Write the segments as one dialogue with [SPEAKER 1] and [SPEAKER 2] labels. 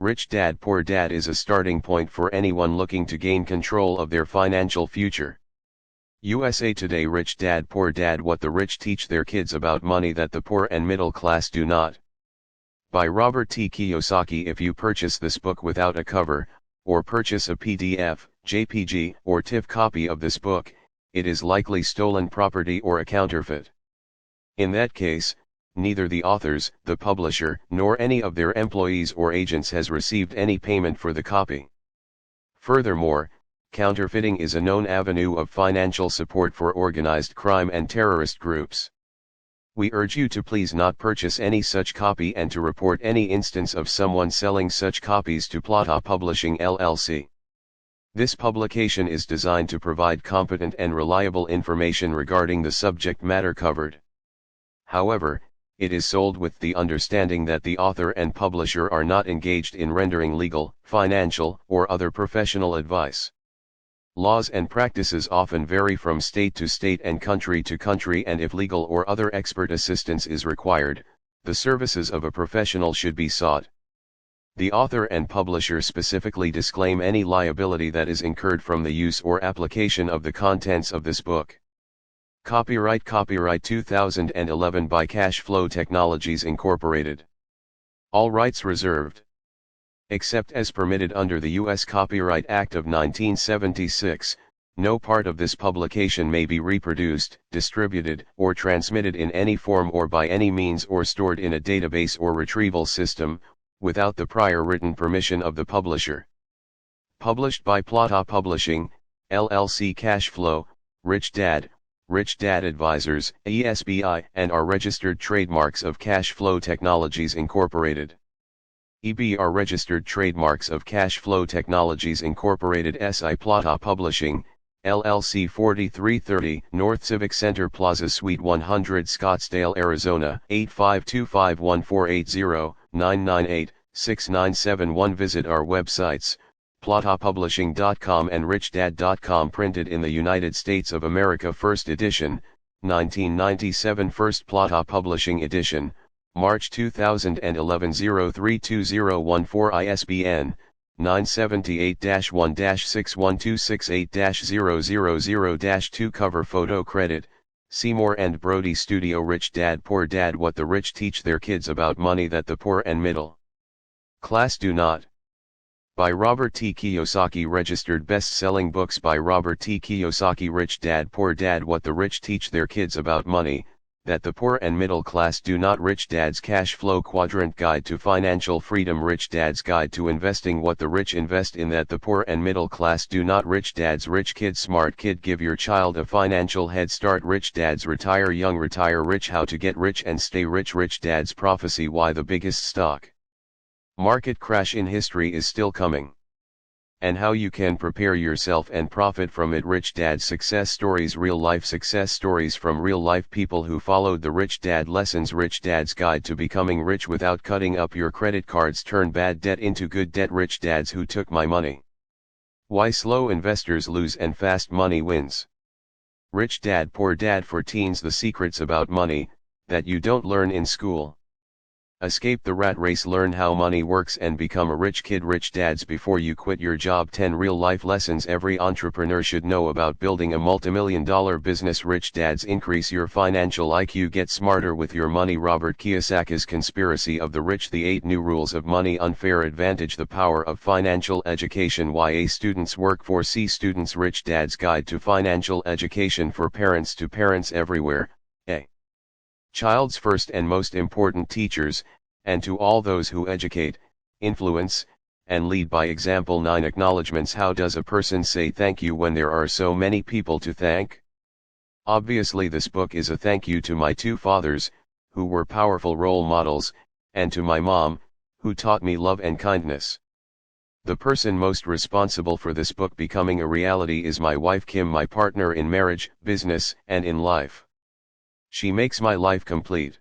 [SPEAKER 1] Rich Dad Poor Dad is a starting point for anyone looking to gain control of their financial future. USA Today. Rich Dad Poor Dad: What the Rich Teach Their Kids About Money That the Poor and Middle Class Do Not. By Robert T. Kiyosaki. If you purchase this book without a cover, or purchase a PDF, JPG, or TIFF copy of this book, it is likely stolen property or a counterfeit. In that case, neither the authors, the publisher, nor any of their employees or agents has received any payment for the copy. Furthermore, counterfeiting is a known avenue of financial support for organized crime and terrorist groups. We urge you to please not purchase any such copy and to report any instance of someone selling such copies to Plata Publishing LLC. This publication is designed to provide competent and reliable information regarding the subject matter covered. However, it is sold with the understanding that the author and publisher are not engaged in rendering legal, financial, or other professional advice. Laws and practices often vary from state to state and country to country, and if legal or other expert assistance is required, the services of a professional should be sought. The author and publisher specifically disclaim any liability that is incurred from the use or application of the contents of this book. Copyright 2011 by Cash Flow Technologies Incorporated. All rights reserved. Except as permitted under the U.S. Copyright Act of 1976, no part of this publication may be reproduced, distributed, or transmitted in any form or by any means or stored in a database or retrieval system, without the prior written permission of the publisher. Published by Plata Publishing, LLC. Cash Flow, Rich Dad Advisors, ESBI, and are registered trademarks of Cash Flow Technologies Incorporated. EB are registered trademarks of Cash Flow Technologies Incorporated. SI. Plata Publishing, LLC. 4330 North Civic Center Plaza Suite 100 Scottsdale, Arizona 85251480998-6971. Visit our websites, platapublishing.com and richdad.com. Printed in the United States of America. First edition, 1997. First Plata Publishing edition, March 2011. 032014. ISBN 978-1-61268-000-2. Cover photo credit, Seymour and Brody Studio. Rich Dad Poor Dad: What the Rich Teach Their Kids About Money That the Poor and Middle Class Do Not. By Robert T. Kiyosaki. Registered best-selling books by Robert T. Kiyosaki. Rich Dad Poor Dad: What the Rich Teach Their Kids About Money That the Poor and Middle Class Do Not. Rich Dad's Cash Flow Quadrant Guide to Financial Freedom. Rich Dad's Guide to Investing. What the Rich Invest in That the Poor and Middle Class Do Not. Rich Dad's Rich Kid Smart Kid: Give your child a financial head start. Rich Dad's Retire Young Retire Rich: How to Get Rich and Stay Rich. Rich Dad's Prophecy: Why the Biggest Stock Market Crash in History is Still Coming, and How You Can Prepare Yourself and Profit from It. Rich Dad's Success Stories: Real-life success stories from real-life people who followed the Rich Dad lessons. Rich Dad's Guide to Becoming Rich Without Cutting Up Your Credit Cards. Turn Bad Debt into Good Debt. Rich Dads Who Took My Money: Why Slow Investors Lose and Fast Money Wins. Rich Dad Poor Dad for Teens: The Secrets About Money That You Don't Learn in School. Escape the rat race, learn how money works, and become a rich kid. Rich Dads Before You Quit Your Job: 10 real-life lessons every entrepreneur should know about building a multimillion-dollar business. Rich Dads Increase Your Financial IQ, Get Smarter with Your Money. Robert Kiyosaki's Conspiracy of the Rich: The 8 New Rules of Money. Unfair Advantage: The Power of Financial Education. Why A Students Work for C Students. Rich Dad's Guide to Financial Education for Parents to Parents Everywhere, A child's first and most important teachers, and to all those who educate, influence, and lead by example. 9 Acknowledgements: How does a person say thank you when there are so many people to thank? Obviously, this book is a thank you to my 2 fathers, who were powerful role models, and to my mom, who taught me love and kindness. The person most responsible for this book becoming a reality is my wife Kim, my partner in marriage, business, and in life. She makes my life complete.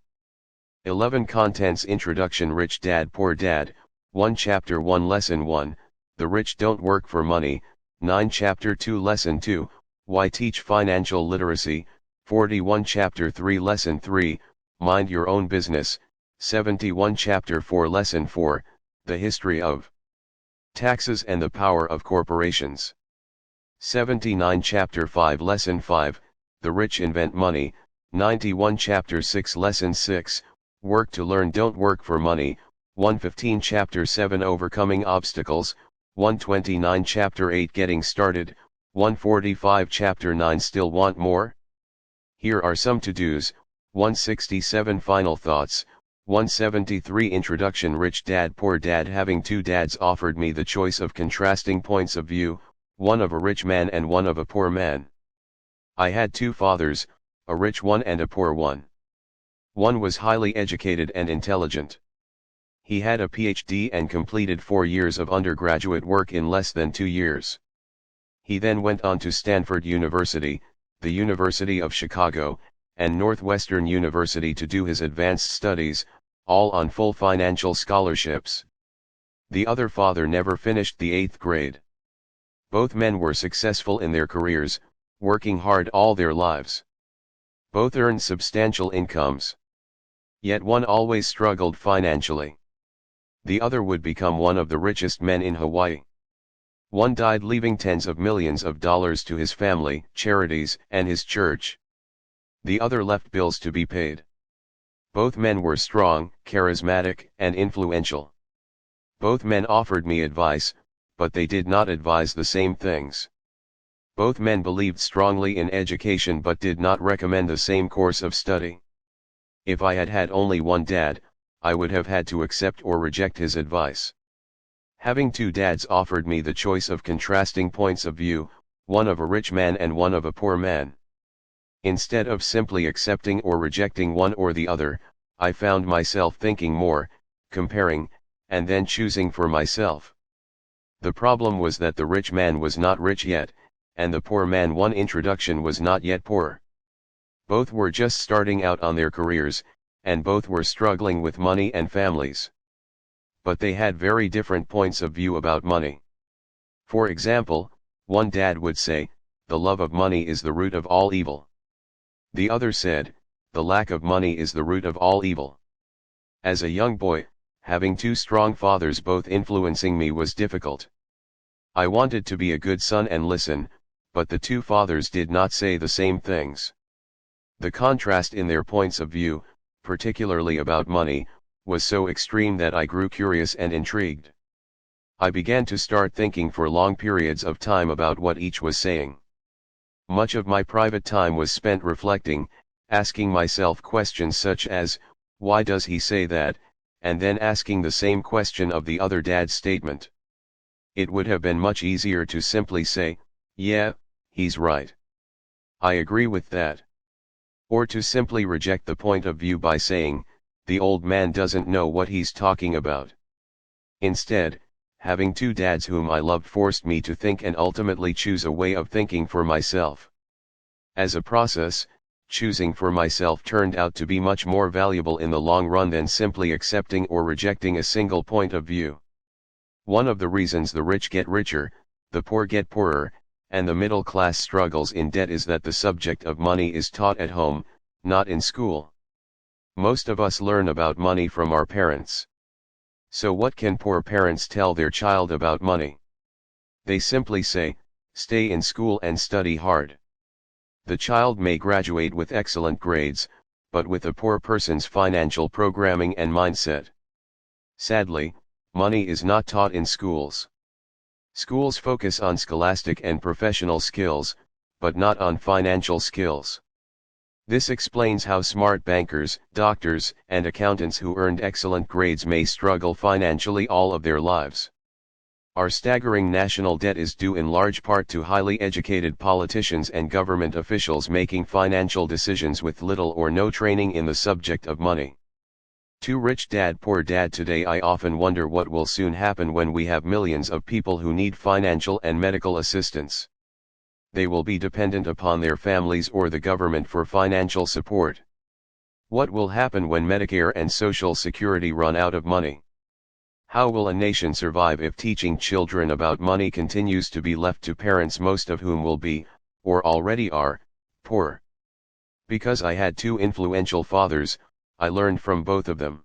[SPEAKER 1] 11 Contents. Introduction. Rich Dad Poor Dad, 1 Chapter 1 Lesson 1, The Rich Don't Work for Money, 9 Chapter 2 Lesson 2, Why Teach Financial Literacy, 41 Chapter 3 Lesson 3, Mind Your Own Business, 71 Chapter 4 Lesson 4, The history of taxes and the power of corporations. 79 Chapter 5 Lesson 5, The Rich Invent Money. 91 Chapter 6 Lesson 6, Work to Learn Don't Work for Money. 115 Chapter 7 Overcoming Obstacles. 129 Chapter 8 Getting Started. 145 Chapter 9 Still Want More? Here are some to-dos. 167 Final Thoughts. 173 Introduction. Rich Dad Poor Dad. Having two dads offered me the choice of contrasting points of view, one of a rich man and one of a poor man. I had two fathers, a rich one and a poor one. One was highly educated and intelligent. He had a PhD and completed 4 years of undergraduate work in less than 2 years. He then went on to Stanford University, the University of Chicago, and Northwestern University to do his advanced studies, all on full financial scholarships. The other father never finished the 8th grade. Both men were successful in their careers, working hard all their lives. Both earned substantial incomes. Yet one always struggled financially. The other would become one of the richest men in Hawaii. One died leaving tens of millions of dollars to his family, charities, and his church. The other left bills to be paid. Both men were strong, charismatic, and influential. Both men offered me advice, but they did not advise the same things. Both men believed strongly in education but did not recommend the same course of study. If I had had only one dad, I would have had to accept or reject his advice. Having two dads offered me the choice of contrasting points of view, one of a rich man and one of a poor man. Instead of simply accepting or rejecting one or the other, I found myself thinking more, comparing, and then choosing for myself. The problem was that the rich man was not rich yet, and the poor man one introduction was not yet poor. Both were just starting out on their careers, and both were struggling with money and families. But they had very different points of view about money. For example, one dad would say, "The love of money is the root of all evil." The other said, "The lack of money is the root of all evil." As a young boy, having two strong fathers both influencing me was difficult. I wanted to be a good son and listen, but the two fathers did not say the same things. The contrast in their points of view, particularly about money, was so extreme that I grew curious and intrigued. I began to start thinking for long periods of time about what each was saying. Much of my private time was spent reflecting, asking myself questions such as, why does he say that, and then asking the same question of the other dad's statement. It would have been much easier to simply say, "Yeah, he's right. I agree with that." Or to simply reject the point of view by saying, "The old man doesn't know what he's talking about." Instead, having two dads whom I loved forced me to think and ultimately choose a way of thinking for myself. As a process, choosing for myself turned out to be much more valuable in the long run than simply accepting or rejecting a single point of view. One of the reasons the rich get richer, the poor get poorer, and the middle class struggles in debt is that the subject of money is taught at home, not in school. Most of us learn about money from our parents. So what can poor parents tell their child about money? They simply say, "Stay in school and study hard." The child may graduate with excellent grades, but with a poor person's financial programming and mindset. Sadly, money is not taught in schools. Schools focus on scholastic and professional skills, but not on financial skills. This explains how smart bankers, doctors, and accountants who earned excellent grades may struggle financially all of their lives. Our staggering national debt is due in large part to highly educated politicians and government officials making financial decisions with little or no training in the subject of money. Too rich dad poor dad. Today I often wonder what will soon happen when we have millions of people who need financial and medical assistance. They will be dependent upon their families or the government for financial support. What will happen when Medicare and Social Security run out of money? How will a nation survive if teaching children about money continues to be left to parents, most of whom will be, or already are, poor? Because I had two influential fathers, I learned from both of them.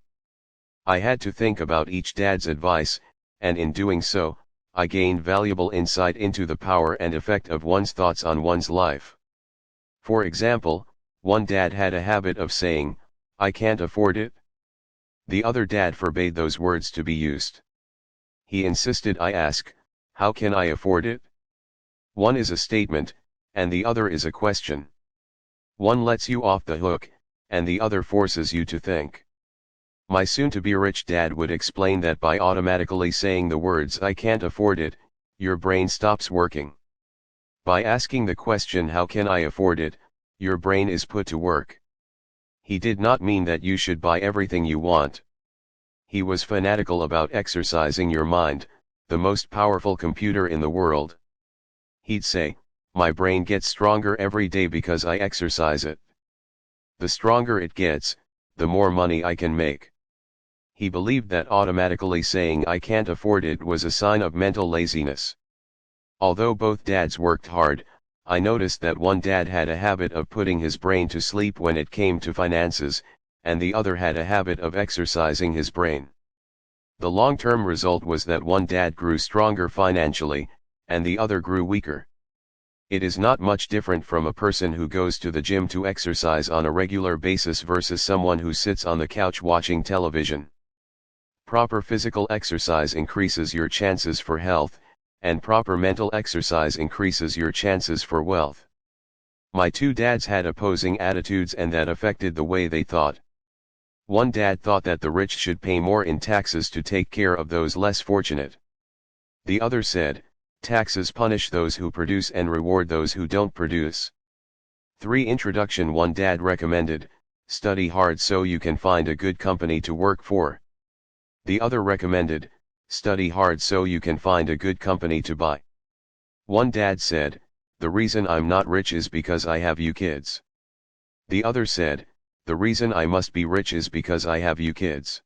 [SPEAKER 1] I had to think about each dad's advice, and in doing so, I gained valuable insight into the power and effect of one's thoughts on one's life. For example, one dad had a habit of saying, "I can't afford it." The other dad forbade those words to be used. He insisted I ask, "How can I afford it?" One is a statement, and the other is a question. One lets you off the hook, and the other forces you to think. My soon-to-be-rich dad would explain that by automatically saying the words "I can't afford it," your brain stops working. By asking the question "How can I afford it?" your brain is put to work. He did not mean that you should buy everything you want. He was fanatical about exercising your mind, the most powerful computer in the world. He'd say, "My brain gets stronger every day because I exercise it. The stronger it gets, the more money I can make." He believed that automatically saying "I can't afford it" was a sign of mental laziness. Although both dads worked hard, I noticed that one dad had a habit of putting his brain to sleep when it came to finances, and the other had a habit of exercising his brain. The long-term result was that one dad grew stronger financially, and the other grew weaker. It is not much different from a person who goes to the gym to exercise on a regular basis versus someone who sits on the couch watching television. Proper physical exercise increases your chances for health, and proper mental exercise increases your chances for wealth. My two dads had opposing attitudes, and that affected the way they thought. One dad thought that the rich should pay more in taxes to take care of those less fortunate. The other said, "Taxes punish those who produce and reward those who don't produce." 3. Introduction. One dad recommended, "Study hard so you can find a good company to work for." The other recommended, "Study hard so you can find a good company to buy." One dad said, "The reason I'm not rich is because I have you kids." The other said, "The reason I must be rich is because I have you kids."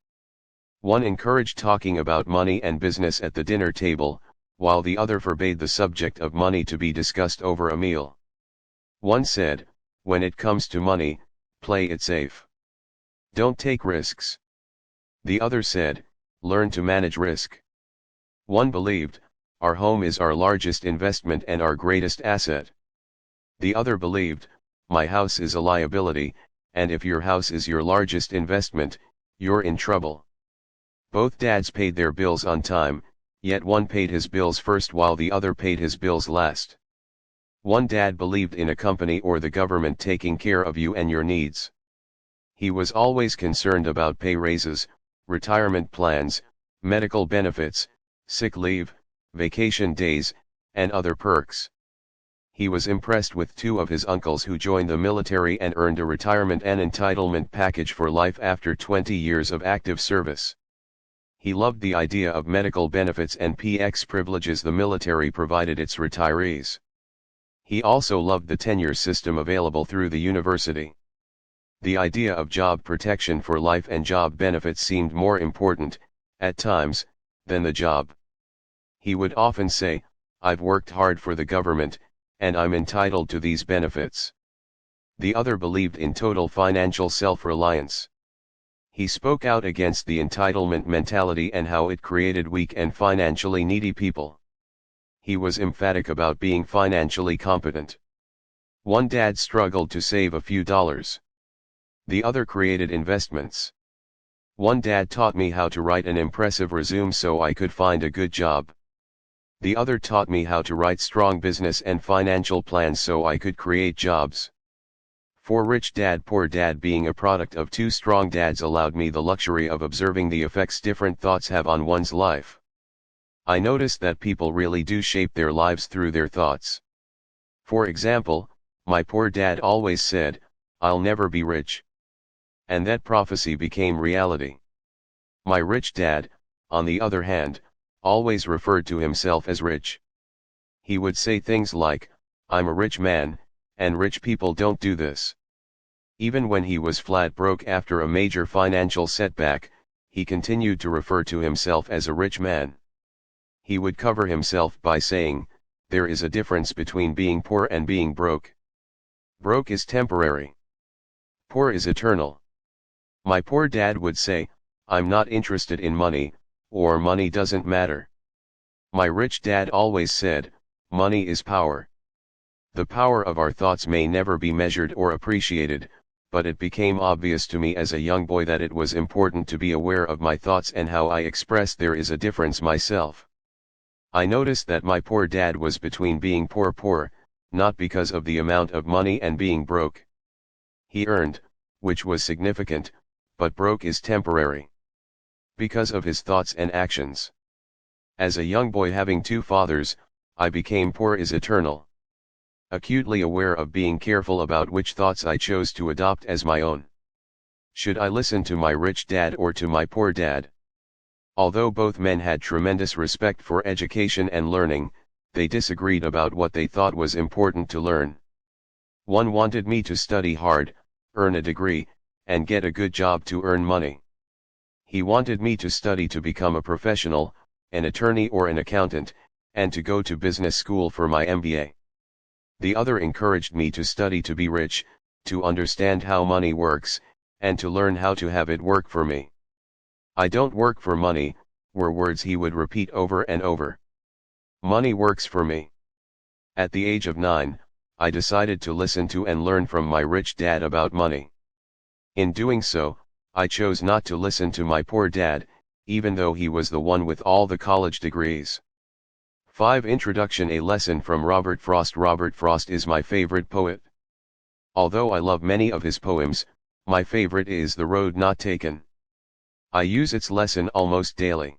[SPEAKER 1] One encouraged talking about money and business at the dinner table, while the other forbade the subject of money to be discussed over a meal. One said, "When it comes to money, play it safe. Don't take risks." The other said, "Learn to manage risk." One believed, "Our home is our largest investment and our greatest asset." The other believed, "My house is a liability, and if your house is your largest investment, you're in trouble." Both dads paid their bills on time, yet one paid his bills first while the other paid his bills last. One dad believed in a company or the government taking care of you and your needs. He was always concerned about pay raises, retirement plans, medical benefits, sick leave, vacation days, and other perks. He was impressed with two of his uncles who joined the military and earned a retirement and entitlement package for life after 20 years of active service. He loved the idea of medical benefits and PX privileges the military provided its retirees. He also loved the tenure system available through the university. The idea of job protection for life and job benefits seemed more important, at times, than the job. He would often say, "I've worked hard for the government, and I'm entitled to these benefits." The other believed in total financial self-reliance. He spoke out against the entitlement mentality and how it created weak and financially needy people. He was emphatic about being financially competent. One dad struggled to save a few dollars. The other created investments. One dad taught me how to write an impressive resume so I could find a good job. The other taught me how to write strong business and financial plans so I could create jobs. For Rich Dad Poor Dad, being a product of two strong dads allowed me the luxury of observing the effects different thoughts have on one's life. I noticed that people really do shape their lives through their thoughts. For example, my poor dad always said, "I'll never be rich." And that prophecy became reality. My rich dad, on the other hand, always referred to himself as rich. He would say things like, "I'm a rich man, and rich people don't do this." Even when he was flat broke after a major financial setback, he continued to refer to himself as a rich man. He would cover himself by saying, "There is a difference between being poor and being broke. Broke is temporary. Poor is eternal." My poor dad would say, I'm not interested in money, or money doesn't matter. My rich dad always said, money is power. The power of our thoughts may never be measured or appreciated, but it became obvious to me as a young boy that it was important to be aware of my thoughts and how I express there is a difference myself. I noticed that my poor dad was between being poor, not because of the amount of money, and being broke. He earned, which was significant, but broke is temporary. Because of his thoughts and actions. As a young boy having two fathers, I became poor is eternal. Acutely aware of being careful about which thoughts I chose to adopt as my own. Should I listen to my rich dad or to my poor dad? Although both men had tremendous respect for education and learning, they disagreed about what they thought was important to learn. One wanted me to study hard, earn a degree, and get a good job to earn money. He wanted me to study to become a professional, an attorney or an accountant, and to go to business school for my MBA. The other encouraged me to study to be rich, to understand how money works, and to learn how to have it work for me. I don't work for money, were words he would repeat over and over. Money works for me. At the age of 9, I decided to listen to and learn from my rich dad about money. In doing so, I chose not to listen to my poor dad, even though he was the one with all the college degrees. 5. Introduction. A lesson from Robert Frost. Robert Frost is my favorite poet. Although I love many of his poems, my favorite is The Road Not Taken. I use its lesson almost daily.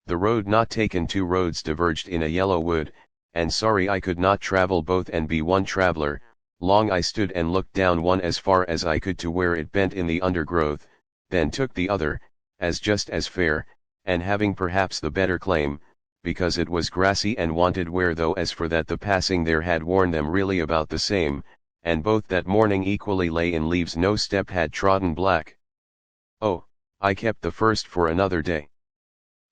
[SPEAKER 1] The road not taken. Two roads diverged in a yellow wood, and sorry I could not travel both and be one traveler. Long I stood and looked down one as far as I could to where it bent in the undergrowth, then took the other, as just as fair, and having perhaps the better claim, because it was grassy and wanted wear, though as for that the passing there had worn them really about the same, and both that morning equally lay in leaves, no step had trodden black. Oh, I kept the first for another day.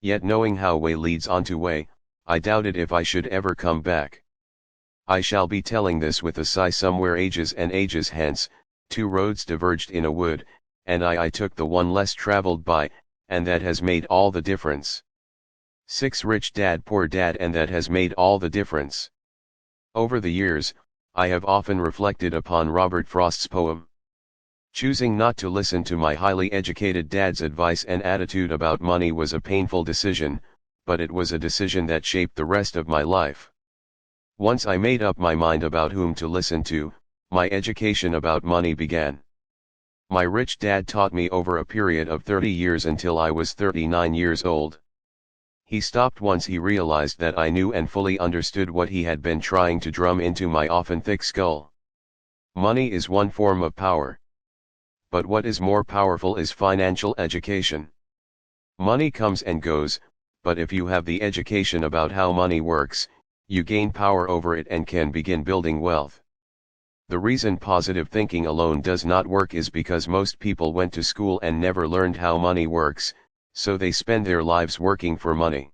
[SPEAKER 1] Yet knowing how way leads on to way, I doubted if I should ever come back. I shall be telling this with a sigh. Somewhere ages and ages hence, two roads diverged in a wood, and I took the one less traveled by, and that has made all the difference. 6. Rich dad, poor dad, and that has made all the difference. Over the years, I have often reflected upon Robert Frost's poem. Choosing not to listen to my highly educated dad's advice and attitude about money was a painful decision, but it was a decision that shaped the rest of my life. Once I made up my mind about whom to listen to, my education about money began. My rich dad taught me over a period of 30 years until I was 39 years old. He stopped once he realized that I knew and fully understood what he had been trying to drum into my often thick skull. Money is one form of power. But what is more powerful is financial education. Money comes and goes, but if you have the education about how money works, you gain power over it and can begin building wealth. The reason positive thinking alone does not work is because most people went to school and never learned how money works, so they spend their lives working for money.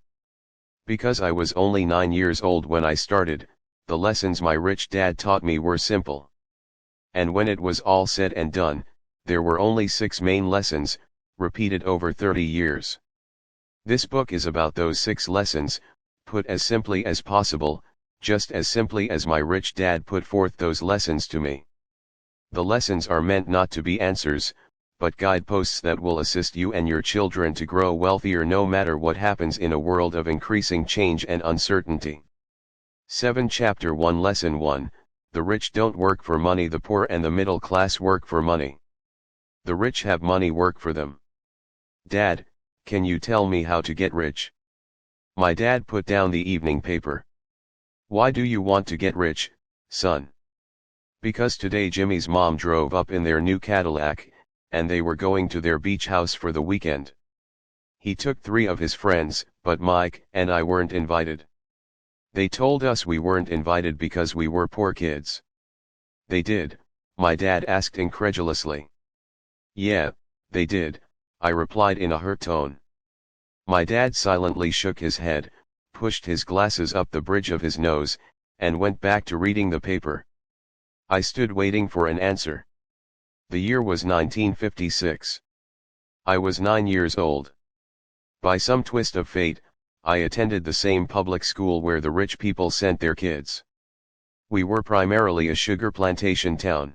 [SPEAKER 1] Because I was only 9 years old when I started, the lessons my rich dad taught me were simple. And when it was all said and done, there were only 6 main lessons, repeated over 30 years. This book is about those 6 lessons, put as simply as possible, just as simply as my rich dad put forth those lessons to me. The lessons are meant not to be answers, but guideposts that will assist you and your children to grow wealthier no matter what happens in a world of increasing change and uncertainty. 7. Chapter 1. Lesson 1. The rich don't work for money, the poor and the middle class work for money. The rich have money work for them. Dad, can you tell me how to get rich? My dad put down the evening paper. Why do you want to get rich, son? Because today Jimmy's mom drove up in their new Cadillac, and they were going to their beach house for the weekend. He took 3 of his friends, but Mike and I weren't invited. They told us we weren't invited because we were poor kids. They did? My dad asked incredulously. Yeah, they did, I replied in a hurt tone. My dad silently shook his head, pushed his glasses up the bridge of his nose, and went back to reading the paper. I stood waiting for an answer. The year was 1956. I was 9 years old. By some twist of fate, I attended the same public school where the rich people sent their kids. We were primarily a sugar plantation town.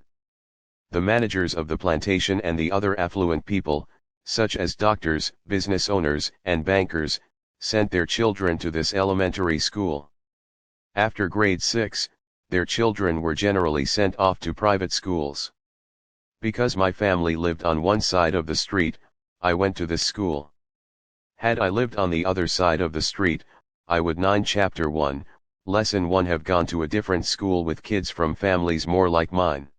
[SPEAKER 1] The managers of the plantation and the other affluent people, such as doctors, business owners, and bankers, sent their children to this elementary school. After grade 6, their children were generally sent off to private schools. Because my family lived on one side of the street, I went to this school. Had I lived on the other side of the street, I would 9 Chapter 1, Lesson 1 have gone to a different school with kids from families more like mine.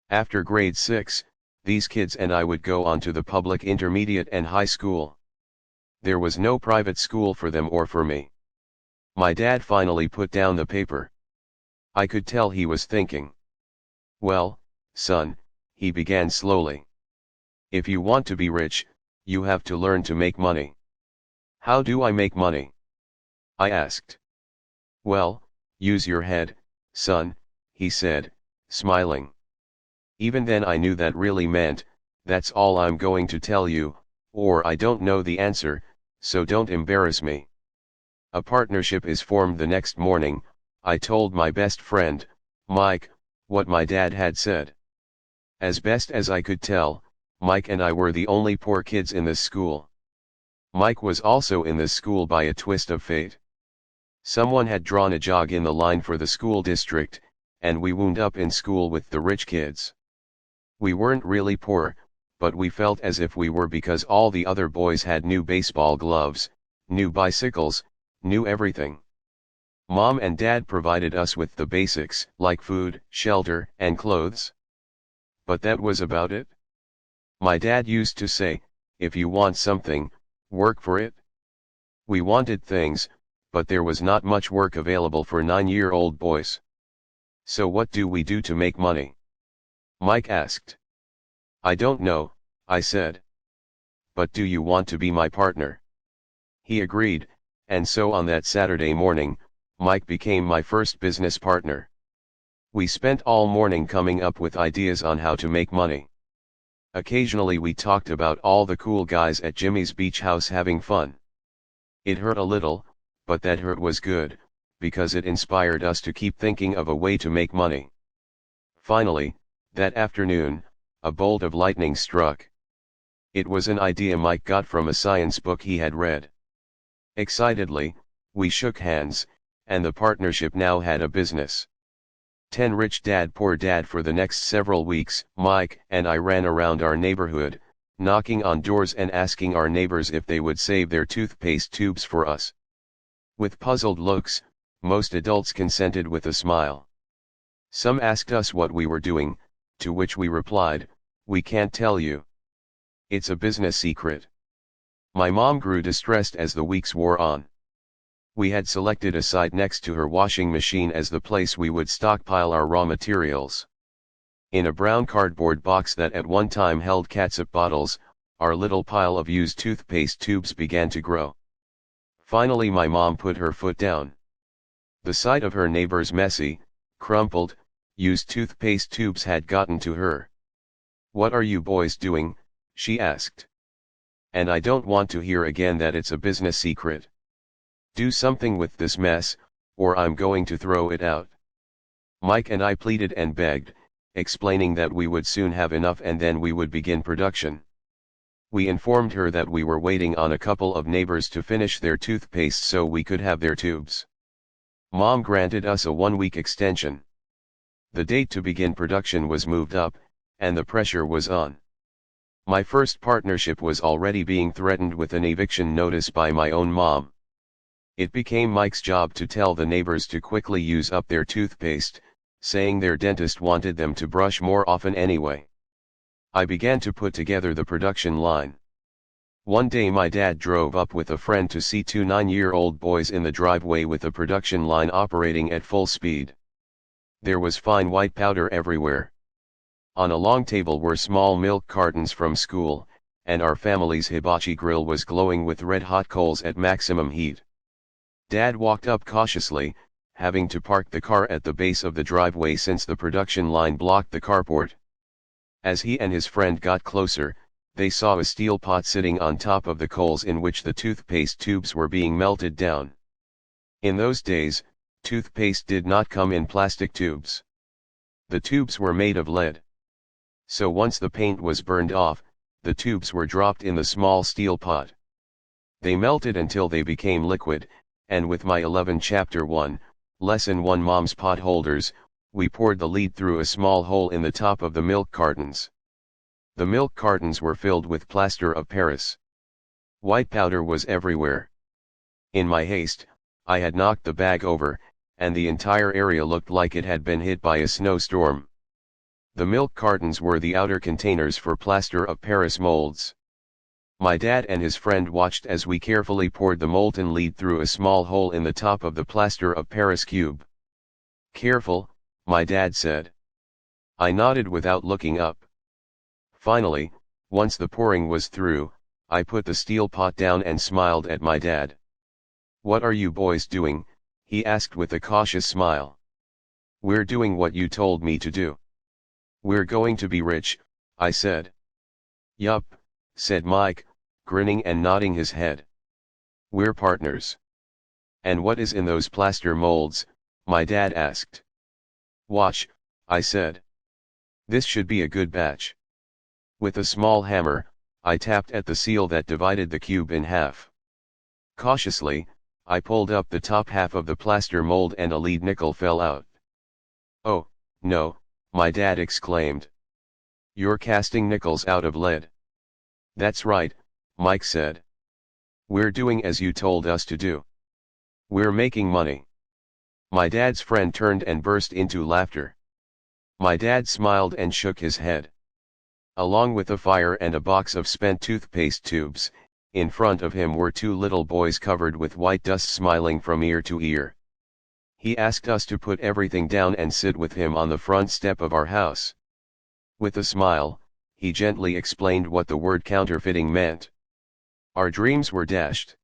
[SPEAKER 1] After grade 6, these kids and I would go on to the public intermediate and high school. There was no private school for them or for me. My dad finally put down the paper. I could tell he was thinking. Well, son, he began slowly. If you want to be rich, you have to learn to make money. How do I make money? I asked. Well, use your head, son, he said, smiling. Even then I knew that really meant, that's all I'm going to tell you, or I don't know the answer, so don't embarrass me. A partnership is formed the next morning. I told my best friend, Mike, what my dad had said. As best as I could tell, Mike and I were the only poor kids in this school. Mike was also in this school by a twist of fate. Someone had drawn a jog in the line for the school district, and we wound up in school with the rich kids. We weren't really poor, but we felt as if we were because all the other boys had new baseball gloves, new bicycles, new everything. Mom and Dad provided us with the basics, like food, shelter, and clothes. But that was about it. My dad used to say, if you want something, work for it. We wanted things, but there was not much work available for 9-year-old boys. So what do we do to make money? Mike asked. I don't know, I said. But do you want to be my partner? He agreed, and so on that Saturday morning, Mike became my first business partner. We spent all morning coming up with ideas on how to make money. Occasionally we talked about all the cool guys at Jimmy's beach house having fun. It hurt a little, but that hurt was good, because it inspired us to keep thinking of a way to make money. Finally, that afternoon, a bolt of lightning struck. It was an idea Mike got from a science book he had read. Excitedly, we shook hands, and the partnership now had a business. 10 Rich Dad Poor Dad. For the next several weeks, Mike and I ran around our neighborhood, knocking on doors and asking our neighbors if they would save their toothpaste tubes for us. With puzzled looks, most adults consented with a smile. Some asked us what we were doing, to which we replied, we can't tell you. It's a business secret. My mom grew distressed as the weeks wore on. We had selected a site next to her washing machine as the place we would stockpile our raw materials. In a brown cardboard box that at one time held catsup bottles, our little pile of used toothpaste tubes began to grow. Finally my mom put her foot down. The sight of her neighbor's messy, crumpled, used toothpaste tubes had gotten to her. What are you boys doing? She asked. And I don't want to hear again that it's a business secret. Do something with this mess, or I'm going to throw it out. Mike and I pleaded and begged, explaining that we would soon have enough and then we would begin production. We informed her that we were waiting on a couple of neighbors to finish their toothpaste so we could have their tubes. Mom granted us a 1-week extension. The date to begin production was moved up, and the pressure was on. My first partnership was already being threatened with an eviction notice by my own mom. It became Mike's job to tell the neighbors to quickly use up their toothpaste, saying their dentist wanted them to brush more often anyway. I began to put together the production line. One day my dad drove up with a friend to see 2 9-year-old boys in the driveway with the production line operating at full speed. There was fine white powder everywhere. On a long table were small milk cartons from school, and our family's hibachi grill was glowing with red-hot coals at maximum heat. Dad walked up cautiously, having to park the car at the base of the driveway since the production line blocked the carport. As he and his friend got closer, They saw a steel pot sitting on top of the coals in which the toothpaste tubes were being melted down. In those days, toothpaste did not come in plastic tubes. The tubes were made of lead. So once the paint was burned off, the tubes were dropped in the small steel pot. They melted until they became liquid, and with my 11 Chapter 1, Lesson 1 Mom's pot holders, we poured the lead through a small hole in the top of the milk cartons. The milk cartons were filled with plaster of Paris. White powder was everywhere. In my haste, I had knocked the bag over, and the entire area looked like it had been hit by a snowstorm. The milk cartons were the outer containers for plaster of Paris molds. My dad and his friend watched as we carefully poured the molten lead through a small hole in the top of the plaster of Paris cube. "Careful," my dad said. I nodded without looking up. Finally, once the pouring was through, I put the steel pot down and smiled at my dad. "What are you boys doing?" he asked with a cautious smile. "We're doing what you told me to do." "We're going to be rich," I said. "Yup," said Mike, grinning and nodding his head. "We're partners." "And what is in those plaster molds?" my dad asked. "Watch," I said. "This should be a good batch." With a small hammer, I tapped at the seal that divided the cube in half. Cautiously, I pulled up the top half of the plaster mold and a lead nickel fell out. "Oh, no," my dad exclaimed. "You're casting nickels out of lead." "That's right," Mike said. "We're doing as you told us to do. We're making money." My dad's friend turned and burst into laughter. My dad smiled and shook his head. Along with a fire and a box of spent toothpaste tubes, in front of him were two little boys covered with white dust smiling from ear to ear. He asked us to put everything down and sit with him on the front step of our house. With a smile, he gently explained what the word counterfeiting meant. Our dreams were dashed.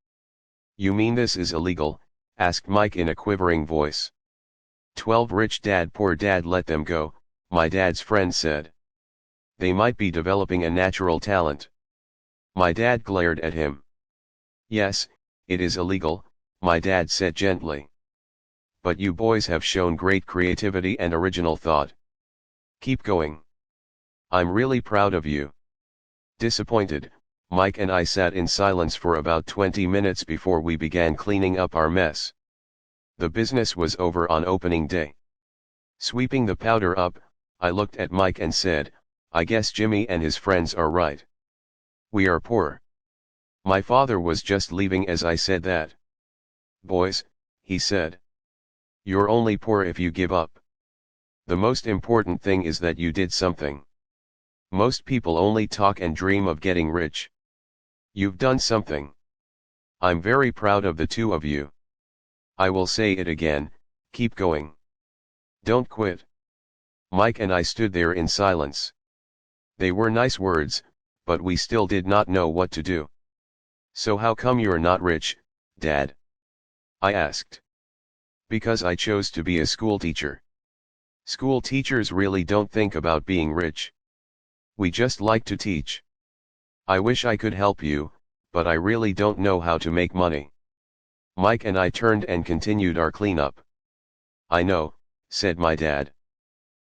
[SPEAKER 1] "You mean this is illegal?" asked Mike in a quivering voice. "12 rich dad poor dad let them go," my dad's friend said. "They might be developing a natural talent." My dad glared at him. "Yes, it is illegal," my dad said gently. "But you boys have shown great creativity and original thought. Keep going. I'm really proud of you." Disappointed, Mike and I sat in silence for about 20 minutes before we began cleaning up our mess. The business was over on opening day. Sweeping the powder up, I looked at Mike and said, "I guess Jimmy and his friends are right. We are poor." My father was just leaving as I said that. "Boys," he said, "you're only poor if you give up. The most important thing is that you did something. Most people only talk and dream of getting rich. You've done something. I'm very proud of the two of you. I will say it again, keep going. Don't quit." Mike and I stood there in silence. They were nice words, but we still did not know what to do. "So how come you're not rich, Dad?" I asked. "Because I chose to be a school teacher. School teachers really don't think about being rich. We just like to teach. I wish I could help you, but I really don't know how to make money." Mike and I turned and continued our cleanup. "I know," said my dad.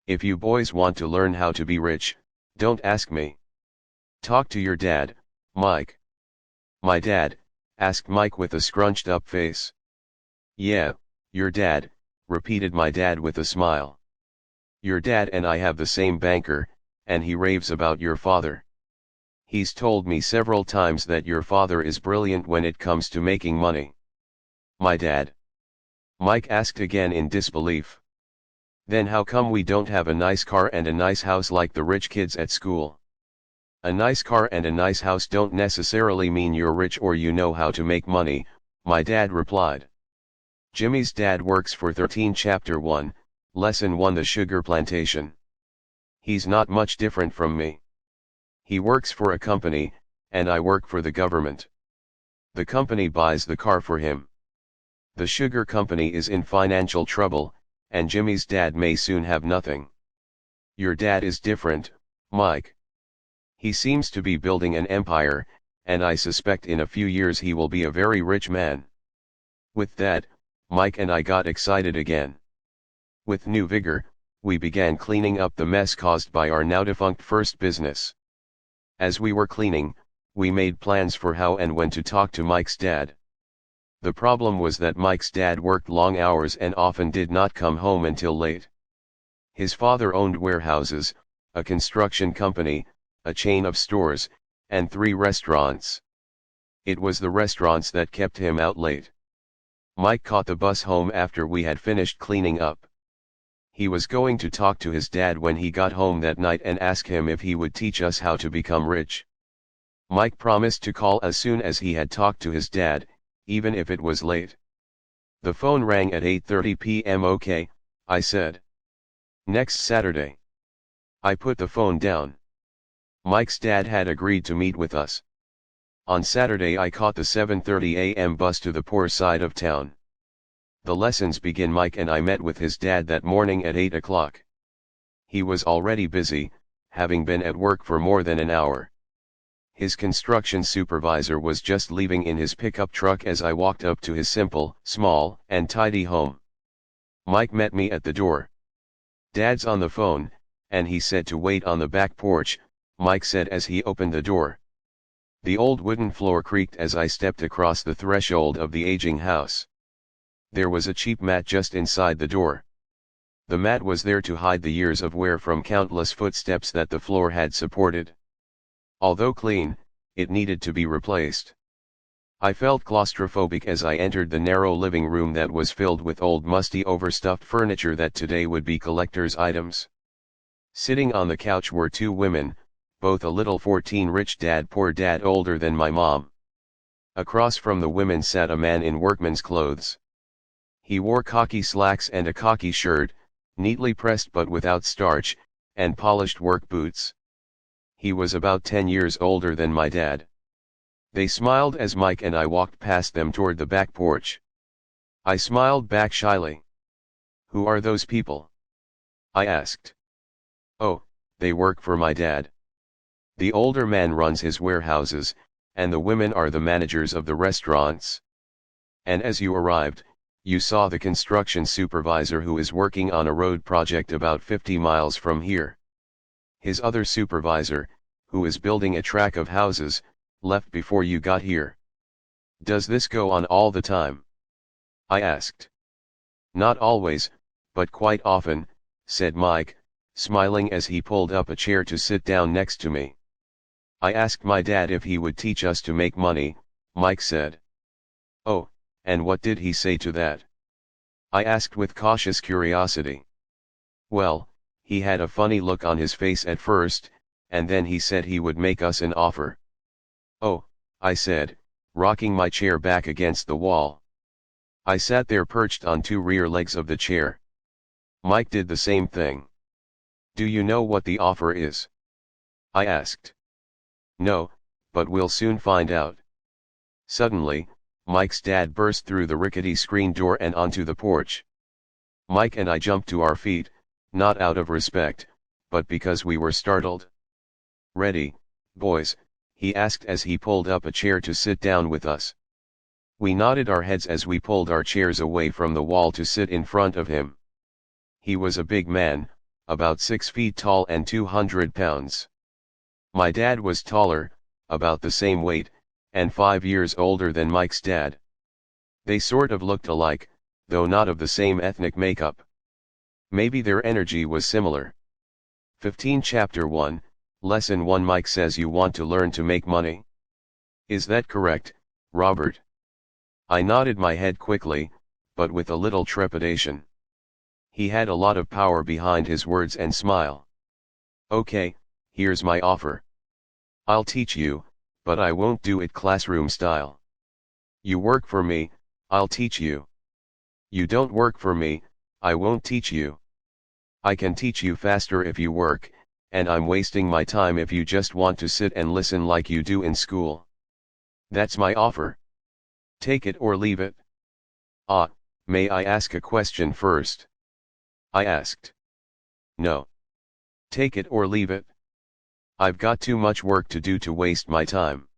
[SPEAKER 1] "If you boys want to learn how to be rich, don't ask me. Talk to your dad, Mike." "My dad?" asked Mike with a scrunched up face. "Yeah, your dad," repeated my dad with a smile. "Your dad and I have the same banker, and he raves about your father. He's told me several times that your father is brilliant when it comes to making money." "My dad?" Mike asked again in disbelief. "Then how come we don't have a nice car and a nice house like the rich kids at school?" "A nice car and a nice house don't necessarily mean you're rich or you know how to make money," my dad replied. Jimmy's dad works for 13 Chapter 1, Lesson 1 The Sugar Plantation. He's not much different from me. He works for a company, and I work for the government. The company buys the car for him. The sugar company is in financial trouble, and Jimmy's dad may soon have nothing. Your dad is different, Mike. He seems to be building an empire, and I suspect in a few years he will be a very rich man. With that, Mike and I got excited again. With new vigor, we began cleaning up the mess caused by our now defunct first business. As we were cleaning, we made plans for how and when to talk to Mike's dad. The problem was that Mike's dad worked long hours and often did not come home until late. His father owned warehouses, a construction company, a chain of stores, and 3 restaurants. It was the restaurants that kept him out late. Mike caught the bus home after we had finished cleaning up. He was going to talk to his dad when he got home that night and ask him if he would teach us how to become rich. Mike promised to call as soon as he had talked to his dad, even if it was late. The phone rang at 8:30 p.m. "Okay," I said. "Next Saturday." I put the phone down. Mike's dad had agreed to meet with us. On Saturday I caught the 7:30 a.m. bus to the poor side of town. The lessons begin. Mike and I met with his dad that morning at 8 o'clock. He was already busy, having been at work for more than an hour. His construction supervisor was just leaving in his pickup truck as I walked up to his simple, small, and tidy home. Mike met me at the door. "Dad's on the phone, and he said to wait on the back porch," Mike said as he opened the door. The old wooden floor creaked as I stepped across the threshold of the aging house. There was a cheap mat just inside the door. The mat was there to hide the years of wear from countless footsteps that the floor had supported. Although clean, it needed to be replaced. I felt claustrophobic as I entered the narrow living room that was filled with old musty overstuffed furniture that today would be collector's items. Sitting on the couch were 2 women, both a little 14, rich dad poor dad, older than my mom. Across from the women sat a man in workman's clothes. He wore khaki slacks and a khaki shirt, neatly pressed but without starch, and polished work boots. He was about 10 years older than my dad. They smiled as Mike and I walked past them toward the back porch. I smiled back shyly. "Who are those people?" I asked. "Oh, they work for my dad. The older man runs his warehouses, and the women are the managers of the restaurants. And as you arrived, you saw the construction supervisor who is working on a road project about 50 miles from here. His other supervisor, who is building a track of houses, left before you got here. Does this go on all the time?" I asked. "Not always, but quite often," said Mike, smiling as he pulled up a chair to sit down next to me. "I asked my dad if he would teach us to make money," Mike said. "Oh, and what did he say to that?" I asked with cautious curiosity. "Well, he had a funny look on his face at first, and then he said he would make us an offer." "Oh," I said, rocking my chair back against the wall. I sat there perched on 2 rear legs of the chair. Mike did the same thing. "Do you know what the offer is?" I asked. "No, but we'll soon find out." Suddenly, Mike's dad burst through the rickety screen door and onto the porch. Mike and I jumped to our feet, not out of respect, but because we were startled. "Ready, boys?" he asked as he pulled up a chair to sit down with us. We nodded our heads as we pulled our chairs away from the wall to sit in front of him. He was a big man, about 6 feet tall and 200 pounds. My dad was taller, about the same weight, and 5 years older than Mike's dad. They sort of looked alike, though not of the same ethnic makeup. Maybe their energy was similar. 15 Chapter 1, Lesson 1. Mike says you want to learn to make money. Is that correct, Robert? I nodded my head quickly, but with a little trepidation. He had a lot of power behind his words and smile. "Okay, here's my offer. I'll teach you, but I won't do it classroom style. You work for me, I'll teach you. You don't work for me, I won't teach you. I can teach you faster if you work, and I'm wasting my time if you just want to sit and listen like you do in school. That's my offer. Take it or leave it." "Ah, may I ask a question first?" I asked. "No. Take it or leave it." I've got too much work to do to waste my time.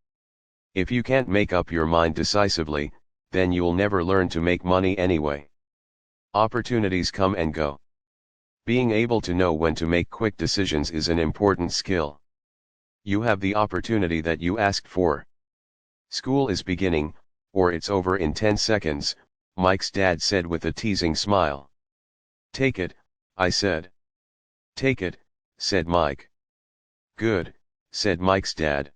[SPEAKER 1] If you can't make up your mind decisively, then you'll never learn to make money anyway. Opportunities come and go. Being able to know when to make quick decisions is an important skill. You have the opportunity that you asked for. School is beginning, or it's over in 10 seconds, Mike's dad said with a teasing smile. Take it, I said. Take it, said Mike. Good, said Mike's dad.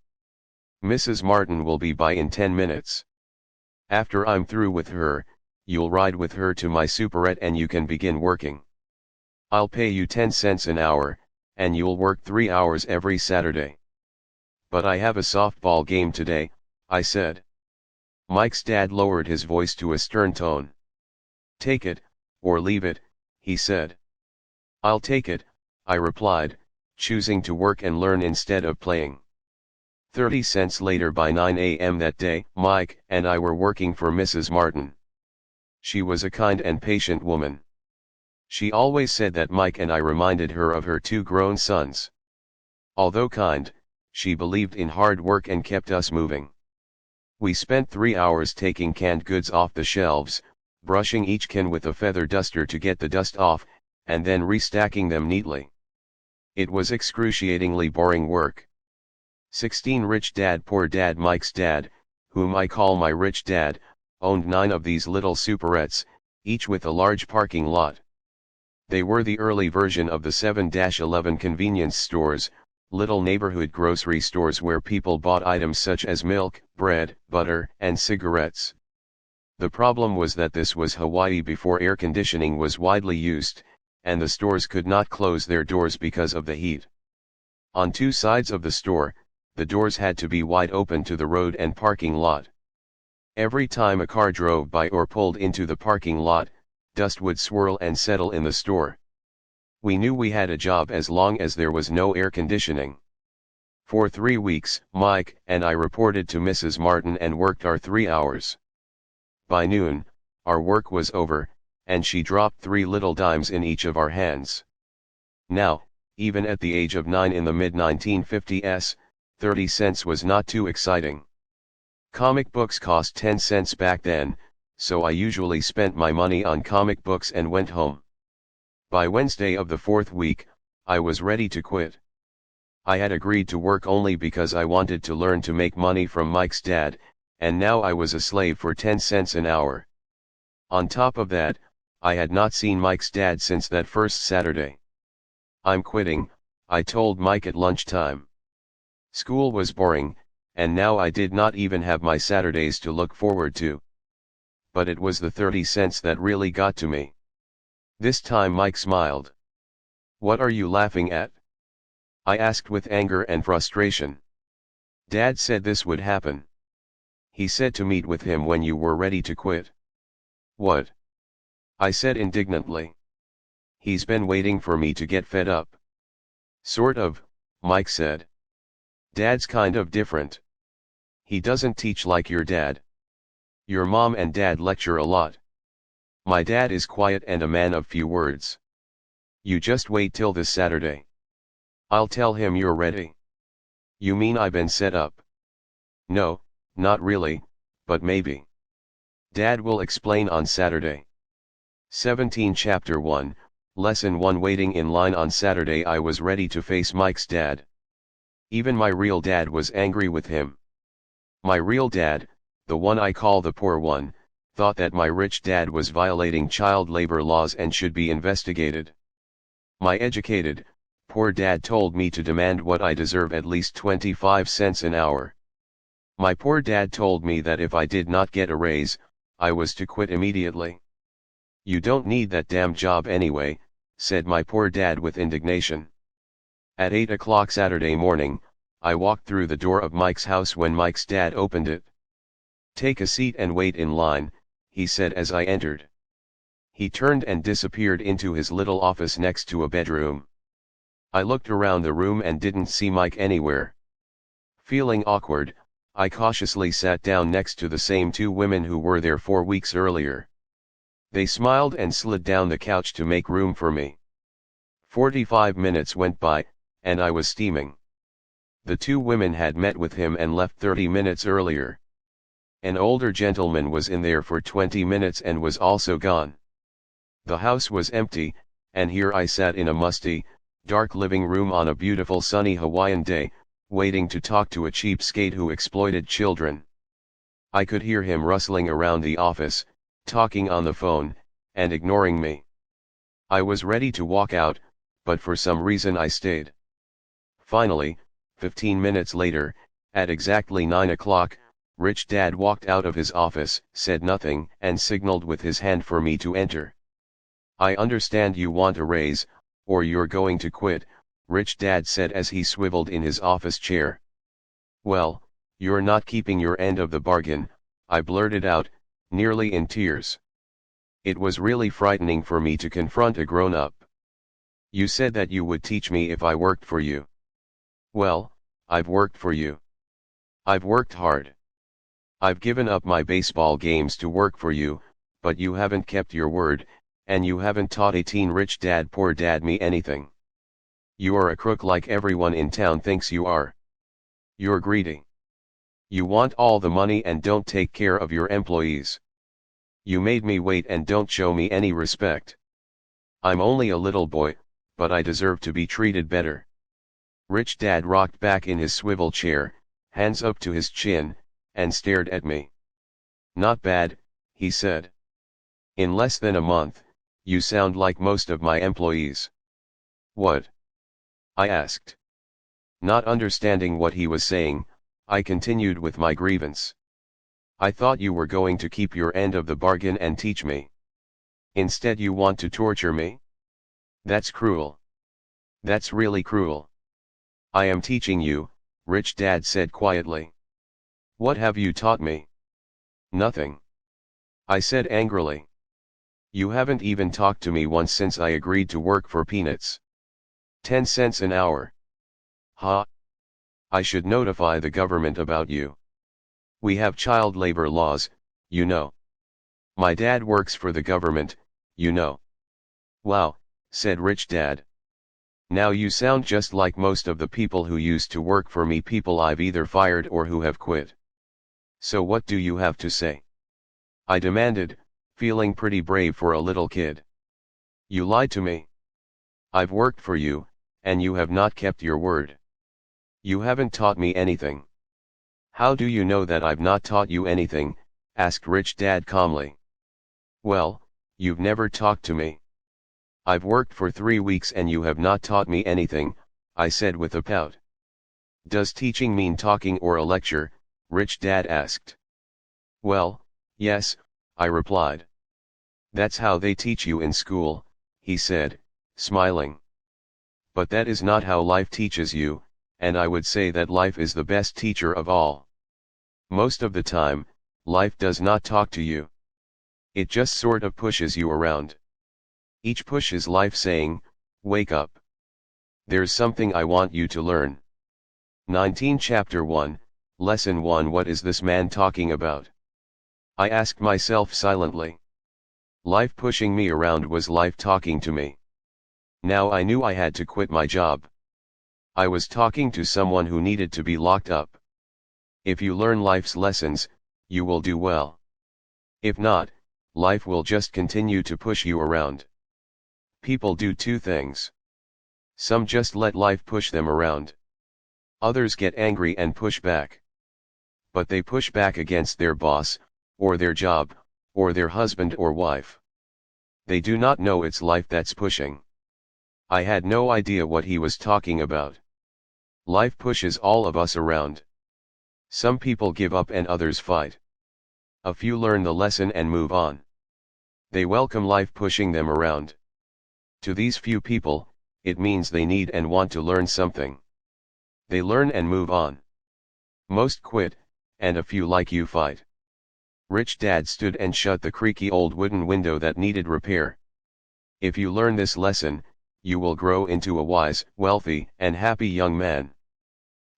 [SPEAKER 1] Mrs. Martin will be by in 10 minutes. After I'm through with her, you'll ride with her to my superette and you can begin working. I'll pay you 10 cents an hour, and you'll work 3 hours every Saturday. But I have a softball game today, I said. Mike's dad lowered his voice to a stern tone. Take it, or leave it, he said. I'll take it, I replied, choosing to work and learn instead of playing. 30 cents later by 9 a.m. that day, Mike and I were working for Mrs. Martin. She was a kind and patient woman. She always said that Mike and I reminded her of her 2 grown sons. Although kind, she believed in hard work and kept us moving. We spent 3 hours taking canned goods off the shelves, brushing each can with a feather duster to get the dust off, and then restacking them neatly. It was excruciatingly boring work. 16 Rich Dad Poor Dad Mike's dad, whom I call my rich dad, owned 9 of these little superettes, each with a large parking lot. They were the early version of the 7-Eleven convenience stores, little neighborhood grocery stores where people bought items such as milk, bread, butter, and cigarettes. The problem was that this was Hawaii before air conditioning was widely used, and the stores could not close their doors because of the heat. On 2 sides of the store, the doors had to be wide open to the road and parking lot. Every time a car drove by or pulled into the parking lot, dust would swirl and settle in the store. We knew we had a job as long as there was no air conditioning. For 3 weeks, Mike and I reported to Mrs. Martin and worked our 3 hours. By noon, our work was over, and she dropped 3 little dimes in each of our hands. Now, even at the age of 9 in the mid-1950s, 30 cents was not too exciting. Comic books cost 10 cents back then, so I usually spent my money on comic books and went home. By Wednesday of the 4th week, I was ready to quit. I had agreed to work only because I wanted to learn to make money from Mike's dad, and now I was a slave for 10 cents an hour. On top of that, I had not seen Mike's dad since that first Saturday. I'm quitting, I told Mike at lunchtime. School was boring, and now I did not even have my Saturdays to look forward to. But it was the 30 cents that really got to me. This time Mike smiled. What are you laughing at? I asked with anger and frustration. Dad said this would happen. He said to meet with him when you were ready to quit. What? I said indignantly. He's been waiting for me to get fed up. Sort of, Mike said. Dad's kind of different. He doesn't teach like your dad. Your mom and dad lecture a lot. My dad is quiet and a man of few words. You just wait till this Saturday. I'll tell him you're ready. You mean I've been set up? No, not really, but maybe. Dad will explain on Saturday. 17 Chapter 1, Lesson 1 Waiting in line on Saturday I was ready to face Mike's dad. Even my real dad was angry with him. My real dad, the one I call the poor one, thought that my rich dad was violating child labor laws and should be investigated. My educated, poor dad told me to demand what I deserve, at least 25 cents an hour. My poor dad told me that if I did not get a raise, I was to quit immediately. You don't need that damn job anyway, said my poor dad with indignation. At 8 o'clock Saturday morning, I walked through the door of Mike's house when Mike's dad opened it. Take a seat and wait in line, he said as I entered. He turned and disappeared into his little office next to a bedroom. I looked around the room and didn't see Mike anywhere. Feeling awkward, I cautiously sat down next to the same 2 women who were there 4 weeks earlier. They smiled and slid down the couch to make room for me. 45 minutes went by, and I was steaming. The two women had met with him and left 30 minutes earlier. An older gentleman was in there for 20 minutes and was also gone. The house was empty, and here I sat in a musty, dark living room on a beautiful sunny Hawaiian day, waiting to talk to a cheapskate who exploited children. I could hear him rustling around the office, talking on the phone, and ignoring me. I was ready to walk out, but for some reason I stayed. Finally, 15 minutes later, at exactly 9 o'clock, Rich Dad walked out of his office, said nothing, and signaled with his hand for me to enter. "I understand you want a raise, or you're going to quit," Rich Dad said as he swiveled in his office chair. "Well, you're not keeping your end of the bargain," I blurted out, nearly in tears. It was really frightening for me to confront a grown-up. "You said that you would teach me if I worked for you." "Well, I've worked for you. I've worked hard. I've given up my baseball games to work for you, but you haven't kept your word, and you haven't taught a teen rich dad poor dad me anything. You are a crook like everyone in town thinks you are. You're greedy. You want all the money and don't take care of your employees. You made me wait and don't show me any respect. I'm only a little boy, but I deserve to be treated better." Rich Dad rocked back in his swivel chair, hands up to his chin, and stared at me. "Not bad," he said. "In less than a month, you sound like most of my employees." "What?" I asked. Not understanding what he was saying, I continued with my grievance. "I thought you were going to keep your end of the bargain and teach me. Instead you want to torture me? That's cruel. That's really cruel." "I am teaching you," Rich Dad said quietly. "What have you taught me?" "Nothing," I said angrily. "You haven't even talked to me once since I agreed to work for peanuts. 10 cents an hour. Ha! I should notify the government about you. We have child labor laws, you know. My dad works for the government, you know." "Wow," said Rich Dad. "Now you sound just like most of the people who used to work for me, people I've either fired or who have quit. So what do you have to say?" I demanded, feeling pretty brave for a little kid. "You lied to me. I've worked for you, and you have not kept your word. You haven't taught me anything." "How do you know that I've not taught you anything?" asked Rich Dad calmly. "Well, you've never talked to me. I've worked for 3 weeks and you have not taught me anything," I said with a pout. "Does teaching mean talking or a lecture?" Rich Dad asked. "Well, yes," I replied. "That's how they teach you in school," he said, smiling. "But that is not how life teaches you, and I would say that life is the best teacher of all. Most of the time, life does not talk to you. It just sort of pushes you around. Each push is life saying, 'Wake up. There's something I want you to learn.'" 19 Chapter 1, Lesson 1. What is this man talking about? I asked myself silently. Life pushing me around was life talking to me. Now I knew I had to quit my job. I was talking to someone who needed to be locked up. If you learn life's lessons, you will do well. If not, life will just continue to push you around. People do two things. Some just let life push them around. Others get angry and push back. But they push back against their boss, or their job, or their husband or wife. They do not know it's life that's pushing. I had no idea what he was talking about. Life pushes all of us around. Some people give up and others fight. A few learn the lesson and move on. They welcome life pushing them around. To these few people, it means they need and want to learn something. They learn and move on. Most quit, and a few like you fight. Rich Dad stood and shut the creaky old wooden window that needed repair. If you learn this lesson, you will grow into a wise, wealthy, and happy young man.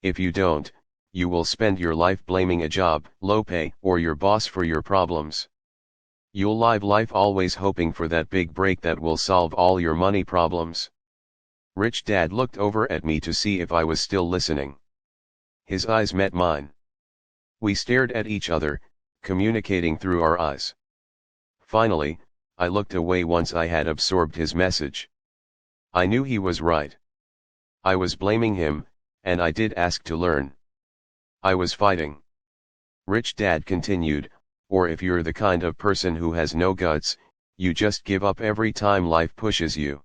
[SPEAKER 1] If you don't, you will spend your life blaming a job, low pay, or your boss for your problems. You'll live life always hoping for that big break that will solve all your money problems. Rich Dad looked over at me to see if I was still listening. His eyes met mine. We stared at each other, communicating through our eyes. Finally, I looked away once I had absorbed his message. I knew he was right. I was blaming him, and I did ask to learn. I was fighting. Rich Dad continued, or if you're the kind of person who has no guts, you just give up every time life pushes you.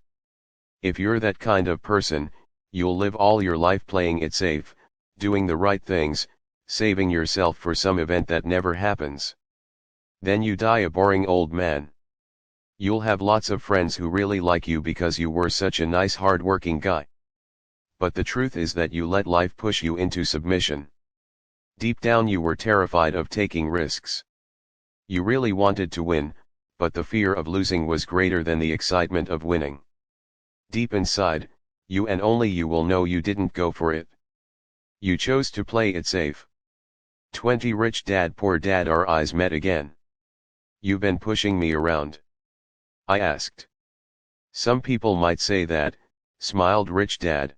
[SPEAKER 1] If you're that kind of person, you'll live all your life playing it safe, doing the right things, saving yourself for some event that never happens. Then you die a boring old man. You'll have lots of friends who really like you because you were such a nice hard-working guy. But the truth is that you let life push you into submission. Deep down you were terrified of taking risks. You really wanted to win, but the fear of losing was greater than the excitement of winning. Deep inside, you and only you will know you didn't go for it. You chose to play it safe. 20 Rich Dad Poor Dad. Our eyes met again. You've been pushing me around? I asked. Some people might say that, smiled Rich Dad.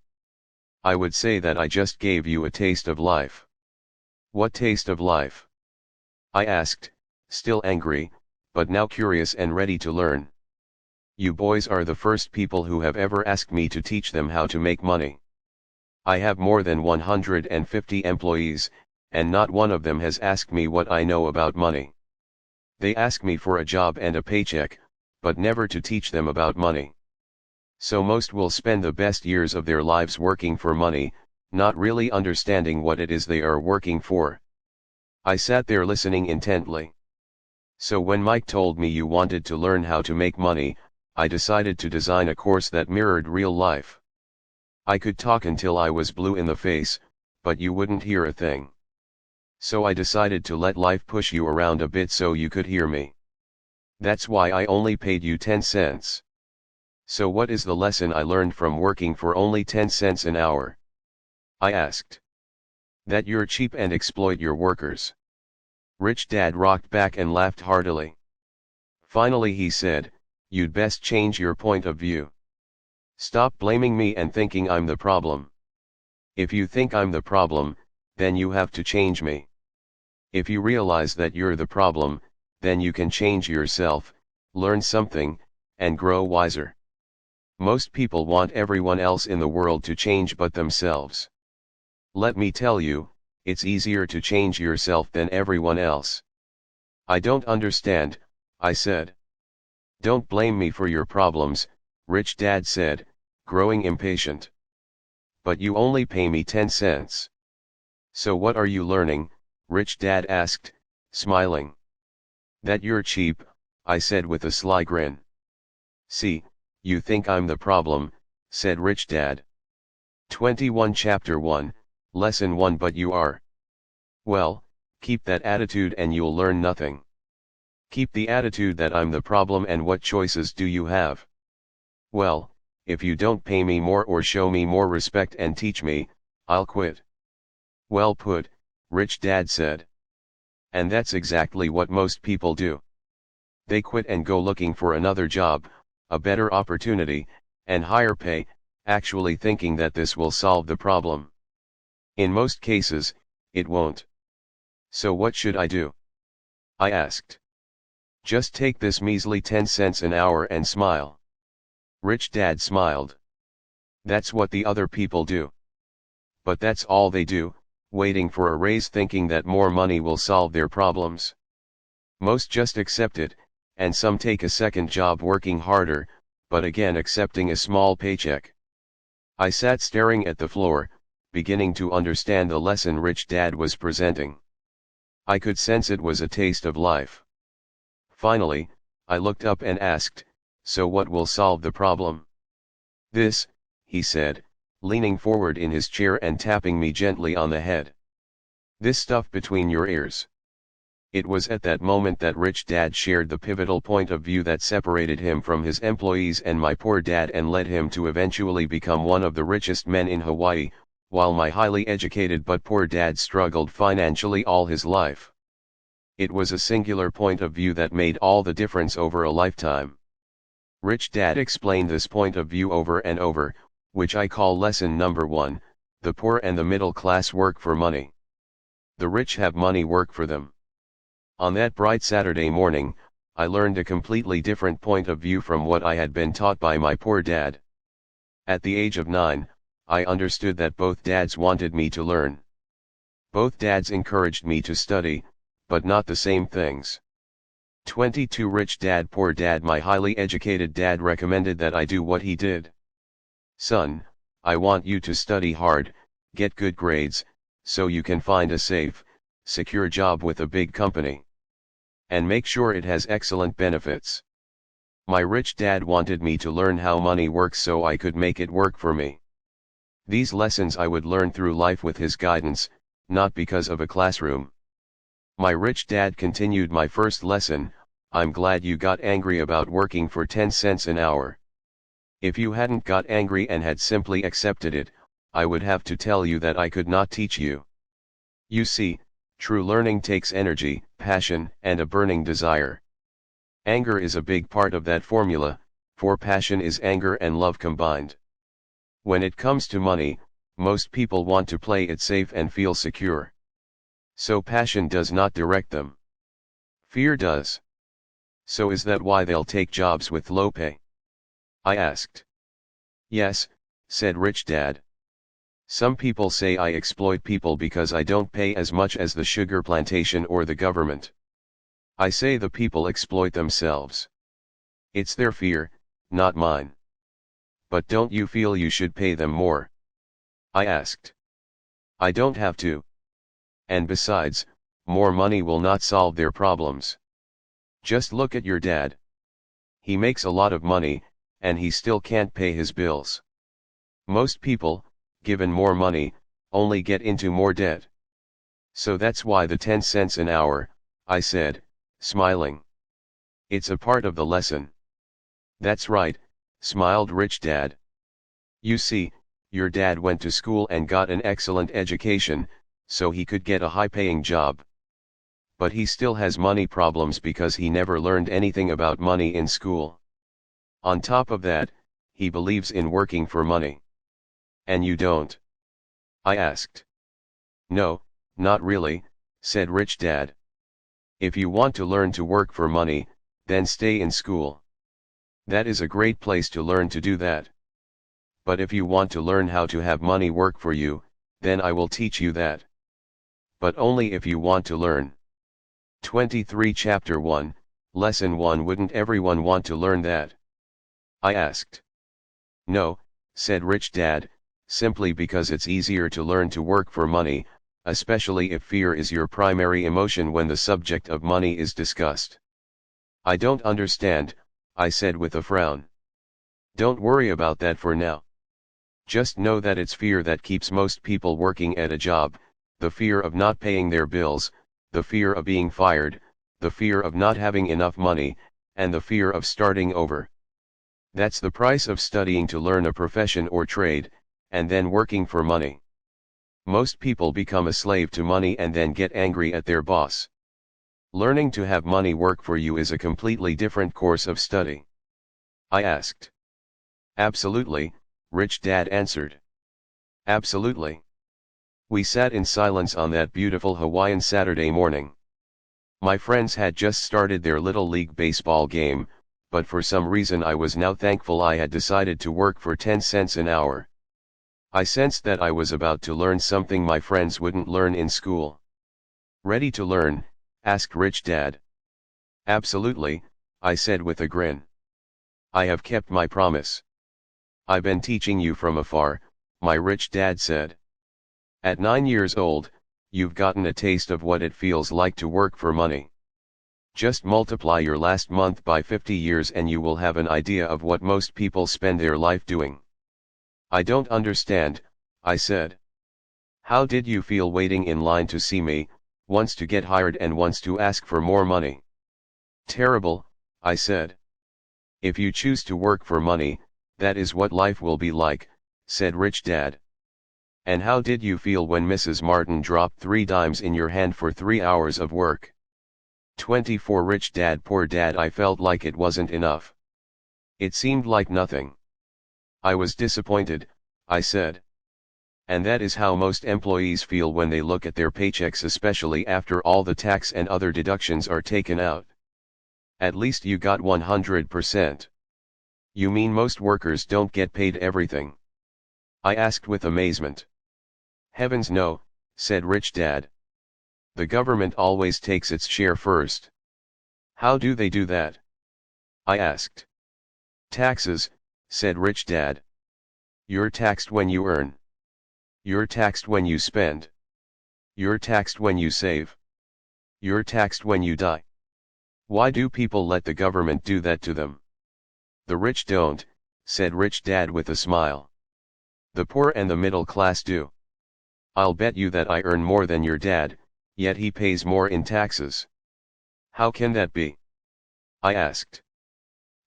[SPEAKER 1] I would say that I just gave you a taste of life. What taste of life? I asked, still angry, but now curious and ready to learn. You boys are the first people who have ever asked me to teach them how to make money. I have more than 150 employees, and not one of them has asked me what I know about money. They ask me for a job and a paycheck, but never to teach them about money. So most will spend the best years of their lives working for money, not really understanding what it is they are working for. I sat there listening intently. So when Mike told me you wanted to learn how to make money, I decided to design a course that mirrored real life. I could talk until I was blue in the face, but you wouldn't hear a thing. So I decided to let life push you around a bit so you could hear me. That's why I only paid you 10 cents. So what is the lesson I learned from working for only 10 cents an hour? I asked. That you're cheap and exploit your workers. Rich Dad rocked back and laughed heartily. Finally he said, you'd best change your point of view. Stop blaming me and thinking I'm the problem. If you think I'm the problem, then you have to change me. If you realize that you're the problem, then you can change yourself, learn something, and grow wiser. Most people want everyone else in the world to change but themselves. Let me tell you, it's easier to change yourself than everyone else. I don't understand, I said. Don't blame me for your problems, Rich Dad said, growing impatient. But you only pay me 10 cents. So what are you learning? Rich Dad asked, smiling. That you're cheap, I said with a sly grin. See, you think I'm the problem, said Rich Dad. 21 Chapter 1, Lesson 1 But you are. Well, keep that attitude and you'll learn nothing. Keep the attitude that I'm the problem and what choices do you have? Well, if you don't pay me more or show me more respect and teach me, I'll quit. Well put, Rich Dad said. And that's exactly what most people do. They quit and go looking for another job, a better opportunity, and higher pay, actually thinking that this will solve the problem. In most cases, it won't. So what should I do? I asked. Just take this measly 10 cents an hour and smile. Rich Dad smiled. That's what the other people do. But that's all they do, waiting for a raise thinking that more money will solve their problems. Most just accept it, and some take a second job working harder, but again accepting a small paycheck. I sat staring at the floor, beginning to understand the lesson Rich Dad was presenting. I could sense it was a taste of life. Finally, I looked up and asked, so what will solve the problem? This, he said, leaning forward in his chair and tapping me gently on the head. This stuff between your ears. It was at that moment that Rich Dad shared the pivotal point of view that separated him from his employees and my poor dad and led him to eventually become one of the richest men in Hawaii, while my highly educated but poor dad struggled financially all his life. It was a singular point of view that made all the difference over a lifetime. Rich Dad explained this point of view over and over, which I call lesson number 1, The poor and the middle class work for money. The rich have money work for them. On that bright Saturday morning, I learned a completely different point of view from what I had been taught by my poor dad. At the age of 9, I understood that both dads wanted me to learn. Both dads encouraged me to study, but not the same things. 22 Rich dad poor dad. My highly educated dad recommended that I do what he did. Son, I want you to study hard, get good grades, so you can find a safe, secure job with a big company. And make sure it has excellent benefits. My rich dad wanted me to learn how money works so I could make it work for me. These lessons I would learn through life with his guidance, not because of a classroom. My rich dad continued my first lesson. I'm glad you got angry about working for 10 cents an hour. If you hadn't got angry and had simply accepted it, I would have to tell you that I could not teach you. You see, true learning takes energy, passion, and a burning desire. Anger is a big part of that formula, for passion is anger and love combined. When it comes to money, most people want to play it safe and feel secure. So passion does not direct them. Fear does. So is that why they'll take jobs with low pay? I asked. Yes, said Rich Dad. Some people say I exploit people because I don't pay as much as the sugar plantation or the government. I say the people exploit themselves. It's their fear, not mine. But don't you feel you should pay them more? I asked. I don't have to. And besides, more money will not solve their problems. Just look at your dad. He makes a lot of money, and he still can't pay his bills. Most people, given more money, only get into more debt. So that's why the 10 cents an hour, I said, smiling. It's a part of the lesson. That's right, smiled Rich Dad. You see, your dad went to school and got an excellent education, so he could get a high-paying job. But he still has money problems because he never learned anything about money in school. On top of that, he believes in working for money. And you don't? I asked. No, not really, said Rich Dad. If you want to learn to work for money, then stay in school. That is a great place to learn to do that. But if you want to learn how to have money work for you, then I will teach you that. But only if you want to learn. 23 Chapter 1, Lesson 1 Wouldn't everyone want to learn that? I asked. No, said Rich Dad, simply because it's easier to learn to work for money, especially if fear is your primary emotion when the subject of money is discussed. I don't understand, I said with a frown. Don't worry about that for now. Just know that it's fear that keeps most people working at a job, the fear of not paying their bills, the fear of being fired, the fear of not having enough money, and the fear of starting over. That's the price of studying to learn a profession or trade, and then working for money. Most people become a slave to money and then get angry at their boss. Learning to have money work for you is a completely different course of study. I asked. Absolutely, Rich Dad answered. Absolutely. We sat in silence on that beautiful Hawaiian Saturday morning. My friends had just started their Little League baseball game, but for some reason I was now thankful I had decided to work for 10 cents an hour. I sensed that I was about to learn something my friends wouldn't learn in school. Ready to learn? Asked Rich Dad. Absolutely, I said with a grin. I have kept my promise. I've been teaching you from afar, my rich dad said. At 9 years old, you've gotten a taste of what it feels like to work for money. Just multiply your last month by 50 years and you will have an idea of what most people spend their life doing. I don't understand, I said. How did you feel waiting in line to see me, once to get hired and once to ask for more money? Terrible, I said. If you choose to work for money, that is what life will be like, said Rich Dad. And how did you feel when Mrs. Martin dropped 3 dimes in your hand for 3 hours of work? 24 Rich Dad poor dad I felt like it wasn't enough. It seemed like nothing. I was disappointed, I said. And that is how most employees feel when they look at their paychecks, especially after all the tax and other deductions are taken out. At least you got 100%. You mean most workers don't get paid everything? I asked with amazement. Heavens no, said Rich Dad. The government always takes its share first. How do they do that? I asked. Taxes, said Rich Dad. You're taxed when you earn. You're taxed when you spend. You're taxed when you save. You're taxed when you die. Why do people let the government do that to them? The rich don't, said Rich Dad with a smile. The poor and the middle class do. I'll bet you that I earn more than your dad, yet he pays more in taxes. How can that be? I asked.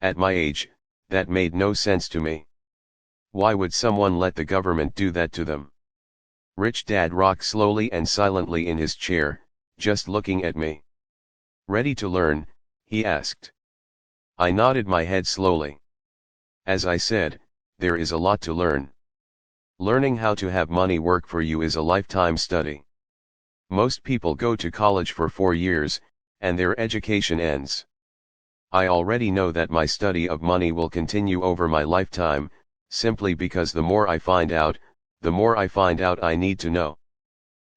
[SPEAKER 1] At my age, that made no sense to me. Why would someone let the government do that to them? Rich Dad rocked slowly and silently in his chair, just looking at me. Ready to learn? He asked. I nodded my head slowly. As I said, there is a lot to learn. Learning how to have money work for you is a lifetime study. Most people go to college for 4 years, and their education ends. I already know that my study of money will continue over my lifetime, simply because the more I find out, the more I find out I need to know.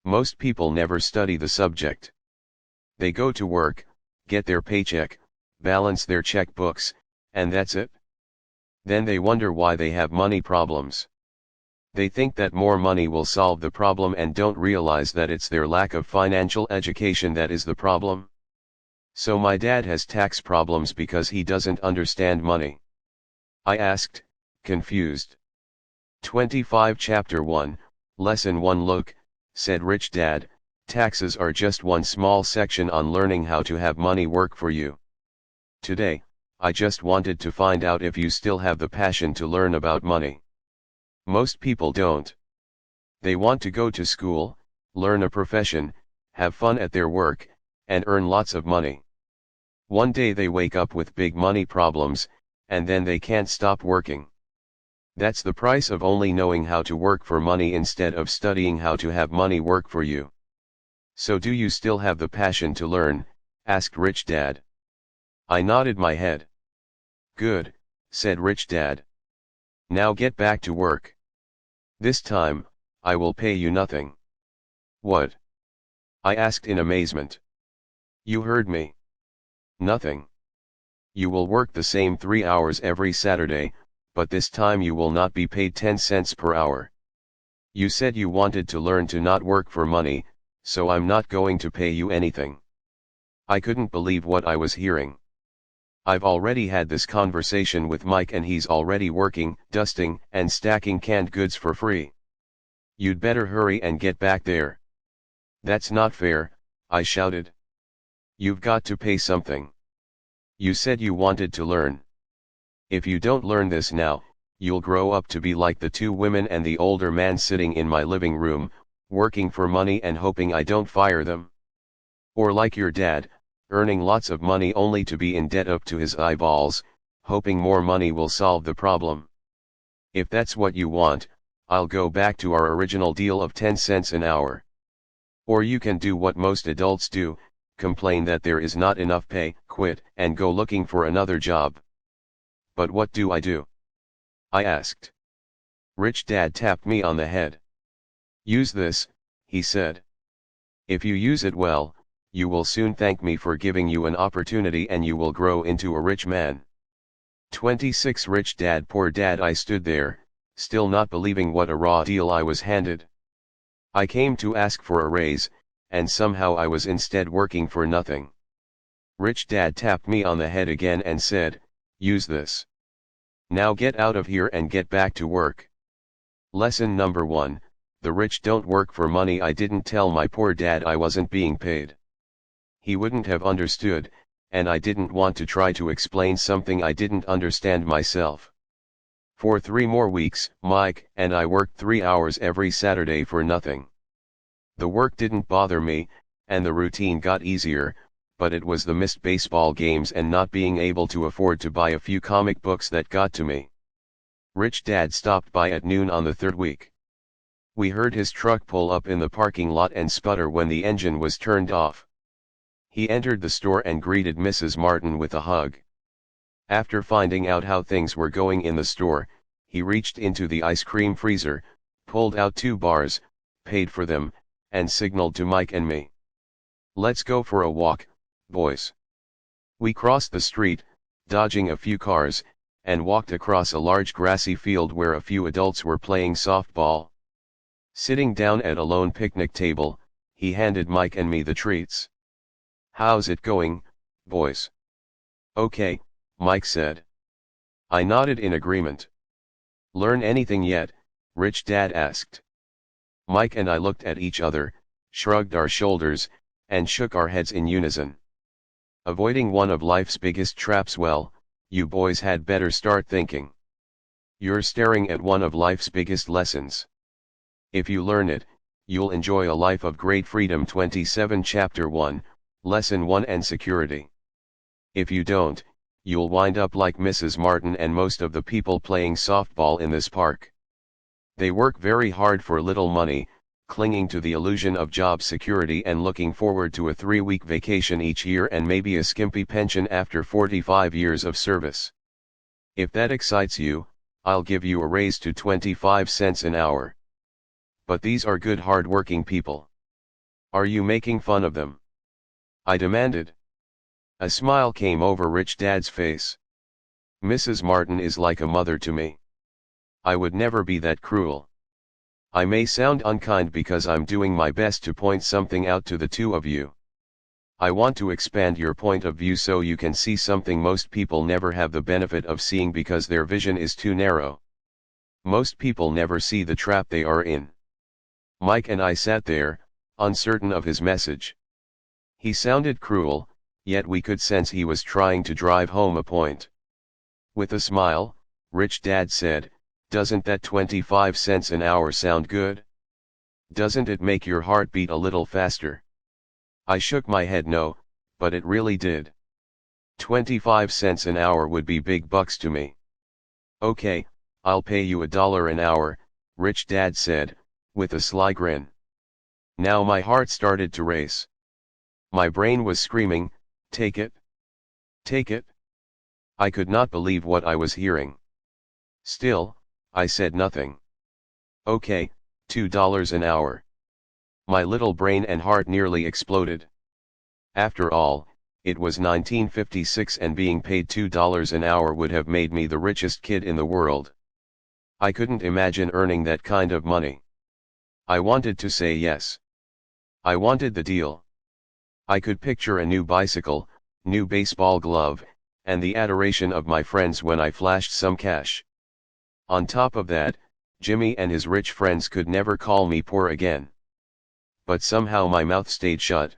[SPEAKER 1] Most people never study the subject. They go to work, get their paycheck, balance their checkbooks, and that's it. Then they wonder why they have money problems. They think that more money will solve the problem and don't realize that it's their lack of financial education that is the problem. So my dad has tax problems because he doesn't understand money. I asked, confused. 25 Chapter 1, Lesson 1 Look, said Rich Dad, taxes are just one small section on learning how to have money work for you. Today, I just wanted to find out if you still have the passion to learn about money. Most people don't. They want to go to school, learn a profession, have fun at their work, and earn lots of money. One day they wake up with big money problems, and then they can't stop working. That's the price of only knowing how to work for money instead of studying how to have money work for you. So do you still have the passion to learn? Asked Rich Dad. I nodded my head. Good, said Rich Dad. Now get back to work. This time, I will pay you nothing. What? I asked in amazement. You heard me. Nothing. You will work the same 3 hours every Saturday, but this time you will not be paid 10 cents per hour. You said you wanted to learn to not work for money, so I'm not going to pay you anything. I couldn't believe what I was hearing. I've already had this conversation with Mike and he's already working, dusting, and stacking canned goods for free. You'd better hurry and get back there. That's not fair, I shouted. You've got to pay something. You said you wanted to learn. If you don't learn this now, you'll grow up to be like the 2 women and the older man sitting in my living room, working for money and hoping I don't fire them. Or like your dad, earning lots of money only to be in debt up to his eyeballs, hoping more money will solve the problem. If that's what you want, I'll go back to our original deal of 10 cents an hour. Or you can do what most adults do, complain that there is not enough pay, quit, and go looking for another job. But what do? I asked. Rich Dad tapped me on the head. Use this, he said. If you use it well, you will soon thank me for giving you an opportunity and you will grow into a rich man. 26 Rich Dad Poor Dad. I stood there, still not believing what a raw deal I was handed. I came to ask for a raise, and somehow I was instead working for nothing. Rich Dad tapped me on the head again and said, use this. Now get out of here and get back to work. Lesson number 1, the rich don't work for money. I didn't tell my poor dad I wasn't being paid. He wouldn't have understood, and I didn't want to try to explain something I didn't understand myself. For 3 more weeks, Mike and I worked 3 hours every Saturday for nothing. The work didn't bother me, and the routine got easier, but it was the missed baseball games and not being able to afford to buy a few comic books that got to me. Rich Dad stopped by at noon on the 3rd week. We heard his truck pull up in the parking lot and sputter when the engine was turned off. He entered the store and greeted Mrs. Martin with a hug. After finding out how things were going in the store, he reached into the ice cream freezer, pulled out 2 bars, paid for them, and signaled to Mike and me. "Let's go for a walk, boys." We crossed the street, dodging a few cars, and walked across a large grassy field where a few adults were playing softball. Sitting down at a lone picnic table, he handed Mike and me the treats. "How's it going, boys?" "Okay," Mike said. I nodded in agreement. "Learn anything yet?" Rich Dad asked. Mike and I looked at each other, shrugged our shoulders, and shook our heads in unison. "Avoiding one of life's biggest traps. Well, you boys had better start thinking. You're staring at one of life's biggest lessons. If you learn it, you'll enjoy a life of great freedom." 27 Chapter 1, Lesson 1 and Security. If you don't, you'll wind up like Mrs. Martin and most of the people playing softball in this park. They work very hard for little money, clinging to the illusion of job security and looking forward to a 3-week vacation each year and maybe a skimpy pension after 45 years of service. If that excites you, I'll give you a raise to 25 cents an hour. But these are good hard-working people. Are you making fun of them?" I demanded. A smile came over Rich Dad's face. "Mrs. Martin is like a mother to me. I would never be that cruel. I may sound unkind because I'm doing my best to point something out to the two of you. I want to expand your point of view so you can see something most people never have the benefit of seeing because their vision is too narrow. Most people never see the trap they are in." Mike and I sat there, uncertain of his message. He sounded cruel, yet we could sense he was trying to drive home a point. With a smile, Rich Dad said, "Doesn't that 25 cents an hour sound good? Doesn't it make your heart beat a little faster?" I shook my head no, but it really did. 25 cents an hour would be big bucks to me. "Okay, I'll pay you $1 an hour," Rich Dad said, with a sly grin. Now my heart started to race. My brain was screaming, "Take it! Take it!" I could not believe what I was hearing. Still, I said nothing. "Okay, $2 an hour." My little brain and heart nearly exploded. After all, it was 1956 and being paid $2 an hour would have made me the richest kid in the world. I couldn't imagine earning that kind of money. I wanted to say yes. I wanted the deal. I could picture a new bicycle, new baseball glove, and the adoration of my friends when I flashed some cash. On top of that, Jimmy and his rich friends could never call me poor again. But somehow my mouth stayed shut.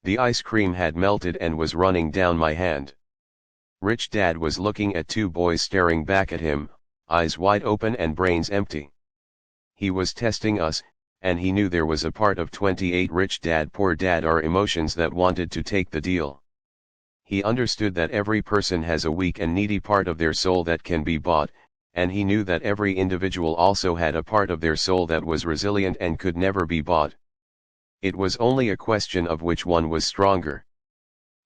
[SPEAKER 1] The ice cream had melted and was running down my hand. Rich Dad was looking at 2 boys staring back at him, eyes wide open and brains empty. He was testing us, and he knew there was a part of 28 Rich Dad Poor Dad our emotions that wanted to take the deal. He understood that every person has a weak and needy part of their soul that can be bought, and he knew that every individual also had a part of their soul that was resilient and could never be bought. It was only a question of which one was stronger.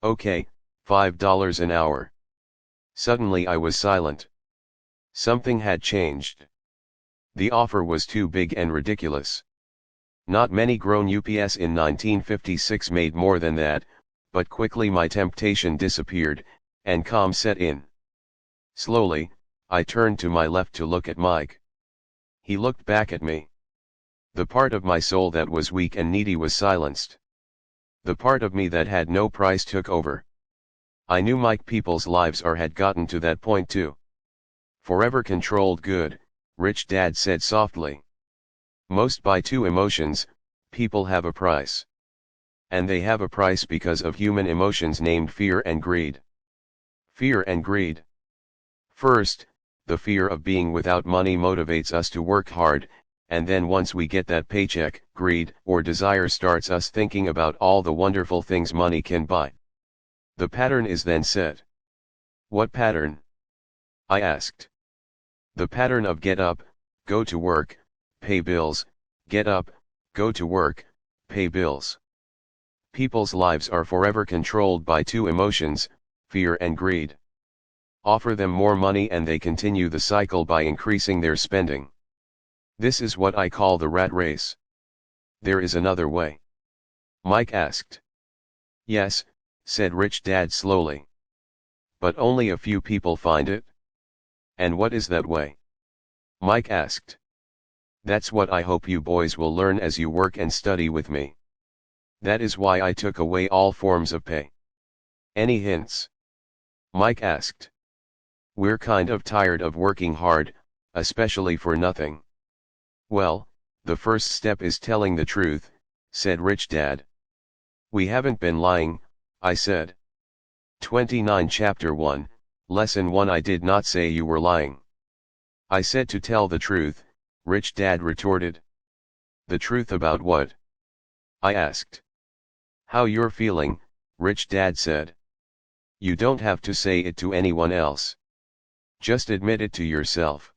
[SPEAKER 1] "Okay, $5 an hour." Suddenly I was silent. Something had changed. The offer was too big and ridiculous. Not many grown UPS in 1956 made more than that, but quickly my temptation disappeared, and calm set in. Slowly, I turned to my left to look at Mike. He looked back at me. The part of my soul that was weak and needy was silenced. The part of me that had no price took over. I knew Mike people's lives had gotten to that point too. "Forever controlled good," Rich Dad said softly. "Most buy 2 emotions, people have a price. And they have a price because of human emotions named fear and greed. Fear and greed. First, the fear of being without money motivates us to work hard, and then once we get that paycheck, greed or desire starts us thinking about all the wonderful things money can buy. The pattern is then set." "What pattern?" I asked. "The pattern of get up, go to work, pay bills, Get up, go to work, pay bills. People's lives are forever controlled by two emotions, fear and greed. Offer them more money and they continue the cycle by increasing their spending. This is what I call the rat race. There is another way. Mike asked. Yes, said Rich Dad slowly. But only a few people find it. And what is that way? Mike asked. That's what I hope you boys will learn as you work and study with me. That is why I took away all forms of pay. Any hints? Mike asked. We're kind of tired of working hard, especially for nothing. Well, the first step is telling the truth, said Rich Dad. We haven't been lying, I said. 29 Chapter 1, Lesson 1 I did not say you were lying. I said to tell the truth, Rich Dad retorted. The truth about what? I asked. How you're feeling, Rich Dad said. You don't have to say it to anyone else. Just admit it to yourself.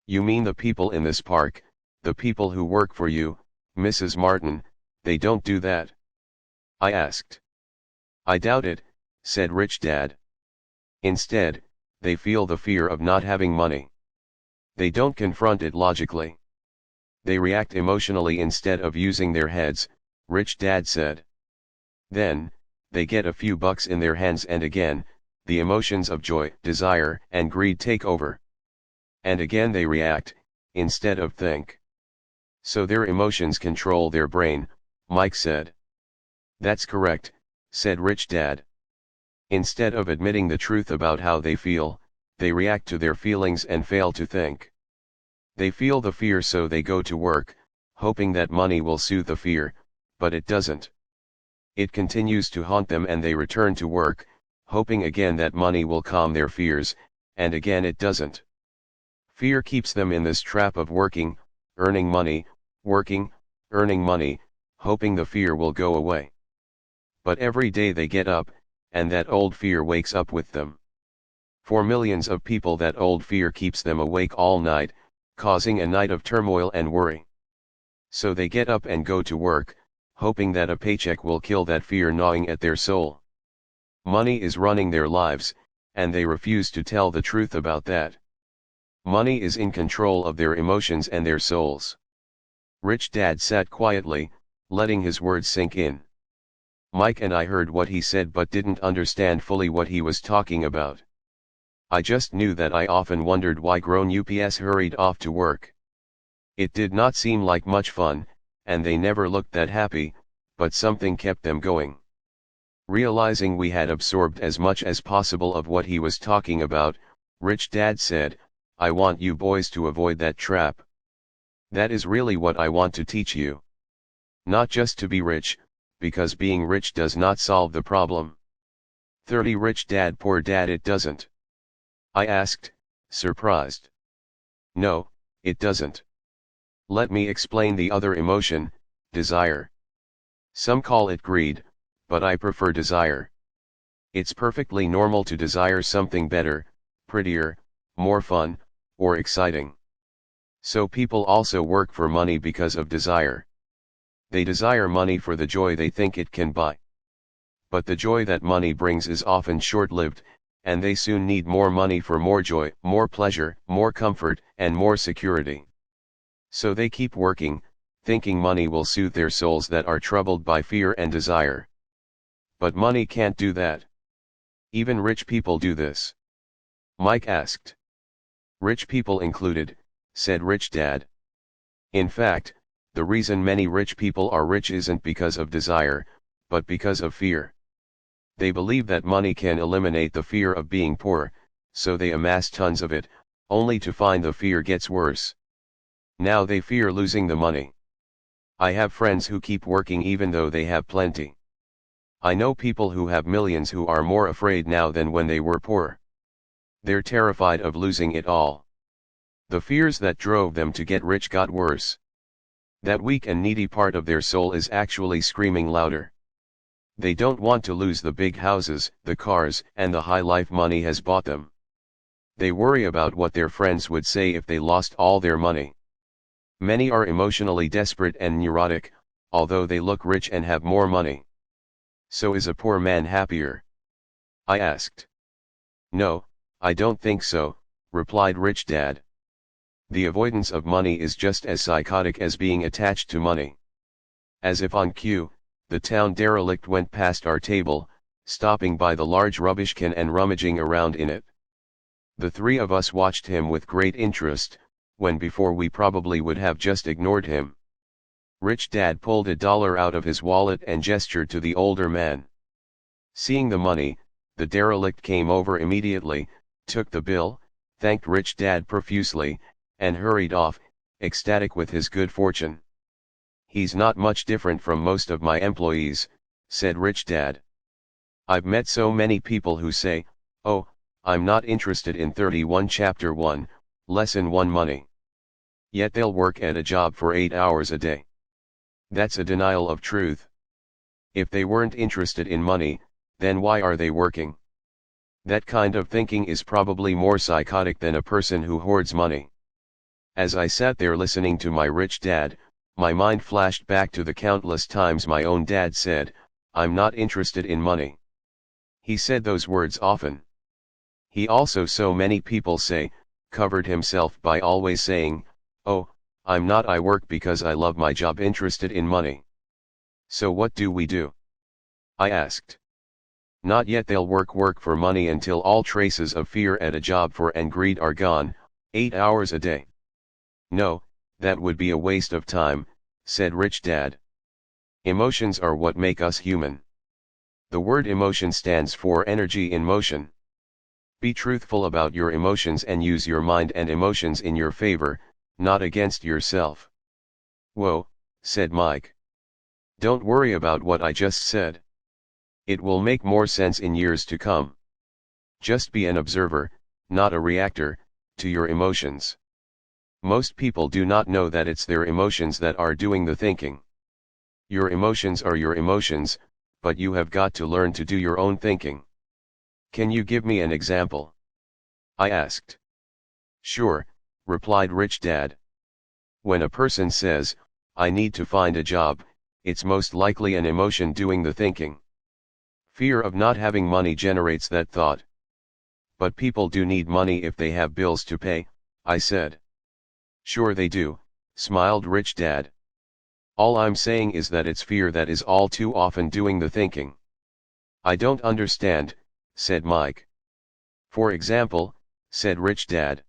[SPEAKER 1] You mean the people in this park, the people who work for you, Mrs. Martin, they don't do that? I asked. I doubt it, said Rich Dad. Instead, they feel the fear of not having money. They don't confront it logically. They react emotionally instead of using their heads, Rich Dad said. Then, they get a few bucks in their hands and again, the emotions of joy, desire, and greed take over. And again they react, instead of think. So their emotions control their brain, Mike said. That's correct, said Rich Dad. Instead of admitting the truth about how they feel, they react to their feelings and fail to think. They feel the fear so they go to work, hoping that money will soothe the fear, but it doesn't. It continues to haunt them and they return to work, hoping again that money will calm their fears, and again it doesn't. Fear keeps them in this trap of working, earning money, working, earning money, hoping the fear will go away. But every day they get up, and that old fear wakes up with them. For millions of people that old fear keeps them awake all night, causing a night of turmoil and worry. So they get up and go to work, hoping that a paycheck will kill that fear gnawing at their soul. Money is running their lives, and they refuse to tell the truth about that. Money is in control of their emotions and their souls. Rich Dad sat quietly, letting his words sink in. Mike and I heard what he said but didn't understand fully what he was talking about. I just knew that I often wondered why grown-ups hurried off to work. It did not seem like much fun, and they never looked that happy, but something kept them going. Realizing we had absorbed as much as possible of what he was talking about, Rich Dad said, I want you boys to avoid that trap. That is really what I want to teach you. Not just to be rich, because being rich does not solve the problem. 30 Rich Dad Poor Dad It doesn't. I asked, surprised. No, it doesn't. Let me explain the other emotion, desire. Some call it greed, but I prefer desire. It's perfectly normal to desire something better, prettier, more fun, or exciting. So people also work for money because of desire. They desire money for the joy they think it can buy. But the joy that money brings is often short-lived, and they soon need more money for more joy, more pleasure, more comfort, and more security. So they keep working, thinking money will soothe their souls that are troubled by fear and desire. But money can't do that. Even rich people do this. Mike asked. Rich people included, said Rich Dad. In fact, the reason many rich people are rich isn't because of desire, but because of fear. They believe that money can eliminate the fear of being poor, so they amass tons of it, only to find the fear gets worse. Now they fear losing the money. I have friends who keep working even though they have plenty. I know people who have millions who are more afraid now than when they were poor. They're terrified of losing it all. The fears that drove them to get rich got worse. That weak and needy part of their soul is actually screaming louder. They don't want to lose the big houses, the cars, and the high life money has bought them. They worry about what their friends would say if they lost all their money. Many are emotionally desperate and neurotic, although they look rich and have more money. So is a poor man happier? I asked. No, I don't think so, replied Rich Dad. The avoidance of money is just as psychotic as being attached to money. As if on cue, the town derelict went past our table, stopping by the large rubbish can and rummaging around in it. The three of us watched him with great interest, when before we probably would have just ignored him. Rich Dad pulled $1 out of his wallet and gestured to the older man. Seeing the money, the derelict came over immediately, took the bill, thanked Rich Dad profusely, and hurried off, ecstatic with his good fortune. He's not much different from most of my employees, said Rich Dad. I've met so many people who say, oh, I'm not interested in 31 Chapter 1, Lesson 1 money. Yet they'll work at a job for 8 hours a day. That's a denial of truth. If they weren't interested in money, then why are they working? That kind of thinking is probably more psychotic than a person who hoards money. As I sat there listening to my rich dad, my mind flashed back to the countless times my own dad said, I'm not interested in money. He said those words often. He also, so many people say, covered himself by always saying, oh, I'm not, I work because I love my job, interested in money. So what do we do? I asked. Not yet, they'll work for money until all traces of fear at a job for and greed are gone, 8 hours a day. No, that would be a waste of time, said Rich Dad. Emotions are what make us human. The word emotion stands for energy in motion. Be truthful about your emotions and use your mind and emotions in your favor, not against yourself. Whoa, said Mike. Don't worry about what I just said. It will make more sense in years to come. Just be an observer, not a reactor, to your emotions. Most people do not know that it's their emotions that are doing the thinking. Your emotions are your emotions, but you have got to learn to do your own thinking. Can you give me an example? I asked. Sure, replied Rich Dad. When a person says, I need to find a job, it's most likely an emotion doing the thinking. Fear of not having money generates that thought. But people do need money if they have bills to pay, I said. Sure they do, smiled Rich Dad. All I'm saying is that it's fear that is all too often doing the thinking. I don't understand, said Mike. For example, said Rich Dad.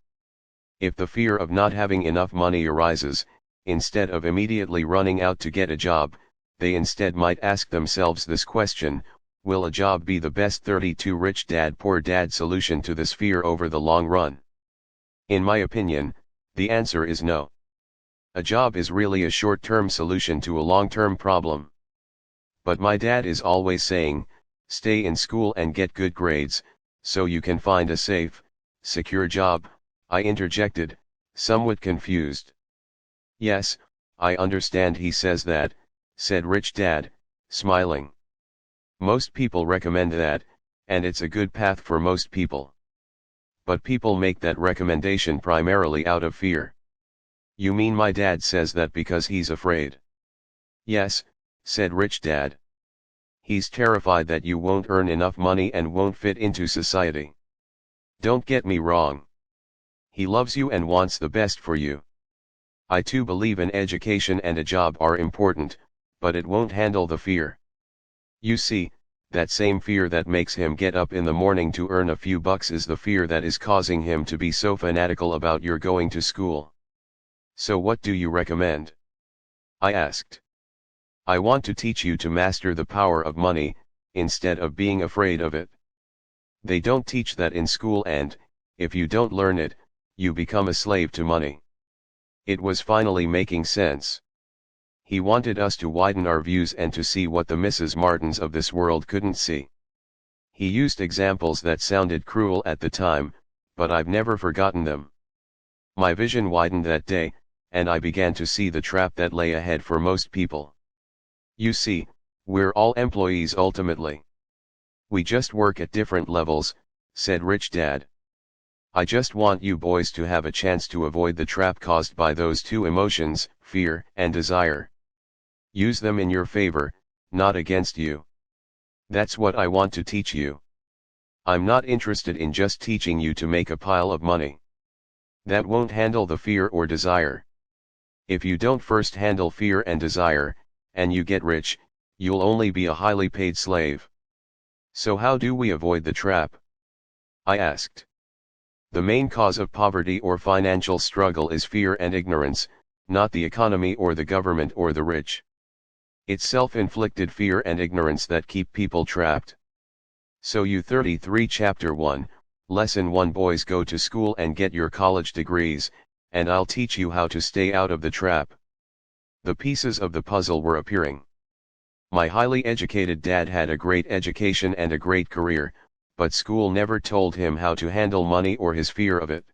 [SPEAKER 1] If the fear of not having enough money arises, instead of immediately running out to get a job, they instead might ask themselves this question, will a job be the best 32 Rich Dad Poor Dad solution to this fear over the long run? In my opinion, the answer is no. A job is really a short-term solution to a long-term problem. But my dad is always saying, stay in school and get good grades, so you can find a safe, secure job, I interjected, somewhat confused. Yes, I understand he says that, said Rich Dad, smiling. Most people recommend that, and it's a good path for most people. But people make that recommendation primarily out of fear. You mean my dad says that because he's afraid? Yes, said Rich Dad. He's terrified that you won't earn enough money and won't fit into society. Don't get me wrong. He loves you and wants the best for you. I too believe an education and a job are important, but it won't handle the fear. You see, that same fear that makes him get up in the morning to earn a few bucks is the fear that is causing him to be so fanatical about your going to school. So what do you recommend? I asked. I want to teach you to master the power of money, instead of being afraid of it. They don't teach that in school, and, if you don't learn it, you become a slave to money. It was finally making sense. He wanted us to widen our views and to see what the Mrs. Martins of this world couldn't see. He used examples that sounded cruel at the time, but I've never forgotten them. My vision widened that day, and I began to see the trap that lay ahead for most people. You see, we're all employees ultimately. We just work at different levels, said Rich Dad. I just want you boys to have a chance to avoid the trap caused by those two emotions, fear and desire. Use them in your favor, not against you. That's what I want to teach you. I'm not interested in just teaching you to make a pile of money. That won't handle the fear or desire. If you don't first handle fear and desire, and you get rich, you'll only be a highly paid slave. So how do we avoid the trap? I asked. The main cause of poverty or financial struggle is fear and ignorance, not the economy or the government or the rich. It's self-inflicted fear and ignorance that keep people trapped. So you 33 Chapter 1, Lesson 1 Boys, go to school and get your college degrees, and I'll teach you how to stay out of the trap. The pieces of the puzzle were appearing. My highly educated dad had a great education and a great career, but school never told him how to handle money or his fear of it.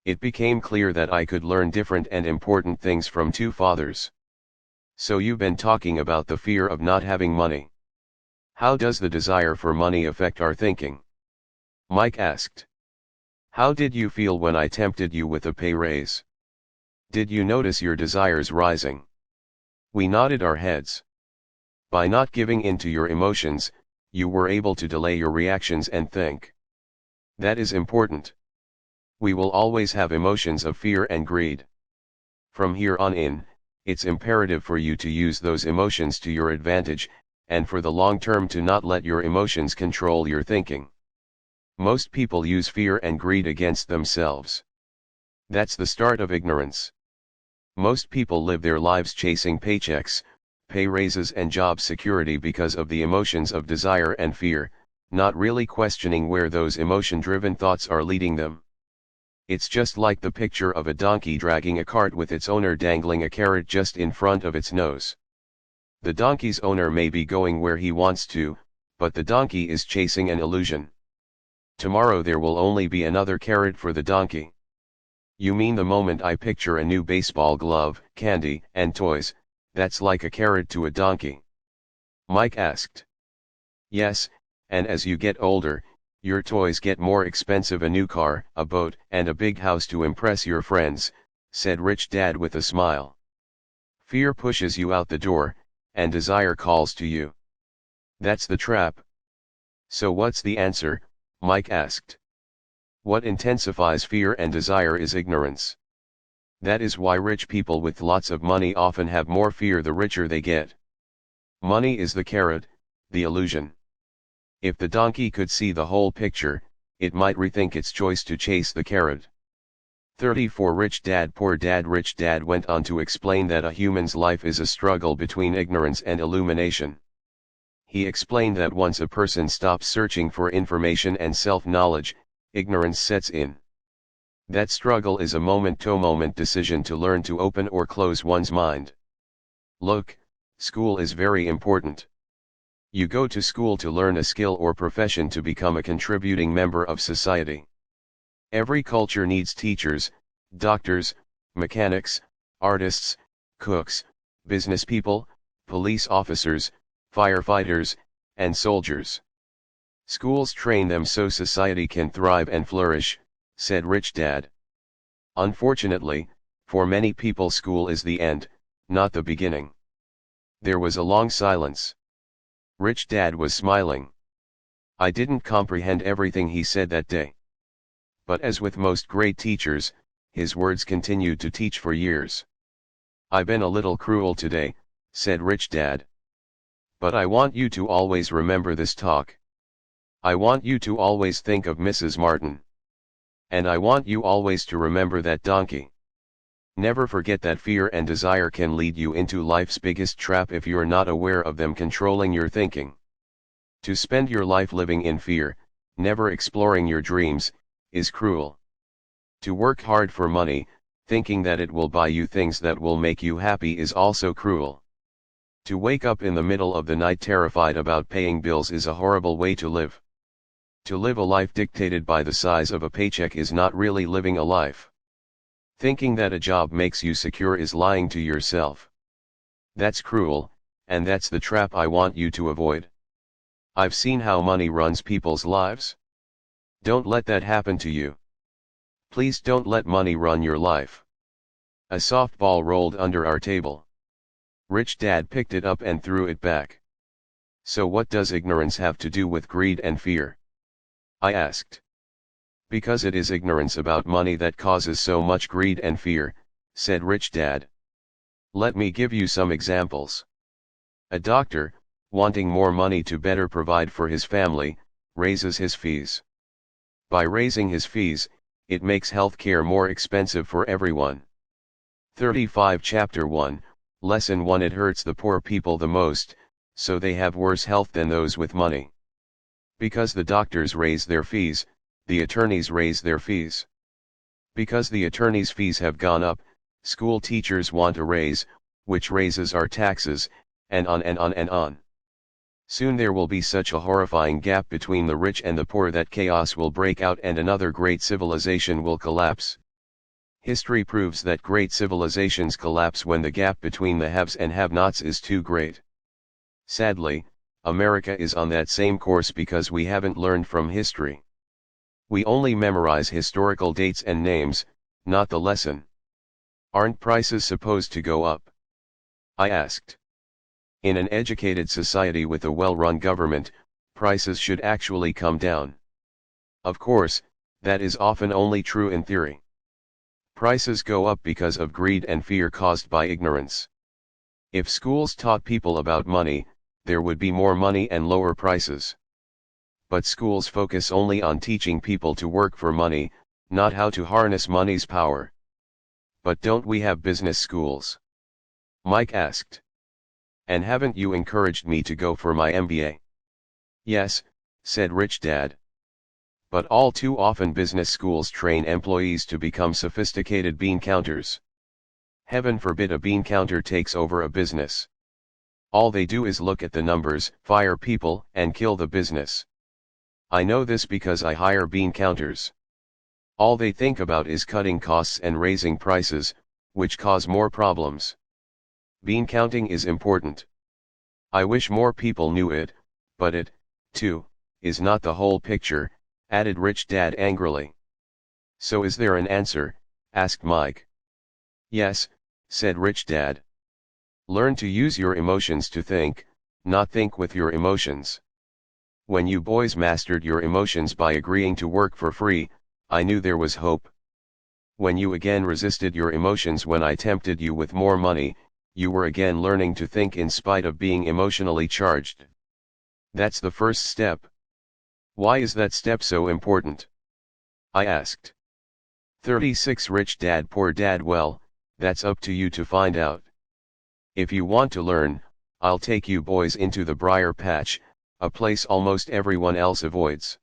[SPEAKER 1] It became clear that I could learn different and important things from two fathers. So you've been talking about the fear of not having money. How does the desire for money affect our thinking? Mike asked. How did you feel when I tempted you with a pay raise? Did you notice your desires rising? We nodded our heads. By not giving in to your emotions, you were able to delay your reactions and think. That is important. We will always have emotions of fear and greed. From here on in, it's imperative for you to use those emotions to your advantage, and for the long term to not let your emotions control your thinking. Most people use fear and greed against themselves. That's the start of ignorance. Most people live their lives chasing paychecks, pay raises and job security because of the emotions of desire and fear, not really questioning where those emotion-driven thoughts are leading them. It's just like the picture of a donkey dragging a cart with its owner dangling a carrot just in front of its nose. The donkey's owner may be going where he wants to, but the donkey is chasing an illusion. Tomorrow there will only be another carrot for the donkey. You mean the moment I picture a new baseball glove, candy, and toys, that's like a carrot to a donkey? Mike asked. Yes, and as you get older, your toys get more expensive, a new car, a boat, and a big house to impress your friends, said Rich Dad with a smile. Fear pushes you out the door, and desire calls to you. That's the trap. So what's the answer? Mike asked. What intensifies fear and desire is ignorance. That is why rich people with lots of money often have more fear the richer they get. Money is the carrot, the illusion. If the donkey could see the whole picture, it might rethink its choice to chase the carrot. 34 Rich Dad Poor Dad Rich Dad went on to explain that a human's life is a struggle between ignorance and illumination. He explained that once a person stops searching for information and self-knowledge, ignorance sets in. That struggle is a moment-to-moment decision to learn to open or close one's mind. Look, school is very important. You go to school to learn a skill or profession to become a contributing member of society. Every culture needs teachers, doctors, mechanics, artists, cooks, business people, police officers, firefighters, and soldiers. Schools train them so society can thrive and flourish, said Rich Dad. Unfortunately, for many people school is the end, not the beginning. There was a long silence. Rich Dad was smiling. I didn't comprehend everything he said that day. But as with most great teachers, his words continued to teach for years. I've been a little cruel today, said Rich Dad. But I want you to always remember this talk. I want you to always think of Mrs. Martin. And I want you always to remember that donkey. Never forget that fear and desire can lead you into life's biggest trap if you're not aware of them controlling your thinking. To spend your life living in fear, never exploring your dreams, is cruel. To work hard for money, thinking that it will buy you things that will make you happy, is also cruel. To wake up in the middle of the night terrified about paying bills is a horrible way to live. To live a life dictated by the size of a paycheck is not really living a life. Thinking that a job makes you secure is lying to yourself. That's cruel, and that's the trap I want you to avoid. I've seen how money runs people's lives. Don't let that happen to you. Please don't let money run your life. A softball rolled under our table. Rich Dad picked it up and threw it back. So what does ignorance have to do with greed and fear? I asked. Because it is ignorance about money that causes so much greed and fear, said Rich Dad. Let me give you some examples. A doctor, wanting more money to better provide for his family, raises his fees. By raising his fees, it makes healthcare more expensive for everyone. 35 Chapter 1, Lesson 1 It hurts the poor people the most, so they have worse health than those with money. Because the doctors raise their fees, the attorneys raise their fees. Because the attorneys' fees have gone up, school teachers want a raise, which raises our taxes, and on and on and on. Soon there will be such a horrifying gap between the rich and the poor that chaos will break out and another great civilization will collapse. History proves that great civilizations collapse when the gap between the haves and have-nots is too great. Sadly, America is on that same course because we haven't learned from history. We only memorize historical dates and names, not the lesson. Aren't prices supposed to go up? I asked. In an educated society with a well-run government, prices should actually come down. Of course, that is often only true in theory. Prices go up because of greed and fear caused by ignorance. If schools taught people about money, there would be more money and lower prices. But schools focus only on teaching people to work for money, not how to harness money's power. But don't we have business schools? Mike asked. And haven't you encouraged me to go for my MBA? Yes, said Rich Dad. But all too often business schools train employees to become sophisticated bean counters. Heaven forbid a bean counter takes over a business. All they do is look at the numbers, fire people, and kill the business. I know this because I hire bean counters. All they think about is cutting costs and raising prices, which cause more problems. Bean counting is important. I wish more people knew it, but it, too, is not the whole picture, added Rich Dad angrily. So is there an answer? Asked Mike. Yes, said Rich Dad. Learn to use your emotions to think, not think with your emotions. When you boys mastered your emotions by agreeing to work for free, I knew there was hope. When you again resisted your emotions when I tempted you with more money, you were again learning to think in spite of being emotionally charged. That's the first step. Why is that step so important? I asked. 36 Rich Dad Poor Dad Well, that's up to you to find out. If you want to learn, I'll take you boys into the briar patch, a place almost everyone else avoids.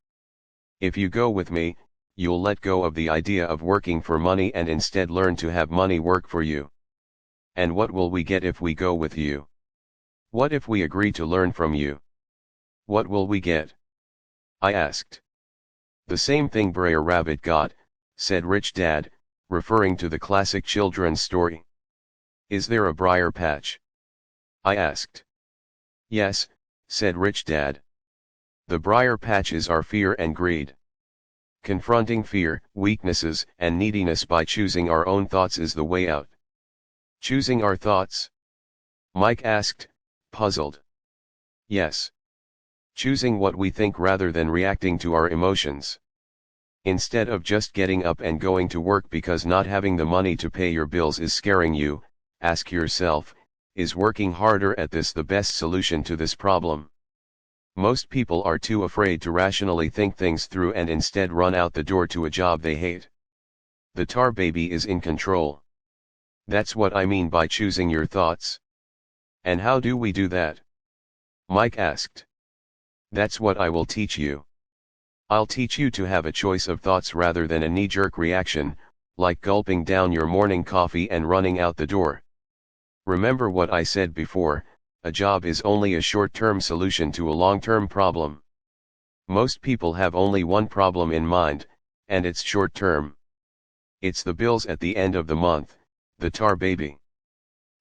[SPEAKER 1] If you go with me, you'll let go of the idea of working for money and instead learn to have money work for you. And what will we get if we go with you? What if we agree to learn from you? What will we get? I asked. The same thing Brer Rabbit got, said Rich Dad, referring to the classic children's story. Is there a briar patch? I asked. Yes, said Rich Dad. The briar patches are fear and greed. Confronting fear, weaknesses, and neediness by choosing our own thoughts is the way out. Choosing our thoughts? Mike asked, puzzled. Yes. Choosing what we think rather than reacting to our emotions. Instead of just getting up and going to work because not having the money to pay your bills is scaring you, ask yourself, is working harder at this the best solution to this problem? Most people are too afraid to rationally think things through and instead run out the door to a job they hate. The tar baby is in control. That's what I mean by choosing your thoughts. And how do we do that? Mike asked. That's what I will teach you. I'll teach you to have a choice of thoughts rather than a knee-jerk reaction, like gulping down your morning coffee and running out the door. Remember what I said before, a job is only a short-term solution to a long-term problem. Most people have only one problem in mind, and it's short-term. It's the bills at the end of the month, the tar baby.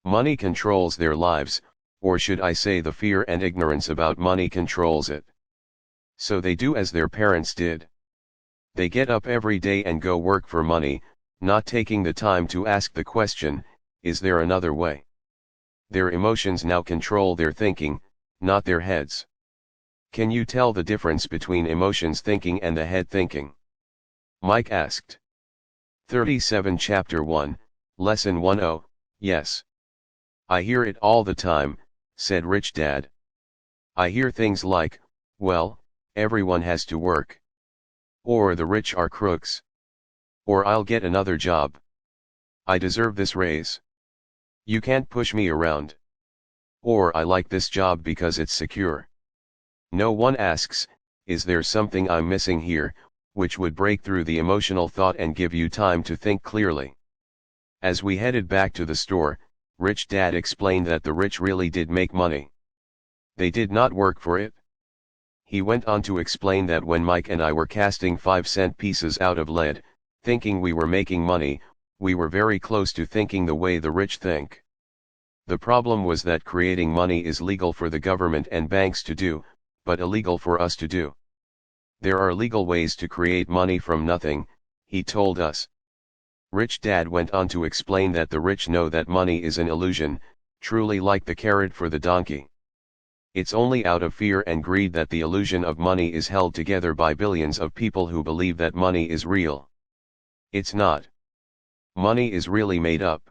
[SPEAKER 1] Money controls their lives, or should I say the fear and ignorance about money controls it. So they do as their parents did. They get up every day and go work for money, not taking the time to ask the question, is there another way? Their emotions now control their thinking, not their heads. Can you tell the difference between emotions thinking and the head thinking? Mike asked. 37 Chapter 1, Lesson 10, Yes. I hear it all the time, said Rich Dad. I hear things like, well, everyone has to work. Or the rich are crooks. Or I'll get another job. I deserve this raise. You can't push me around. Or I like this job because it's secure. No one asks, is there something I'm missing here, which would break through the emotional thought and give you time to think clearly. As we headed back to the store, Rich Dad explained that the rich really did make money. They did not work for it. He went on to explain that when Mike and I were casting 5-cent pieces out of lead, thinking we were making money, we were very close to thinking the way the rich think. The problem was that creating money is legal for the government and banks to do, but illegal for us to do. There are legal ways to create money from nothing, he told us. Rich Dad went on to explain that the rich know that money is an illusion, truly like the carrot for the donkey. It's only out of fear and greed that the illusion of money is held together by billions of people who believe that money is real. It's not. Money is really made up.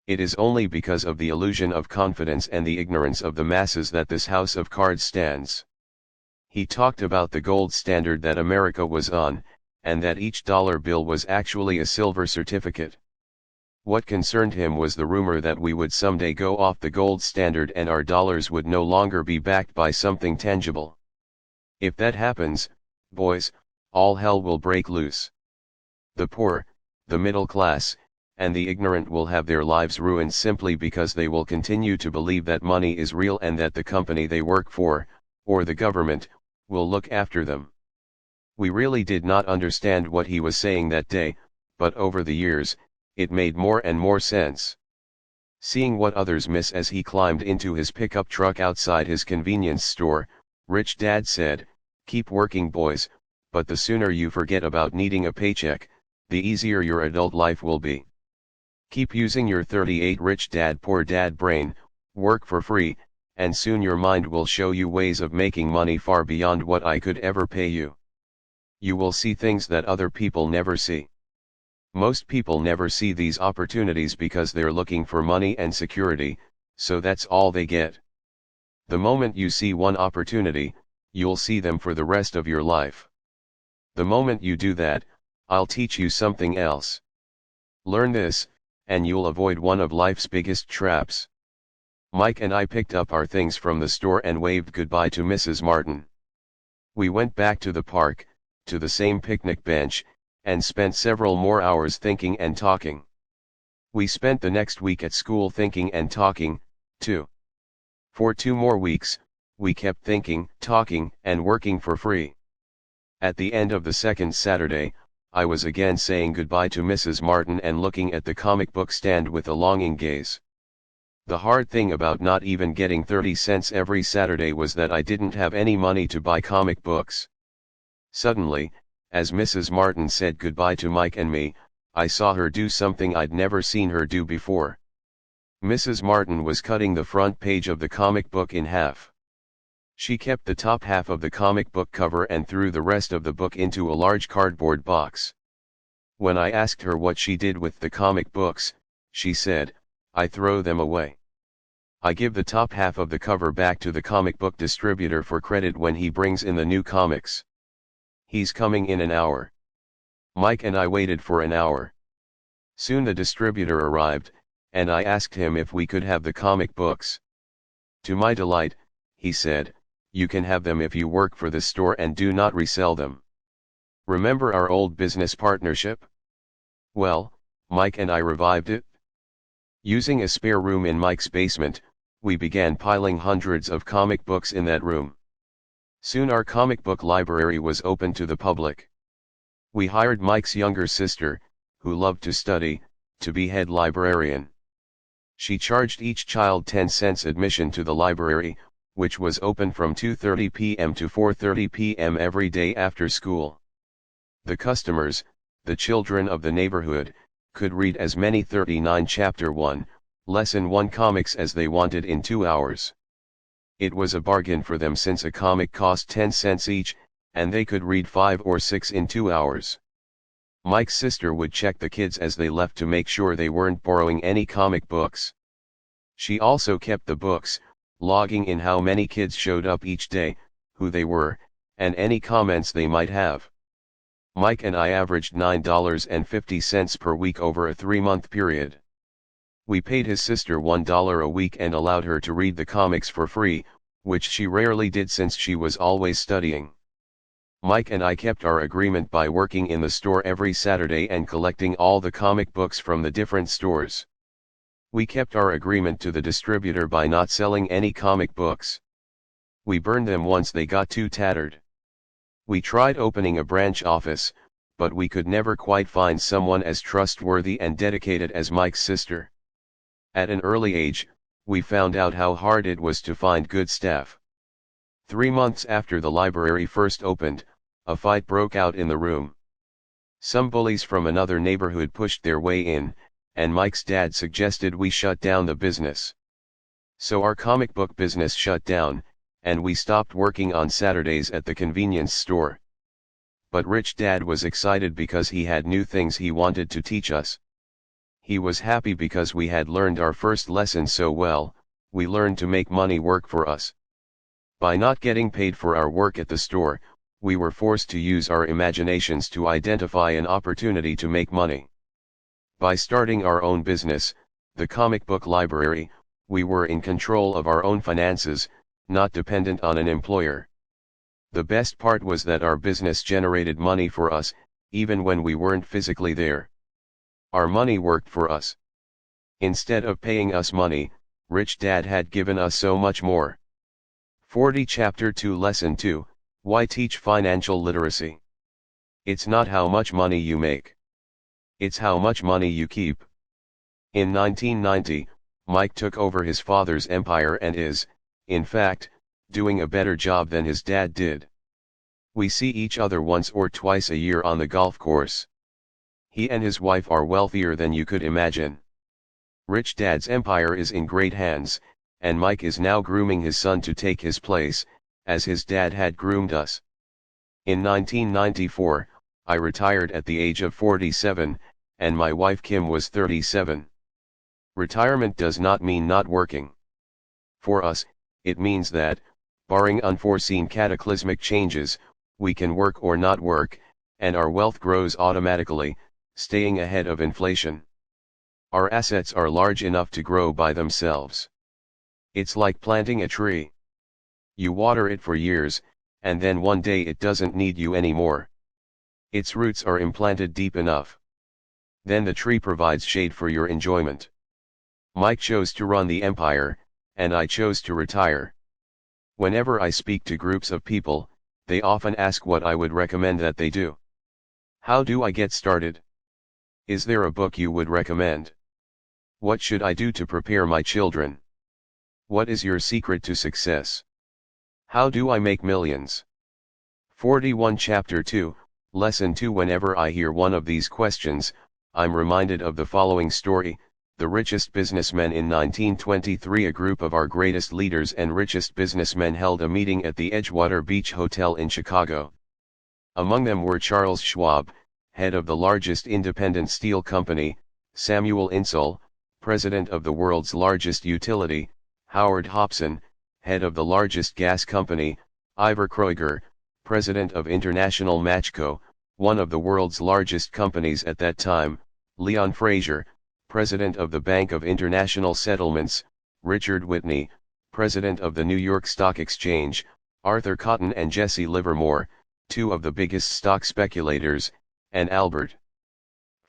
[SPEAKER 1] It is only because of the illusion of confidence and the ignorance of the masses that this house of cards stands. He talked about the gold standard that America was on, and that each dollar bill was actually a silver certificate. What concerned him was the rumor that we would someday go off the gold standard and our dollars would no longer be backed by something tangible. If that happens, boys, all hell will break loose. The poor, the middle class, and the ignorant will have their lives ruined simply because they will continue to believe that money is real and that the company they work for, or the government, will look after them. We really did not understand what he was saying that day, but over the years, it made more and more sense. Seeing what others miss as he climbed into his pickup truck outside his convenience store, Rich Dad said, "Keep working, boys, but the sooner you forget about needing a paycheck, the easier your adult life will be. Keep using your 38 Rich Dad Poor Dad brain, work for free, and soon your mind will show you ways of making money far beyond what I could ever pay you. You will see things that other people never see. Most people never see these opportunities because they're looking for money and security, so that's all they get. The moment you see one opportunity, you'll see them for the rest of your life. The moment you do that, I'll teach you something else. Learn this, and you'll avoid one of life's biggest traps." Mike and I picked up our things from the store and waved goodbye to Mrs. Martin. We went back to the park, to the same picnic bench, and spent several more hours thinking and talking. We spent the next week at school thinking and talking, too. For 2 more weeks, we kept thinking, talking, and working for free. At the end of the second Saturday, I was again saying goodbye to Mrs. Martin and looking at the comic book stand with a longing gaze. The hard thing about not even getting 30 cents every Saturday was that I didn't have any money to buy comic books. Suddenly, as Mrs. Martin said goodbye to Mike and me, I saw her do something I'd never seen her do before. Mrs. Martin was cutting the front page of the comic book in half. She kept the top half of the comic book cover and threw the rest of the book into a large cardboard box. When I asked her what she did with the comic books, she said, "I throw them away. I give the top half of the cover back to the comic book distributor for credit when he brings in the new comics. He's coming in an hour." Mike and I waited for an hour. Soon the distributor arrived, and I asked him if we could have the comic books. To my delight, he said, "You can have them if you work for the store and do not resell them. Remember our old business partnership?" Well, Mike and I revived it. Using a spare room in Mike's basement, we began piling hundreds of comic books in that room. Soon our comic book library was open to the public. We hired Mike's younger sister, who loved to study, to be head librarian. She charged each child 10 cents admission to the library, which was open from 2:30 p.m. to 4:30 p.m. every day after school. The customers, the children of the neighborhood, could read as many 39 Chapter 1, Lesson 1 comics as they wanted in 2 hours. It was a bargain for them since a comic cost 10 cents each, and they could read 5 or 6 in 2 hours. Mike's sister would check the kids as they left to make sure they weren't borrowing any comic books. She also kept the books, logging in how many kids showed up each day, who they were, and any comments they might have. Mike and I averaged $9.50 per week over a 3-month period. We paid his sister $1 a week and allowed her to read the comics for free, which she rarely did since she was always studying. Mike and I kept our agreement by working in the store every Saturday and collecting all the comic books from the different stores. We kept our agreement to the distributor by not selling any comic books. We burned them once they got too tattered. We tried opening a branch office, but we could never quite find someone as trustworthy and dedicated as Mike's sister. At an early age, we found out how hard it was to find good staff. 3 months after the library first opened, a fight broke out in the room. Some bullies from another neighborhood pushed their way in, and Mike's dad suggested we shut down the business. So our comic book business shut down, and we stopped working on Saturdays at the convenience store. But Rich Dad was excited because he had new things he wanted to teach us. He was happy because we had learned our first lesson so well. We learned to make money work for us. By not getting paid for our work at the store, we were forced to use our imaginations to identify an opportunity to make money. By starting our own business, the comic book library, we were in control of our own finances, not dependent on an employer. The best part was that our business generated money for us, even when we weren't physically there. Our money worked for us. Instead of paying us money, Rich Dad had given us so much more. 40 Chapter 2 Lesson 2, Why Teach Financial Literacy? It's not how much money you make. It's how much money you keep. In 1990, Mike took over his father's empire and is, in fact, doing a better job than his dad did. We see each other once or twice a year on the golf course. He and his wife are wealthier than you could imagine. Rich Dad's empire is in great hands, and Mike is now grooming his son to take his place, as his dad had groomed us. In 1994, I retired at the age of 47, and my wife Kim was 37. Retirement does not mean not working. For us, it means that, barring unforeseen cataclysmic changes, we can work or not work, and our wealth grows automatically, staying ahead of inflation. Our assets are large enough to grow by themselves. It's like planting a tree. You water it for years, and then one day it doesn't need you anymore. Its roots are implanted deep enough. Then the tree provides shade for your enjoyment. Mike chose to run the empire, and I chose to retire. Whenever I speak to groups of people, they often ask what I would recommend that they do. How do I get started? Is there a book you would recommend? What should I do to prepare my children? What is your secret to success? How do I make millions? 41 Chapter 2, Lesson 2 Whenever I hear one of these questions, I'm reminded of the following story. The richest businessmen in 1923. A group of our greatest leaders and richest businessmen held a meeting at the Edgewater Beach Hotel in Chicago. Among them were Charles Schwab, head of the largest independent steel company, Samuel Insull, president of the world's largest utility, Howard Hobson, head of the largest gas company, Ivor Kreuger, president of International Matchco, one of the world's largest companies at that time, Leon Fraser, president of the Bank of International Settlements, Richard Whitney, president of the New York Stock Exchange, Arthur Cotton and Jesse Livermore, two of the biggest stock speculators, and Albert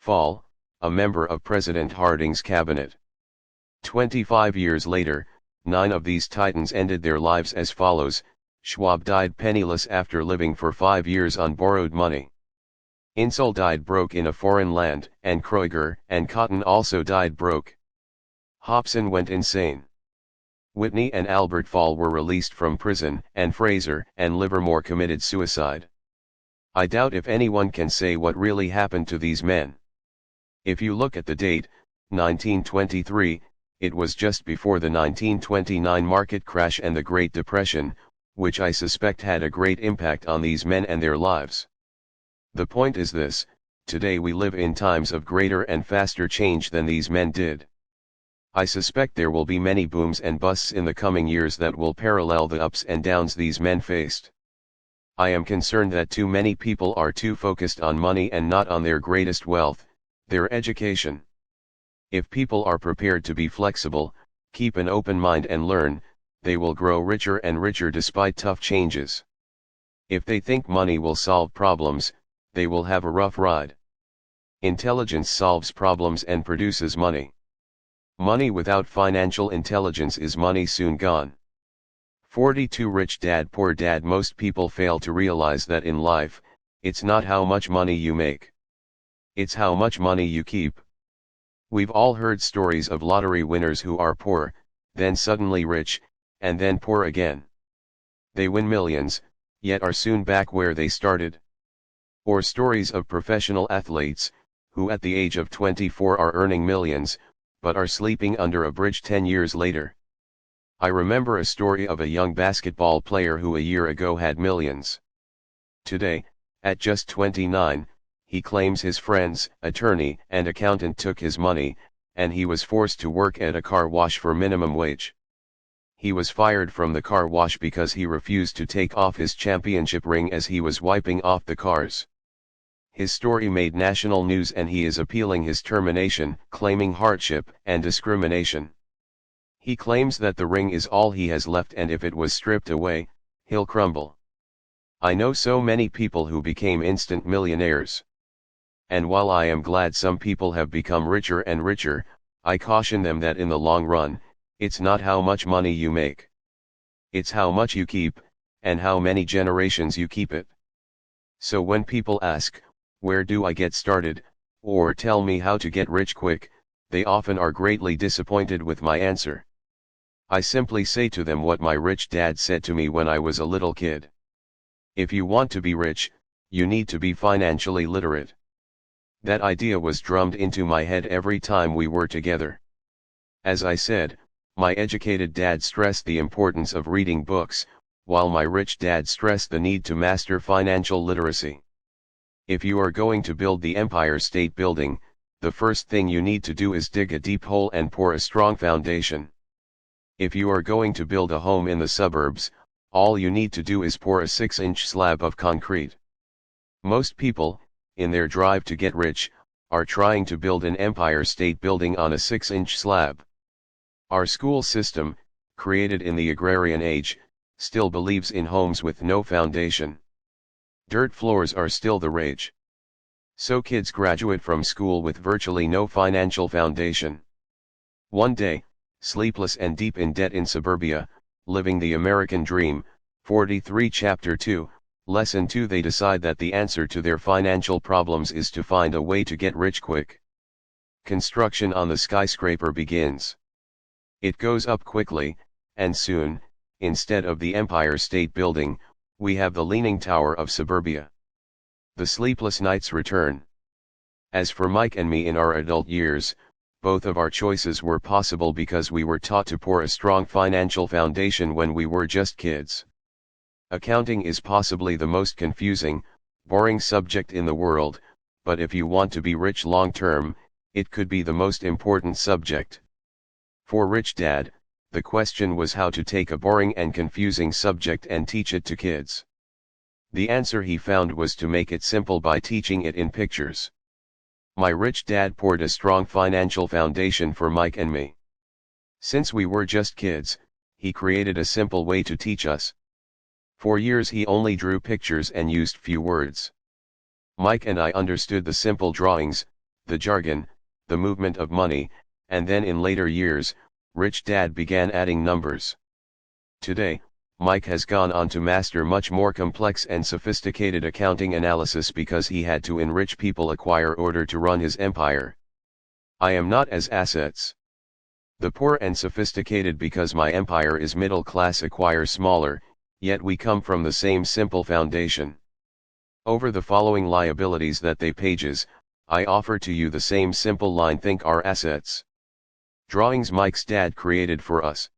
[SPEAKER 1] Fall, a member of President Harding's cabinet. 25 years later, 9 of these titans ended their lives as follows. Schwab died penniless after living for 5 years on borrowed money. Insull died broke in a foreign land, and Kreuger and Cotton also died broke. Hobson went insane. Whitney and Albert Fall were released from prison, and Fraser and Livermore committed suicide. I doubt if anyone can say what really happened to these men. If you look at the date, 1923, it was just before the 1929 market crash and the Great Depression, which I suspect had a great impact on these men and their lives. The point is this: today we live in times of greater and faster change than these men did. I suspect there will be many booms and busts in the coming years that will parallel the ups and downs these men faced. I am concerned that too many people are too focused on money and not on their greatest wealth, their education. If people are prepared to be flexible, keep an open mind and learn, they will grow richer and richer despite tough changes. If they think money will solve problems, they will have a rough ride. Intelligence solves problems and produces money. Money without financial intelligence is money soon gone. 42 Rich Dad Poor Dad. Most people fail to realize that in life, it's not how much money you make. It's how much money you keep. We've all heard stories of lottery winners who are poor, then suddenly rich, and then poor again. They win millions, yet are soon back where they started. Or stories of professional athletes, who at the age of 24 are earning millions, but are sleeping under a bridge 10 years later. I remember a story of a young basketball player who a year ago had millions. Today, at just 29, he claims his friend's attorney and accountant took his money, and he was forced to work at a car wash for minimum wage. He was fired from the car wash because he refused to take off his championship ring as he was wiping off the cars. His story made national news and he is appealing his termination, claiming hardship and discrimination. He claims that the ring is all he has left and if it was stripped away, he'll crumble. I know so many people who became instant millionaires. And while I am glad some people have become richer and richer, I caution them that in the long run, it's not how much money you make. It's how much you keep, and how many generations you keep it. So when people ask, where do I get started, or tell me how to get rich quick, they often are greatly disappointed with my answer. I simply say to them what my rich dad said to me when I was a little kid. If you want to be rich, you need to be financially literate. That idea was drummed into my head every time we were together. As I said, my educated dad stressed the importance of reading books, while my rich dad stressed the need to master financial literacy. If you are going to build the Empire State Building, the first thing you need to do is dig a deep hole and pour a strong foundation. If you are going to build a home in the suburbs, all you need to do is pour a 6-inch slab of concrete. Most people, in their drive to get rich, are trying to build an Empire State Building on a 6-inch slab. Our school system, created in the agrarian age, still believes in homes with no foundation. Dirt floors are still the rage. So kids graduate from school with virtually no financial foundation. One day, sleepless and deep in debt in suburbia, living the American dream, 43 Chapter 2, Lesson 2, they decide that the answer to their financial problems is to find a way to get rich quick. Construction on the skyscraper begins. It goes up quickly, and soon, instead of the Empire State Building, we have the Leaning Tower of suburbia. The sleepless nights return. As for Mike and me in our adult years, both of our choices were possible because we were taught to pour a strong financial foundation when we were just kids. Accounting is possibly the most confusing, boring subject in the world, but if you want to be rich long term, it could be the most important subject. For Rich Dad, the question was how to take a boring and confusing subject and teach it to kids. The answer he found was to make it simple by teaching it in pictures. My rich dad poured a strong financial foundation for Mike and me. Since we were just kids, he created a simple way to teach us. For years he only drew pictures and used few words. Mike and I understood the simple drawings, the jargon, the movement of money, and then in later years, Rich Dad began adding numbers. Today, Mike has gone on to master much more complex and sophisticated accounting analysis because he had to enrich people acquire order to run his empire. I am not as assets. The poor and sophisticated because my empire is middle class acquire smaller, yet we come from the same simple foundation. Over the following liabilities that they pages, I offer to you the same simple line: think our assets. Drawings Mike's dad created for us.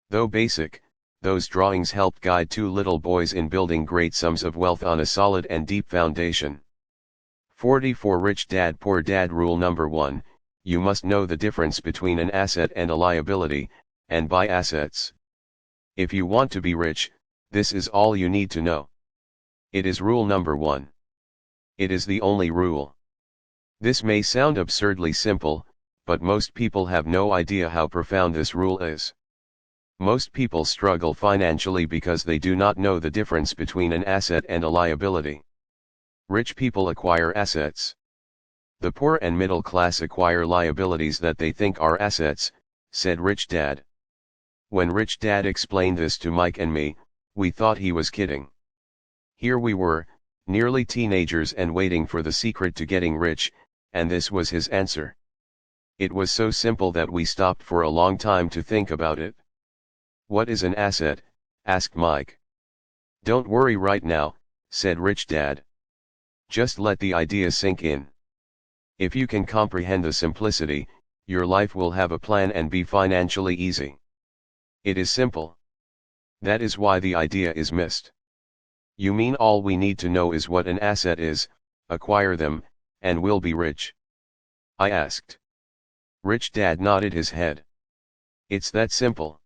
[SPEAKER 1] Though basic, those drawings helped guide two little boys in building great sums of wealth on a solid and deep foundation. 44 Rich Dad Poor Dad Rule Number 1, you must know the difference between an asset and a liability, and buy assets. If you want to be rich, this is all you need to know. It is rule number 1. It is the only rule. This may sound absurdly simple, but most people have no idea how profound this rule is. Most people struggle financially because they do not know the difference between an asset and a liability. Rich people acquire assets. The poor and middle class acquire liabilities that they think are assets, said Rich Dad. When Rich Dad explained this to Mike and me, we thought he was kidding. Here we were, nearly teenagers and waiting for the secret to getting rich, and this was his answer. It was so simple that we stopped for a long time to think about it. What is an asset? Asked Mike. Don't worry right now, said Rich Dad. Just let the idea sink in. If you can comprehend the simplicity, your life will have a plan and be financially easy. It is simple. That is why the idea is missed. You mean all we need to know is what an asset is, acquire them, and we'll be rich? I asked. Rich Dad nodded his head. It's that simple.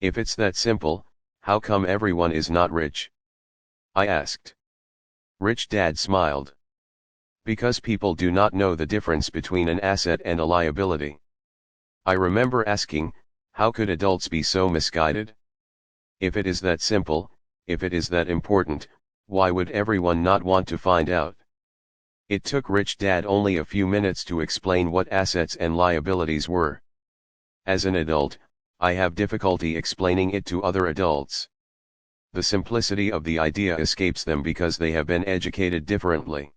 [SPEAKER 1] If it's that simple, how come everyone is not rich? I asked. Rich Dad smiled. Because people do not know the difference between an asset and a liability. I remember asking, how could adults be so misguided? If it is that simple, if it is that important, why would everyone not want to find out? It took Rich Dad only a few minutes to explain what assets and liabilities were. As an adult, I have difficulty explaining it to other adults. The simplicity of the idea escapes them because they have been educated differently.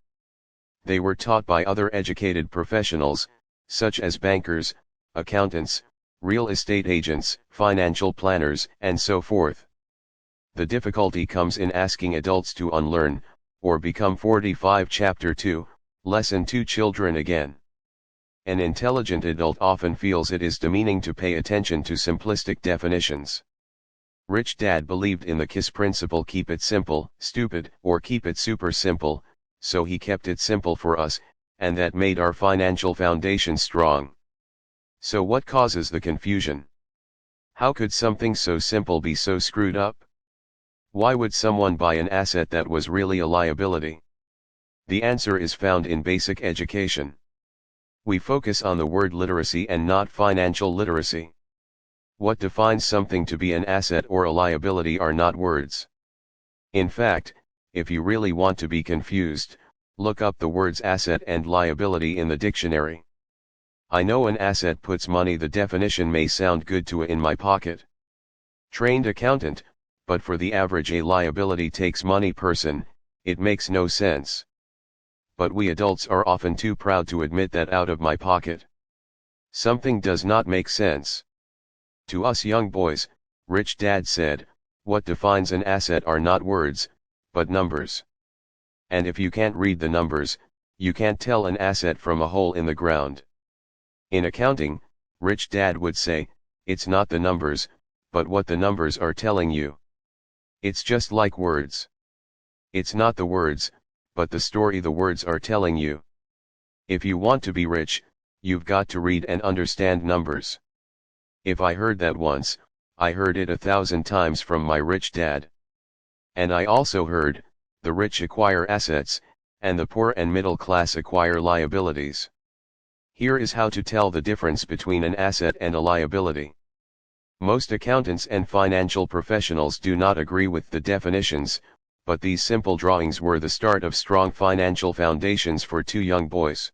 [SPEAKER 1] They were taught by other educated professionals, such as bankers, accountants, real estate agents, financial planners, and so forth. The difficulty comes in asking adults to unlearn, or become 45 Chapter 2, Lesson 2 children again. An intelligent adult often feels it is demeaning to pay attention to simplistic definitions. Rich Dad believed in the KISS principle: keep it simple, stupid, or keep it super simple, so he kept it simple for us, and that made our financial foundation strong. So what causes the confusion? How could something so simple be so screwed up? Why would someone buy an asset that was really a liability? The answer is found in basic education. We focus on the word literacy and not financial literacy. What defines something to be an asset or a liability are not words. In fact, if you really want to be confused, look up the words asset and liability in the dictionary. I know an asset puts money. The definition may sound good to in my pocket. Trained accountant, but for the average a liability takes money person, it makes no sense. But we adults are often too proud to admit that out of my pocket. Something does not make sense. To us young boys, Rich Dad said, what defines an asset are not words, but numbers. And if you can't read the numbers, you can't tell an asset from a hole in the ground. In accounting, Rich Dad would say, it's not the numbers, but what the numbers are telling you. It's just like words. It's not the words, but the story the words are telling you. If you want to be rich, you've got to read and understand numbers. If I heard that once, I heard it 1,000 times from my rich dad. And I also heard, the rich acquire assets, and the poor and middle class acquire liabilities. Here is how to tell the difference between an asset and a liability. Most accountants and financial professionals do not agree with the definitions, but these simple drawings were the start of strong financial foundations for two young boys.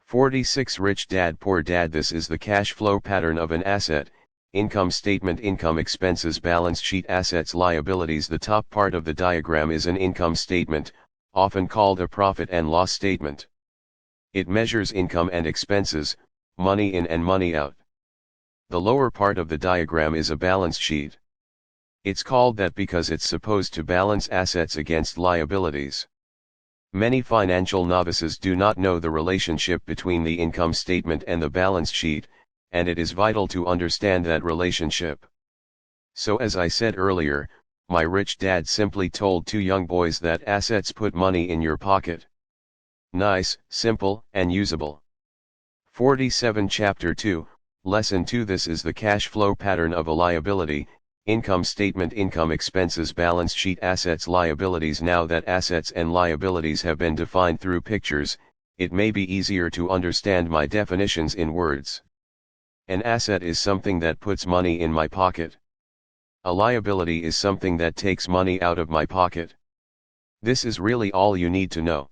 [SPEAKER 1] 46 Rich Dad Poor Dad. This is the cash flow pattern of an asset: income statement, income, expenses, balance sheet, assets, liabilities. The top part of the diagram is an income statement, often called a profit and loss statement. It measures income and expenses, money in and money out. The lower part of the diagram is a balance sheet. It's called that because it's supposed to balance assets against liabilities. Many financial novices do not know the relationship between the income statement and the balance sheet, and it is vital to understand that relationship. So as I said earlier, my rich dad simply told two young boys that assets put money in your pocket. Nice, simple, and usable. 47 Chapter 2, Lesson 2. This is the cash flow pattern of a liability: income statement, income, expenses, balance sheet, assets, liabilities. Now that assets and liabilities have been defined through pictures, it may be easier to understand my definitions in words. An asset is something that puts money in my pocket. A liability is something that takes money out of my pocket. This is really all you need to know.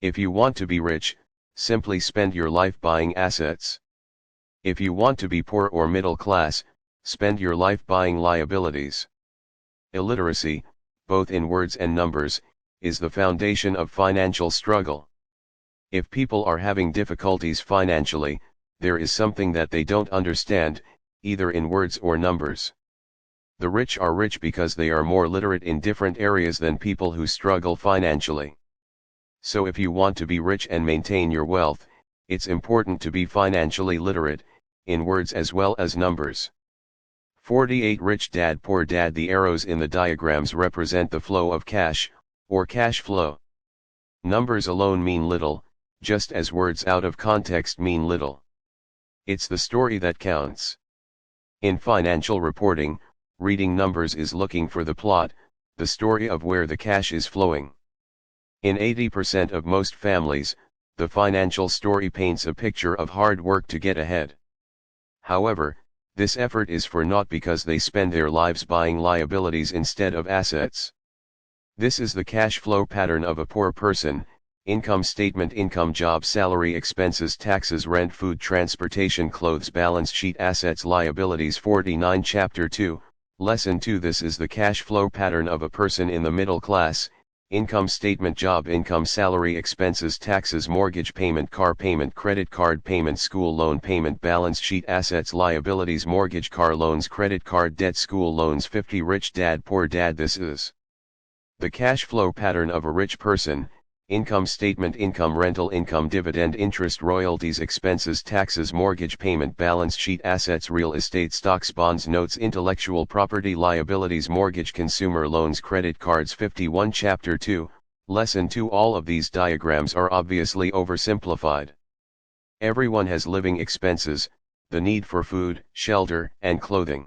[SPEAKER 1] If you want to be rich, simply spend your life buying assets. If you want to be poor or middle class, spend your life buying liabilities. Illiteracy, both in words and numbers, is the foundation of financial struggle. If people are having difficulties financially, there is something that they don't understand, either in words or numbers. The rich are rich because they are more literate in different areas than people who struggle financially. So if you want to be rich and maintain your wealth, it's important to be financially literate, in words as well as numbers. 48 Rich Dad Poor Dad. The arrows in the diagrams represent the flow of cash, or cash flow. Numbers alone mean little, just as words out of context mean little. It's the story that counts. In financial reporting, reading numbers is looking for the plot, the story of where the cash is flowing. In 80% of most families, the financial story paints a picture of hard work to get ahead. However, this effort is for naught because they spend their lives buying liabilities instead of assets. This is the cash flow pattern of a poor person: income statement, income, job, salary, expenses, taxes, rent, food, transportation, clothes, balance sheet, assets, liabilities. 49 Chapter 2, Lesson 2. This is the cash flow pattern of a person in the middle class: income statement, job, income, salary, expenses, taxes, mortgage payment, car payment, credit card payment, school loan payment, balance sheet, assets, liabilities, mortgage, car loans, credit card debt, school loans. 50 Rich Dad Poor Dad. This is the cash flow pattern of a rich person: income statement, income, rental income, dividend, interest, royalties, expenses, taxes, mortgage payment, balance sheet, assets, real estate, stocks, bonds, notes, intellectual property, liabilities, mortgage, consumer loans, credit cards. 51 Chapter 2, Lesson 2. All of these diagrams are obviously oversimplified. Everyone has living expenses, the need for food, shelter, and clothing.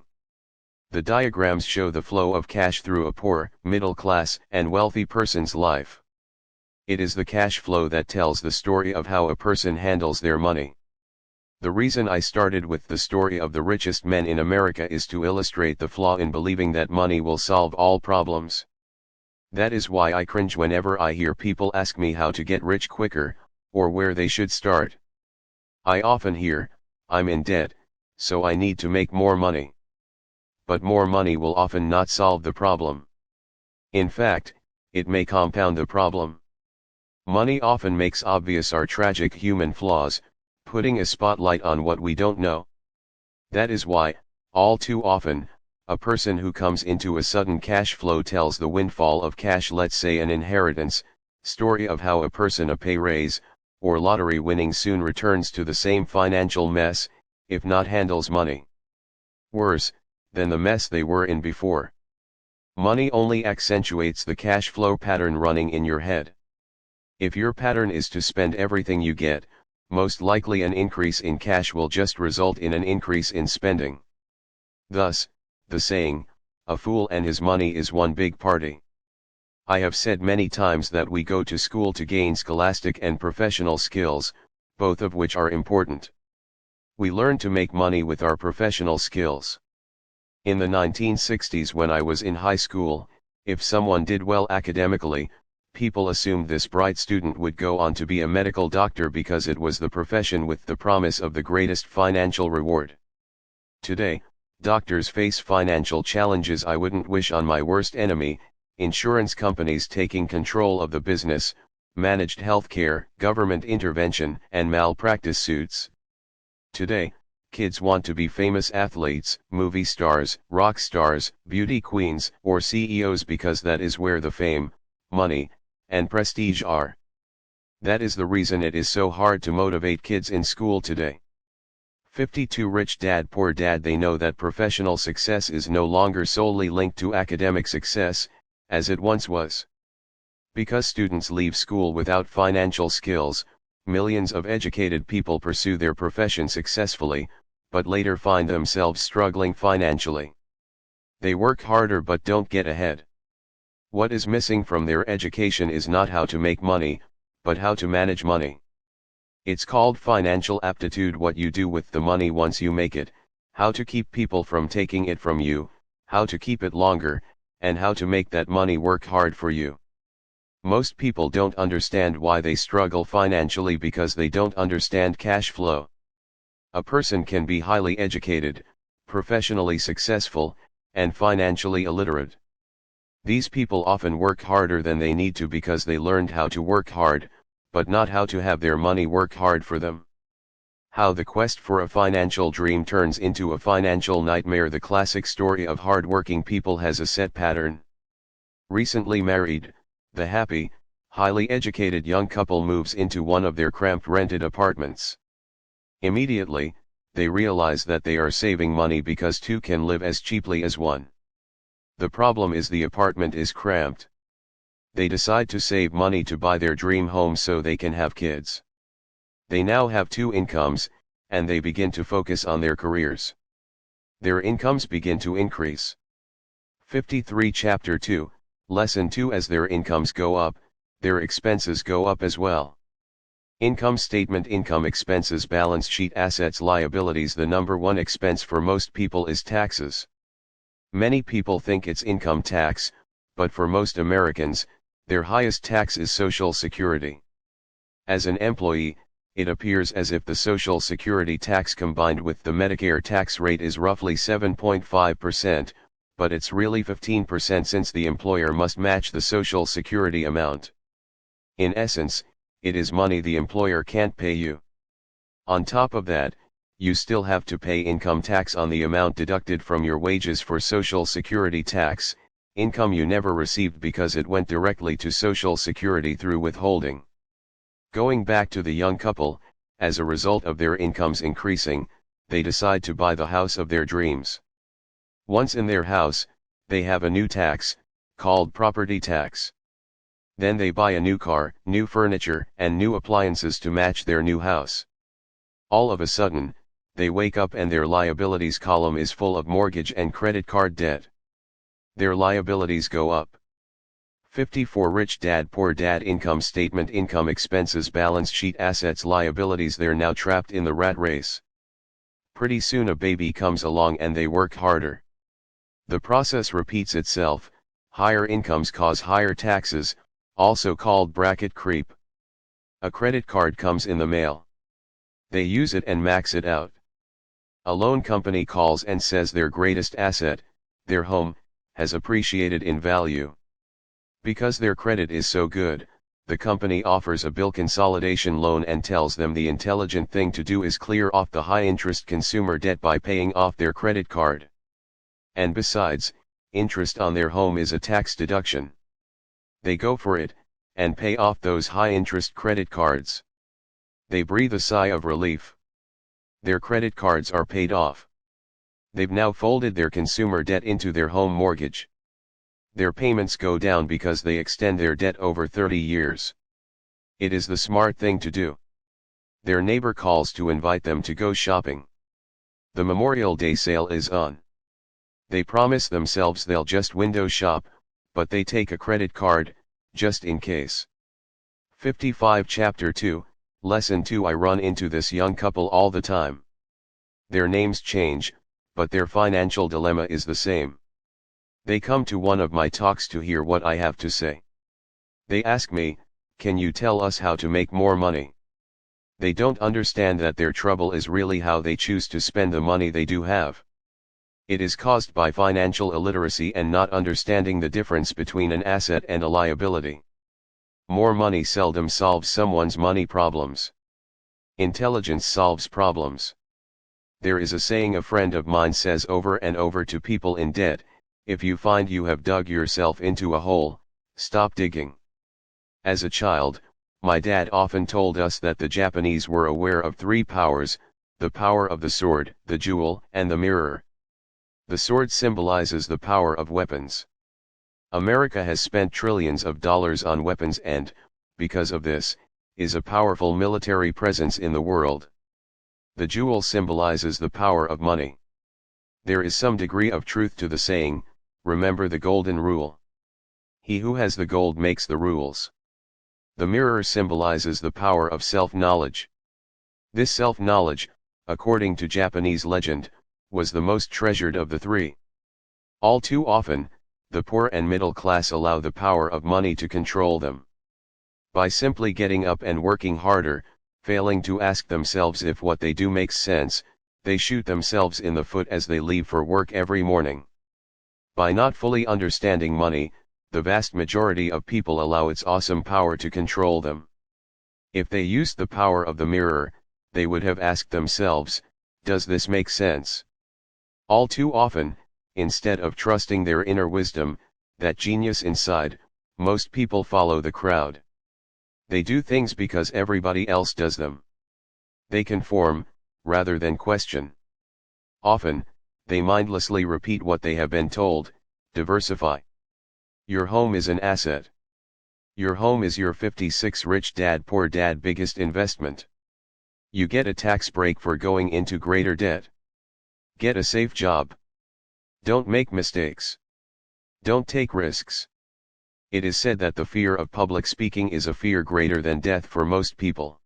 [SPEAKER 1] The diagrams show the flow of cash through a poor, middle class, and wealthy person's life. It is the cash flow that tells the story of how a person handles their money. The reason I started with the story of the richest men in America is to illustrate the flaw in believing that money will solve all problems. That is why I cringe whenever I hear people ask me how to get rich quicker, or where they should start. I often hear, "I'm in debt, so I need to make more money." But more money will often not solve the problem. In fact, it may compound the problem. Money often makes obvious our tragic human flaws, putting a spotlight on what we don't know. That is why, all too often, a person who comes into a sudden cash flow tells the windfall of cash, let's say an inheritance, story of how a person a pay raise, or lottery winning soon returns to the same financial mess, if not handles money worse than the mess they were in before. Money only accentuates the cash flow pattern running in your head. If your pattern is to spend everything you get, most likely an increase in cash will just result in an increase in spending. Thus, the saying, "a fool and his money is one big party." I have said many times that we go to school to gain scholastic and professional skills, both of which are important. We learn to make money with our professional skills. In the 1960s, when I was in high school, if someone did well academically, people assumed this bright student would go on to be a medical doctor because it was the profession with the promise of the greatest financial reward. Today, doctors face financial challenges I wouldn't wish on my worst enemy: insurance companies taking control of the business, managed healthcare, government intervention, and malpractice suits. Today, Kids want to be famous athletes, movie stars, rock stars, beauty queens, or CEOs because that is where the fame, money, and prestige are. That is the reason it is so hard to motivate kids in school today. 52 Rich Dad Poor Dad. They know that professional success is no longer solely linked to academic success, as it once was. Because students leave school without financial skills, millions of educated people pursue their profession successfully, but later find themselves struggling financially. They work harder but don't get ahead. What is missing from their education is not how to make money, but how to manage money. It's called financial aptitude: what you do with the money once you make it, how to keep people from taking it from you, how to keep it longer, and how to make that money work hard for you. Most people don't understand why they struggle financially because they don't understand cash flow. A person can be highly educated, professionally successful, and financially illiterate. These people often work harder than they need to because they learned how to work hard, but not how to have their money work hard for them. How the quest for a financial dream turns into a financial nightmare. The classic story of hard-working people has a set pattern. Recently married, the happy, highly educated young couple moves into one of their cramped rented apartments. Immediately, they realize that they are saving money because two can live as cheaply as one. The problem is the apartment is cramped. They decide to save money to buy their dream home so they can have kids. They now have two incomes, and they begin to focus on their careers. Their incomes begin to increase. 53 Chapter 2, Lesson 2. As their incomes go up, their expenses go up as well. Income statement: income, expenses, balance sheet, assets, liabilities. The number one expense for most people is taxes. Many people think it's income tax, but for most Americans, their highest tax is Social Security. As an employee, it appears as if the Social Security tax combined with the Medicare tax rate is roughly 7.5%, but it's really 15% since the employer must match the Social Security amount. In essence, it is money the employer can't pay you. On top of that, you still have to pay income tax on the amount deducted from your wages for Social Security tax, income you never received because it went directly to Social Security through withholding. Going back to the young couple, as a result of their incomes increasing, they decide to buy the house of their dreams. Once in their house, they have a new tax, called property tax. Then they buy a new car, new furniture, and new appliances to match their new house. All of a sudden, they wake up and their liabilities column is full of mortgage and credit card debt. Their liabilities go up. 54 Rich Dad Poor Dad. Income statement: income, expenses, balance sheet, assets, liabilities. They're now trapped in the rat race. Pretty soon a baby comes along and they work harder. The process repeats itself. Higher incomes cause higher taxes, also called bracket creep. A credit card comes in the mail. They use it and max it out. A loan company calls and says their greatest asset, their home, has appreciated in value. Because their credit is so good, the company offers a bill consolidation loan and tells them the intelligent thing to do is clear off the high-interest consumer debt by paying off their credit card. And besides, interest on their home is a tax deduction. They go for it, and pay off those high-interest credit cards. They breathe a sigh of relief. Their credit cards are paid off. They've now folded their consumer debt into their home mortgage. Their payments go down because they extend their debt over 30 years. It is the smart thing to do. Their neighbor calls to invite them to go shopping. The Memorial Day sale is on. They promise themselves they'll just window shop, but they take a credit card, just in case. 55 Chapter 2, Lesson 2. I run into this young couple all the time. Their names change, but their financial dilemma is the same. They come to one of my talks to hear what I have to say. They ask me, "Can you tell us how to make more money?" They don't understand that their trouble is really how they choose to spend the money they do have. It is caused by financial illiteracy and not understanding the difference between an asset and a liability. More money seldom solves someone's money problems. Intelligence solves problems. There is a saying a friend of mine says over and over to people in debt: if you find you have dug yourself into a hole, stop digging. As a child, my dad often told us that the Japanese were aware of three powers: the power of the sword, the jewel, and the mirror. The sword symbolizes the power of weapons. America has spent trillions of dollars on weapons and, because of this, is a powerful military presence in the world. The jewel symbolizes the power of money. There is some degree of truth to the saying, remember the golden rule. He who has the gold makes the rules. The mirror symbolizes the power of self-knowledge. This self-knowledge, according to Japanese legend, was the most treasured of the three. All too often, the poor and middle class allow the power of money to control them. By simply getting up and working harder, failing to ask themselves if what they do makes sense, they shoot themselves in the foot as they leave for work every morning. By not fully understanding money, the vast majority of people allow its awesome power to control them. If they used the power of the mirror, they would have asked themselves, does this make sense? All too often, instead of trusting their inner wisdom, that genius inside, most people follow the crowd. They do things because everybody else does them. They conform, rather than question. Often, they mindlessly repeat what they have been told: diversify. Your home is an asset. Your home is your 56 Rich Dad Poor Dad biggest investment. You get a tax break for going into greater debt. Get a safe job. Don't make mistakes. Don't take risks. It is said that the fear of public speaking is a fear greater than death for most people.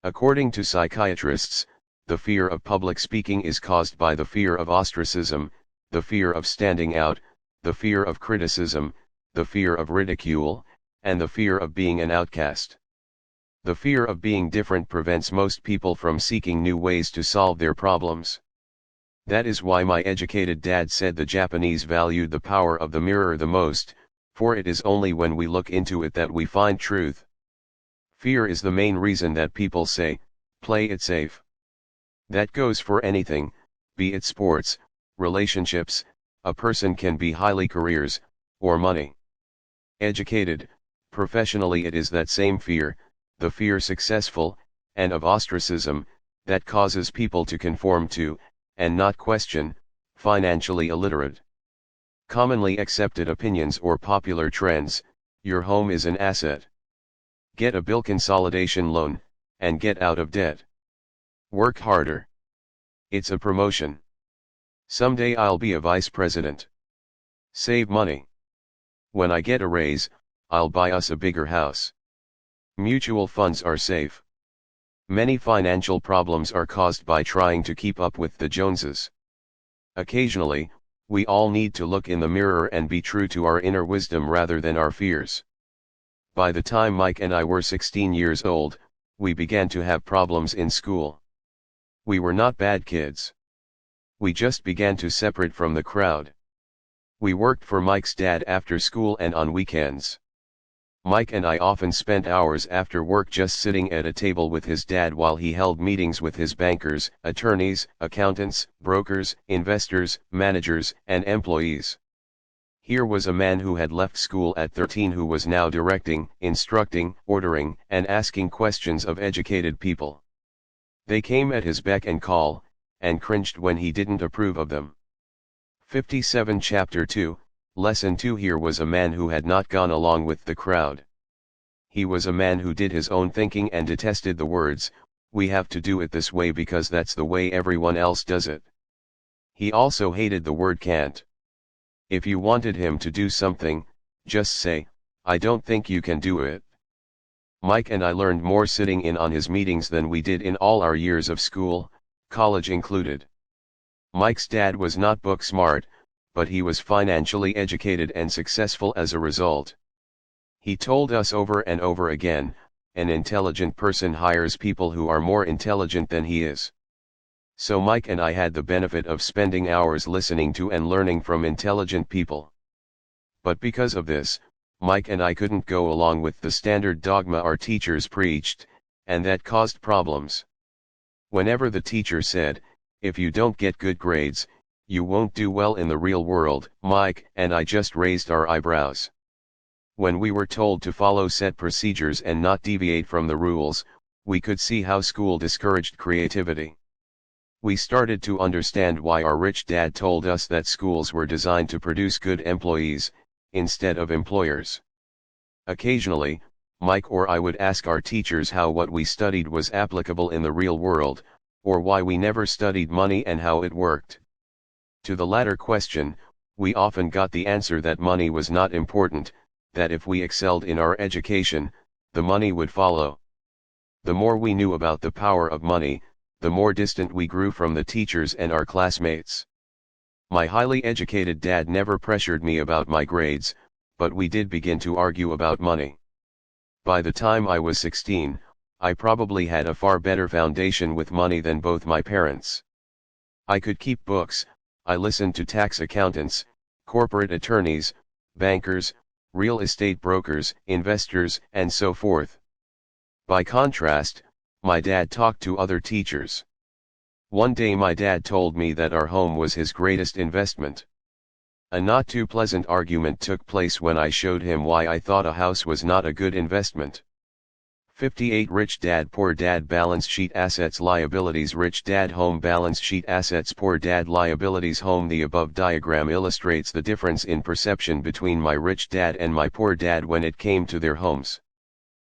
[SPEAKER 1] According to psychiatrists, the fear of public speaking is caused by the fear of ostracism, the fear of standing out, the fear of criticism, the fear of ridicule, and the fear of being an outcast. The fear of being different prevents most people from seeking new ways to solve their problems. That is why my educated dad said the Japanese valued the power of the mirror the most, for it is only when we look into it that we find truth. Fear is the main reason that people say, play it safe. That goes for anything, be it sports, relationships, a person can be highly careers, or money. Educated, professionally, it is that same fear, the fear successful, and of ostracism, that causes people to conform to, and not question, financially illiterate. Commonly accepted opinions or popular trends: your home is an asset. Get a bill consolidation loan, and get out of debt. Work harder. It's a promotion. Someday I'll be a vice president. Save money. When I get a raise, I'll buy us a bigger house. Mutual funds are safe. Many financial problems are caused by trying to keep up with the Joneses. Occasionally, we all need to look in the mirror and be true to our inner wisdom rather than our fears. By the time Mike and I were 16 years old, we began to have problems in school. We were not bad kids. We just began to separate from the crowd. We worked for Mike's dad after school and on weekends. Mike and I often spent hours after work just sitting at a table with his dad while he held meetings with his bankers, attorneys, accountants, brokers, investors, managers, and employees. Here was a man who had left school at 13 who was now directing, instructing, ordering, and asking questions of educated people. They came at his beck and call, and cringed when he didn't approve of them. 57 Chapter 2, Lesson 2. Here was a man who had not gone along with the crowd. He was a man who did his own thinking and detested the words, "We have to do it this way because that's the way everyone else does it." He also hated the word can't. If you wanted him to do something, just say, "I don't think you can do it." Mike and I learned more sitting in on his meetings than we did in all our years of school, college included. Mike's dad was not book smart, but he was financially educated and successful as a result. He told us over and over again, an intelligent person hires people who are more intelligent than he is. So Mike and I had the benefit of spending hours listening to and learning from intelligent people. But because of this, Mike and I couldn't go along with the standard dogma our teachers preached, and that caused problems. Whenever the teacher said, If you don't get good grades, you won't do well in the real world. Mike and I just raised our eyebrows. When we were told to follow set procedures and not deviate from the rules, we could see how school discouraged creativity. We started to understand why our rich dad told us that schools were designed to produce good employees, instead of employers. Occasionally, Mike or I would ask our teachers how what we studied was applicable in the real world, or why we never studied money and how it worked. To the latter question, we often got the answer that money was not important, that if we excelled in our education, the money would follow. The more we knew about the power of money, the more distant we grew from the teachers and our classmates. My highly educated dad never pressured me about my grades, but we did begin to argue about money. By the time I was 16, I probably had a far better foundation with money than both my parents. I could keep books, I listened to tax accountants, corporate attorneys, bankers, real estate brokers, investors, and so forth. By contrast, my dad talked to other teachers. One day my dad told me that our home was his greatest investment. A not too pleasant argument took place when I showed him why I thought a house was not a good investment. 58 Rich Dad Poor Dad Balance Sheet Assets Liabilities Rich Dad Home Balance Sheet Assets Poor Dad Liabilities Home. The above diagram illustrates the difference in perception between my rich dad and my poor dad when it came to their homes.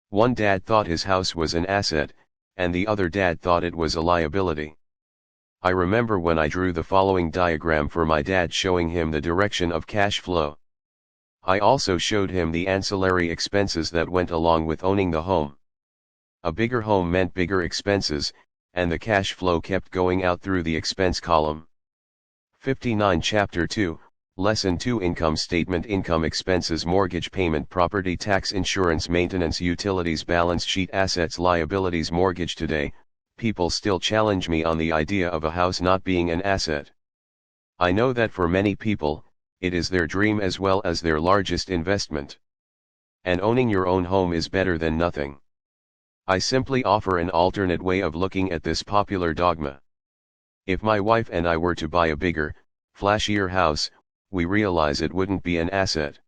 [SPEAKER 1] One dad thought his house was an asset, and the other dad thought it was a liability. I remember when I drew the following diagram for my dad showing him the direction of cash flow. I also showed him the ancillary expenses that went along with owning the home. A bigger home meant bigger expenses, and the cash flow kept going out through the expense column. 59 Chapter 2, Lesson 2 Income Statement Income Expenses Mortgage Payment Property Tax Insurance Maintenance Utilities Balance Sheet Assets Liabilities Mortgage. Today, people still challenge me on the idea of a house not being an asset. I know that for many people, it is their dream as well as their largest investment. And owning your own home is better than nothing. I simply offer an alternate way of looking at this popular dogma. If my wife and I were to buy a bigger, flashier house, we realize it wouldn't be an asset.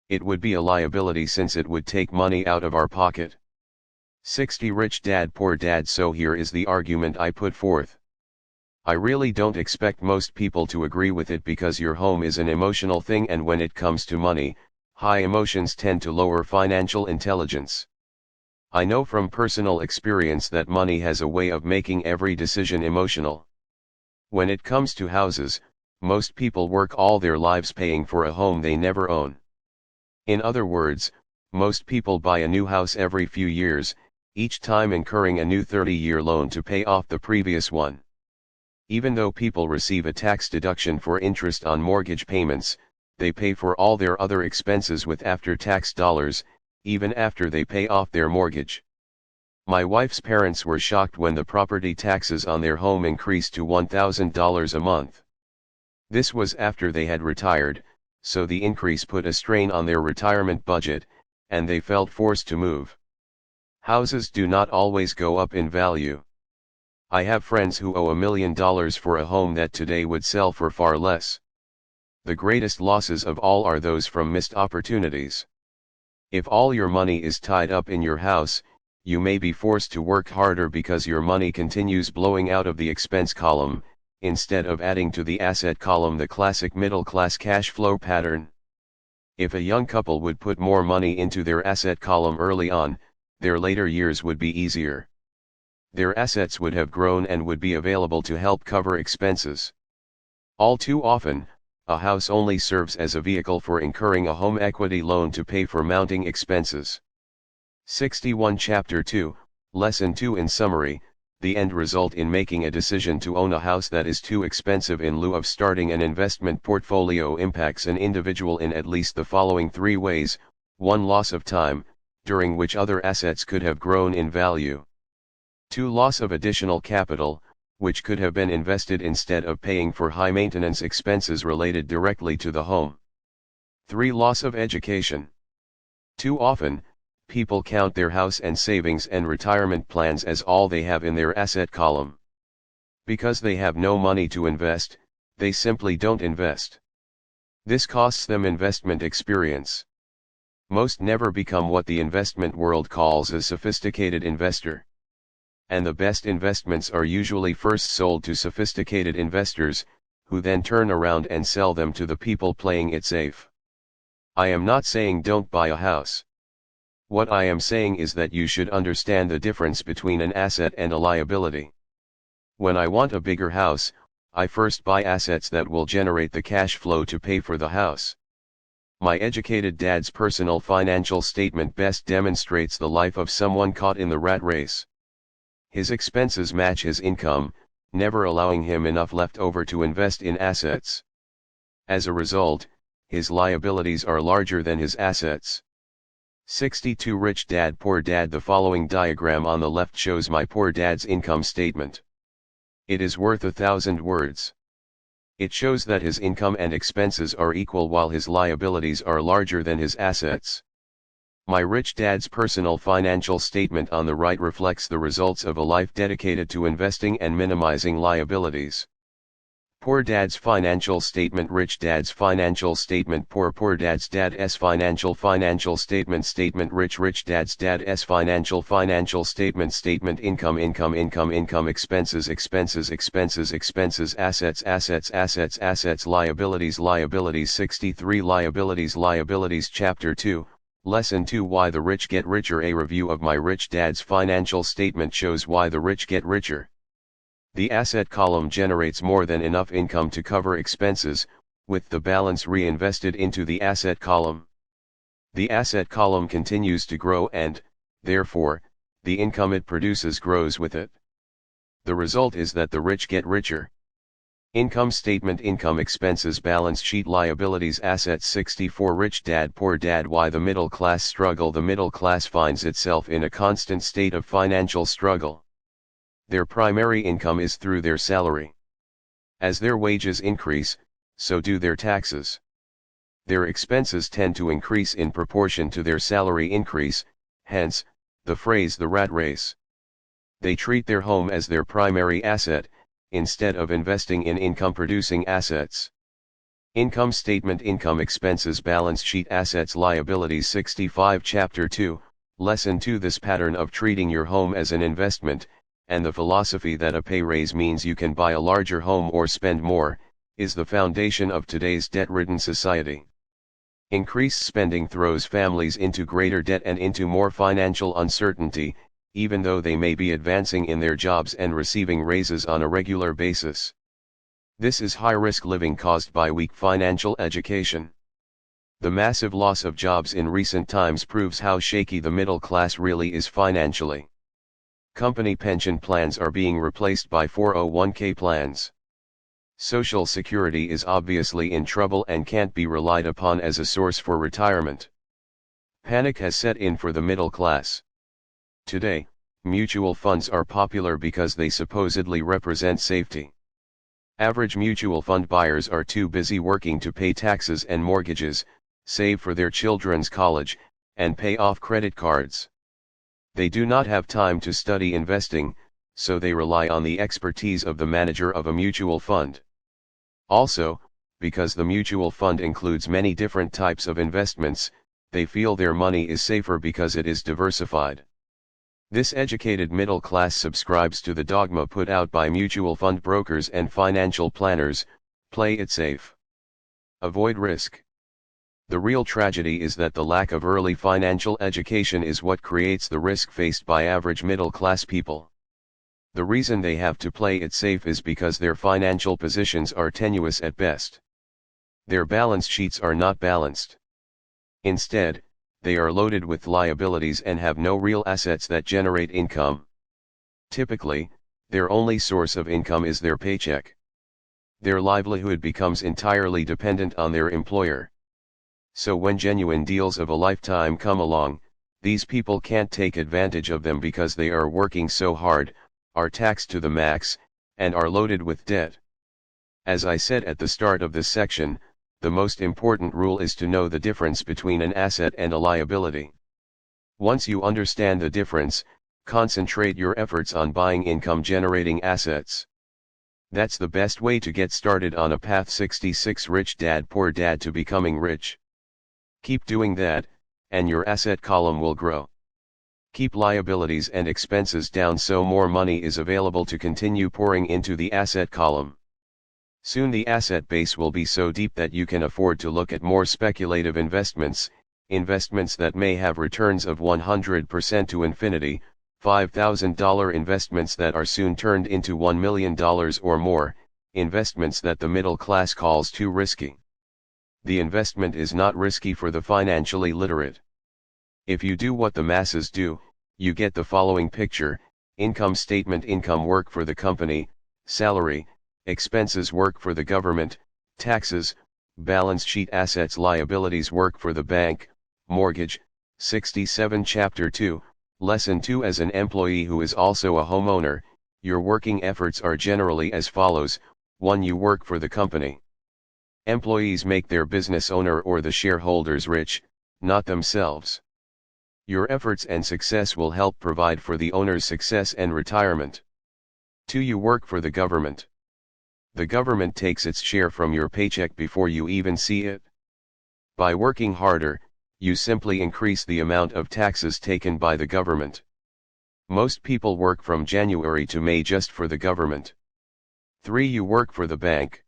[SPEAKER 1] It would be a liability since it would take money out of our pocket. 60 Rich Dad Poor Dad. So here is the argument I put forth. I really don't expect most people to agree with it because your home is an emotional thing, and when it comes to money, high emotions tend to lower financial intelligence. I know from personal experience that money has a way of making every decision emotional. When it comes to houses, most people work all their lives paying for a home they never own. In other words, most people buy a new house every few years, each time incurring a new 30-year loan to pay off the previous one. Even though people receive a tax deduction for interest on mortgage payments, they pay for all their other expenses with after-tax dollars, even after they pay off their mortgage. My wife's parents were shocked when the property taxes on their home increased to $1,000 a month. This was after they had retired, so the increase put a strain on their retirement budget, and they felt forced to move. Houses do not always go up in value. I have friends who owe $1 million for a home that today would sell for far less. The greatest losses of all are those from missed opportunities. If all your money is tied up in your house, you may be forced to work harder because your money continues blowing out of the expense column, instead of adding to the asset column, the classic middle-class cash flow pattern. If a young couple would put more money into their asset column early on, their later years would be easier. Their assets would have grown and would be available to help cover expenses. All too often, a house only serves as a vehicle for incurring a home equity loan to pay for mounting expenses. 61 Chapter 2, Lesson 2 In summary, the end result in making a decision to own a house that is too expensive in lieu of starting an investment portfolio impacts an individual in at least the following 3 ways. 1. Loss of time, during which other assets could have grown in value. 2. Loss of additional capital, which could have been invested instead of paying for high maintenance expenses related directly to the home. 3. Loss of education. Too often, people count their house and savings and retirement plans as all they have in their asset column. Because they have no money to invest, they simply don't invest. This costs them investment experience. Most never become what the investment world calls a sophisticated investor. And the best investments are usually first sold to sophisticated investors, who then turn around and sell them to the people playing it safe. I am not saying don't buy a house. What I am saying is that you should understand the difference between an asset and a liability. When I want a bigger house, I first buy assets that will generate the cash flow to pay for the house. My educated dad's personal financial statement best demonstrates the life of someone caught in the rat race. His expenses match his income, never allowing him enough left over to invest in assets. As a result, his liabilities are larger than his assets. 62 Rich Dad Poor Dad. The following diagram on the left shows my poor dad's income statement. It is worth 1,000 words. It shows that his income and expenses are equal while his liabilities are larger than his assets. My rich dad's personal financial statement on the right reflects the results of a life dedicated to investing and minimizing liabilities. Poor dad's financial statement. Rich dad's financial statement. Poor dad's dad's financial statement. Rich dad's dad's financial statement. Income expenses assets liabilities 63 liabilities Chapter 2 Lesson 2 Why the Rich Get Richer. A review of my rich dad's financial statement shows why the rich get richer. The asset column generates more than enough income to cover expenses, with the balance reinvested into the asset column. The asset column continues to grow and, therefore, the income it produces grows with it. The result is that the rich get richer. Income statement. Income expenses balance sheet liabilities assets 64 Rich Dad Poor Dad. Why the middle class struggle. The middle class finds itself in a constant state of financial struggle. Their primary income is through their salary. As their wages increase, so do their taxes. Their expenses tend to increase in proportion to their salary increase, hence, the phrase the rat race. They treat their home as their primary asset, instead of investing in income-producing assets. Income statement. Income expenses balance sheet assets liabilities 65 Chapter 2, Lesson 2 This pattern of treating your home as an investment, and the philosophy that a pay raise means you can buy a larger home or spend more, is the foundation of today's debt-ridden society. Increased spending throws families into greater debt and into more financial uncertainty, even though they may be advancing in their jobs and receiving raises on a regular basis. This is high-risk living caused by weak financial education. The massive loss of jobs in recent times proves how shaky the middle class really is financially. Company pension plans are being replaced by 401k plans. Social Security is obviously in trouble and can't be relied upon as a source for retirement. Panic has set in for the middle class. Today, mutual funds are popular because they supposedly represent safety. Average mutual fund buyers are too busy working to pay taxes and mortgages, save for their children's college, and pay off credit cards. They do not have time to study investing, so they rely on the expertise of the manager of a mutual fund. Also, because the mutual fund includes many different types of investments, they feel their money is safer because it is diversified. This educated middle class subscribes to the dogma put out by mutual fund brokers and financial planners: play it safe. Avoid risk. The real tragedy is that the lack of early financial education is what creates the risk faced by average middle-class people. The reason they have to play it safe is because their financial positions are tenuous at best. Their balance sheets are not balanced. Instead, they are loaded with liabilities and have no real assets that generate income. Typically, their only source of income is their paycheck. Their livelihood becomes entirely dependent on their employer. So when genuine deals of a lifetime come along, these people can't take advantage of them because they are working so hard, are taxed to the max, and are loaded with debt. As I said at the start of this section, the most important rule is to know the difference between an asset and a liability. Once you understand the difference, concentrate your efforts on buying income-generating assets. That's the best way to get started on a path. 66 Rich Dad Poor Dad to becoming rich. Keep doing that, and your asset column will grow. Keep liabilities and expenses down so more money is available to continue pouring into the asset column. Soon the asset base will be so deep that you can afford to look at more speculative investments, investments that may have returns of 100% to infinity, $5,000 investments that are soon turned into $1 million or more, investments that the middle class calls too risky. The investment is not risky for the financially literate. If you do what the masses do, you get the following picture: income statement, income work for the company, salary, expenses work for the government, taxes, balance sheet, assets liabilities work for the bank, mortgage. 67 Chapter 2, Lesson 2. As an employee who is also a homeowner, your working efforts are generally as follows: 1. You work for the company. Employees make their business owner or the shareholders rich, not themselves. Your efforts and success will help provide for the owner's success and retirement. 2. You work for the government. The government takes its share from your paycheck before you even see it. By working harder, you simply increase the amount of taxes taken by the government. Most people work from January to May just for the government. 3. You work for the bank.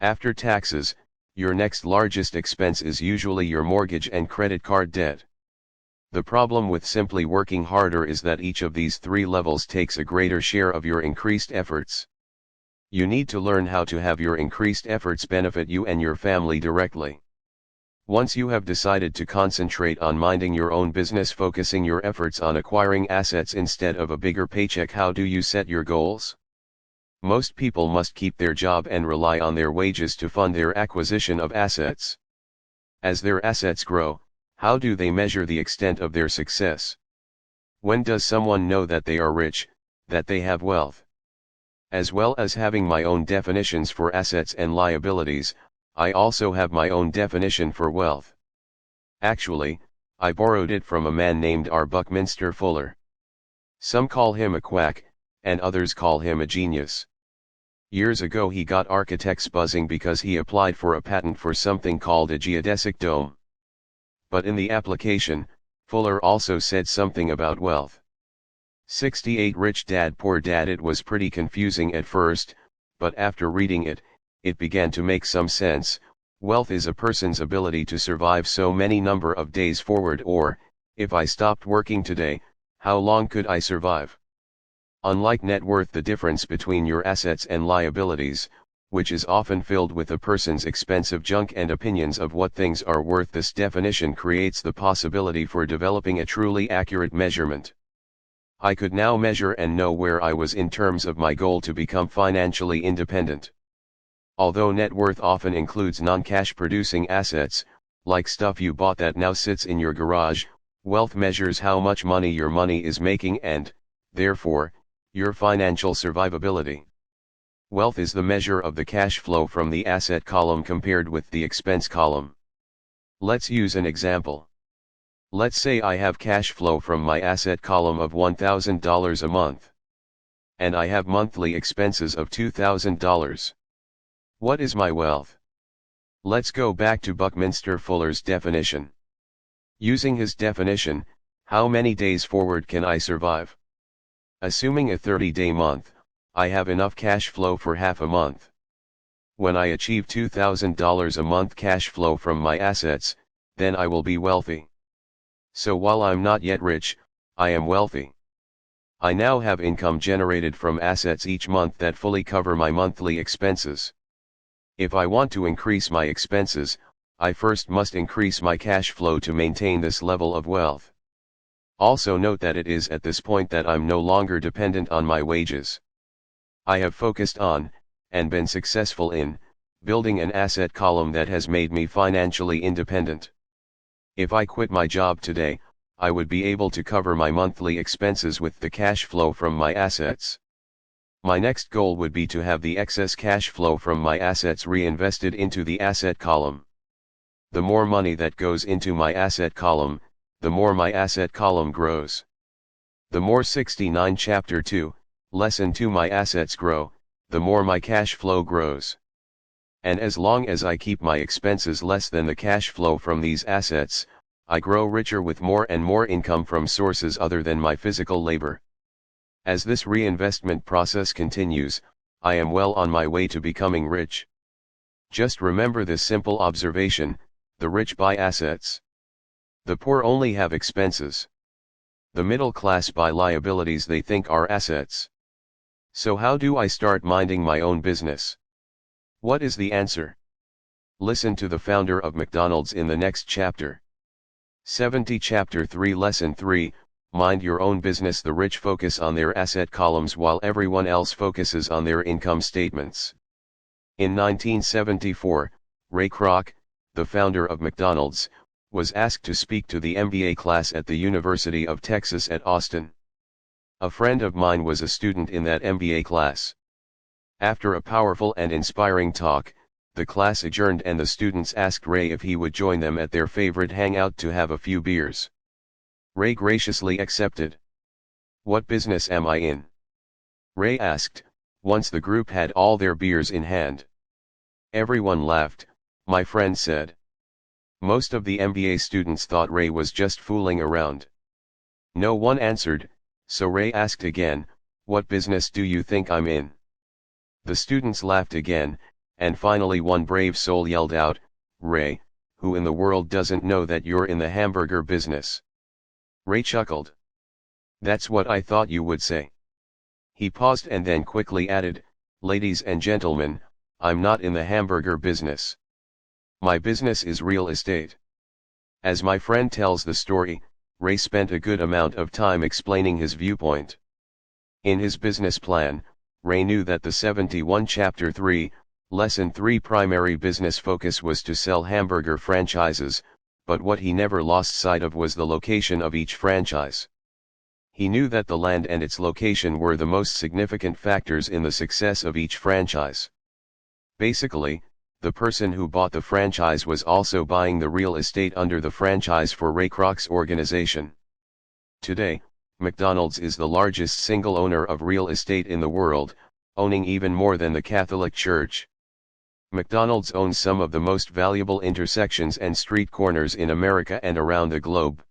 [SPEAKER 1] After taxes, your next largest expense is usually your mortgage and credit card debt. The problem with simply working harder is that each of these three levels takes a greater share of your increased efforts. You need to learn how to have your increased efforts benefit you and your family directly. Once you have decided to concentrate on minding your own business, focusing your efforts on acquiring assets instead of a bigger paycheck, how do you set your goals? Most people must keep their job and rely on their wages to fund their acquisition of assets. As their assets grow, how do they measure the extent of their success? When does someone know that they are rich, that they have wealth? As well as having my own definitions for assets and liabilities, I also have my own definition for wealth. Actually, I borrowed it from a man named R. Buckminster Fuller. Some call him a quack, and others call him a genius. Years ago he got architects buzzing because he applied for a patent for something called a geodesic dome. But in the application, Fuller also said something about wealth. 68 Rich Dad Poor Dad. It was pretty confusing at first, but after reading it, it began to make some sense. Wealth is a person's ability to survive so many number of days forward, or, if I stopped working today, how long could I survive? Unlike net worth, the difference between your assets and liabilities, which is often filled with a person's expensive junk and opinions of what things are worth, this definition creates the possibility for developing a truly accurate measurement. I could now measure and know where I was in terms of my goal to become financially independent. Although net worth often includes non-cash producing assets, like stuff you bought that now sits in your garage, wealth measures how much money your money is making and, therefore, your financial survivability. Wealth is the measure of the cash flow from the asset column compared with the expense column. Let's use an example. Let's say I have cash flow from my asset column of $1,000 a month. And I have monthly expenses of $2,000. What is my wealth? Let's go back to Buckminster Fuller's definition. Using his definition, how many days forward can I survive? Assuming a 30-day month, I have enough cash flow for half a month. When I achieve $2,000 a month cash flow from my assets, then I will be wealthy. So while I'm not yet rich, I am wealthy. I now have income generated from assets each month that fully cover my monthly expenses. If I want to increase my expenses, I first must increase my cash flow to maintain this level of wealth. Also note that it is at this point that I'm no longer dependent on my wages. I have focused on, and been successful in, building an asset column that has made me financially independent. If I quit my job today, I would be able to cover my monthly expenses with the cash flow from my assets. My next goal would be to have the excess cash flow from my assets reinvested into the asset column. The more money that goes into my asset column, the more my asset column grows. The more 69 Chapter 2, Lesson 2 my assets grow, the more my cash flow grows. And as long as I keep my expenses less than the cash flow from these assets, I grow richer with more and more income from sources other than my physical labor. As this reinvestment process continues, I am well on my way to becoming rich. Just remember this simple observation: the rich buy assets. The poor only have expenses. The middle class buy liabilities they think are assets. So how do I start minding my own business? What is the answer? Listen to the founder of McDonald's in the next chapter. 70 Chapter 3 Lesson 3, Mind Your Own Business. The rich focus on their asset columns while everyone else focuses on their income statements. In 1974, Ray Kroc, the founder of McDonald's, was asked to speak to the MBA class at the University of Texas at Austin. A friend of mine was a student in that MBA class. After a powerful and inspiring talk, the class adjourned and the students asked Ray if he would join them at their favorite hangout to have a few beers. Ray graciously accepted. "What business am I in?" Ray asked, once the group had all their beers in hand. Everyone laughed, my friend said. Most of the MBA students thought Ray was just fooling around. No one answered, so Ray asked again, "What business do you think I'm in?" The students laughed again, and finally one brave soul yelled out, "Ray, who in the world doesn't know that you're in the hamburger business?" Ray chuckled. "That's what I thought you would say." He paused and then quickly added, "Ladies and gentlemen, I'm not in the hamburger business. My business is real estate." As my friend tells the story, Ray spent a good amount of time explaining his viewpoint. In his business plan, Ray knew that the 71 Chapter 3, Lesson 3 primary business focus was to sell hamburger franchises, but what he never lost sight of was the location of each franchise. He knew that the land and its location were the most significant factors in the success of each franchise. Basically, the person who bought the franchise was also buying the real estate under the franchise for Ray Kroc's organization. Today, McDonald's is the largest single owner of real estate in the world, owning even more than the Catholic Church. McDonald's owns some of the most valuable intersections and street corners in America and around the globe.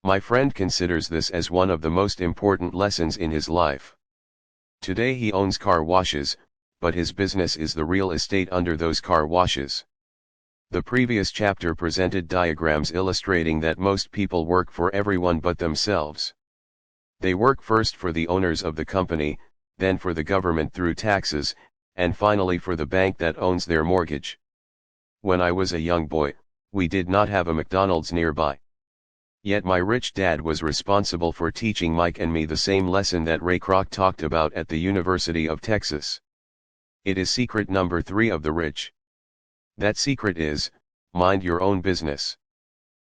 [SPEAKER 1] My friend considers this as one of the most important lessons in his life. Today he owns car washes, but his business is the real estate under those car washes. The previous chapter presented diagrams illustrating that most people work for everyone but themselves. They work first for the owners of the company, then for the government through taxes, and finally for the bank that owns their mortgage. When I was a young boy, we did not have a McDonald's nearby. Yet my rich dad was responsible for teaching Mike and me the same lesson that Ray Kroc talked about at the University of Texas. It is secret number 3 of the rich. That secret is, mind your own business.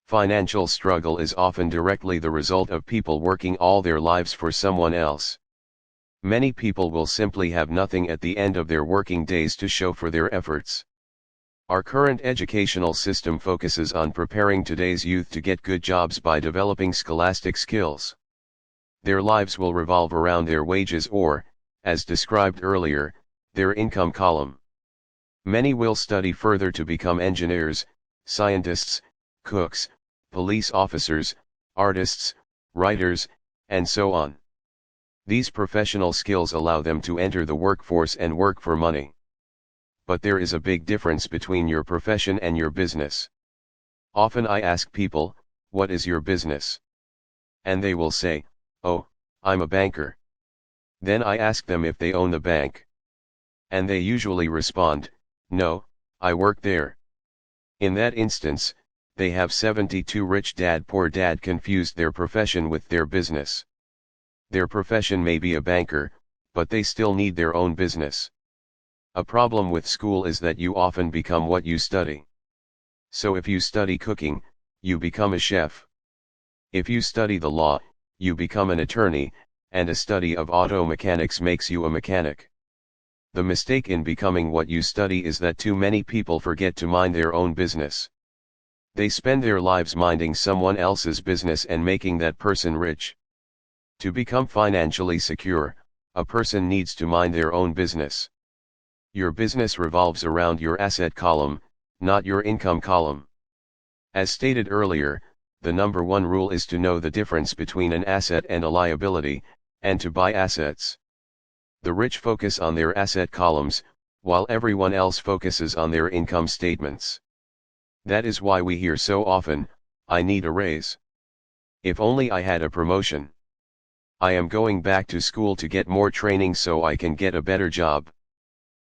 [SPEAKER 1] Financial struggle is often directly the result of people working all their lives for someone else. Many people will simply have nothing at the end of their working days to show for their efforts. Our current educational system focuses on preparing today's youth to get good jobs by developing scholastic skills. Their lives will revolve around their wages or, as described earlier, their income column. Many will study further to become engineers, scientists, cooks, police officers, artists, writers, and so on. These professional skills allow them to enter the workforce and work for money. But there is a big difference between your profession and your business. Often I ask people, "What is your business?" And they will say, "Oh, I'm a banker." Then I ask them if they own the bank. And they usually respond, "No, I work there." In that instance, they have 72 rich dad poor dad confused their profession with their business. Their profession may be a banker, but they still need their own business. A problem with school is that you often become what you study. So if you study cooking, you become a chef. If you study the law, you become an attorney, and a study of auto mechanics makes you a mechanic. The mistake in becoming what you study is that too many people forget to mind their own business. They spend their lives minding someone else's business and making that person rich. To become financially secure, A person needs to mind their own business. Your business revolves around your asset column, not your income column. As stated earlier, the number one rule is to know the difference between an asset and a liability, and to buy assets. The rich focus on their asset columns, while everyone else focuses on their income statements. That is why we hear so often, "I need a raise. If only I had a promotion. I am going back to school to get more training so I can get a better job.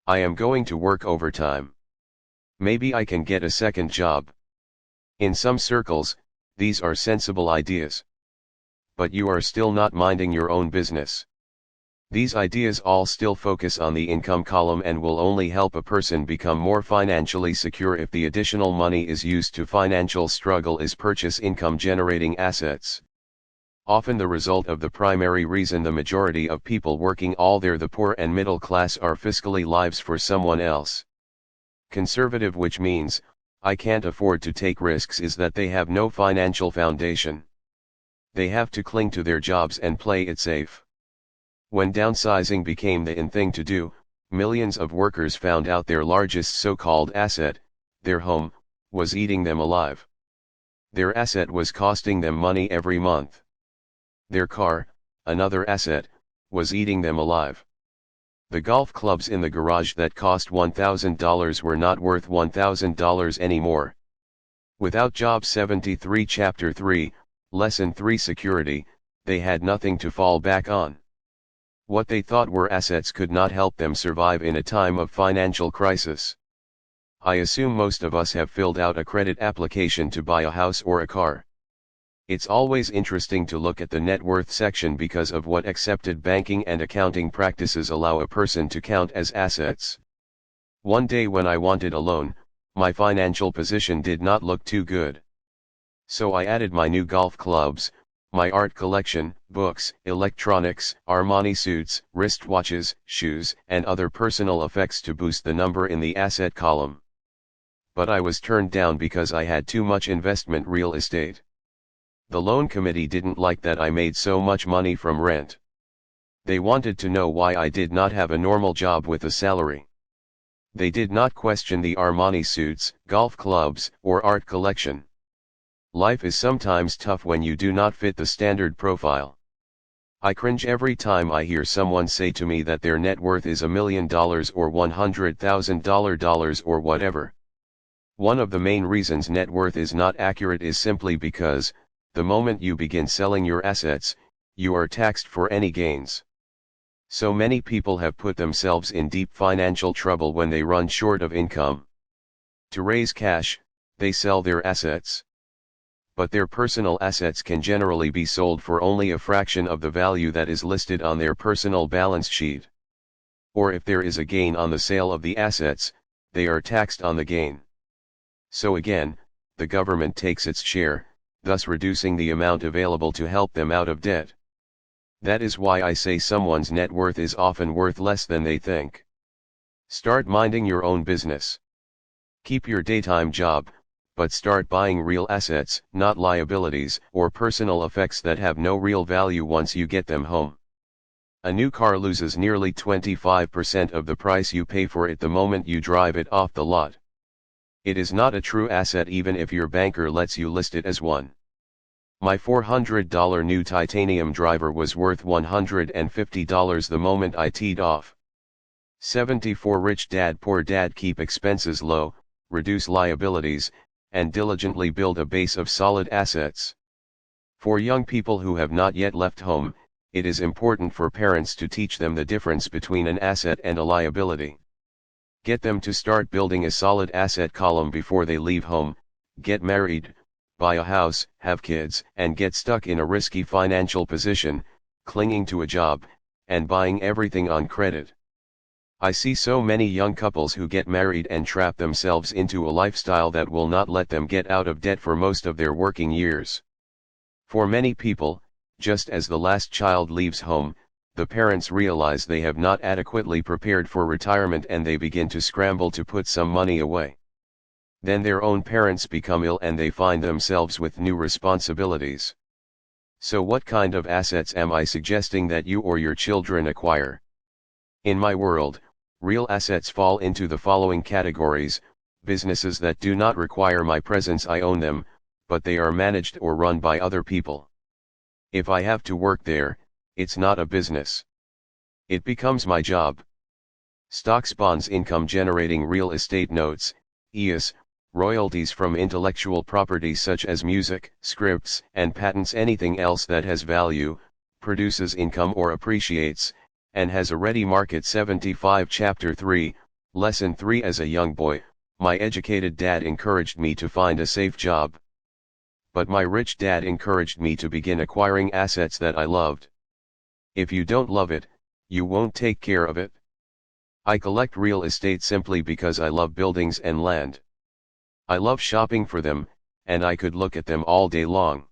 [SPEAKER 1] I am going to work overtime. Maybe I can get a second job." In some circles, these are sensible ideas. But you are still not minding your own business. These ideas all still focus on the income column and will only help a person become more financially secure if the additional money is used to financial struggle is purchase income generating assets. Often the result of the primary reason the majority of people working all the poor and middle class are fiscally lives for someone else. Conservative, which means, I can't afford to take risks, is that they have no financial foundation. They have to cling to their jobs and play it safe. When downsizing became the in thing to do, millions of workers found out their largest so-called asset, their home, was eating them alive. Their asset was costing them money every month. Their car, another asset, was eating them alive. The golf clubs in the garage that cost $1,000 were not worth $1,000 anymore. Without Job 73 Chapter 3, Lesson 3 Security, they had nothing to fall back on. What they thought were assets could not help them survive in a time of financial crisis. I assume most of us have filled out a credit application to buy a house or a car. It's always interesting to look at the net worth section because of what accepted banking and accounting practices allow a person to count as assets. One day when I wanted a loan, my financial position did not look too good. So I added my new golf clubs, my art collection, books, electronics, Armani suits, wristwatches, shoes, and other personal effects to boost the number in the asset column. But I was turned down because I had too much investment real estate. The loan committee didn't like that I made so much money from rent. They wanted to know why I did not have a normal job with a salary. They did not question the Armani suits, golf clubs, or art collection. Life is sometimes tough when you do not fit the standard profile. I cringe every time I hear someone say to me that their net worth is $1 million or $100,000 or whatever. One of the main reasons net worth is not accurate is simply because, the moment you begin selling your assets, you are taxed for any gains. So many people have put themselves in deep financial trouble when they run short of income. To raise cash, they sell their assets. But their personal assets can generally be sold for only a fraction of the value that is listed on their personal balance sheet. Or if there is a gain on the sale of the assets, they are taxed on the gain. So again, the government takes its share, thus reducing the amount available to help them out of debt. That is why I say someone's net worth is often worth less than they think. Start minding your own business. Keep your daytime job, but start buying real assets, not liabilities or personal effects that have no real value once you get them home. A new car loses nearly 25% of the price you pay for it the moment you drive it off the lot. It is not a true asset even if your banker lets you list it as one. My $400 new titanium driver was worth $150 the moment I teed off. 74 Rich Dad Poor Dad. Keep expenses low, reduce liabilities, and diligently build a base of solid assets. For young people who have not yet left home, it is important for parents to teach them the difference between an asset and a liability. Get them to start building a solid asset column before they leave home, get married, buy a house, have kids, and get stuck in a risky financial position, clinging to a job, and buying everything on credit. I see so many young couples who get married and trap themselves into a lifestyle that will not let them get out of debt for most of their working years. For many people, just as the last child leaves home, the parents realize they have not adequately prepared for retirement and they begin to scramble to put some money away. Then their own parents become ill and they find themselves with new responsibilities. So what kind of assets am I suggesting that you or your children acquire? In my world, real assets fall into the following categories: businesses that do not require my presence, I own them, but they are managed or run by other people. If I have to work there, it's not a business. It becomes my job. Stocks, bonds, income generating real estate, notes, EOS, royalties from intellectual property such as music, scripts, and patents, anything else that has value, produces income or appreciates, and has a ready market. 75 Chapter 3, Lesson 3. As a young boy, my educated dad encouraged me to find a safe job. But my rich dad encouraged me to begin acquiring assets that I loved. If you don't love it, you won't take care of it. I collect real estate simply because I love buildings and land. I love shopping for them, and I could look at them all day long.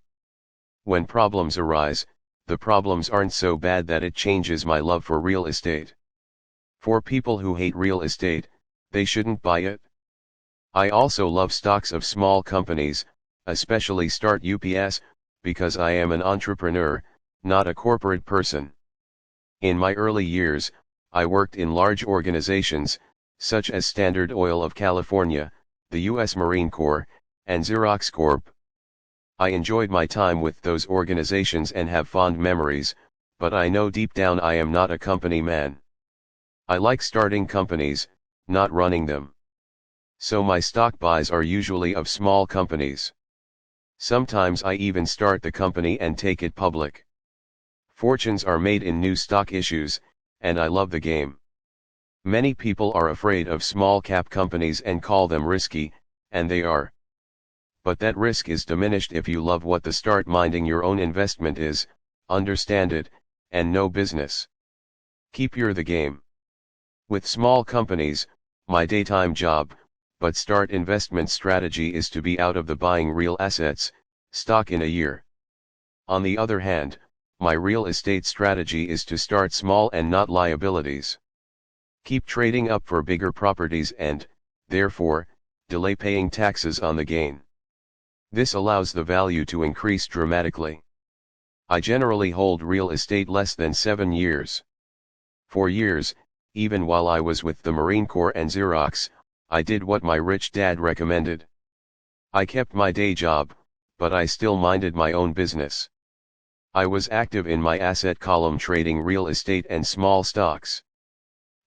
[SPEAKER 1] When problems arise, the problems aren't so bad that it changes my love for real estate. For people who hate real estate, they shouldn't buy it. I also love stocks of small companies, especially Start UPS, because I am an entrepreneur, not a corporate person. In my early years, I worked in large organizations, such as Standard Oil of California, the U.S. Marine Corps, and Xerox Corp. I enjoyed my time with those organizations and have fond memories, but I know deep down I am not a company man. I like starting companies, not running them. So my stock buys are usually of small companies. Sometimes I even start the company and take it public. Fortunes are made in new stock issues, and I love the game. Many people are afraid of small cap companies and call them risky, and they are. But that risk is diminished if you love what the start minding your own investment is, understand it, and know business. Keep the game. With small companies, my daytime job, but start investment strategy is to be out of the buying real assets, stock in a year. On the other hand, my real estate strategy is to start small and not liabilities. Keep trading up for bigger properties and, therefore, delay paying taxes on the gain. This allows the value to increase dramatically. I generally hold real estate less than 7 years. For years, even while I was with the Marine Corps and Xerox, I did what my rich dad recommended. I kept my day job, but I still minded my own business. I was active in my asset column trading real estate and small stocks.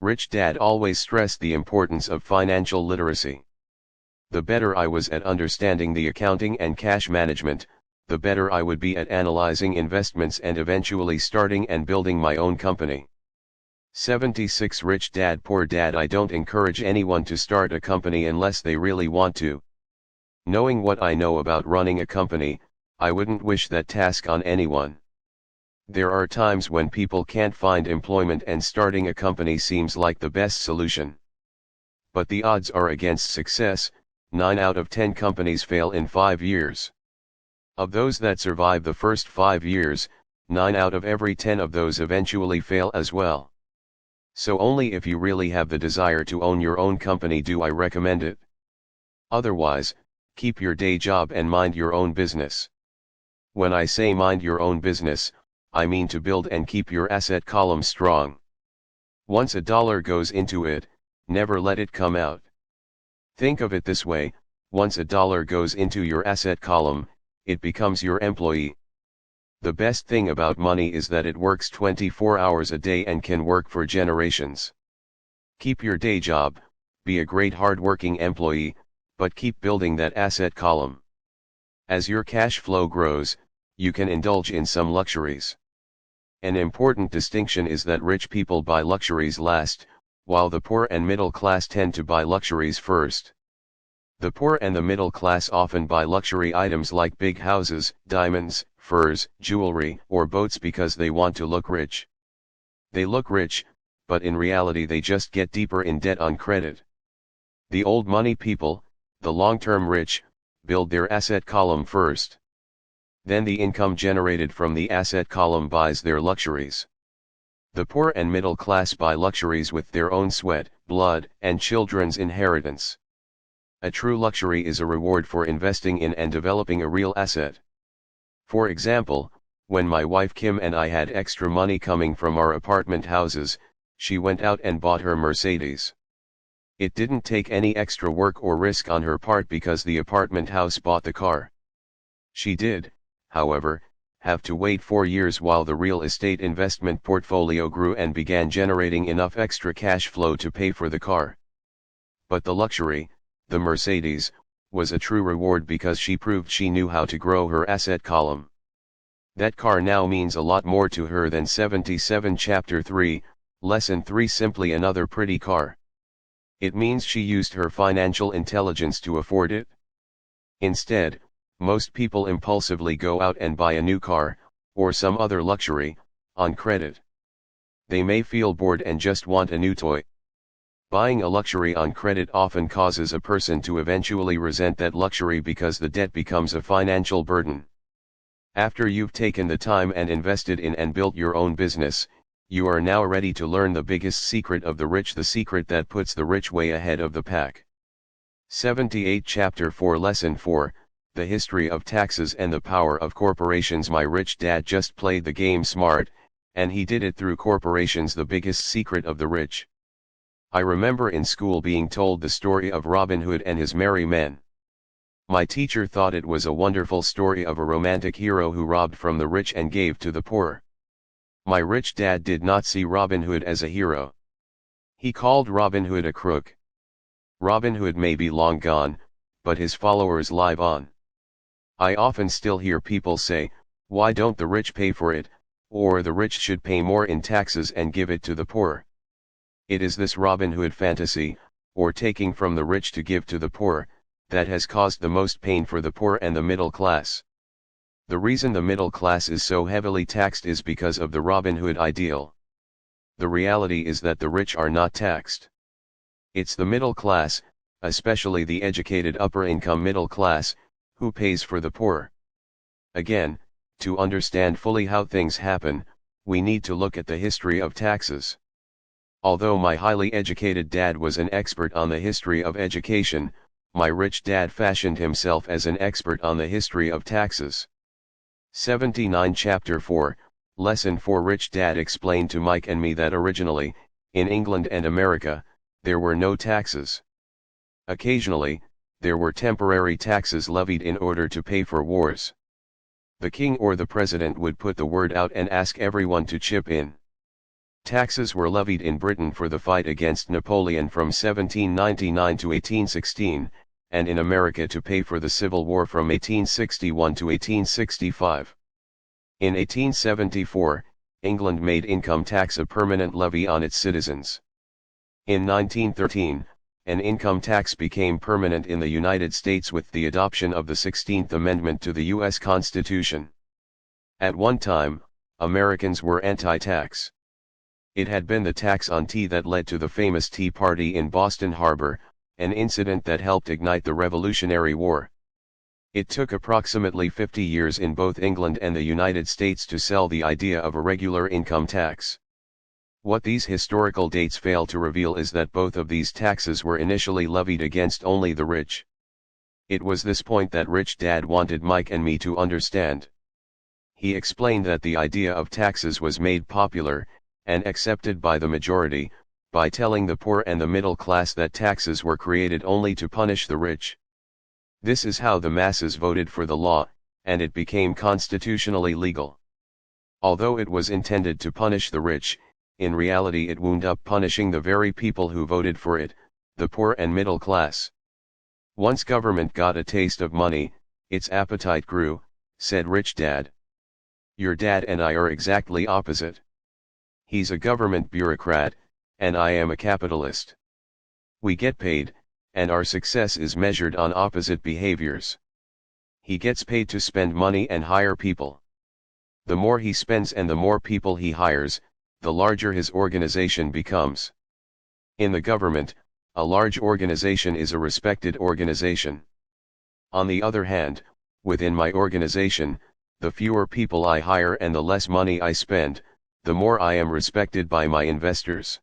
[SPEAKER 1] Rich dad always stressed the importance of financial literacy. The better I was at understanding the accounting and cash management, the better I would be at analyzing investments and eventually starting and building my own company. 76 Rich Dad Poor Dad. I don't encourage anyone to start a company unless they really want to. Knowing what I know about running a company, I wouldn't wish that task on anyone. There are times when people can't find employment and starting a company seems like the best solution. But the odds are against success. 9 out of 10 companies fail in 5 years. Of those that survive the first 5 years, 9 out of every 10 of those eventually fail as well. So only if you really have the desire to own your own company do I recommend it. Otherwise, keep your day job and mind your own business. When I say mind your own business, I mean to build and keep your asset column strong. Once a dollar goes into it, never let it come out. Think of it this way: once a dollar goes into your asset column, it becomes your employee. The best thing about money is that it works 24 hours a day and can work for generations. Keep your day job, be a great hard-working employee, but keep building that asset column. As your cash flow grows, you can indulge in some luxuries. An important distinction is that rich people buy luxuries last, while the poor and middle class tend to buy luxuries first. The poor and the middle class often buy luxury items like big houses, diamonds, furs, jewelry, or boats because they want to look rich. They look rich, but in reality they just get deeper in debt on credit. The old money people, the long-term rich, build their asset column first. Then the income generated from the asset column buys their luxuries. The poor and middle class buy luxuries with their own sweat, blood, and children's inheritance. A true luxury is a reward for investing in and developing a real asset. For example, When my wife Kim and I had extra money coming from our apartment houses, she went out and bought her Mercedes. It didn't take any extra work or risk on her part because the apartment house bought the car. She did, however, have to wait 4 years while the real estate investment portfolio grew and began generating enough extra cash flow to pay for the car. But the luxury, the Mercedes, was a true reward because she proved she knew how to grow her asset column. That car now means a lot more to her than 77 Chapter 3, Lesson 3 simply another pretty car. It means she used her financial intelligence to afford it. Instead, most people impulsively go out and buy a new car, or some other luxury, on credit. They may feel bored and just want a new toy. Buying a luxury on credit often causes a person to eventually resent that luxury because the debt becomes a financial burden. After you've taken the time and invested in and built your own business, you are now ready to learn the biggest secret of the rich, the secret that puts the rich way ahead of the pack. 78 Chapter 4 Lesson 4, The History of Taxes and the Power of Corporations. My rich dad just played the game smart, and he did it through corporations. The biggest secret of the rich. I remember in school being told the story of Robin Hood and his merry men. My teacher thought it was a wonderful story of a romantic hero who robbed from the rich and gave to the poor. My rich dad did not see Robin Hood as a hero. He called Robin Hood a crook. Robin Hood may be long gone, but his followers live on. I often still hear people say, "Why don't the rich pay for it?" or "The rich should pay more in taxes and give it to the poor." It is this Robin Hood fantasy, or taking from the rich to give to the poor, that has caused the most pain for the poor and the middle class. The reason the middle class is so heavily taxed is because of the Robin Hood ideal. The reality is that the rich are not taxed. It's the middle class, especially the educated upper-income middle class, who pays for the poor. Again, to understand fully how things happen, we need to look at the history of taxes. Although my highly educated dad was an expert on the history of education, my rich dad fashioned himself as an expert on the history of taxes. 79 Chapter 4, Lesson 4 Rich Dad explained to Mike and me that originally, in England and America, there were no taxes. Occasionally, there were temporary taxes levied in order to pay for wars. The king or the president would put the word out and ask everyone to chip in. Taxes were levied in Britain for the fight against Napoleon from 1799 to 1816, and in America to pay for the Civil War from 1861 to 1865. In 1874, England made income tax a permanent levy on its citizens. In 1913, an income tax became permanent in the United States with the adoption of the 16th Amendment to the U.S. Constitution. At one time, Americans were anti-tax. It had been the tax on tea that led to the famous Tea Party in Boston Harbor, an incident that helped ignite the Revolutionary War. It took approximately 50 years in both England and the United States to sell the idea of a regular income tax. What these historical dates fail to reveal is that both of these taxes were initially levied against only the rich. It was this point that Rich Dad wanted Mike and me to understand. He explained that the idea of taxes was made popular, and accepted by the majority, by telling the poor and the middle class that taxes were created only to punish the rich. This is how the masses voted for the law, and it became constitutionally legal. Although it was intended to punish the rich, in reality it wound up punishing the very people who voted for it, the poor and middle class. Once government got a taste of money, its appetite grew, said Rich Dad. Your dad and I are exactly opposite. He's a government bureaucrat, and I am a capitalist. We get paid, and our success is measured on opposite behaviors. He gets paid to spend money and hire people. The more he spends and the more people he hires, the larger his organization becomes. In the government, a large organization is a respected organization. On the other hand, within my organization, the fewer people I hire and the less money I spend, the more I am respected by my investors.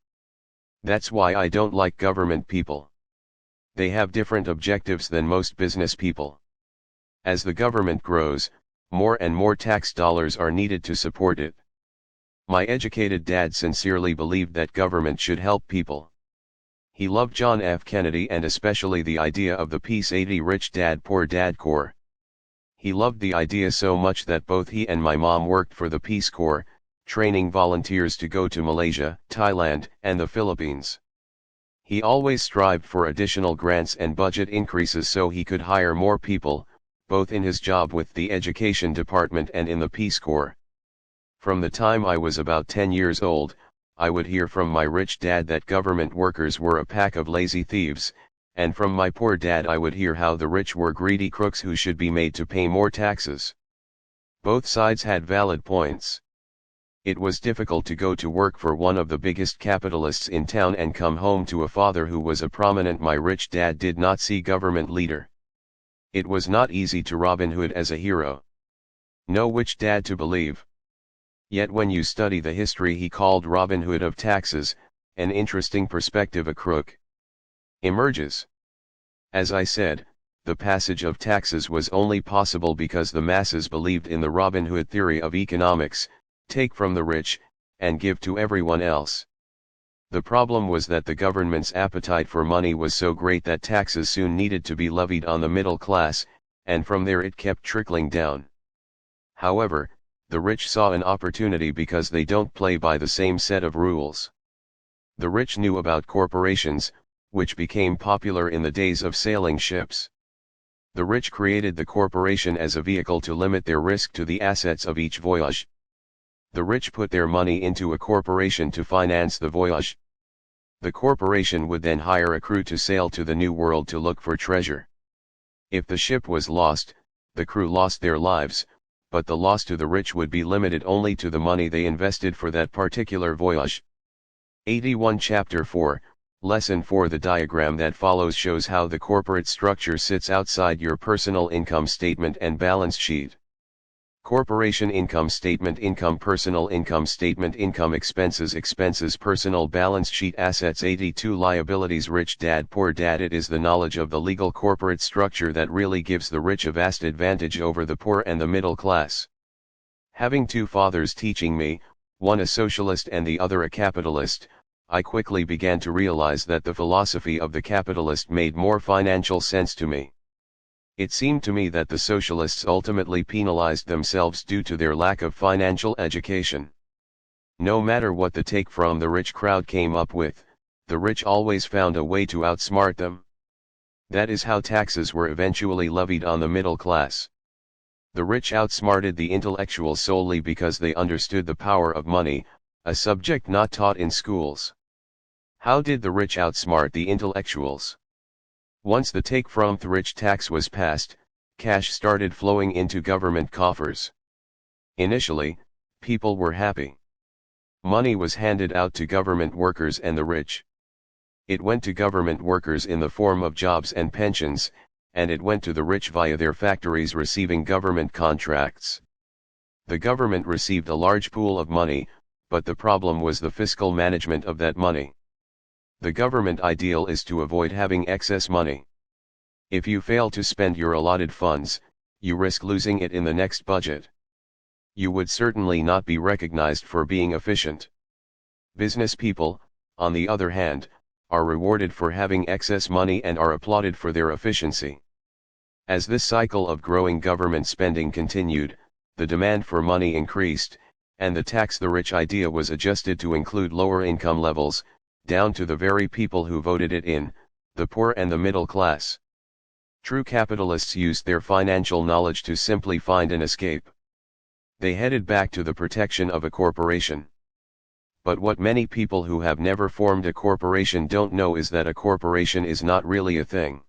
[SPEAKER 1] That's why I don't like government people. They have different objectives than most business people. As the government grows, more and more tax dollars are needed to support it. My educated dad sincerely believed that government should help people. He loved John F. Kennedy and especially the idea of the Peace 80 Rich Dad Poor Dad Corps. He loved the idea so much that both he and my mom worked for the Peace Corps, training volunteers to go to Malaysia, Thailand, and the Philippines. He always strived for additional grants and budget increases so he could hire more people, both in his job with the Education Department and in the Peace Corps. From the time I was about 10 years old, I would hear from my rich dad that government workers were a pack of lazy thieves, and from my poor dad I would hear how the rich were greedy crooks who should be made to pay more taxes. Both sides had valid points. It was difficult to go to work for one of the biggest capitalists in town and come home to a father who was a prominent. My rich dad did not see government leader. It was not easy to Robin Hood as a hero. Know which dad to believe. Yet when you study the history he called Robin Hood of taxes, an interesting perspective a crook emerges. As I said, the passage of taxes was only possible because the masses believed in the Robin Hood theory of economics, take from the rich, and give to everyone else. The problem was that the government's appetite for money was so great that taxes soon needed to be levied on the middle class, and from there it kept trickling down. However, the rich saw an opportunity because they don't play by the same set of rules. The rich knew about corporations, which became popular in the days of sailing ships. The rich created the corporation as a vehicle to limit their risk to the assets of each voyage. The rich put their money into a corporation to finance the voyage. The corporation would then hire a crew to sail to the New World to look for treasure. If the ship was lost, the crew lost their lives, but the loss to the rich would be limited only to the money they invested for that particular voyage. 81 Chapter 4, Lesson 4. The diagram that follows shows how the corporate structure sits outside your personal income statement and balance sheet. Corporation income statement, income, personal income statement, income, expenses, expenses, personal balance sheet, assets. 82 Liabilities. Rich dad poor dad. It is the knowledge of the legal corporate structure that really gives the rich a vast advantage over the poor and the middle class. Having two fathers teaching me, one a socialist and the other a capitalist, I quickly began to realize that the philosophy of the capitalist made more financial sense to me. It seemed to me that the socialists ultimately penalized themselves due to their lack of financial education. No matter what the take from the rich crowd came up with, the rich always found a way to outsmart them. That is how taxes were eventually levied on the middle class. The rich outsmarted the intellectuals solely because they understood the power of money, a subject not taught in schools. How did the rich outsmart the intellectuals? Once the take from the rich tax was passed, cash started flowing into government coffers. Initially, people were happy. Money was handed out to government workers and the rich. It went to government workers in the form of jobs and pensions, and it went to the rich via their factories receiving government contracts. The government received a large pool of money, but the problem was the fiscal management of that money. The government ideal is to avoid having excess money. If you fail to spend your allotted funds, you risk losing it in the next budget. You would certainly not be recognized for being efficient. Business people, on the other hand, are rewarded for having excess money and are applauded for their efficiency. As this cycle of growing government spending continued, the demand for money increased, and the tax the rich idea was adjusted to include lower income levels, down to the very people who voted it in, the poor and the middle class. True capitalists used their financial knowledge to simply find an escape. They headed back to the protection of a corporation. But what many people who have never formed a corporation don't know is that a corporation is not really a thing.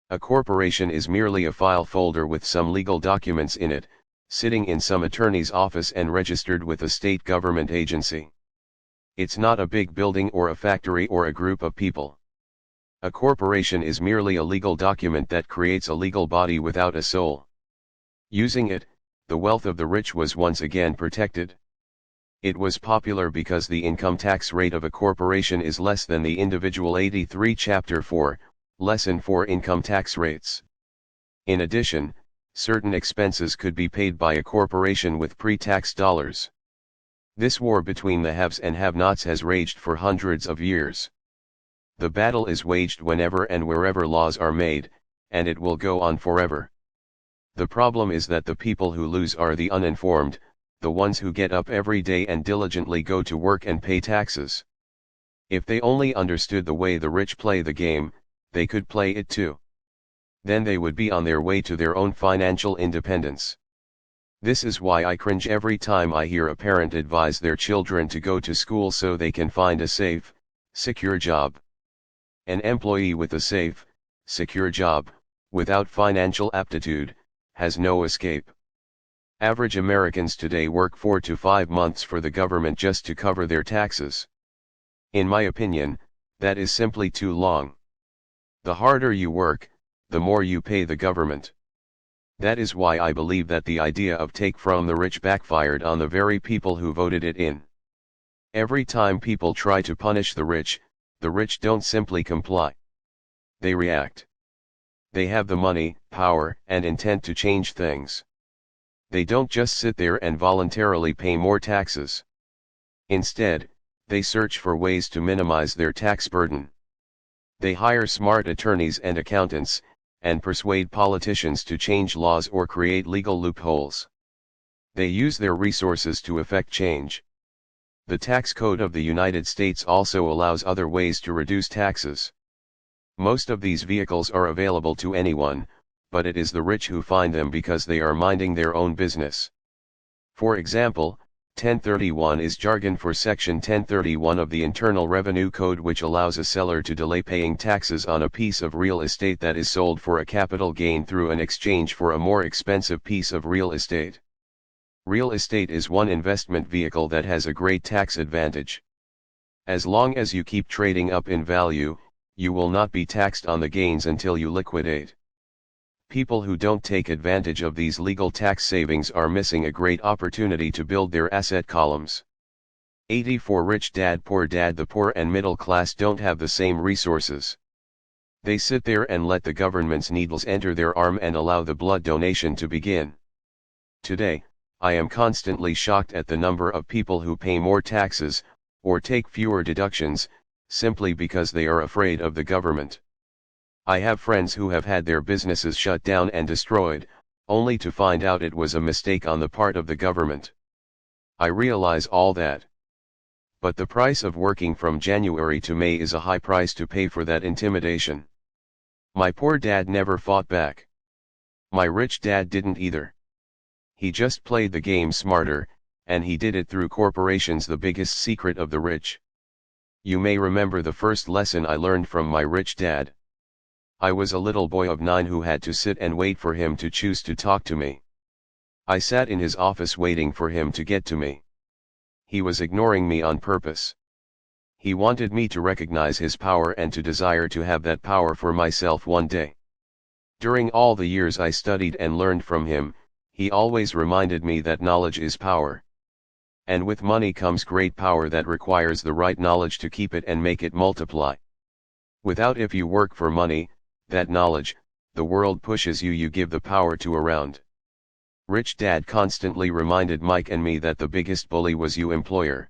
[SPEAKER 1] A corporation is merely a file folder with some legal documents in it, sitting in some attorney's office and registered with a state government agency. It's not a big building or a factory or a group of people. A corporation is merely a legal document that creates a legal body without a soul. Using it, the wealth of the rich was once again protected. It was popular because the income tax rate of a corporation is less than the individual. 83 Chapter 4, Lesson 4. Income tax rates. In addition, Certain expenses could be paid by a corporation with pre-tax dollars. This war between the haves and have-nots has raged for hundreds of years. The battle is waged whenever and wherever laws are made, and it will go on forever. The problem is that the people who lose are the uninformed, the ones who get up every day and diligently go to work and pay taxes. If they only understood the way the rich play the game, they could play it too. Then they would be on their way to their own financial independence. This is why I cringe every time I hear a parent advise their children to go to school so they can find a safe, secure job. An employee with a safe, secure job, without financial aptitude, has no escape. Average Americans today work 4 to 5 months for the government just to cover their taxes. In my opinion, that is simply too long. The harder you work, the more you pay the government. That is why I believe that the idea of take from the rich backfired on the very people who voted it in. Every time people try to punish the rich don't simply comply. They react. They have the money, power, and intent to change things. They don't just sit there and voluntarily pay more taxes. Instead, they search for ways to minimize their tax burden. They hire smart attorneys and accountants, and persuade politicians to change laws or create legal loopholes. They use their resources to effect change. The tax code of the United States also allows other ways to reduce taxes. Most of these vehicles are available to anyone, but it is the rich who find them because they are minding their own business. For example, 1031 is jargon for Section 1031 of the Internal Revenue Code, which allows a seller to delay paying taxes on a piece of real estate that is sold for a capital gain through an exchange for a more expensive piece of real estate. Real estate is one investment vehicle that has a great tax advantage. As long as you keep trading up in value, you will not be taxed on the gains until you liquidate. People who don't take advantage of these legal tax savings are missing a great opportunity to build their asset columns. 84 Rich Dad Poor Dad. The poor and middle class don't have the same resources. They sit there and let the government's needles enter their arm and allow the blood donation to begin. Today, I am constantly shocked at the number of people who pay more taxes, or take fewer deductions, simply because they are afraid of the government. I have friends who have had their businesses shut down and destroyed, only to find out it was a mistake on the part of the government. I realize all that. But the price of working from January to May is a high price to pay for that intimidation. My poor dad never fought back. My rich dad didn't either. He just played the game smarter, and he did it through corporations, the biggest secret of the rich. You may remember the first lesson I learned from my rich dad. I was a little boy of 9 who had to sit and wait for him to choose to talk to me. I sat in his office waiting for him to get to me. He was ignoring me on purpose. He wanted me to recognize his power and to desire to have that power for myself one day. During all the years I studied and learned from him, he always reminded me that knowledge is power. And with money comes great power that requires the right knowledge to keep it and make it multiply. Without, if you work for money, that knowledge, the world pushes you, you give the power to around. Rich Dad constantly reminded Mike and me that the biggest bully was you, employer.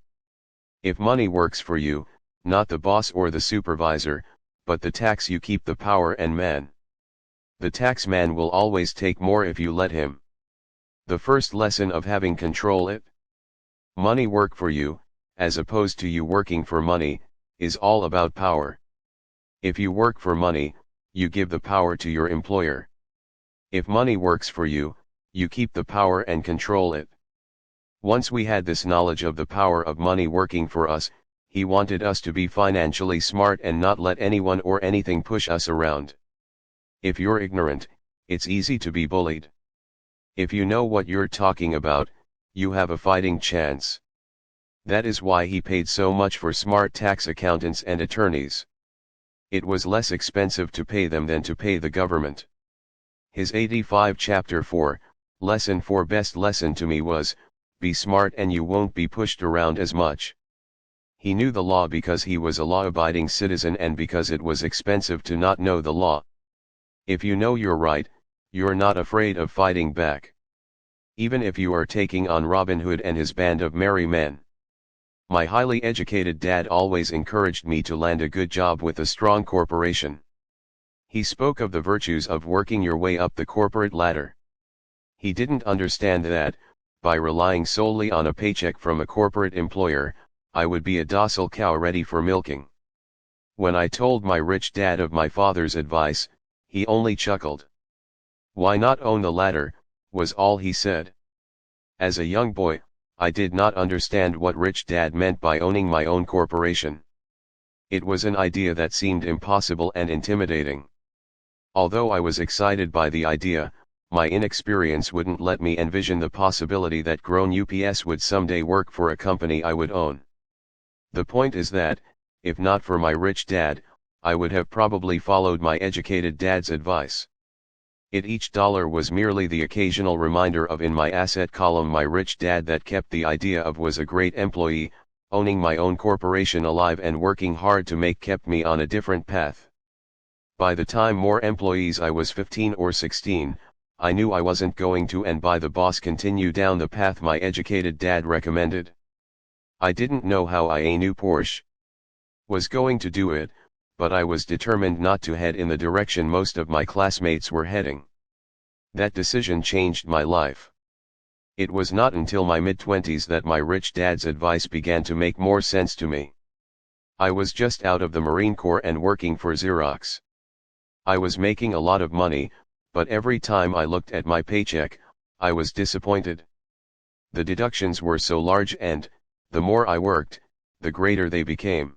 [SPEAKER 1] If money works for you, not the boss or the supervisor, but the tax, you keep the power and man. The tax man will always take more if you let him. The first lesson of having control it. Money work for you, as opposed to you working for money, is all about power. If you work for money, you give the power to your employer. If money works for you, you keep the power and control it. Once we had this knowledge of the power of money working for us, he wanted us to be financially smart and not let anyone or anything push us around. If you're ignorant, it's easy to be bullied. If you know what you're talking about, you have a fighting chance. That is why he paid so much for smart tax accountants and attorneys. It was less expensive to pay them than to pay the government. His 85 Chapter 4, Lesson 4 best lesson to me was, be smart and you won't be pushed around as much. He knew the law because he was a law-abiding citizen and because it was expensive to not know the law. If you know you're right, You're not afraid of fighting back. Even if you are taking on Robin Hood and his band of merry men. My highly educated dad always encouraged me to land a good job with a strong corporation. He spoke of the virtues of working your way up the corporate ladder. He didn't understand that, by relying solely on a paycheck from a corporate employer, I would be a docile cow ready for milking. When I told my rich dad of my father's advice, he only chuckled. "Why not own the ladder?" was all he said. As a young boy, I did not understand what rich dad meant by owning my own corporation. It was an idea that seemed impossible and intimidating. Although I was excited by the idea, my inexperience wouldn't let me envision the possibility that grown UPS would someday work for a company I would own. The point is that, if not for my rich dad, I would have probably followed my educated dad's advice. Each dollar was merely the occasional reminder of in my asset column my rich dad that kept the idea of was a great employee, owning my own corporation alive and working hard to make kept me on a different path. By the time more employees I was 15 or 16, I knew I wasn't going to and by the boss continue down the path my educated dad recommended. I didn't know how a new Porsche was going to do it, but I was determined not to head in the direction most of my classmates were heading. That decision changed my life. It was not until my mid-20s that my rich dad's advice began to make more sense to me. I was just out of the Marine Corps and working for Xerox. I was making a lot of money, but every time I looked at my paycheck, I was disappointed. The deductions were so large and, the more I worked, the greater they became.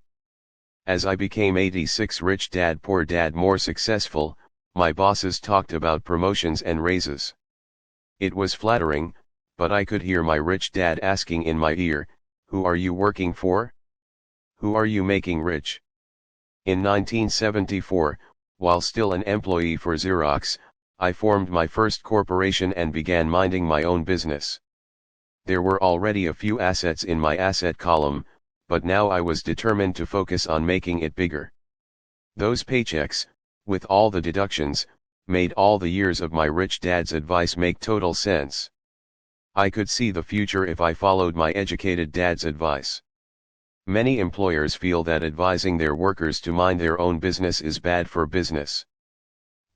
[SPEAKER 1] As I became 86 rich dad poor dad more successful, my bosses talked about promotions and raises. It was flattering, but I could hear my rich dad asking in my ear, "Who are you working for? Who are you making rich?" In 1974, while still an employee for Xerox, I formed my first corporation and began minding my own business. There were already a few assets in my asset column, but now I was determined to focus on making it bigger. Those paychecks, with all the deductions, made all the years of my rich dad's advice make total sense. I could see the future if I followed my educated dad's advice. Many employers feel that advising their workers to mind their own business is bad for business.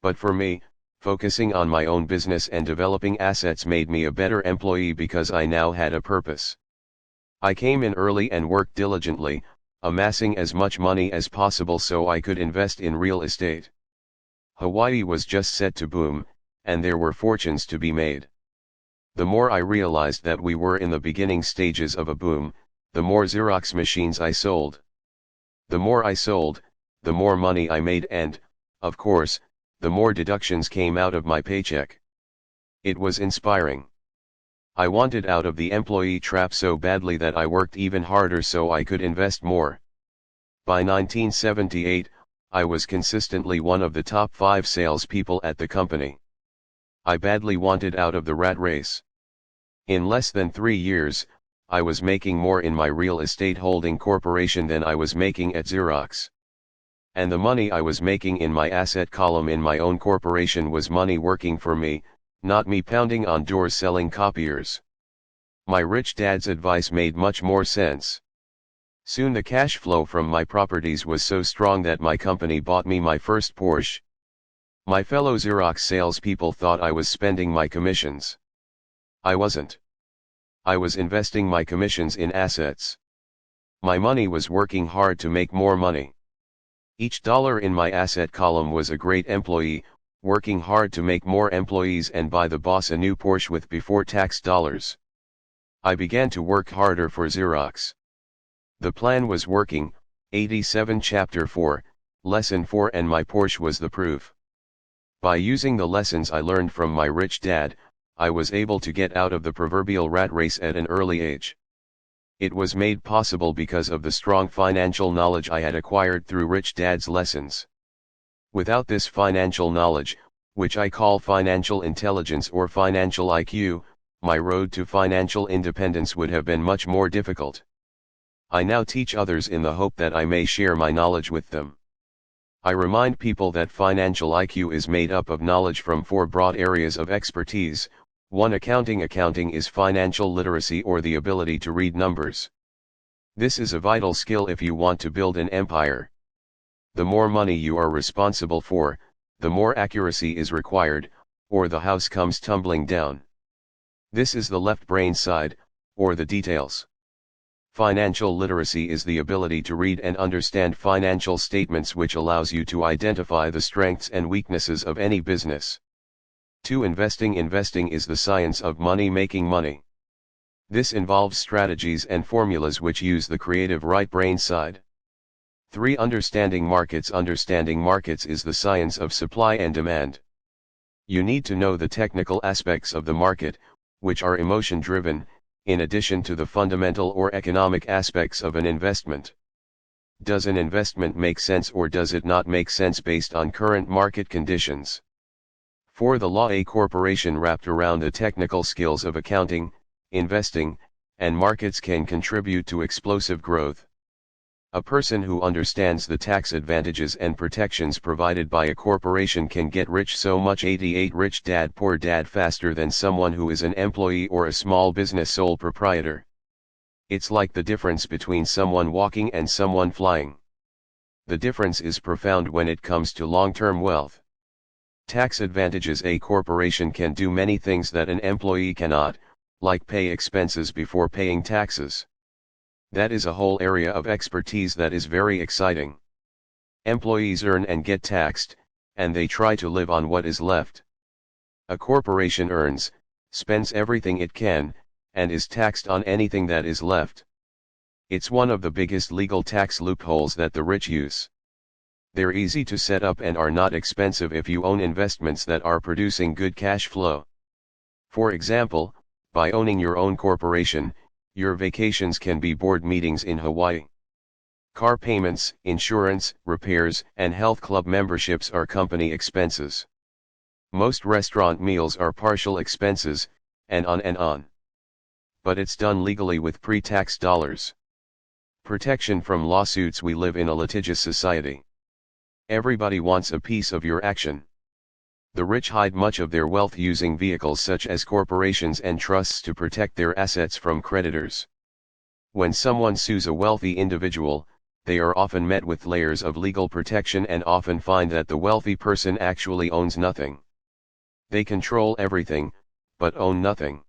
[SPEAKER 1] But for me, focusing on my own business and developing assets made me a better employee because I now had a purpose. I came in early and worked diligently, amassing as much money as possible so I could invest in real estate. Hawaii was just set to boom, and there were fortunes to be made. The more I realized that we were in the beginning stages of a boom, the more Xerox machines I sold. The more I sold, the more money I made and, of course, the more deductions came out of my paycheck. It was inspiring. I wanted out of the employee trap so badly that I worked even harder so I could invest more. By 1978, I was consistently one of the top 5 salespeople at the company. I badly wanted out of the rat race. In less than 3 years, I was making more in my real estate holding corporation than I was making at Xerox. And the money I was making in my asset column in my own corporation was money working for me, not me pounding on doors selling copiers. My rich dad's advice made much more sense. Soon the cash flow from my properties was so strong that my company bought me my first Porsche. My fellow Xerox salespeople thought I was spending my commissions. I wasn't. I was investing my commissions in assets. My money was working hard to make more money. Each dollar in my asset column was a great employee, working hard to make more employees and buy the boss a new Porsche with before-tax dollars. I began to work harder for Xerox. The plan was working, 87 Chapter 4, Lesson 4 and my Porsche was the proof. By using the lessons I learned from my rich dad, I was able to get out of the proverbial rat race at an early age. It was made possible because of the strong financial knowledge I had acquired through rich dad's lessons. Without this financial knowledge, which I call financial intelligence or financial IQ, my road to financial independence would have been much more difficult. I now teach others in the hope that I may share my knowledge with them. I remind people that financial IQ is made up of knowledge from four broad areas of expertise. 1. Accounting. Accounting is financial literacy or the ability to read numbers. This is a vital skill if you want to build an empire. The more money you are responsible for, the more accuracy is required, or the house comes tumbling down. This is the left brain side, or the details. Financial literacy is the ability to read and understand financial statements, which allows you to identify the strengths and weaknesses of any business. 2. Investing. Investing is the science of money, making money. This involves strategies and formulas which use the creative right brain side. 3. Understanding markets. Understanding markets is the science of supply and demand. You need to know the technical aspects of the market, which are emotion-driven, in addition to the fundamental or economic aspects of an investment. Does an investment make sense or does it not make sense based on current market conditions? 4. The law. A corporation wrapped around the technical skills of accounting, investing, and markets can contribute to explosive growth. A person who understands the tax advantages and protections provided by a corporation can get rich so much. 88 Rich Dad Poor Dad faster than someone who is an employee or a small business sole proprietor. It's like the difference between someone walking and someone flying. The difference is profound when it comes to long-term wealth. Tax advantages. A corporation can do many things that an employee cannot, like pay expenses before paying taxes. That is a whole area of expertise that is very exciting. Employees earn and get taxed, and they try to live on what is left. A corporation earns, spends everything it can, and is taxed on anything that is left. It's one of the biggest legal tax loopholes that the rich use. They're easy to set up and are not expensive if you own investments that are producing good cash flow. For example, by owning your own corporation, your vacations can be board meetings in Hawaii. Car payments, insurance, repairs, and health club memberships are company expenses. Most restaurant meals are partial expenses, and on and on. But it's done legally with pre-tax dollars. Protection from lawsuits. We live in a litigious society. Everybody wants a piece of your action. The rich hide much of their wealth using vehicles such as corporations and trusts to protect their assets from creditors. When someone sues a wealthy individual, they are often met with layers of legal protection and often find that the wealthy person actually owns nothing. They control everything, but own nothing.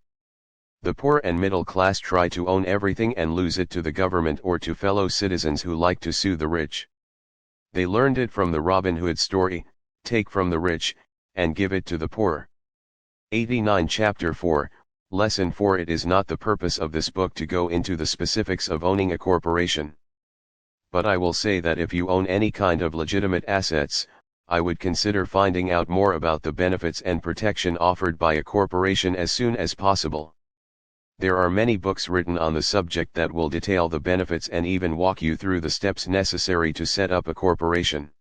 [SPEAKER 1] The poor and middle class try to own everything and lose it to the government or to fellow citizens who like to sue the rich. They learned it from the Robin Hood story, take from the rich, and give it to the poor. 89 Chapter 4, Lesson 4. It is not the purpose of this book to go into the specifics of owning a corporation. But I will say that if you own any kind of legitimate assets, I would consider finding out more about the benefits and protection offered by a corporation as soon as possible. There are many books written on the subject that will detail the benefits and even walk you through the steps necessary to set up a corporation.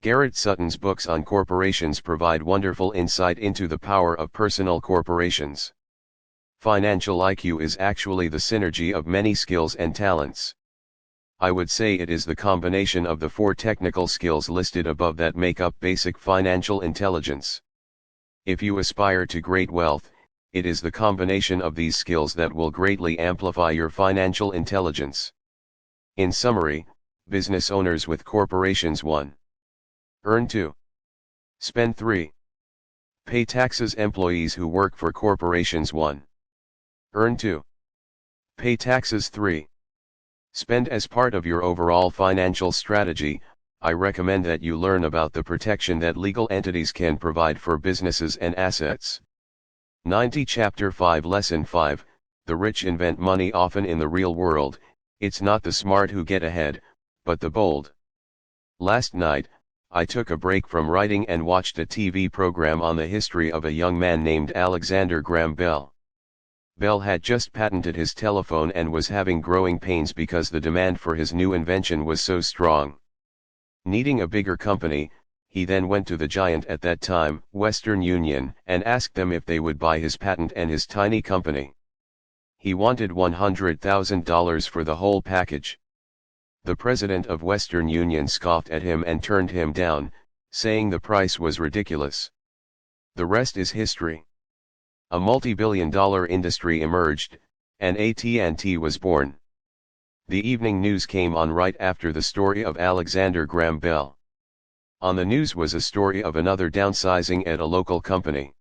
[SPEAKER 1] Garrett Sutton's books on corporations provide wonderful insight into the power of personal corporations. Financial IQ is actually the synergy of many skills and talents. I would say it is the combination of the four technical skills listed above that make up basic financial intelligence. If you aspire to great wealth, it is the combination of these skills that will greatly amplify your financial intelligence. In summary, business owners with corporations: 1. Earn. 2. Spend. 3. Pay taxes. Employees who work for corporations: 1. Earn. 2. Pay taxes. 3. Spend. As part of your overall financial strategy, I recommend that you learn about the protection that legal entities can provide for businesses and assets. 90 Chapter 5 Lesson 5, The rich invent money. Often in the real world, it's not the smart who get ahead, but the bold. Last night, I took a break from writing and watched a TV program on the history of a young man named Alexander Graham Bell. Bell had just patented his telephone and was having growing pains because the demand for his new invention was so strong. Needing a bigger company, he then went to the giant at that time, Western Union, and asked them if they would buy his patent and his tiny company. He wanted $100,000 for the whole package. The president of Western Union scoffed at him and turned him down, saying the price was ridiculous. The rest is history. A multi-billion-dollar industry emerged, and AT&T was born. The evening news came on right after the story of Alexander Graham Bell. On the news was a story of another downsizing at a local company.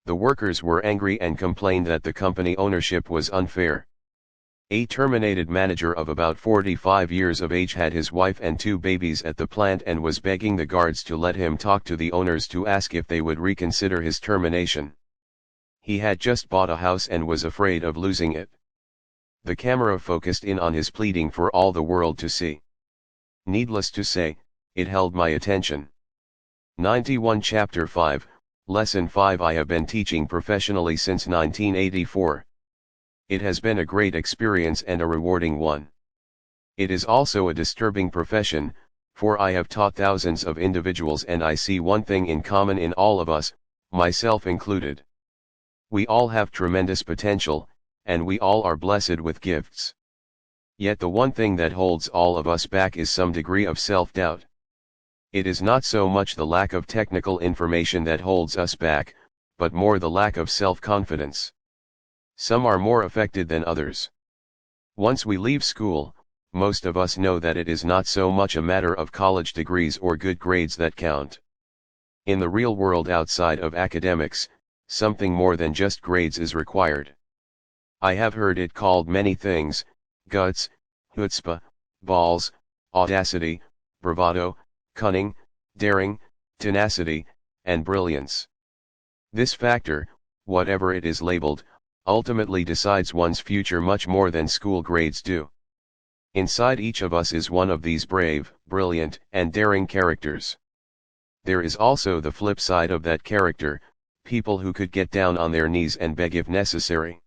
[SPEAKER 1] The workers were angry and complained that the company ownership was unfair. A terminated manager of about 45 years of age had his wife and 2 babies at the plant and was begging the guards to let him talk to the owners to ask if they would reconsider his termination. He had just bought a house and was afraid of losing it. The camera focused in on his pleading for all the world to see. Needless to say, it held my attention. 91 Chapter 5, Lesson 5 I have been teaching professionally since 1984. It has been a great experience and a rewarding one. It is also a disturbing profession, for I have taught thousands of individuals and I see one thing in common in all of us, myself included. We all have tremendous potential, and we all are blessed with gifts. Yet the one thing that holds all of us back is some degree of self-doubt. It is not so much the lack of technical information that holds us back, but more the lack of self-confidence. Some are more affected than others. Once we leave school, most of us know that it is not so much a matter of college degrees or good grades that count. In the real world outside of academics, something more than just grades is required. I have heard it called many things: guts, chutzpah, balls, audacity, bravado, cunning, daring, tenacity, and brilliance. This factor, whatever it is labeled, ultimately decides one's future much more than school grades do. Inside each of us is one of these brave, brilliant, and daring characters. There is also the flip side of that character, people who could get down on their knees and beg if necessary.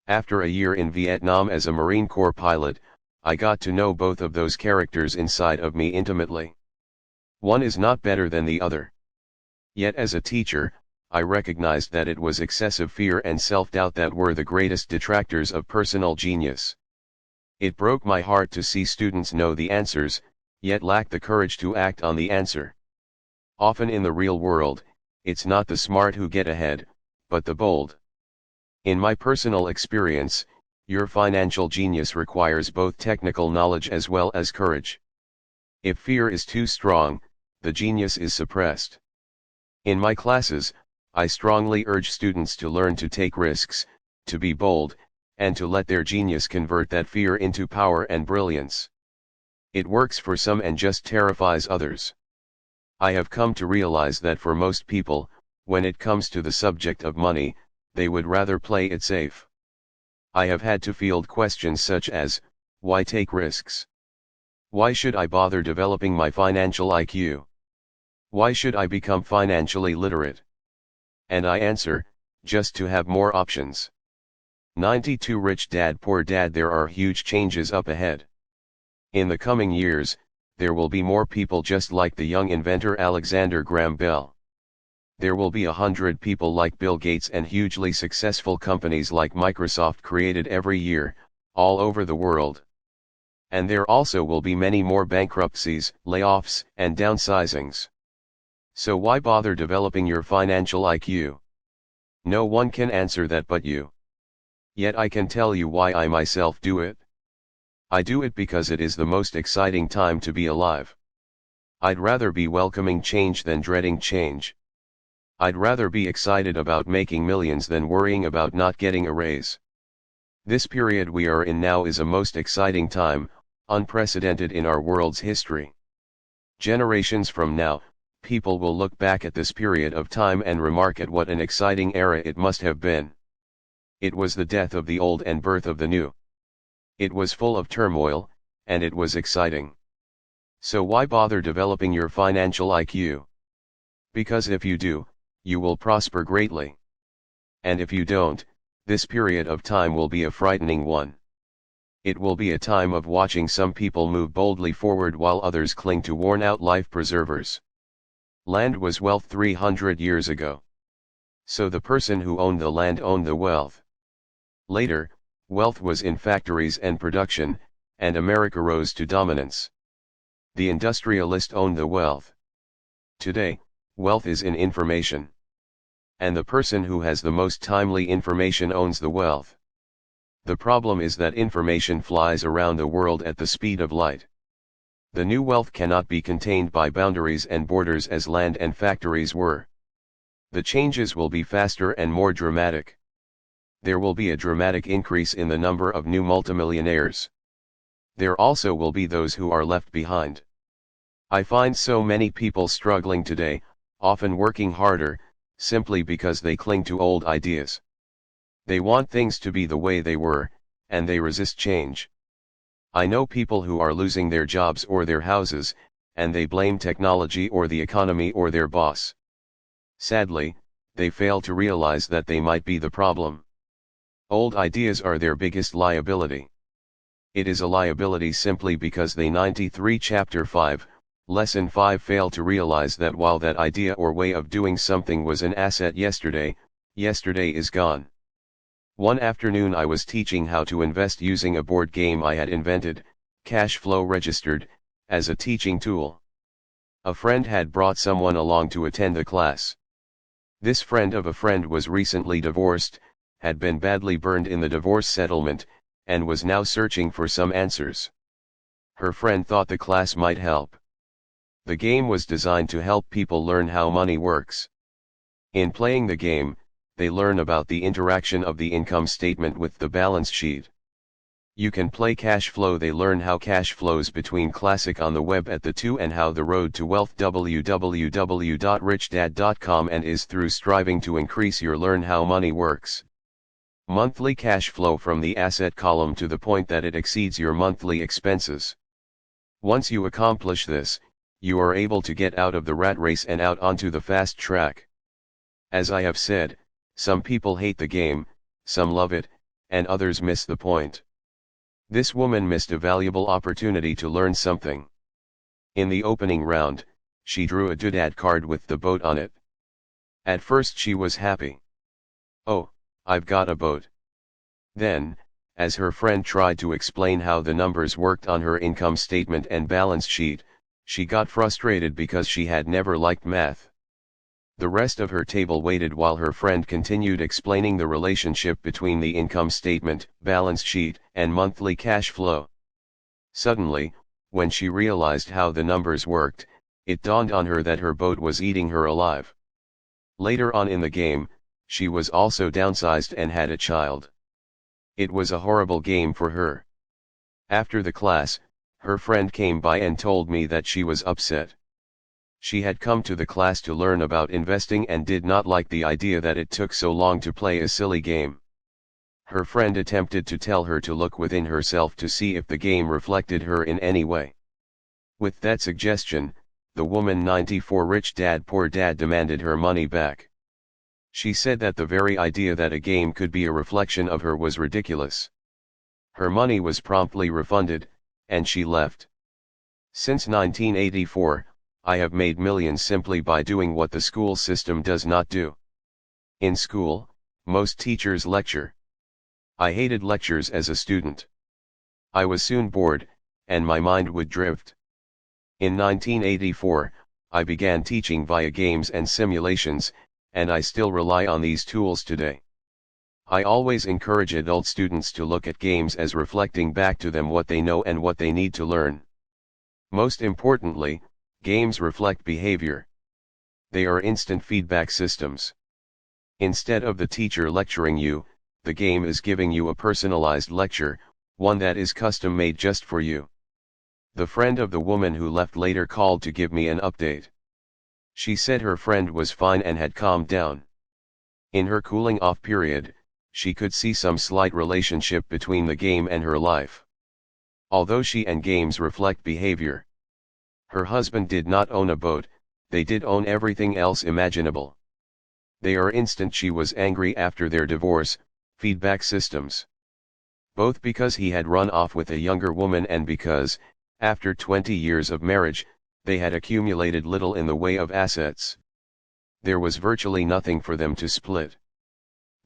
[SPEAKER 1] After a year in Vietnam as a Marine Corps pilot, I got to know both of those characters inside of me intimately. One is not better than the other. Yet as a teacher, I recognized that it was excessive fear and self-doubt that were the greatest detractors of personal genius. It broke my heart to see students know the answers, yet lack the courage to act on the answer. Often in the real world, it's not the smart who get ahead, but the bold. In my personal experience, your financial genius requires both technical knowledge as well as courage. If fear is too strong, the genius is suppressed. In my classes, I strongly urge students to learn to take risks, to be bold, and to let their genius convert that fear into power and brilliance. It works for some and just terrifies others. I have come to realize that for most people, when it comes to the subject of money, they would rather play it safe. I have had to field questions such as, why take risks? Why should I bother developing my financial IQ? Why should I become financially literate? And I answer, just to have more options. 92 Rich Dad Poor Dad. There are huge changes up ahead. In the coming years, there will be more people just like the young inventor Alexander Graham Bell. There will be 100 people like Bill Gates and hugely successful companies like Microsoft created every year, all over the world. And there also will be many more bankruptcies, layoffs, and downsizings. So why bother developing your financial IQ? No one can answer that but you. Yet I can tell you why I myself do it. I do it because it is the most exciting time to be alive. I'd rather be welcoming change than dreading change. I'd rather be excited about making millions than worrying about not getting a raise. This period we are in now is a most exciting time, unprecedented in our world's history. Generations from now, people will look back at this period of time and remark at what an exciting era it must have been. It was the death of the old and birth of the new. It was full of turmoil, and it was exciting. So why bother developing your financial IQ? Because if you do, you will prosper greatly. And if you don't, this period of time will be a frightening one. It will be a time of watching some people move boldly forward while others cling to worn-out life preservers. Land was wealth 300 years ago. So the person who owned the land owned the wealth. Later, wealth was in factories and production, and America rose to dominance. The industrialist owned the wealth. Today, wealth is in information. And the person who has the most timely information owns the wealth. The problem is that information flies around the world at the speed of light. The new wealth cannot be contained by boundaries and borders as land and factories were. The changes will be faster and more dramatic. There will be a dramatic increase in the number of new multimillionaires. There also will be those who are left behind. I find so many people struggling today, often working harder, simply because they cling to old ideas. They want things to be the way they were, and they resist change. I know people who are losing their jobs or their houses, and they blame technology or the economy or their boss. Sadly, they fail to realize that they might be the problem. Old ideas are their biggest liability. It is a liability simply because they 93 Chapter 5, Lesson 5 fail to realize that while that idea or way of doing something was an asset yesterday, yesterday is gone. One afternoon I was teaching how to invest using a board game I had invented, Cash Flow Registered, as a teaching tool. A friend had brought someone along to attend the class. This friend of a friend was recently divorced, had been badly burned in the divorce settlement, and was now searching for some answers. Her friend thought the class might help. The game was designed to help people learn how money works. In playing the game, they learn about the interaction of the income statement with the balance sheet. You can play cash flow. They learn how cash flows between classic on the web at the two and how the road to wealth www.richdad.com and is through striving to increase your learn how money works. Monthly cash flow from the asset column to the point that it exceeds your monthly expenses. Once you accomplish this, you are able to get out of the rat race and out onto the fast track. As I have said, some people hate the game, some love it, and others miss the point. This woman missed a valuable opportunity to learn something. In the opening round, she drew a doodad card with the boat on it. At first she was happy. Oh, I've got a boat. Then, as her friend tried to explain how the numbers worked on her income statement and balance sheet, she got frustrated because she had never liked math. The rest of her table waited while her friend continued explaining the relationship between the income statement, balance sheet, and monthly cash flow. Suddenly, when she realized how the numbers worked, it dawned on her that her boat was eating her alive. Later on in the game, she was also downsized and had a child. It was a horrible game for her. After the class, her friend came by and told me that she was upset. She had come to the class to learn about investing and did not like the idea that it took so long to play a silly game. Her friend attempted to tell her to look within herself to see if the game reflected her in any way. With that suggestion, the woman 94 Rich Dad Poor Dad demanded her money back. She said that the very idea that a game could be a reflection of her was ridiculous. Her money was promptly refunded, and she left. Since 1984, I have made millions simply by doing what the school system does not do. In school, most teachers lecture. I hated lectures as a student. I was soon bored, and my mind would drift. In 1984, I began teaching via games and simulations, and I still rely on these tools today. I always encourage adult students to look at games as reflecting back to them what they know and what they need to learn. Most importantly, games reflect behavior. They are instant feedback systems. Instead of the teacher lecturing you, the game is giving you a personalized lecture, one that is custom-made just for you. The friend of the woman who left later called to give me an update. She said her friend was fine and had calmed down. In her cooling off period, she could see some slight relationship between the game and her life. Although she and games reflect behavior. Her husband did not own a boat, they did own everything else imaginable. They are instant. She was angry after their divorce, feedback systems. Both because he had run off with a younger woman and because, after 20 years of marriage, they had accumulated little in the way of assets. There was virtually nothing for them to split.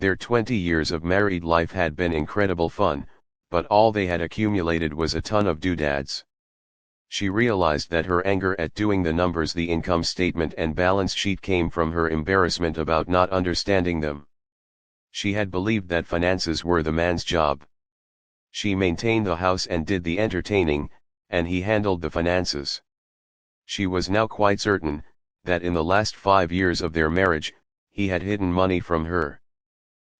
[SPEAKER 1] Their 20 years of married life had been incredible fun, but all they had accumulated was a ton of doodads. She realized that her anger at doing the numbers, the income statement and balance sheet, came from her embarrassment about not understanding them. She had believed that finances were the man's job. She maintained the house and did the entertaining, and he handled the finances. She was now quite certain that in the last 5 years of their marriage, he had hidden money from her.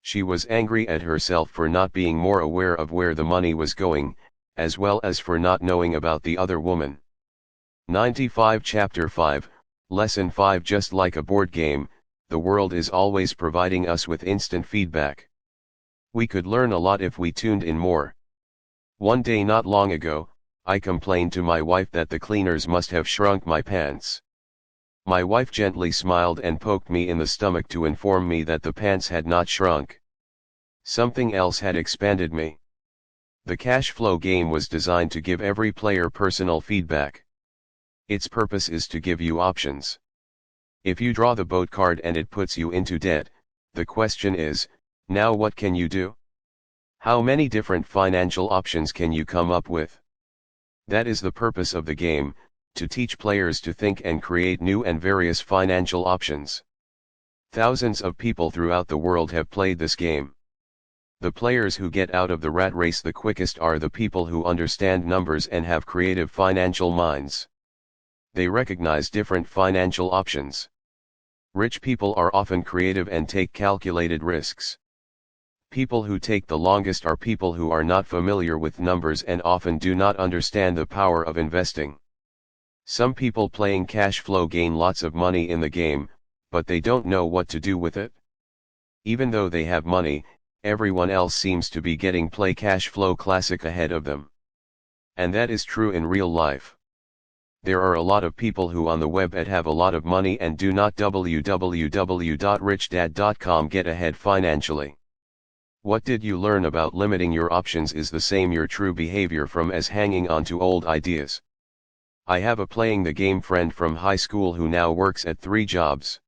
[SPEAKER 1] She was angry at herself for not being more aware of where the money was going, as well as for not knowing about the other woman. 95 Chapter 5, Lesson 5. Just like a board game, the world is always providing us with instant feedback. We could learn a lot if we tuned in more. One day not long ago, I complained to my wife that the cleaners must have shrunk my pants. My wife gently smiled and poked me in the stomach to inform me that the pants had not shrunk. Something else had expanded me. The cash flow game was designed to give every player personal feedback. Its purpose is to give you options. If you draw the boat card and it puts you into debt, the question is, now what can you do? How many different financial options can you come up with? That is the purpose of the game, to teach players to think and create new and various financial options. Thousands of people throughout the world have played this game. The players who get out of the rat race the quickest are the people who understand numbers and have creative financial minds. They recognize different financial options. Rich people are often creative and take calculated risks. People who take the longest are people who are not familiar with numbers and often do not understand the power of investing. Some people playing cash flow gain lots of money in the game, but they don't know what to do with it. Even though they have money, everyone else seems to be getting play cash flow classic ahead of them. And that is true in real life. There are a lot of people who on the web have a lot of money and do not www.richdad.com get ahead financially. What did you learn about limiting your options is the same your true behavior from as hanging on to old ideas. I have a playing the game friend from high school who now works at 3 jobs.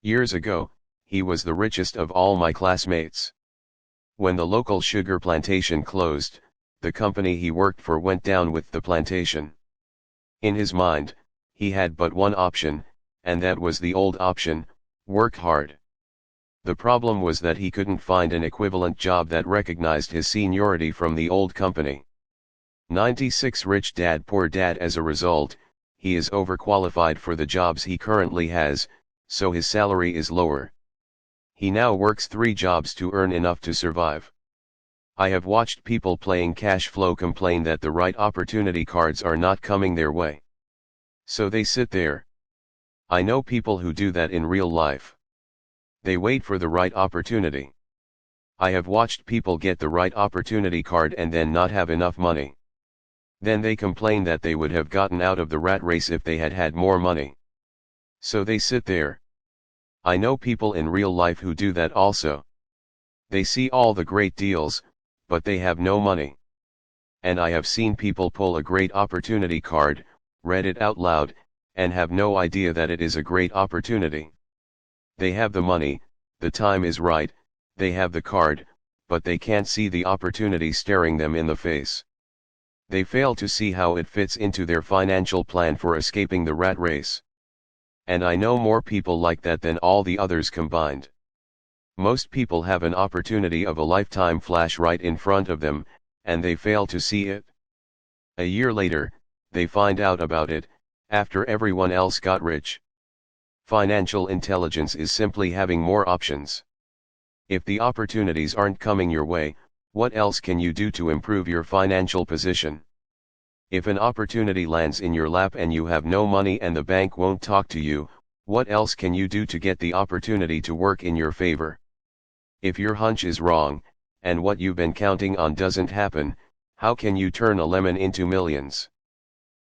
[SPEAKER 1] Years ago, he was the richest of all my classmates. When the local sugar plantation closed, the company he worked for went down with the plantation. In his mind, he had but one option, and that was the old option, work hard. The problem was that he couldn't find an equivalent job that recognized his seniority from the old company. 96 Rich Dad Poor Dad. As a result, he is overqualified for the jobs he currently has, so his salary is lower. He now works 3 jobs to earn enough to survive. I have watched people playing cash flow complain that the right opportunity cards are not coming their way. So they sit there. I know people who do that in real life. They wait for the right opportunity. I have watched people get the right opportunity card and then not have enough money. Then they complain that they would have gotten out of the rat race if they had had more money. So they sit there. I know people in real life who do that also. They see all the great deals, but they have no money. And I have seen people pull a great opportunity card, read it out loud, and have no idea that it is a great opportunity. They have the money, the time is right, they have the card, but they can't see the opportunity staring them in the face. They fail to see how it fits into their financial plan for escaping the rat race. And I know more people like that than all the others combined. Most people have an opportunity of a lifetime flash right in front of them, and they fail to see it. A year later, they find out about it, after everyone else got rich. Financial intelligence is simply having more options. If the opportunities aren't coming your way, what else can you do to improve your financial position? If an opportunity lands in your lap and you have no money and the bank won't talk to you, what else can you do to get the opportunity to work in your favor? If your hunch is wrong, and what you've been counting on doesn't happen, how can you turn a lemon into millions?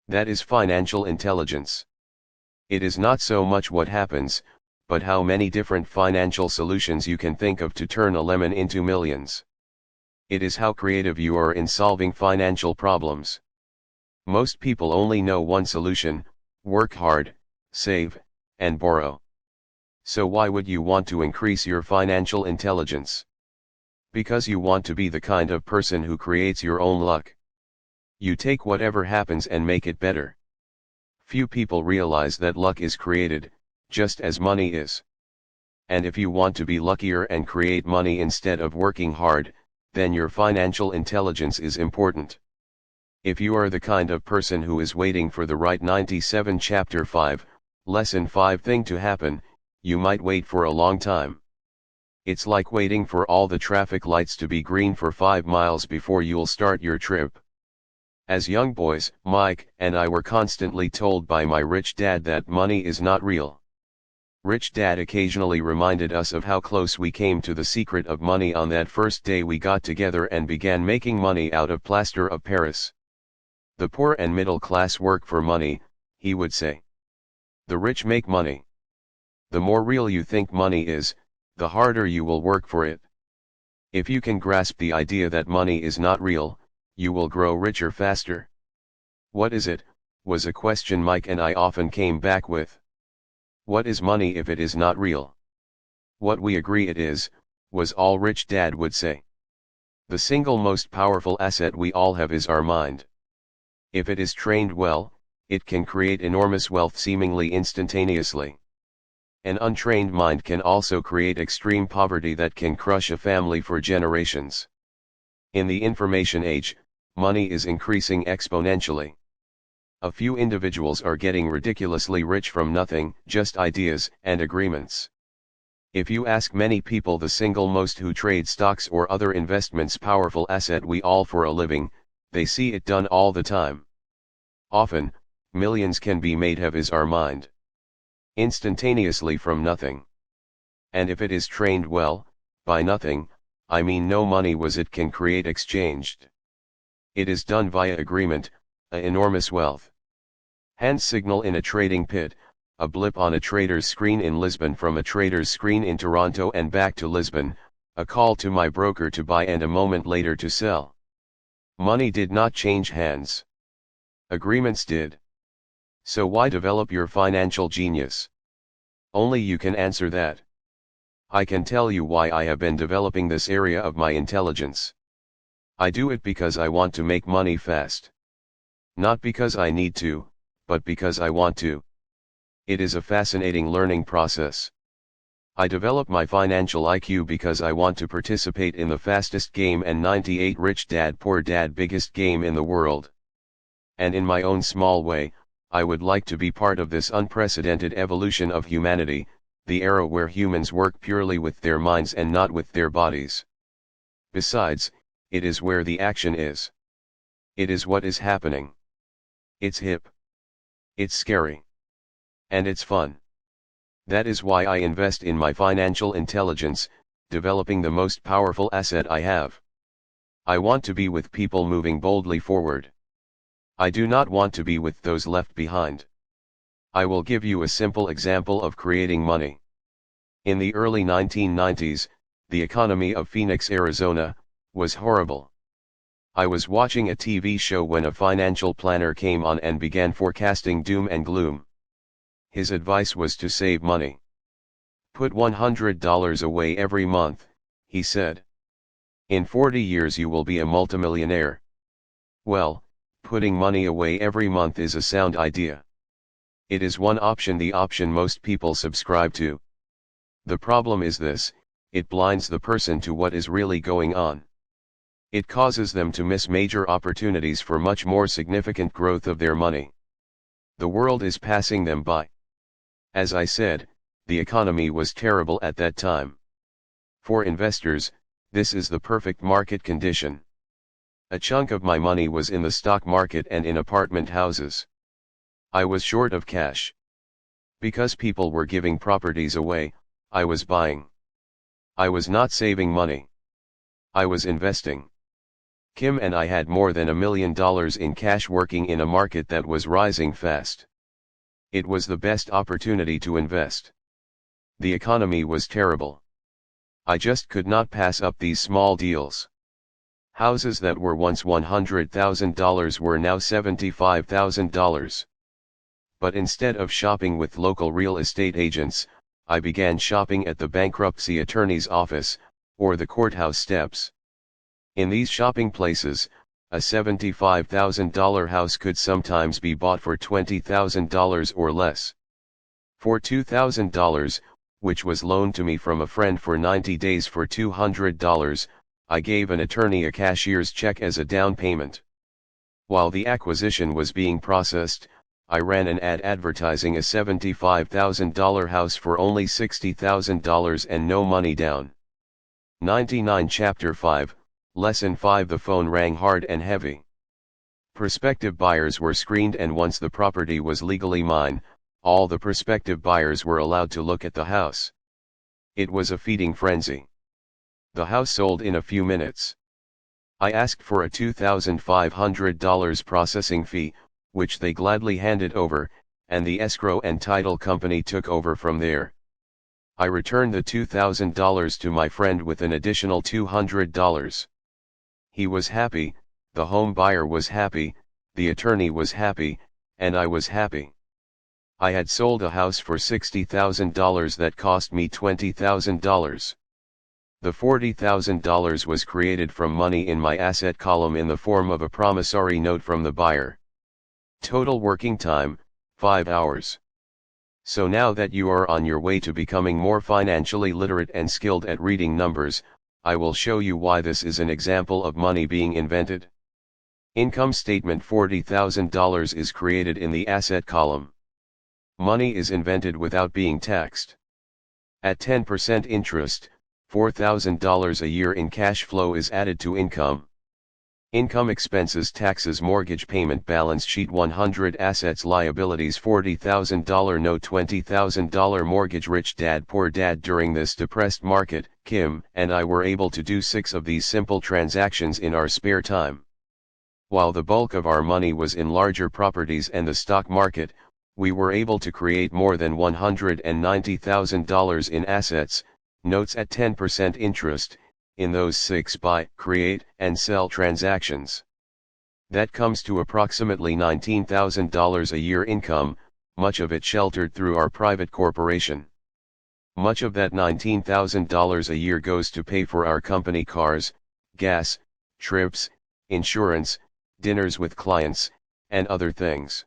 [SPEAKER 1] That is financial intelligence. It is not so much what happens, but how many different financial solutions you can think of to turn a lemon into millions. It is how creative you are in solving financial problems. Most people only know one solution: work hard, save, and borrow. So why would you want to increase your financial intelligence? Because you want to be the kind of person who creates your own luck. You take whatever happens and make it better. Few people realize that luck is created, just as money is. And if you want to be luckier and create money instead of working hard, then your financial intelligence is important. If you are the kind of person who is waiting for the right 97 Chapter 5, Lesson 5 thing to happen, you might wait for a long time. It's like waiting for all the traffic lights to be green for 5 miles before you'll start your trip. As young boys, Mike and I were constantly told by my rich dad that money is not real. Rich Dad occasionally reminded us of how close we came to the secret of money on that first day we got together and began making money out of plaster of Paris. The poor and middle class work for money, he would say. The rich make money. The more real you think money is, the harder you will work for it. If you can grasp the idea that money is not real, you will grow richer faster. What is it, was a question Mike and I often came back with. What is money if it is not real? What we agree it is, was all Rich Dad would say. The single most powerful asset we all have is our mind. If it is trained well, it can create enormous wealth seemingly instantaneously. An untrained mind can also create extreme poverty that can crush a family for generations. In the information age, money is increasing exponentially. A few individuals are getting ridiculously rich from nothing, just ideas and agreements. If you ask many people the single most who trade stocks or other investments powerful asset we all for a living, they see it done all the time. Often, millions can be made have is our mind. Instantaneously from nothing. And if it is trained well, by nothing, I mean no money was it can create exchanged. It is done via agreement, enormous wealth. Hand signal in a trading pit, a blip on a trader's screen in Lisbon from a trader's screen in Toronto and back to Lisbon, a call to my broker to buy and a moment later to sell. Money did not change hands. Agreements did. So why develop your financial genius? Only you can answer that. I can tell you why I have been developing this area of my intelligence. I do it because I want to make money fast. Not because I need to, but because I want to. It is a fascinating learning process. I develop my financial IQ because I want to participate in the fastest game and 98 Rich Dad Poor Dad biggest game in the world. And in my own small way, I would like to be part of this unprecedented evolution of humanity, the era where humans work purely with their minds and not with their bodies. Besides, it is where the action is. It is what is happening. It's hip. It's scary. And it's fun. That is why I invest in my financial intelligence, developing the most powerful asset I have. I want to be with people moving boldly forward. I do not want to be with those left behind. I will give you a simple example of creating money. In the early 1990s, the economy of Phoenix, Arizona, was horrible. I was watching a TV show when a financial planner came on and began forecasting doom and gloom. His advice was to save money. Put $100 away every month, he said. In 40 years you will be a multimillionaire. Well, putting money away every month is a sound idea. It is one option, the option most people subscribe to. The problem is this, it blinds the person to what is really going on. It causes them to miss major opportunities for much more significant growth of their money. The world is passing them by. As I said, the economy was terrible at that time. For investors, this is the perfect market condition. A chunk of my money was in the stock market and in apartment houses. I was short of cash. Because people were giving properties away, I was buying. I was not saving money. I was investing. Kim and I had more than $1 million in cash working in a market that was rising fast. It was the best opportunity to invest. The economy was terrible. I just could not pass up these small deals. Houses that were once $100,000 were now $75,000. But instead of shopping with local real estate agents, I began shopping at the bankruptcy attorney's office, or the courthouse steps. In these shopping places, a $75,000 house could sometimes be bought for $20,000 or less. For $2,000, which was loaned to me from a friend for 90 days for $200, I gave an attorney a cashier's check as a down payment. While the acquisition was being processed, I ran an ad advertising a $75,000 house for only $60,000 and no money down. 99 Chapter 5, Lesson 5. The phone rang hard and heavy. Prospective buyers were screened, and once the property was legally mine, all the prospective buyers were allowed to look at the house. It was a feeding frenzy. The house sold in a few minutes. I asked for a $2,500 processing fee, which they gladly handed over, and the escrow and title company took over from there. I returned the $2,000 to my friend with an additional $200. He was happy, the home buyer was happy, the attorney was happy, and I was happy. I had sold a house for $60,000 that cost me $20,000. The $40,000 was created from money in my asset column in the form of a promissory note from the buyer. Total working time, 5 hours. So now that you are on your way to becoming more financially literate and skilled at reading numbers, I will show you why this is an example of money being invented. Income statement: $40,000 is created in the asset column. Money is invented without being taxed. At 10% interest, $4,000 a year in cash flow is added to income. Income: expenses, taxes, mortgage payment, balance sheet 100, assets, liabilities, $40,000 note, $20,000 mortgage. Rich Dad Poor Dad. During this depressed market, Kim and I were able to do 6 of these simple transactions in our spare time. While the bulk of our money was in larger properties and the stock market, we were able to create more than $190,000 in assets, notes at 10% interest, in those 6 buy, create, and sell transactions. That comes to approximately $19,000 a year income, much of it sheltered through our private corporation. Much of that $19,000 a year goes to pay for our company cars, gas, trips, insurance, dinners with clients, and other things.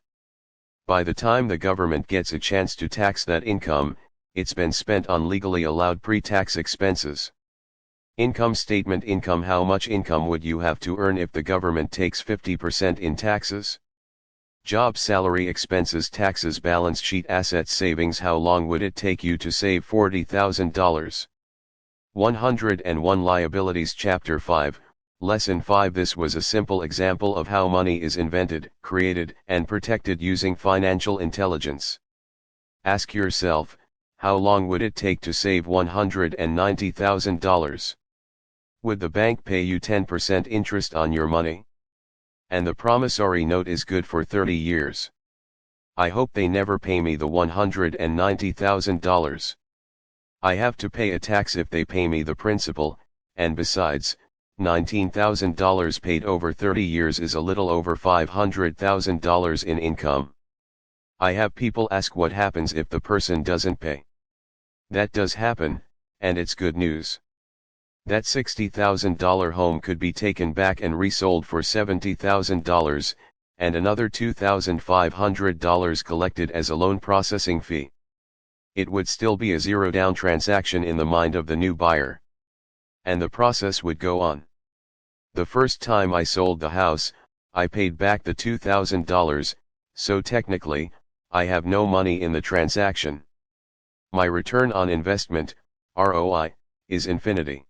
[SPEAKER 1] By the time the government gets a chance to tax that income, it's been spent on legally allowed pre-tax expenses. Income statement: income. How much income would you have to earn if the government takes 50% in taxes? Job: salary, expenses, taxes, balance sheet, assets, savings. How long would it take you to save $40,000? 101 Liabilities. Chapter 5, Lesson 5. This was a simple example of how money is invented, created, and protected using financial intelligence. Ask yourself, how long would it take to save $190,000? Would the bank pay you 10% interest on your money? And the promissory note is good for 30 years. I hope they never pay me the $190,000. I have to pay a tax if they pay me the principal, and besides, $19,000 paid over 30 years is a little over $500,000 in income. I have people ask what happens if the person doesn't pay. That does happen, and it's good news. That $60,000 home could be taken back and resold for $70,000, and another $2,500 collected as a loan processing fee. It would still be a zero-down transaction in the mind of the new buyer. And the process would go on. The first time I sold the house, I paid back the $2,000, so technically, I have no money in the transaction. My return on investment, ROI, is infinity.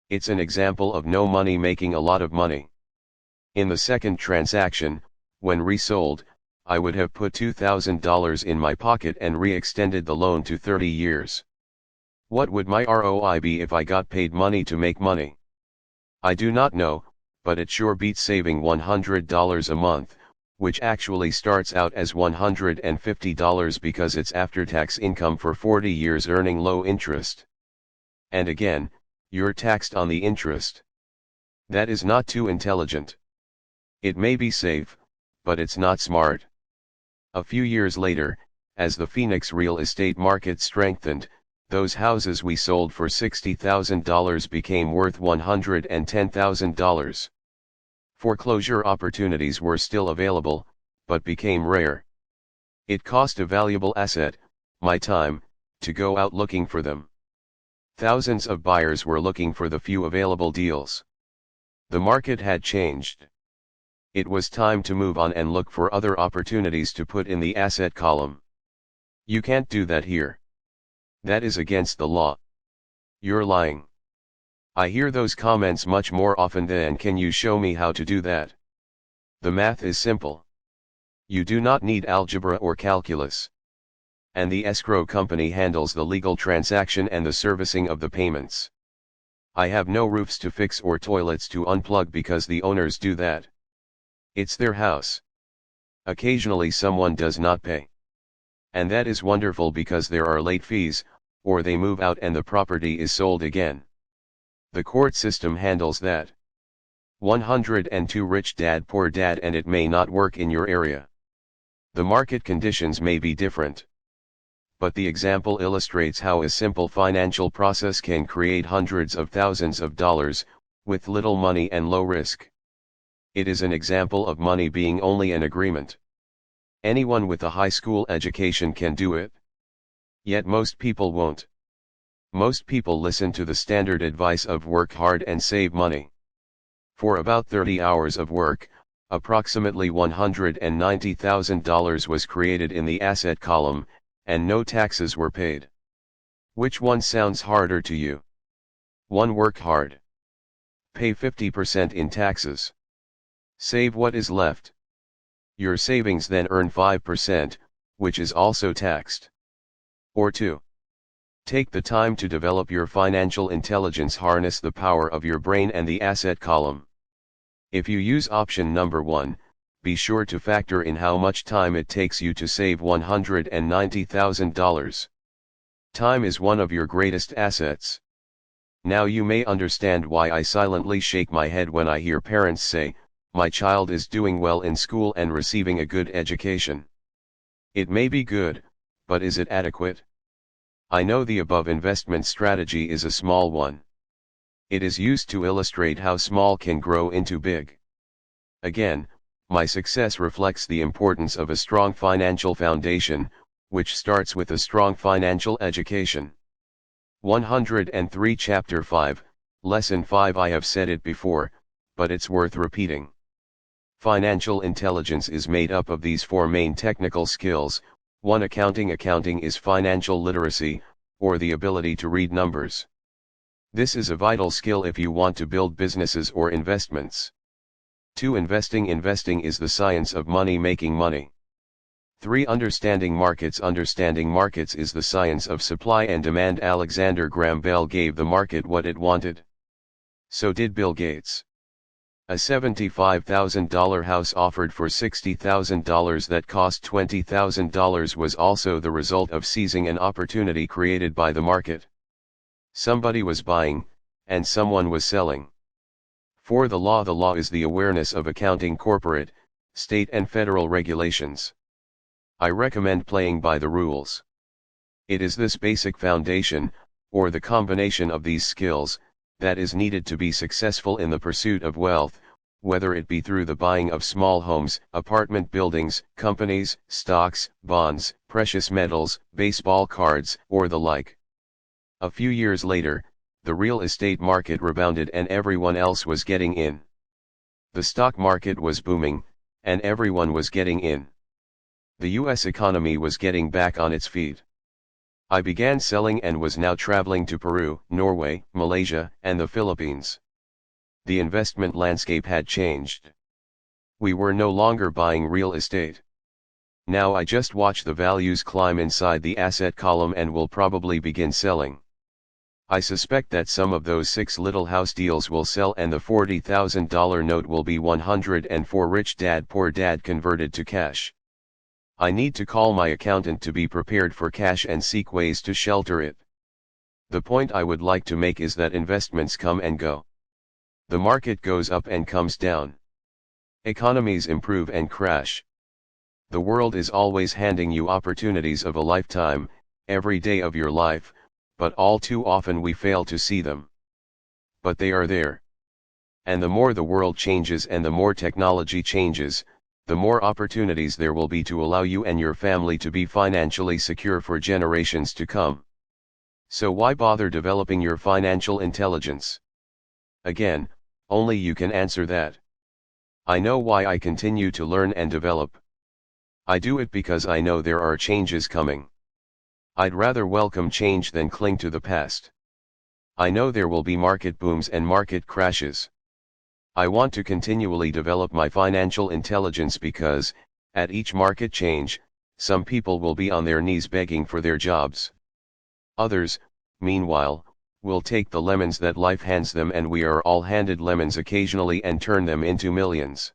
[SPEAKER 1] It's an example of no money making a lot of money. In the second transaction, when resold, I would have put $2,000 in my pocket and re-extended the loan to 30 years. What would my ROI be if I got paid money to make money? I do not know, but it sure beats saving $100 a month, which actually starts out as $150 because it's after-tax income for 40 years earning low interest. And again, you're taxed on the interest. That is not too intelligent. It may be safe, but it's not smart. A few years later, as the Phoenix real estate market strengthened, Those houses we sold for $60,000 became worth $110,000. Foreclosure opportunities were still available, but became rare. It cost a valuable asset, my time, to go out looking for them. Thousands of buyers were looking for the few available deals. The market had changed. It was time to move on and look for other opportunities to put in the asset column. You can't do that here. That is against the law. You're lying. I hear those comments much more often than can you show me how to do that? The math is simple. You do not need algebra or calculus. And the escrow company handles the legal transaction and the servicing of the payments. I have no roofs to fix or toilets to unplug because the owners do that. It's their house. Occasionally someone does not pay. And that is wonderful because there are late fees, or they move out and the property is sold again. The court system handles that. 102 Rich Dad Poor Dad, and it may not work in your area. The market conditions may be different. But the example illustrates how a simple financial process can create hundreds of thousands of dollars, with little money and low risk. It is an example of money being only an agreement. Anyone with a high school education can do it. Yet most people won't. Most people listen to the standard advice of work hard and save money. For about 30 hours of work, approximately $190,000 was created in the asset column, and no taxes were paid. Which one sounds harder to you? 1. Work hard. Pay 50% in taxes. Save what is left. Your savings then earn 5%, which is also taxed. Or 2. Take the time to develop your financial intelligence, harness the power of your brain and the asset column. If you use option number 1, be sure to factor in how much time it takes you to save $190,000. Time is one of your greatest assets. Now you may understand why I silently shake my head when I hear parents say, "My child is doing well in school and receiving a good education." It may be good, but is it adequate? I know the above investment strategy is a small one. It is used to illustrate how small can grow into big. Again, my success reflects the importance of a strong financial foundation, which starts with a strong financial education. 103 Chapter 5, Lesson 5. I have said it before, but it's worth repeating. Financial intelligence is made up of these 4 main technical skills. 1. Accounting. Accounting is financial literacy, or the ability to read numbers. This is a vital skill if you want to build businesses or investments. 2. Investing. Investing is the science of money, making money. 3. Understanding markets. Understanding markets is the science of supply and demand. Alexander Graham Bell gave the market what it wanted. So did Bill Gates. A $75,000 house offered for $60,000 that cost $20,000 was also the result of seizing an opportunity created by the market. Somebody was buying, and someone was selling. For the law is the awareness of accounting corporate, state and federal regulations. I recommend playing by the rules. It is this basic foundation, or the combination of these skills, that is needed to be successful in the pursuit of wealth, whether it be through the buying of small homes, apartment buildings, companies, stocks, bonds, precious metals, baseball cards, or the like. A few years later, the real estate market rebounded and everyone else was getting in. The stock market was booming, and everyone was getting in. The US economy was getting back on its feet. I began selling and was now traveling to Peru, Norway, Malaysia, and the Philippines. The investment landscape had changed. We were no longer buying real estate. Now I just watch the values climb inside the asset column and will probably begin selling. I suspect that some of those 6 little house deals will sell and the $40,000 note will be 104 Rich Dad Poor Dad converted to cash. I need to call my accountant to be prepared for cash and seek ways to shelter it. The point I would like to make is that investments come and go. The market goes up and comes down. Economies improve and crash. The world is always handing you opportunities of a lifetime, every day of your life, but all too often we fail to see them. But they are there. And the more the world changes and the more technology changes, the more opportunities there will be to allow you and your family to be financially secure for generations to come. So why bother developing your financial intelligence? Again, only you can answer that. I know why I continue to learn and develop. I do it because I know there are changes coming. I'd rather welcome change than cling to the past. I know there will be market booms and market crashes. I want to continually develop my financial intelligence because, at each market change, some people will be on their knees begging for their jobs. Others, meanwhile, will take the lemons that life hands them, and we are all handed lemons occasionally, and turn them into millions.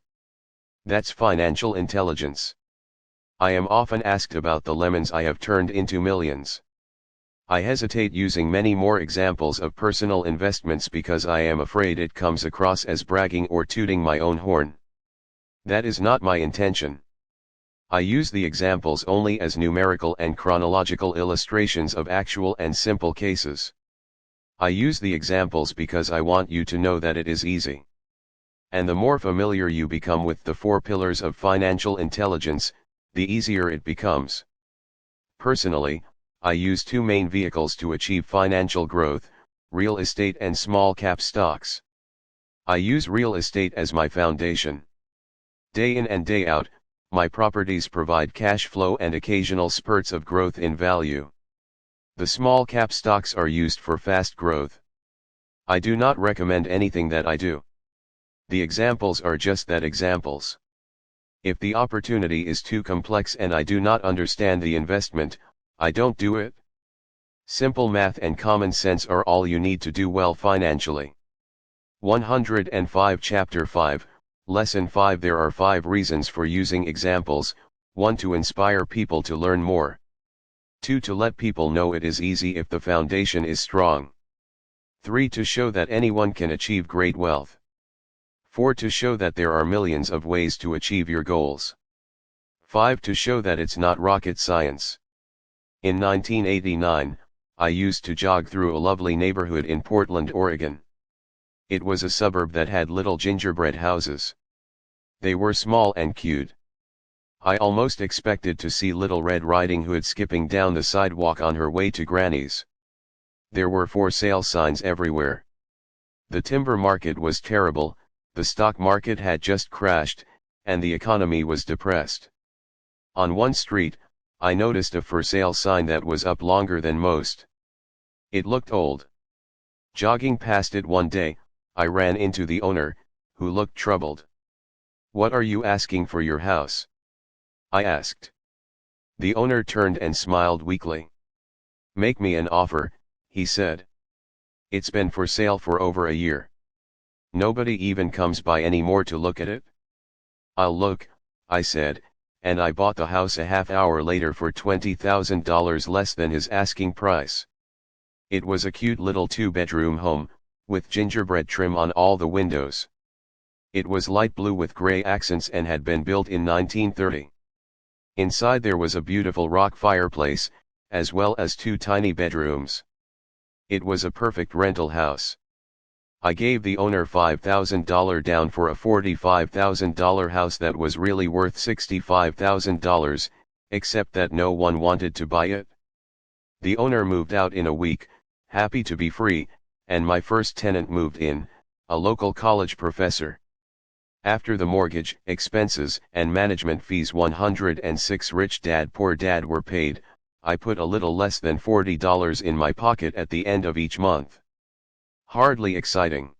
[SPEAKER 1] That's financial intelligence. I am often asked about the lemons I have turned into millions. I hesitate using many more examples of personal investments because I am afraid it comes across as bragging or tooting my own horn. That is not my intention. I use the examples only as numerical and chronological illustrations of actual and simple cases. I use the examples because I want you to know that it is easy. And the more familiar you become with the 4 pillars of financial intelligence, the easier it becomes. Personally, I use 2 main vehicles to achieve financial growth: real estate and small cap stocks. I use real estate as my foundation. Day in and day out, my properties provide cash flow and occasional spurts of growth in value. The small cap stocks are used for fast growth. I do not recommend anything that I do. The examples are just that, examples. If the opportunity is too complex and I do not understand the investment, I don't do it. Simple math and common sense are all you need to do well financially. 105 Chapter 5, Lesson 5. There are 5 reasons for using examples: 1. To inspire people to learn more. 2. To let people know it is easy if the foundation is strong. 3. To show that anyone can achieve great wealth. 4. To show that there are millions of ways to achieve your goals. 5. To show that it's not rocket science. In 1989, I used to jog through a lovely neighborhood in Portland, Oregon. It was a suburb that had little gingerbread houses. They were small and cute. I almost expected to see Little Red Riding Hood skipping down the sidewalk on her way to Granny's. There were for sale signs everywhere. The timber market was terrible, the stock market had just crashed, and the economy was depressed. On one street, I noticed a for sale sign that was up longer than most. It looked old. Jogging past it one day, I ran into the owner, who looked troubled. "What are you asking for your house?" I asked. The owner turned and smiled weakly. "Make me an offer," he said. "It's been for sale for over a year. Nobody even comes by anymore to look at it." "I'll look," I said, and I bought the house a half hour later for $20,000 less than his asking price. It was a cute little 2-bedroom home, with gingerbread trim on all the windows. It was light blue with gray accents and had been built in 1930. Inside there was a beautiful rock fireplace, as well as 2 tiny bedrooms. It was a perfect rental house. I gave the owner $5,000 down for a $45,000 house that was really worth $65,000, except that no one wanted to buy it. The owner moved out in a week, happy to be free, and my first tenant moved in, a local college professor. After the mortgage, expenses, and management fees, 106 Rich Dad Poor Dad were paid, I put a little less than $40 in my pocket at the end of each month. Hardly exciting.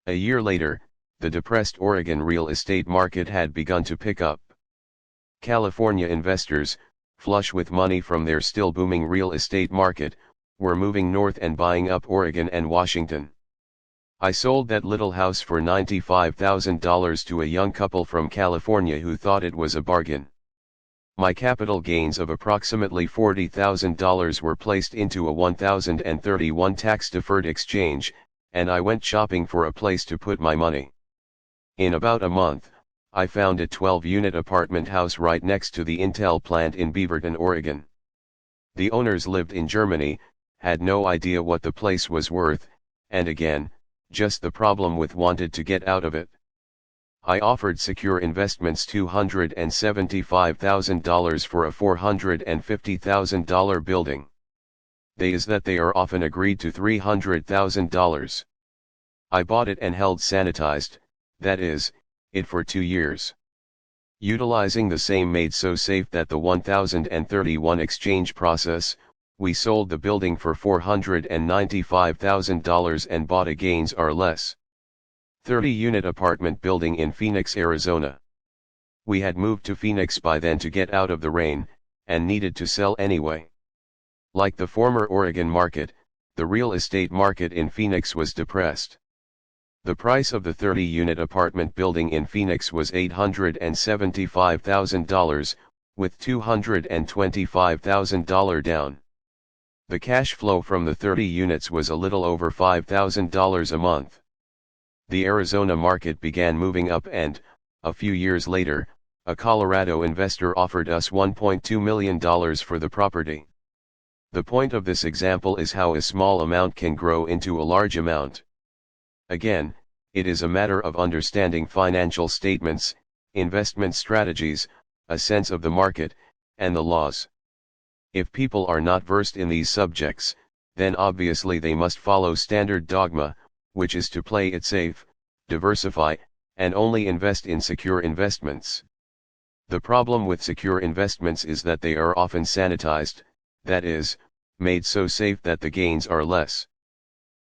[SPEAKER 1] A year later, the depressed Oregon real estate market had begun to pick up. California investors, flush with money from their still booming real estate market, were moving north and buying up Oregon and Washington. I sold that little house for $95,000 to a young couple from California who thought it was a bargain. My capital gains of approximately $40,000 were placed into a 1031 tax-deferred exchange, and I went shopping for a place to put my money. In about a month, I found a 12-unit apartment house right next to the Intel plant in Beaverton, Oregon. The owners lived in Germany, had no idea what the place was worth, and again, just the problem with wanted to get out of it. I offered Secure Investments $275,000 for a $450,000 building. They is that they are often agreed to $300,000. I bought it and held sanitized, that is, it for 2 years. Utilizing the same made so safe that the 1031 exchange process, we sold the building for $495,000 and bought a gains or less 30-unit apartment building in Phoenix, Arizona. We had moved to Phoenix by then to get out of the rain, and needed to sell anyway. Like the former Oregon market, the real estate market in Phoenix was depressed. The price of the 30-unit apartment building in Phoenix was $875,000, with $225,000 down. The cash flow from the 30 units was a little over $5,000 a month. The Arizona market began moving up and, a few years later, a Colorado investor offered us $1.2 million for the property. The point of this example is how a small amount can grow into a large amount. Again, it is a matter of understanding financial statements, investment strategies, a sense of the market, and the laws. If people are not versed in these subjects, then obviously they must follow standard dogma, which is to play it safe, diversify, and only invest in secure investments. The problem with secure investments is that they are often sanitized, that is, made so safe that the gains are less.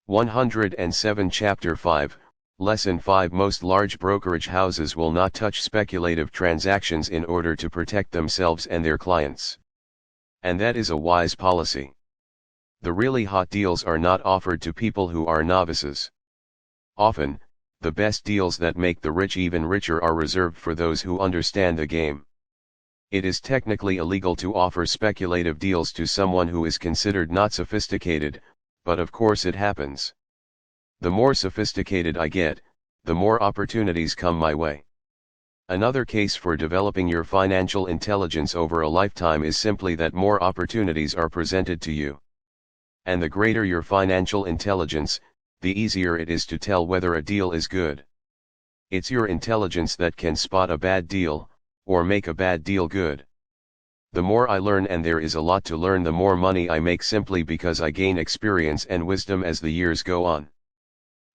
[SPEAKER 1] 107 Chapter 5, Lesson 5 Most large brokerage houses will not touch speculative transactions in order to protect themselves and their clients. And that is a wise policy. The really hot deals are not offered to people who are novices. Often, the best deals that make the rich even richer are reserved for those who understand the game. It is technically illegal to offer speculative deals to someone who is considered not sophisticated, but of course it happens. The more sophisticated I get, the more opportunities come my way. Another case for developing your financial intelligence over a lifetime is simply that more opportunities are presented to you. And the greater your financial intelligence, the easier it is to tell whether a deal is good. It's your intelligence that can spot a bad deal, or make a bad deal good. The more I learn, and there is a lot to learn, the more money I make simply because I gain experience and wisdom as the years go on.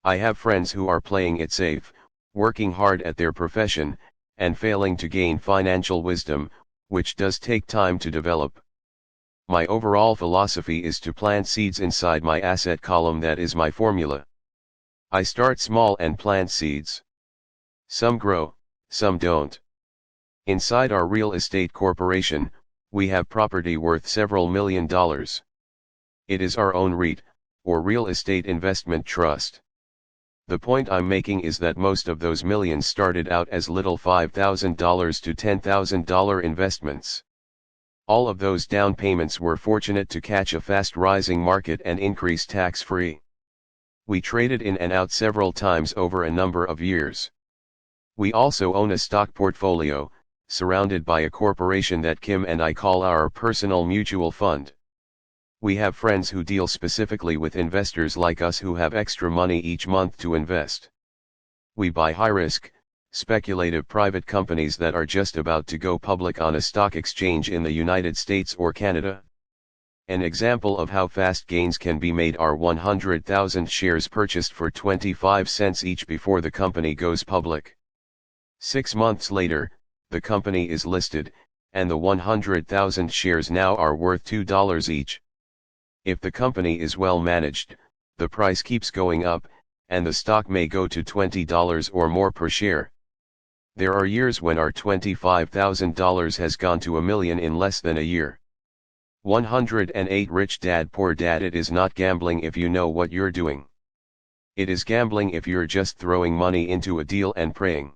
[SPEAKER 1] I have friends who are playing it safe, working hard at their profession, and failing to gain financial wisdom, which does take time to develop. My overall philosophy is to plant seeds inside my asset column. That is my formula. I start small and plant seeds. Some grow, some don't. Inside our real estate corporation, we have property worth several $1 million. It is our own REIT, or real estate investment trust. The point I'm making is that most of those millions started out as little $5,000 to $10,000 investments. All of those down payments were fortunate to catch a fast rising market and increase tax-free. We traded in and out several times over a number of years. We also own a stock portfolio, surrounded by a corporation that Kim and I call our personal mutual fund. We have friends who deal specifically with investors like us who have extra money each month to invest. We buy high-risk, speculative private companies that are just about to go public on a stock exchange in the United States or Canada. An example of how fast gains can be made are 100,000 shares purchased for 25 cents each before the company goes public. 6 months later, the company is listed, and the 100,000 shares now are worth $2 each. If the company is well managed, the price keeps going up, and the stock may go to $20 or more per share. There are years when our $25,000 has gone to $1 million in less than a year. 108 Rich Dad Poor Dad. It is not gambling if you know what you're doing. It is gambling if you're just throwing money into a deal and praying.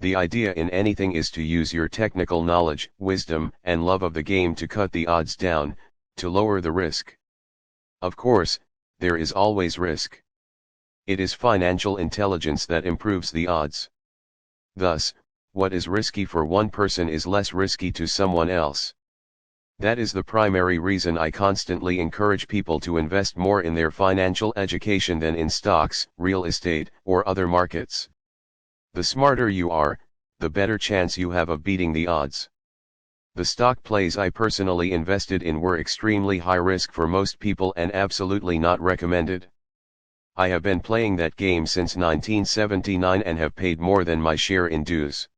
[SPEAKER 1] The idea in anything is to use your technical knowledge, wisdom, and love of the game to cut the odds down, to lower the risk. Of course, there is always risk. It is financial intelligence that improves the odds. Thus, what is risky for one person is less risky to someone else. That is the primary reason I constantly encourage people to invest more in their financial education than in stocks, real estate, or other markets. The smarter you are, the better chance you have of beating the odds. The stock plays I personally invested in were extremely high risk for most people and absolutely not recommended. I have been playing that game since 1979 and have paid more than my share in dues.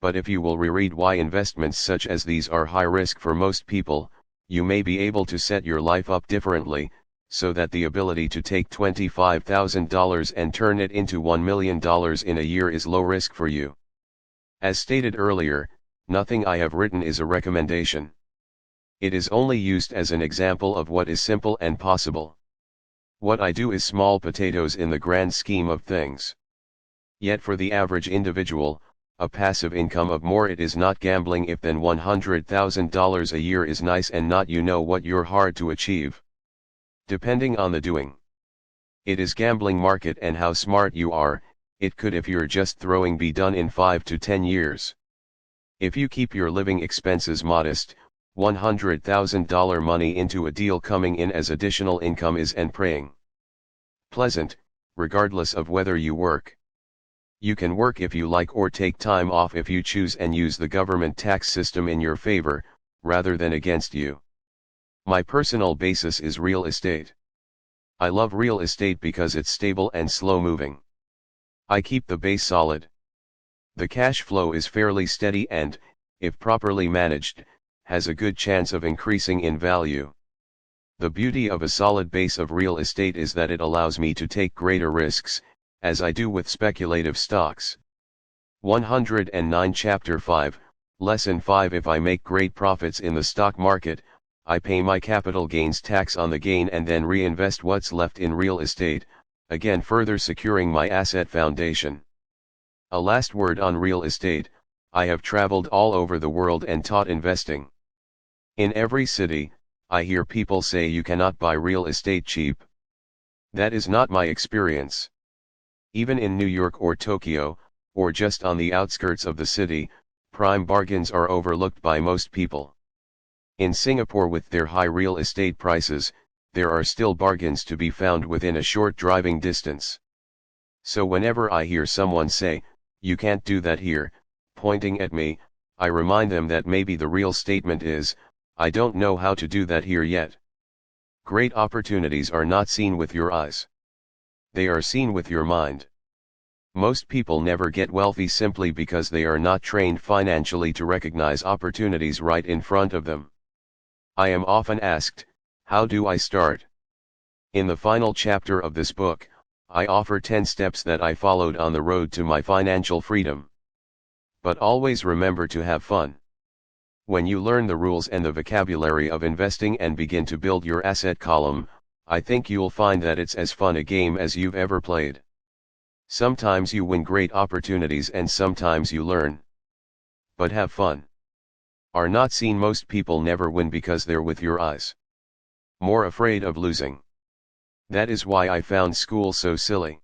[SPEAKER 1] But if you will reread why investments such as these are high risk for most people, you may be able to set your life up differently, so that the ability to take $25,000 and turn it into $1 million in a year is low risk for you. As stated earlier, nothing I have written is a recommendation. It is only used as an example of what is simple and possible. What I do is small potatoes in the grand scheme of things. Yet for the average individual, a passive income of more it is not gambling if than $100,000 a year is nice and not you know what you're hard to achieve. Depending on the doing. It is gambling market and how smart you are, it could if you're just throwing be done in 5 to 10 years. If you keep your living expenses modest, $100,000 money into a deal coming in as additional income is and praying pleasant, regardless of whether you work. You can work if you like or take time off if you choose and use the government tax system in your favor, rather than against you. My personal basis is real estate. I love real estate because it's stable and slow moving. I keep the base solid. The cash flow is fairly steady and, if properly managed, has a good chance of increasing in value. The beauty of a solid base of real estate is that it allows me to take greater risks, as I do with speculative stocks. 109 Chapter 5, Lesson 5 If I make great profits in the stock market, I pay my capital gains tax on the gain and then reinvest what's left in real estate, again further securing my asset foundation. A last word on real estate, I have traveled all over the world and taught investing. In every city, I hear people say you cannot buy real estate cheap. That is not my experience. Even in New York or Tokyo, or just on the outskirts of the city, prime bargains are overlooked by most people. In Singapore with their high real estate prices, there are still bargains to be found within a short driving distance. So whenever I hear someone say, "You can't do that here," pointing at me, I remind them that maybe the real statement is, "I don't know how to do that here yet." Great opportunities are not seen with your eyes. They are seen with your mind. Most people never get wealthy simply because they are not trained financially to recognize opportunities right in front of them. I am often asked, how do I start? In the final chapter of this book, I offer 10 steps that I followed on the road to my financial freedom. But always remember to have fun. When you learn the rules and the vocabulary of investing and begin to build your asset column, I think you'll find that it's as fun a game as you've ever played. Sometimes you win great opportunities and sometimes you learn. But have fun. Are not seen. Most people never win because they're with your eyes. More afraid of losing. That is why I found school so silly.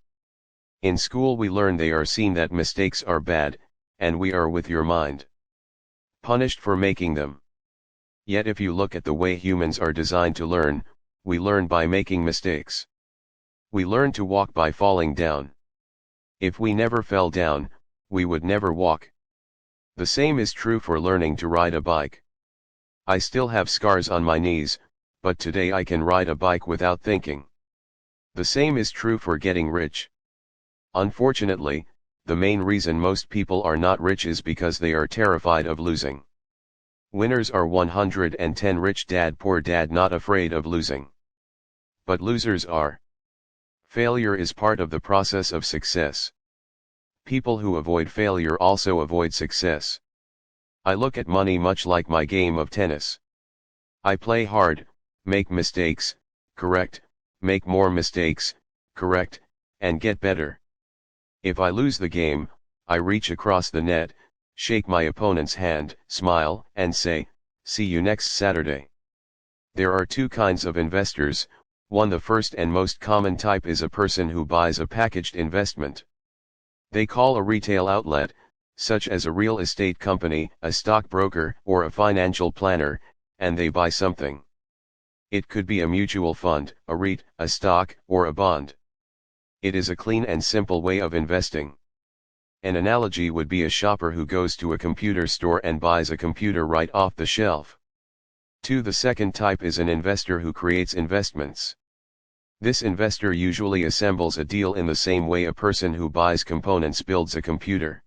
[SPEAKER 1] In school we learn they are seen that mistakes are bad, and we are with your mind. Punished for making them. Yet if you look at the way humans are designed to learn, we learn by making mistakes. We learn to walk by falling down. If we never fell down, we would never walk. The same is true for learning to ride a bike. I still have scars on my knees, but today I can ride a bike without thinking. The same is true for getting rich. Unfortunately, the main reason most people are not rich is because they are terrified of losing. Winners are 110 Rich Dad Poor Dad not afraid of losing. But losers are. Failure is part of the process of success. People who avoid failure also avoid success. I look at money much like my game of tennis. I play hard, make mistakes, correct, make more mistakes, correct, and get better. If I lose the game, I reach across the net, shake my opponent's hand, smile, and say, "See you next Saturday." There are two kinds of investors. One, the first and most common type, is a person who buys a packaged investment. They call a retail outlet, such as a real estate company, a stockbroker, or a financial planner, and they buy something. It could be a mutual fund, a REIT, a stock, or a bond. It is a clean and simple way of investing. An analogy would be a shopper who goes to a computer store and buys a computer right off the shelf. 2. The second type is an investor who creates investments. This investor usually assembles a deal in the same way a person who buys components builds a computer.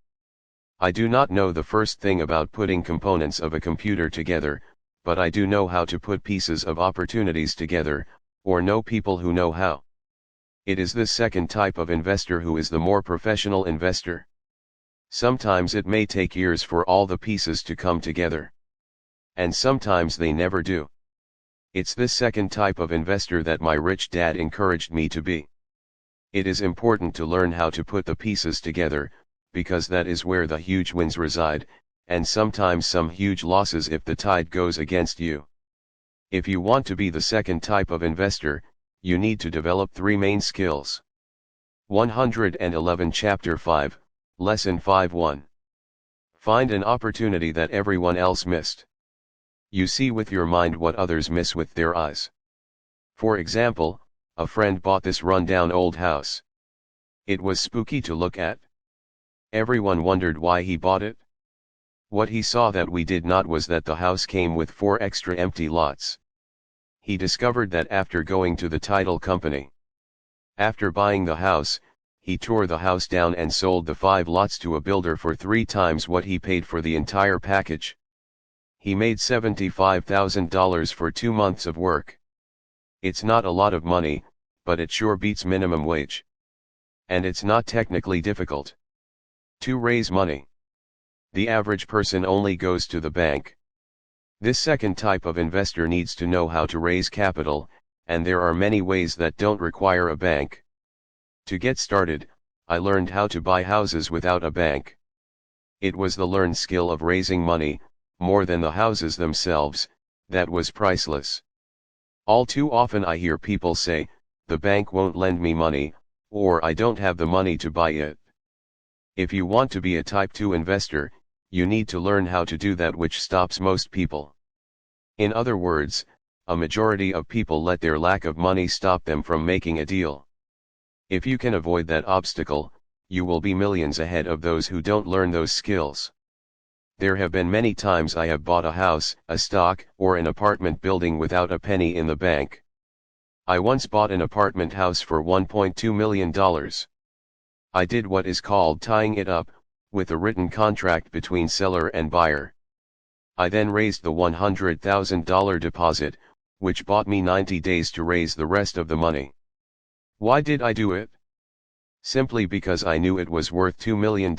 [SPEAKER 1] I do not know the first thing about putting components of a computer together, but I do know how to put pieces of opportunities together, or know people who know how. It is this second type of investor who is the more professional investor. Sometimes it may take years for all the pieces to come together. And sometimes they never do. It's this second type of investor that my rich dad encouraged me to be. It is important to learn how to put the pieces together, because that is where the huge wins reside, and sometimes some huge losses if the tide goes against you. If you want to be the second type of investor, you need to develop 3 main skills. 111 Chapter 5, Lesson 5:1. Find an opportunity that everyone else missed. You see with your mind what others miss with their eyes. For example, a friend bought this run-down old house. It was spooky to look at. Everyone wondered why he bought it. What he saw that we did not was that the house came with 4 extra empty lots. He discovered that after going to the title company. After buying the house, he tore the house down and sold the 5 lots to a builder for 3 times what he paid for the entire package. He made $75,000 for 2 months of work. It's not a lot of money, but it sure beats minimum wage. And it's not technically difficult to raise money. The average person only goes to the bank. This second type of investor needs to know how to raise capital, and there are many ways that don't require a bank. To get started, I learned how to buy houses without a bank. It was the learned skill of raising money, more than the houses themselves, that was priceless. All too often I hear people say, the bank won't lend me money, or I don't have the money to buy it. If you want to be a Type 2 investor, you need to learn how to do that which stops most people. In other words, a majority of people let their lack of money stop them from making a deal. If you can avoid that obstacle, you will be millions ahead of those who don't learn those skills. There have been many times I have bought a house, a stock, or an apartment building without a penny in the bank. I once bought an apartment house for $1.2 million. I did what is called tying it up, with a written contract between seller and buyer. I then raised the $100,000 deposit, which bought me 90 days to raise the rest of the money. Why did I do it? Simply because I knew it was worth $2 million.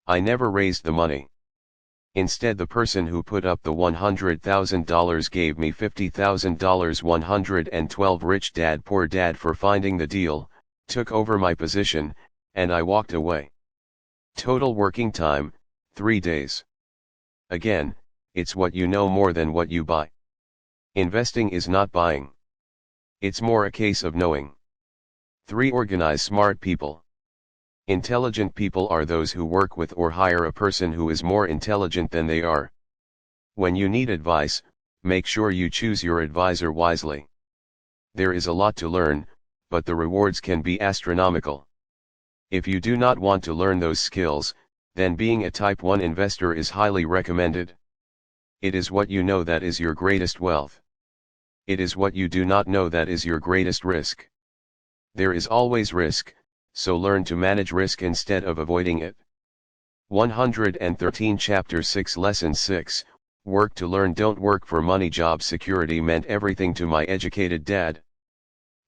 [SPEAKER 1] I never raised the money. Instead, the person who put up the $100,000 gave me $50,000. 112 Rich Dad Poor Dad for finding the deal, took over my position, and I walked away. Total working time, 3 days. Again, it's what you know more than what you buy. Investing is not buying. It's more a case of knowing. 3. Organize smart people. Intelligent people are those who work with or hire a person who is more intelligent than they are. When you need advice, make sure you choose your advisor wisely. There is a lot to learn, but the rewards can be astronomical. If you do not want to learn those skills, then being a Type 1 investor is highly recommended. It is what you know that is your greatest wealth. It is what you do not know that is your greatest risk. There is always risk, so learn to manage risk instead of avoiding it. 113 Chapter 6 Lesson 6, Work to Learn Don't Work for Money. Job security meant everything to my educated dad.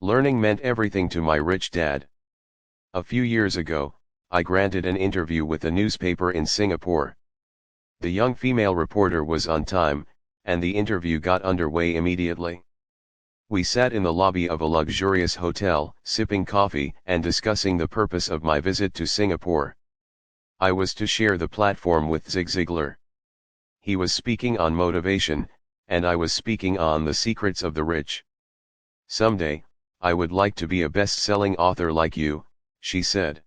[SPEAKER 1] Learning meant everything to my rich dad. A few years ago, I granted an interview with a newspaper in Singapore. The young female reporter was on time, and the interview got underway immediately. We sat in the lobby of a luxurious hotel, sipping coffee and discussing the purpose of my visit to Singapore. I was to share the platform with Zig Ziglar. He was speaking on motivation, and I was speaking on the secrets of the rich. Someday, I would like to be a best-selling author like you, she said.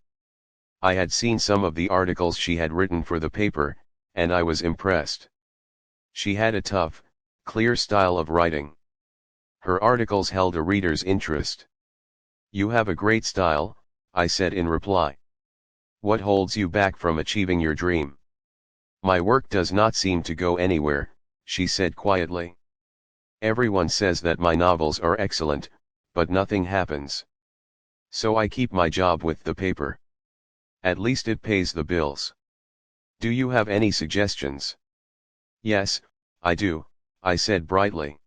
[SPEAKER 1] I had seen some of the articles she had written for the paper, and I was impressed. She had a tough, Clear style of writing. Her articles held a reader's interest. "You have a great style," I said in reply. "What holds you back from achieving your dream?" "My work does not seem to go anywhere," she said quietly. "Everyone says that my novels are excellent, but nothing happens. So I keep my job with the paper. At least it pays the bills. Do you have any suggestions?" "Yes, I do," I said brightly.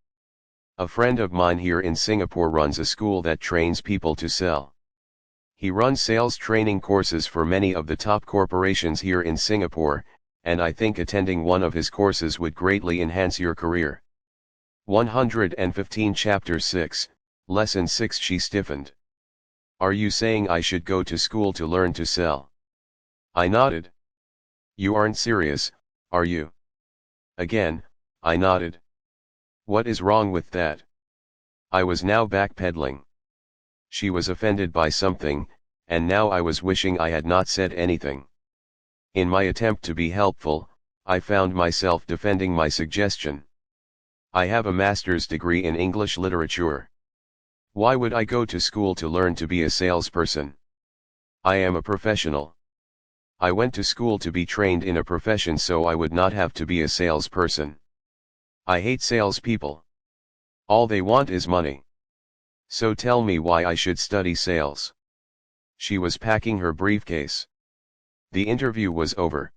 [SPEAKER 1] "A friend of mine here in Singapore runs a school that trains people to sell. He runs sales training courses for many of the top corporations here in Singapore, and I think attending one of his courses would greatly enhance your career." 115 Chapter 6, Lesson 6. She stiffened. "Are you saying I should go to school to learn to sell?" I nodded. "You aren't serious, are you?" Again, I nodded. "What is wrong with that?" I was now backpedaling. She was offended by something, and now I was wishing I had not said anything. In my attempt to be helpful, I found myself defending my suggestion. "I have a master's degree in English literature. Why would I go to school to learn to be a salesperson? I am a professional. I went to school to be trained in a profession so I would not have to be a salesperson. I hate salespeople. All they want is money. So tell me why I should study sales." She was packing her briefcase. The interview was over.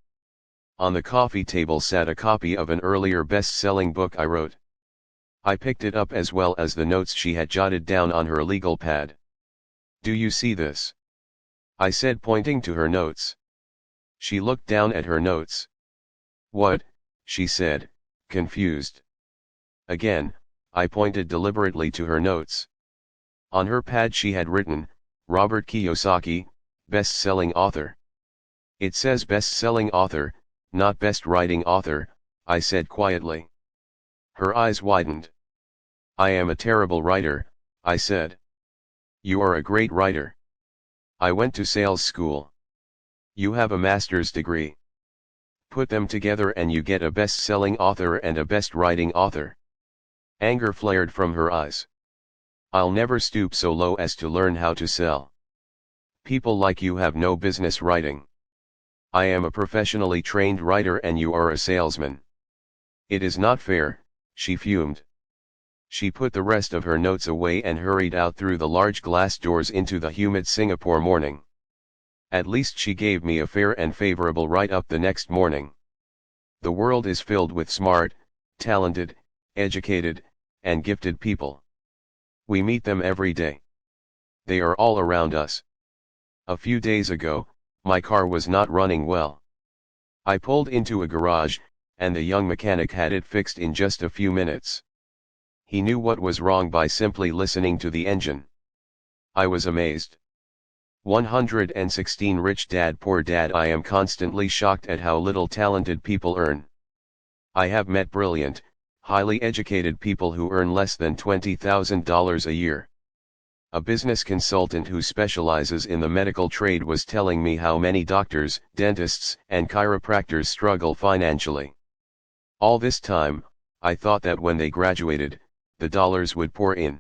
[SPEAKER 1] On the coffee table sat a copy of an earlier best-selling book I wrote. I picked it up as well as the notes she had jotted down on her legal pad. "Do you see this?" I said, pointing to her notes. She looked down at her notes. "What?" she said, confused. Again, I pointed deliberately to her notes. On her pad she had written, "Robert Kiyosaki, best-selling author." "It says best-selling author, not best writing author," I said quietly. Her eyes widened. "I am a terrible writer," I said. "You are a great writer. I went to sales school. You have a master's degree. Put them together and you get a best-selling author and a best-writing author." Anger flared from her eyes. "I'll never stoop so low as to learn how to sell. People like you have no business writing. I am a professionally trained writer and you are a salesman. It is not fair," she fumed. She put the rest of her notes away and hurried out through the large glass doors into the humid Singapore morning. At least she gave me a fair and favorable write-up the next morning. The world is filled with smart, talented, educated, and gifted people. We meet them every day. They are all around us. A few days ago, my car was not running well. I pulled into a garage, and the young mechanic had it fixed in just a few minutes. He knew what was wrong by simply listening to the engine. I was amazed. 116 Rich Dad Poor Dad. I am constantly shocked at how little talented people earn. I have met brilliant, highly educated people who earn less than $20,000 a year. A business consultant who specializes in the medical trade was telling me how many doctors, dentists, and chiropractors struggle financially. All this time, I thought that when they graduated, the dollars would pour in.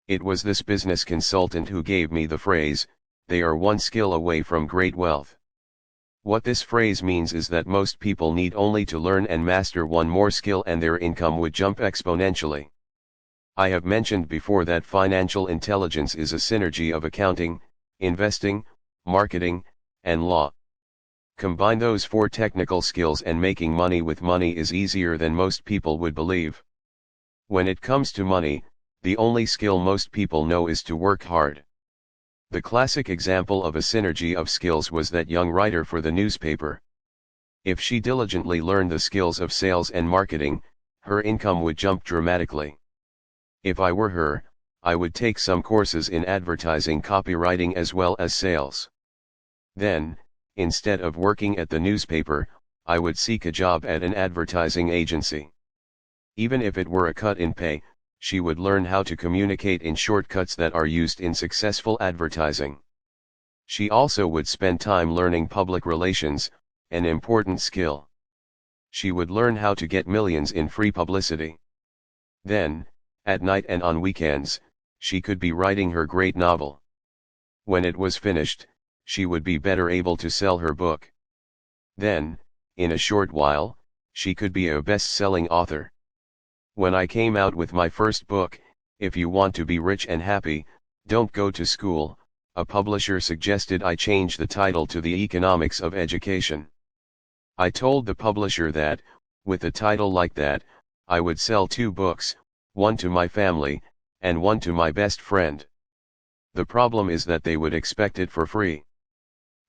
[SPEAKER 1] It was this business consultant who gave me the phrase, "They are one skill away from great wealth." What this phrase means is that most people need only to learn and master one more skill and their income would jump exponentially. I have mentioned before that financial intelligence is a synergy of accounting, investing, marketing, and law. Combine those four technical skills and making money with money is easier than most people would believe. When it comes to money, the only skill most people know is to work hard. The classic example of a synergy of skills was that young writer for the newspaper. If she diligently learned the skills of sales and marketing, her income would jump dramatically. If I were her, I would take some courses in advertising copywriting as well as sales. Then, instead of working at the newspaper, I would seek a job at an advertising agency. Even if it were a cut in pay, she would learn how to communicate in shortcuts that are used in successful advertising. She also would spend time learning public relations, an important skill. She would learn how to get millions in free publicity. Then, at night and on weekends, she could be writing her great novel. When it was finished, she would be better able to sell her book. Then, in a short while, she could be a best-selling author. When I came out with my first book, If You Want to Be Rich and Happy, Don't Go to School, a publisher suggested I change the title to The Economics of Education. I told the publisher that, with a title like that, I would sell 2 books, one to my family, and one to my best friend. The problem is that they would expect it for free.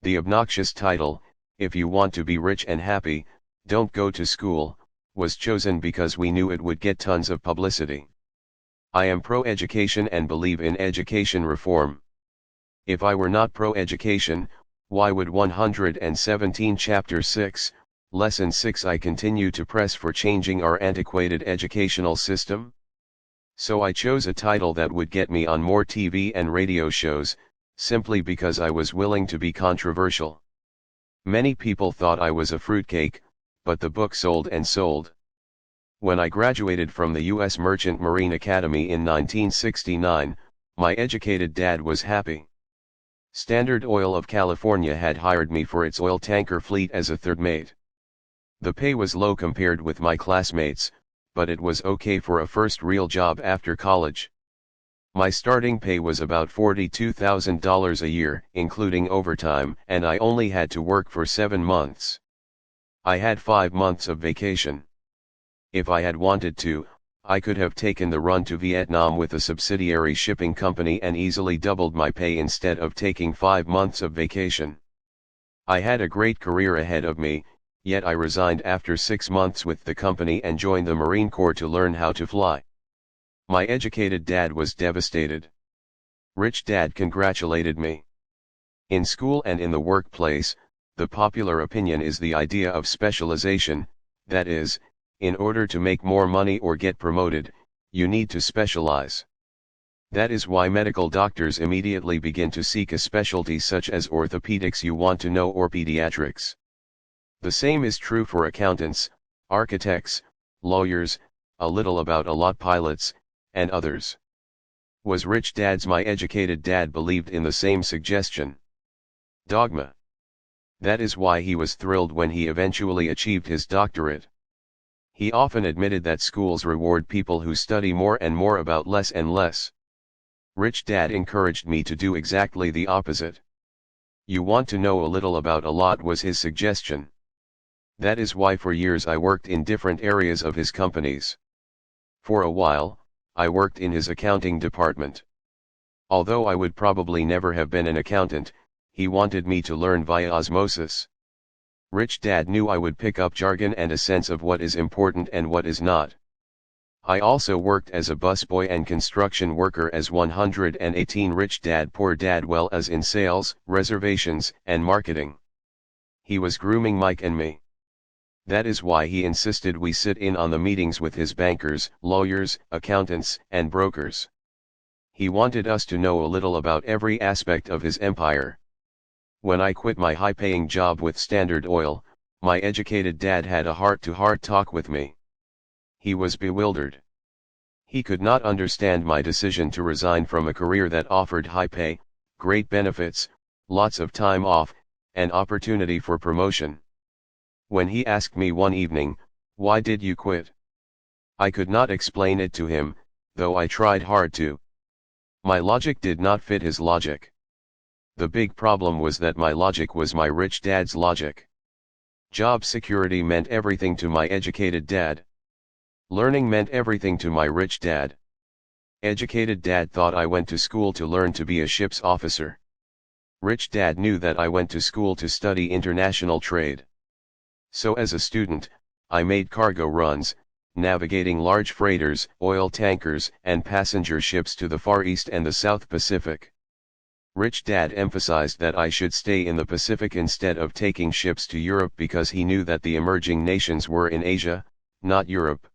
[SPEAKER 1] The obnoxious title, If You Want to Be Rich and Happy, Don't Go to School, was chosen because we knew it would get tons of publicity. I am pro-education and believe in education reform. If I were not pro-education, why would 117 Chapter 6, Lesson 6 I continue to press for changing our antiquated educational system? So I chose a title that would get me on more TV and radio shows, simply because I was willing to be controversial. Many people thought I was a fruitcake, but the book sold and sold. When I graduated from the U.S. Merchant Marine Academy in 1969, my educated dad was happy. Standard Oil of California had hired me for its oil tanker fleet as a third mate. The pay was low compared with my classmates, but it was okay for a first real job after college. My starting pay was about $42,000 a year, including overtime, and I only had to work for 7 months. I had 5 months of vacation. If I had wanted to, I could have taken the run to Vietnam with a subsidiary shipping company and easily doubled my pay instead of taking 5 months of vacation. I had a great career ahead of me, yet I resigned after 6 months with the company and joined the Marine Corps to learn how to fly. My educated dad was devastated. Rich Dad congratulated me. In school and in the workplace, the popular opinion is the idea of specialization, that is, in order to make more money or get promoted, you need to specialize. That is why medical doctors immediately begin to seek a specialty such as orthopedics, you want to know, or pediatrics. The same is true for accountants, architects, lawyers, a little about a lot pilots, and others. Was Rich Dad's my educated dad believed in the same suggestion? Dogma. That is why he was thrilled when he eventually achieved his doctorate. He often admitted that schools reward people who study more and more about less and less. Rich Dad encouraged me to do exactly the opposite. You want to know a little about a lot was his suggestion. That is why for years I worked in different areas of his companies. For a while, I worked in his accounting department. Although I would probably never have been an accountant, he wanted me to learn via osmosis. Rich Dad knew I would pick up jargon and a sense of what is important and what is not. I also worked as a busboy and construction worker as 118 Rich Dad Poor Dad, well as in sales, reservations, and marketing. He was grooming Mike and me. That is why he insisted we sit in on the meetings with his bankers, lawyers, accountants, and brokers. He wanted us to know a little about every aspect of his empire. When I quit my high-paying job with Standard Oil, my educated dad had a heart-to-heart talk with me. He was bewildered. He could not understand my decision to resign from a career that offered high pay, great benefits, lots of time off, and opportunity for promotion. When he asked me one evening, "Why did you quit?" I could not explain it to him, though I tried hard to. My logic did not fit his logic. The big problem was that my logic was my rich dad's logic. Job security meant everything to my educated dad. Learning meant everything to my rich dad. Educated dad thought I went to school to learn to be a ship's officer. Rich dad knew that I went to school to study international trade. So as a student, I made cargo runs, navigating large freighters, oil tankers, and passenger ships to the Far East and the South Pacific. Rich Dad emphasized that I should stay in the Pacific instead of taking ships to Europe because he knew that the emerging nations were in Asia, not Europe.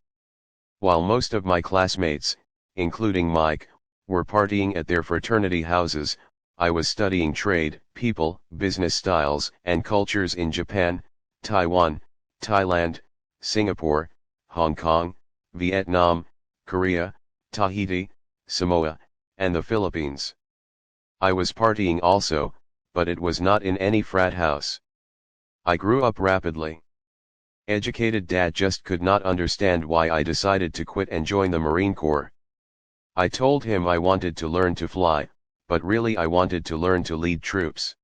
[SPEAKER 1] While most of my classmates, including Mike, were partying at their fraternity houses, I was studying trade, people, business styles, and cultures in Japan, Taiwan, Thailand, Singapore, Hong Kong, Vietnam, Korea, Tahiti, Samoa, and the Philippines. I was partying also, but it was not in any frat house. I grew up rapidly. Educated dad just could not understand why I decided to quit and join the Marine Corps. I told him I wanted to learn to fly, but really I wanted to learn to lead troops.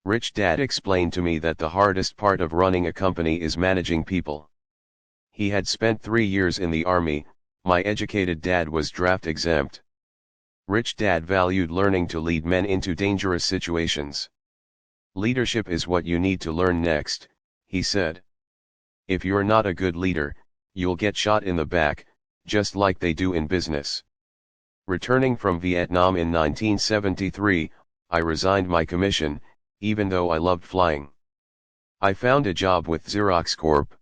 [SPEAKER 1] Rich Dad explained to me that the hardest part of running a company is managing people. He had spent 3 years in the army. My educated dad was draft exempt. Rich Dad valued learning to lead men into dangerous situations. Leadership is what you need to learn next, he said. If you're not a good leader, you'll get shot in the back, just like they do in business. Returning from Vietnam in 1973, I resigned my commission, even though I loved flying. I found a job with Xerox Corp.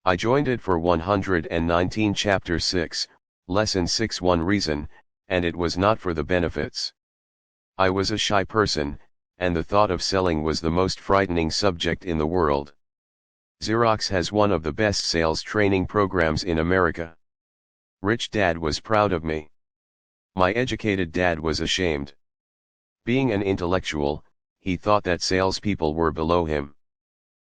[SPEAKER 1] I joined it for 119 Chapter 6, Lesson 6 One reason, and it was not for the benefits. I was a shy person, and the thought of selling was the most frightening subject in the world. Xerox has one of the best sales training programs in America. Rich Dad was proud of me. My educated dad was ashamed. Being an intellectual, he thought that salespeople were below him.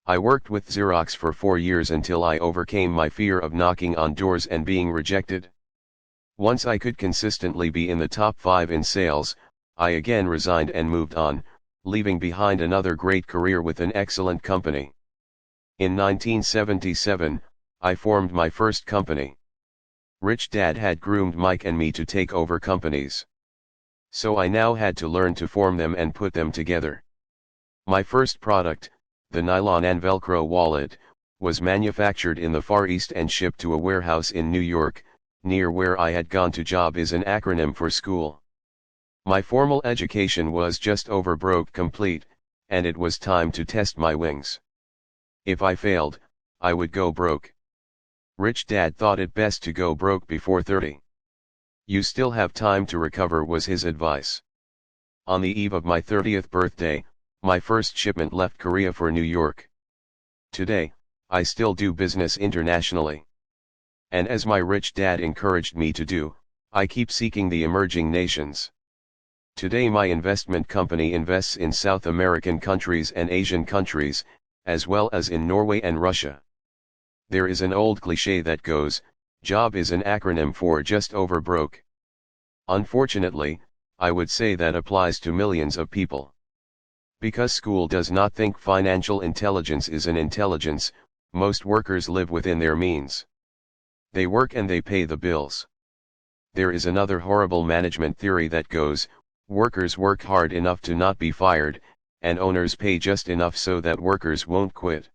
[SPEAKER 1] I worked with Xerox for 4 years until I overcame my fear of knocking on doors and being rejected. Once I could consistently be in the top 5 in sales, I again resigned and moved on, leaving behind another great career with an excellent company. In 1977, I formed my first company. Rich Dad had groomed Mike and me to take over companies. So I now had to learn to form them and put them together. My first product, the nylon and Velcro wallet, was manufactured in the Far East and shipped to a warehouse in New York, near where I had gone to. JOB is an acronym for school. My formal education was just over broke complete, and it was time to test my wings. If I failed, I would go broke. Rich Dad thought it best to go broke before 30. You still have time to recover, was his advice. On the eve of my 30th birthday, my first shipment left Korea for New York. Today, I still do business internationally. And as my rich dad encouraged me to do, I keep seeking the emerging nations. Today my investment company invests in South American countries and Asian countries, as well as in Norway and Russia. There is an old cliché that goes, JOB is an acronym for just over broke. Unfortunately, I would say that applies to millions of people. Because school does not think financial intelligence is an intelligence, most workers live within their means. They work and they pay the bills. There is another horrible management theory that goes, workers work hard enough to not be fired, and owners pay just enough so that workers won't quit.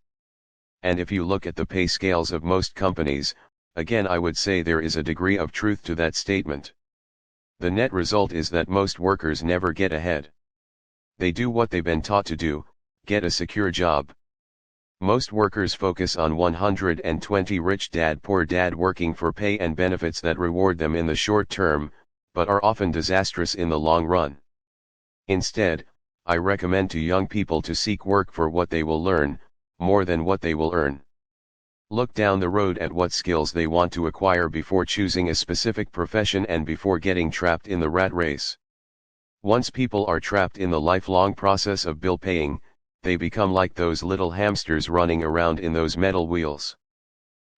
[SPEAKER 1] And if you look at the pay scales of most companies, again I would say there is a degree of truth to that statement. The net result is that most workers never get ahead. They do what they've been taught to do, get a secure job. Most workers focus on 120 rich dad poor dad, working for pay and benefits that reward them in the short term, but are often disastrous in the long run. Instead, I recommend to young people to seek work for what they will learn, more than what they will earn. Look down the road at what skills they want to acquire before choosing a specific profession and before getting trapped in the rat race. Once people are trapped in the lifelong process of bill paying, they become like those little hamsters running around in those metal wheels.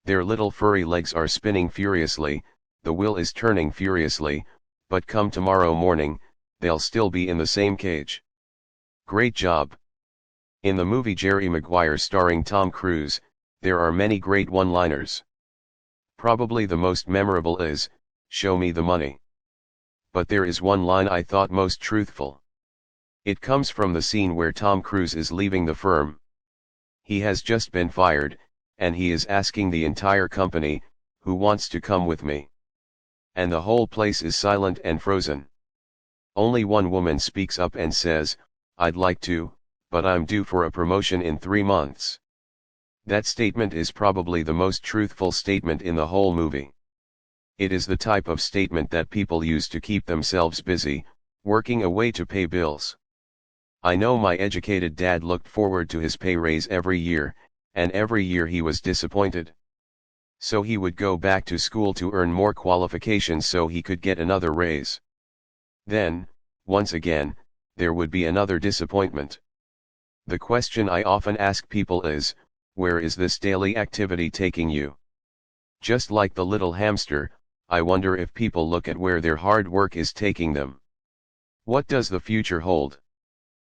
[SPEAKER 1] Their little furry legs are spinning furiously, the wheel is turning furiously, but come tomorrow morning, they'll still be in the same cage. Great job. In the movie Jerry Maguire starring Tom Cruise, there are many great one-liners. Probably the most memorable is, "Show me the money." But there is one line I thought most truthful. It comes from the scene where Tom Cruise is leaving the firm. He has just been fired, and he is asking the entire company, "Who wants to come with me?" And the whole place is silent and frozen. Only one woman speaks up and says, "I'd like to, but I'm due for a promotion in 3 months." That statement is probably the most truthful statement in the whole movie. It is the type of statement that people use to keep themselves busy, working away to pay bills. I know my educated dad looked forward to his pay raise every year, and every year he was disappointed. So he would go back to school to earn more qualifications so he could get another raise. Then, once again, there would be another disappointment. The question I often ask people is, where is this daily activity taking you? Just like the little hamster, I wonder if people look at where their hard work is taking them. What does the future hold?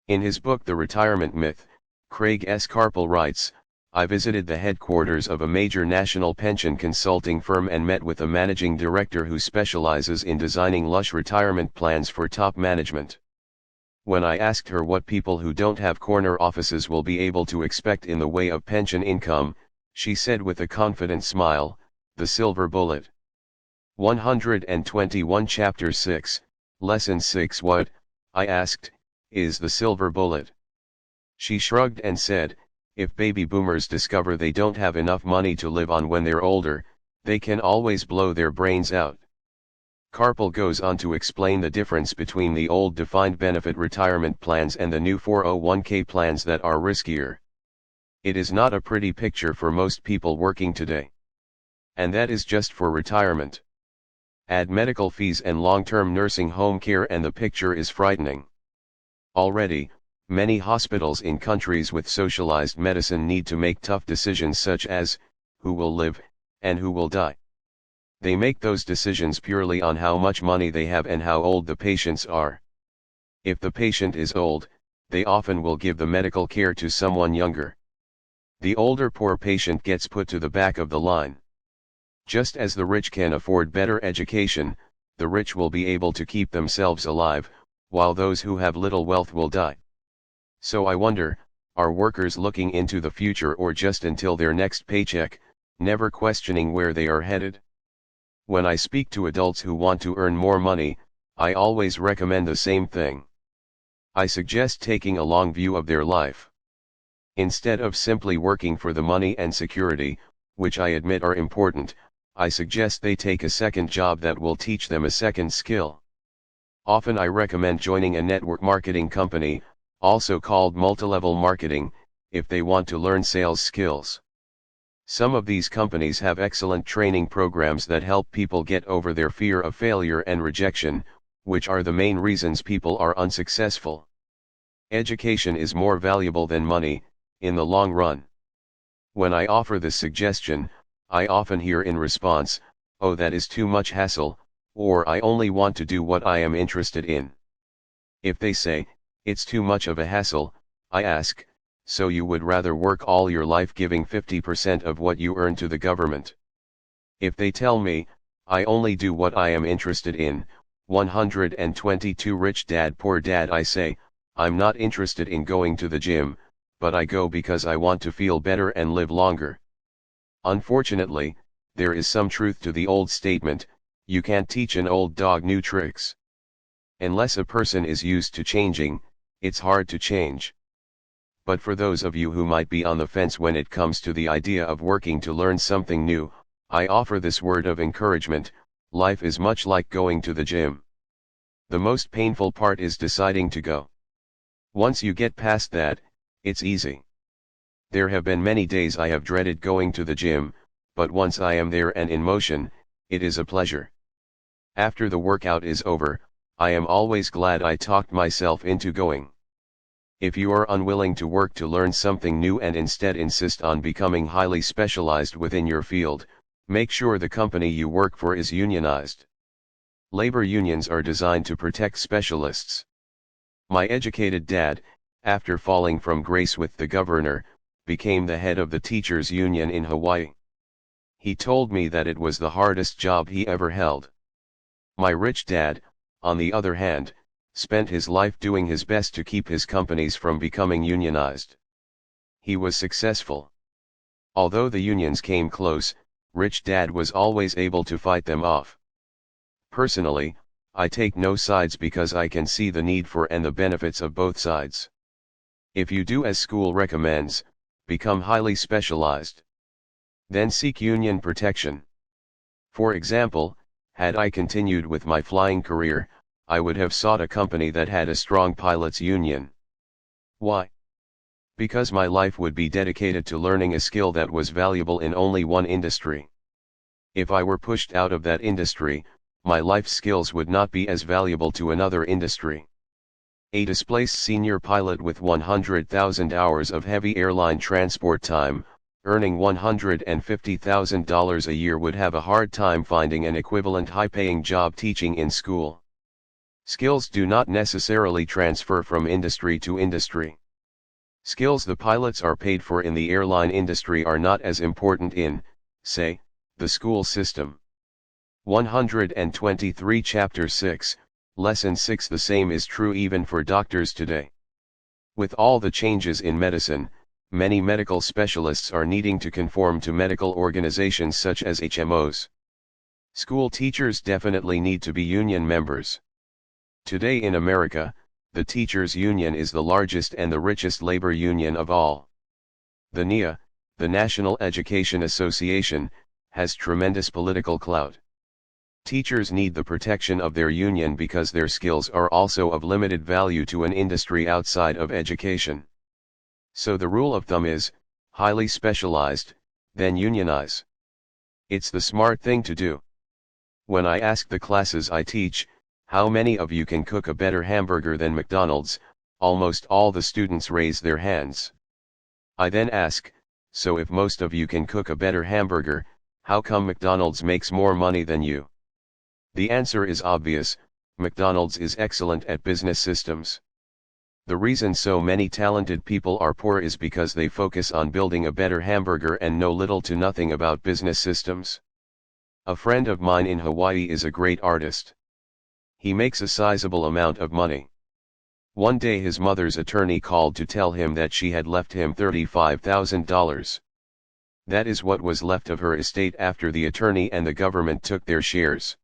[SPEAKER 1] In his book The Retirement Myth, Craig S. Carpel writes, I visited the headquarters of a major national pension consulting firm and met with a managing director who specializes in designing lush retirement plans for top management. When I asked her what people who don't have corner offices will be able to expect in the way of pension income, she said with a confident smile, the silver bullet. 121 Chapter 6, Lesson 6 What, I asked, is the silver bullet? She shrugged and said, if baby boomers discover they don't have enough money to live on when they're older, they can always blow their brains out. Carpel goes on to explain the difference between the old defined benefit retirement plans and the new 401k plans that are riskier. It is not a pretty picture for most people working today. And that is just for retirement. Add medical fees and long-term nursing home care and the picture is frightening. Already, many hospitals in countries with socialized medicine need to make tough decisions such as, who will live, and who will die. They make those decisions purely on how much money they have and how old the patients are. If the patient is old, they often will give the medical care to someone younger. The older poor patient gets put to the back of the line. Just as the rich can afford better education, the rich will be able to keep themselves alive, while those who have little wealth will die. So I wonder, are workers looking into the future or just until their next paycheck, never questioning where they are headed? When I speak to adults who want to earn more money, I always recommend the same thing. I suggest taking a long view of their life. Instead of simply working for the money and security, which I admit are important, I suggest they take a second job that will teach them a second skill. Often I recommend joining a network marketing company, also called multilevel marketing, if they want to learn sales skills. Some of these companies have excellent training programs that help people get over their fear of failure and rejection, which are the main reasons people are unsuccessful. Education is more valuable than money, in the long run. When I offer this suggestion, I often hear in response, oh, that is too much hassle, or I only want to do what I am interested in. If they say, it's too much of a hassle, I ask, so you would rather work all your life giving 50% of what you earn to the government? If they tell me, I only do what I am interested in, 122 Rich Dad Poor Dad, I say, I'm not interested in going to the gym, but I go because I want to feel better and live longer. Unfortunately, there is some truth to the old statement, you can't teach an old dog new tricks. Unless a person is used to changing, it's hard to change. But for those of you who might be on the fence when it comes to the idea of working to learn something new, I offer this word of encouragement: life is much like going to the gym. The most painful part is deciding to go. Once you get past that, it's easy. There have been many days I have dreaded going to the gym, but once I am there and in motion, it is a pleasure. After the workout is over, I am always glad I talked myself into going. If you are unwilling to work to learn something new and instead insist on becoming highly specialized within your field, make sure the company you work for is unionized. Labor unions are designed to protect specialists. My educated dad, after falling from grace with the governor, became the head of the teachers' union in Hawaii. He told me that it was the hardest job he ever held. My rich dad, on the other hand, spent his life doing his best to keep his companies from becoming unionized. He was successful. Although the unions came close, Rich Dad was always able to fight them off. Personally, I take no sides because I can see the need for and the benefits of both sides. If you do as school recommends, become highly specialized. Then seek union protection. For example, had I continued with my flying career, I would have sought a company that had a strong pilots union. Why? Because my life would be dedicated to learning a skill that was valuable in only one industry. If I were pushed out of that industry, my life skills would not be as valuable to another industry. A displaced senior pilot with 100,000 hours of heavy airline transport time, earning $150,000 a year, would have a hard time finding an equivalent high-paying job teaching in school. Skills do not necessarily transfer from industry to industry. Skills the pilots are paid for in the airline industry are not as important in, say, the school system. 123 Chapter 6, Lesson 6. The same is true even for doctors today. With all the changes in medicine, many medical specialists are needing to conform to medical organizations such as HMOs. School teachers definitely need to be union members. Today in America, the teachers' union is the largest and the richest labor union of all. The NEA, the National Education Association, has tremendous political clout. Teachers need the protection of their union because their skills are also of limited value to an industry outside of education. So the rule of thumb is, highly specialized, then unionize. It's the smart thing to do. When I ask the classes I teach, how many of you can cook a better hamburger than McDonald's, almost all the students raise their hands. I then ask, so if most of you can cook a better hamburger, how come McDonald's makes more money than you? The answer is obvious: McDonald's is excellent at business systems. The reason so many talented people are poor is because they focus on building a better hamburger and know little to nothing about business systems. A friend of mine in Hawaii is a great artist. He makes a sizable amount of money. One day his mother's attorney called to tell him that she had left him $35,000. That is what was left of her estate after the attorney and the government took their shares.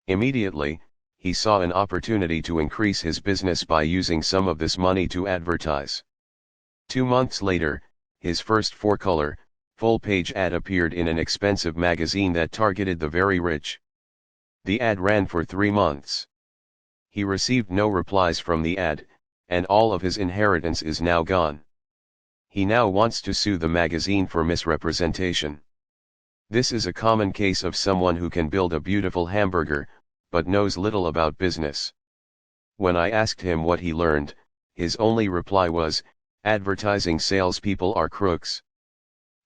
[SPEAKER 1] Immediately, he saw an opportunity to increase his business by using some of this money to advertise. 2 months later, his first four-color, full-page ad appeared in an expensive magazine that targeted the very rich. The ad ran for 3 months. He received no replies from the ad, and all of his inheritance is now gone. He now wants to sue the magazine for misrepresentation. This is a common case of someone who can build a beautiful hamburger, but knows little about business. When I asked him what he learned, his only reply was, "Advertising salespeople are crooks."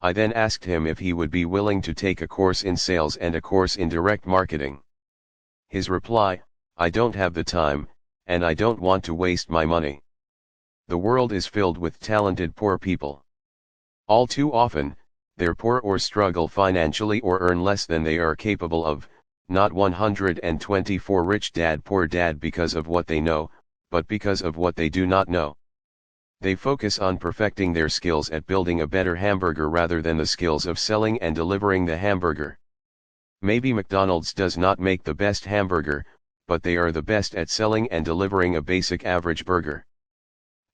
[SPEAKER 1] I then asked him if he would be willing to take a course in sales and a course in direct marketing. His reply: "I don't have the time, and I don't want to waste my money." The world is filled with talented poor people. All too often, they're poor or struggle financially or earn less than they are capable of. Not 124 Rich Dad Poor Dad because of what they know, but because of what they do not know. They focus on perfecting their skills at building a better hamburger rather than the skills of selling and delivering the hamburger. Maybe McDonald's does not make the best hamburger, but they are the best at selling and delivering a basic average burger.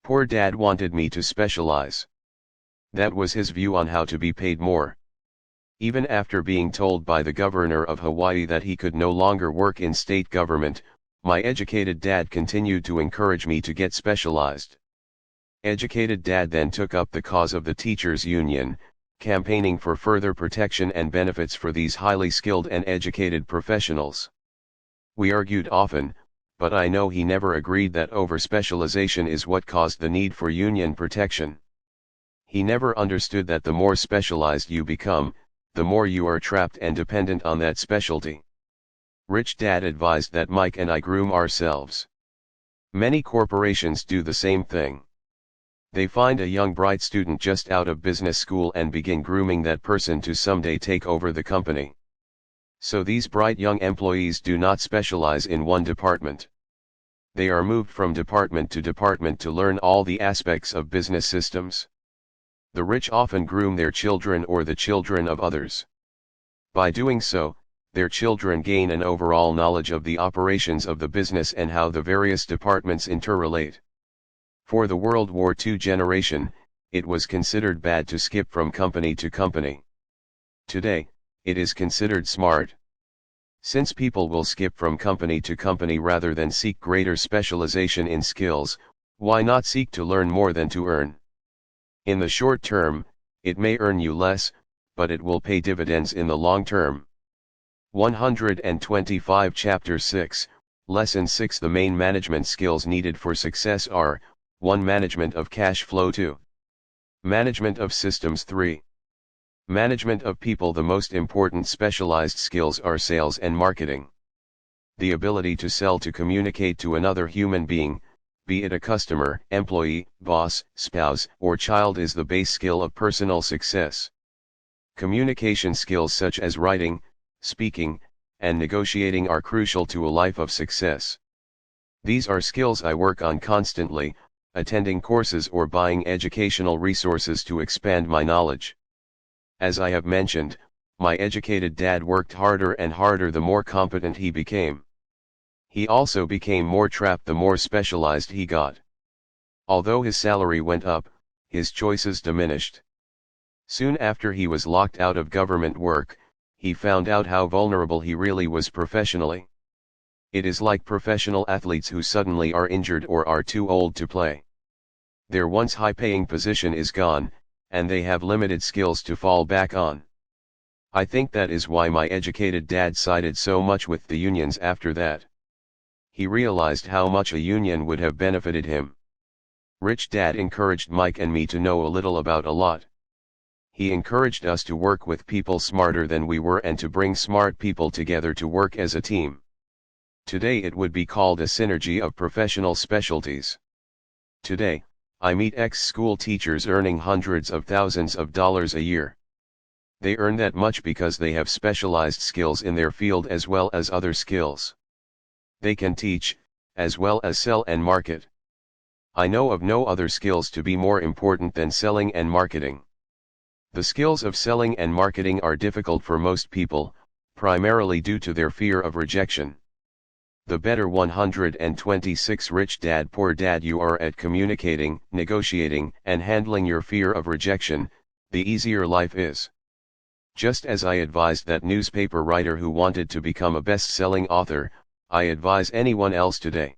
[SPEAKER 1] Poor Dad wanted me to specialize. That was his view on how to be paid more. Even after being told by the governor of Hawaii that he could no longer work in state government, my educated dad continued to encourage me to get specialized. Educated Dad then took up the cause of the teachers' union, campaigning for further protection and benefits for these highly skilled and educated professionals. We argued often, but I know he never agreed that over-specialization is what caused the need for union protection. He never understood that the more specialized you become, the more you are trapped and dependent on that specialty. Rich Dad advised that Mike and I groom ourselves. Many corporations do the same thing. They find a young bright student just out of business school and begin grooming that person to someday take over the company. So these bright young employees do not specialize in one department. They are moved from department to department to learn all the aspects of business systems. The rich often groom their children or the children of others. By doing so, their children gain an overall knowledge of the operations of the business and how the various departments interrelate. For the World War II generation, it was considered bad to skip from company to company. Today, it is considered smart. Since people will skip from company to company rather than seek greater specialization in skills, why not seek to learn more than to earn? In the short term, it may earn you less, but it will pay dividends in the long term. 125 Chapter 6, Lesson 6. The main management skills needed for success are: 1. Management of cash flow. 2. Management of systems. 3. Management of people. The most important specialized skills are sales and marketing. The ability to sell, to communicate to another human being, be it a customer, employee, boss, spouse, or child, is the base skill of personal success. Communication skills such as writing, speaking, and negotiating are crucial to a life of success. These are skills I work on constantly, attending courses or buying educational resources to expand my knowledge. As I have mentioned, my educated dad worked harder and harder the more competent he became. He also became more trapped the more specialized he got. Although his salary went up, his choices diminished. Soon after he was locked out of government work, he found out how vulnerable he really was professionally. It is like professional athletes who suddenly are injured or are too old to play. Their once high-paying position is gone, and they have limited skills to fall back on. I think that is why my educated dad sided so much with the unions after that. He realized how much a union would have benefited him. Rich Dad encouraged Mike and me to know a little about a lot. He encouraged us to work with people smarter than we were and to bring smart people together to work as a team. Today it would be called a synergy of professional specialties. Today, I meet ex-school teachers earning hundreds of thousands of dollars a year. They earn that much because they have specialized skills in their field as well as other skills. They can teach, as well as sell and market. I know of no other skills to be more important than selling and marketing. The skills of selling and marketing are difficult for most people, primarily due to their fear of rejection. The better 126 Rich Dad Poor Dad you are at communicating, negotiating, and handling your fear of rejection, the easier life is. Just as I advised that newspaper writer who wanted to become a best-selling author, I advise anyone else today.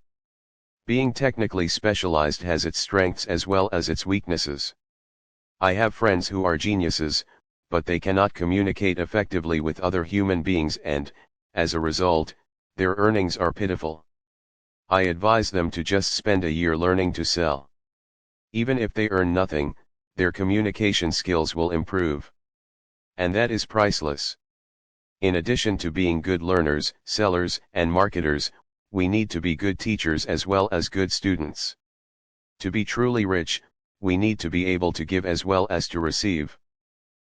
[SPEAKER 1] Being technically specialized has its strengths as well as its weaknesses. I have friends who are geniuses, but they cannot communicate effectively with other human beings and, as a result, their earnings are pitiful. I advise them to just spend a year learning to sell. Even if they earn nothing, their communication skills will improve. And that is priceless. In addition to being good learners, sellers, and marketers, we need to be good teachers as well as good students. To be truly rich, we need to be able to give as well as to receive.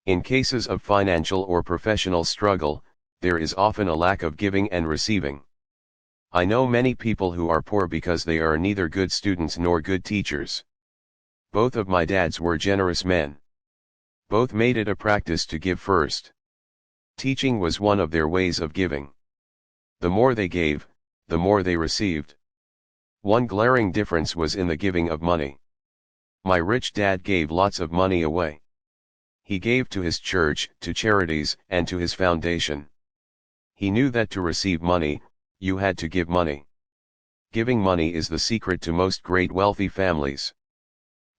[SPEAKER 1] In cases of financial or professional struggle, there is often a lack of giving and receiving. I know many people who are poor because they are neither good students nor good teachers. Both of my dads were generous men. Both made it a practice to give first. Teaching was one of their ways of giving. The more they gave, the more they received. One glaring difference was in the giving of money. My rich dad gave lots of money away. He gave to his church, to charities, and to his foundation. He knew that to receive money, you had to give money. Giving money is the secret to most great wealthy families.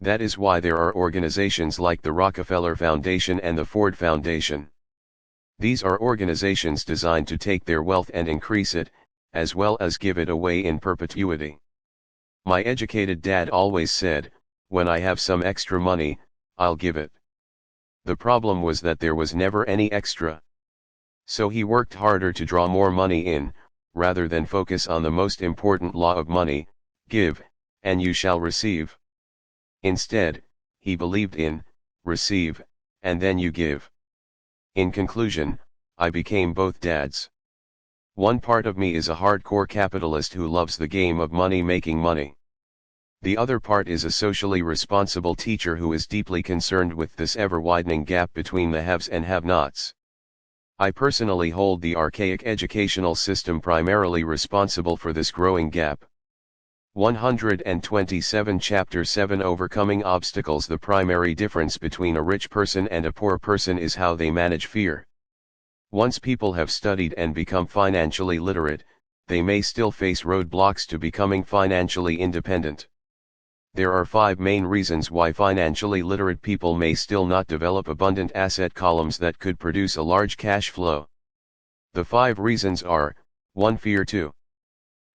[SPEAKER 1] That is why there are organizations like the Rockefeller Foundation and the Ford Foundation. These are organizations designed to take their wealth and increase it, as well as give it away in perpetuity. My educated dad always said, "When I have some extra money, I'll give it." The problem was that there was never any extra. So he worked harder to draw more money in, rather than focus on the most important law of money: give, and you shall receive. Instead, he believed in, receive, and then you give. In conclusion, I became both dads. One part of me is a hardcore capitalist who loves the game of money, making money. The other part is a socially responsible teacher who is deeply concerned with this ever-widening gap between the haves and have-nots. I personally hold the archaic educational system primarily responsible for this growing gap. 127 Chapter 7 Overcoming Obstacles. The primary difference between a rich person and a poor person is how they manage fear. Once people have studied and become financially literate, they may still face roadblocks to becoming financially independent. There are 5 main reasons why financially literate people may still not develop abundant asset columns that could produce a large cash flow. The 5 reasons are: 1. Fear. 2.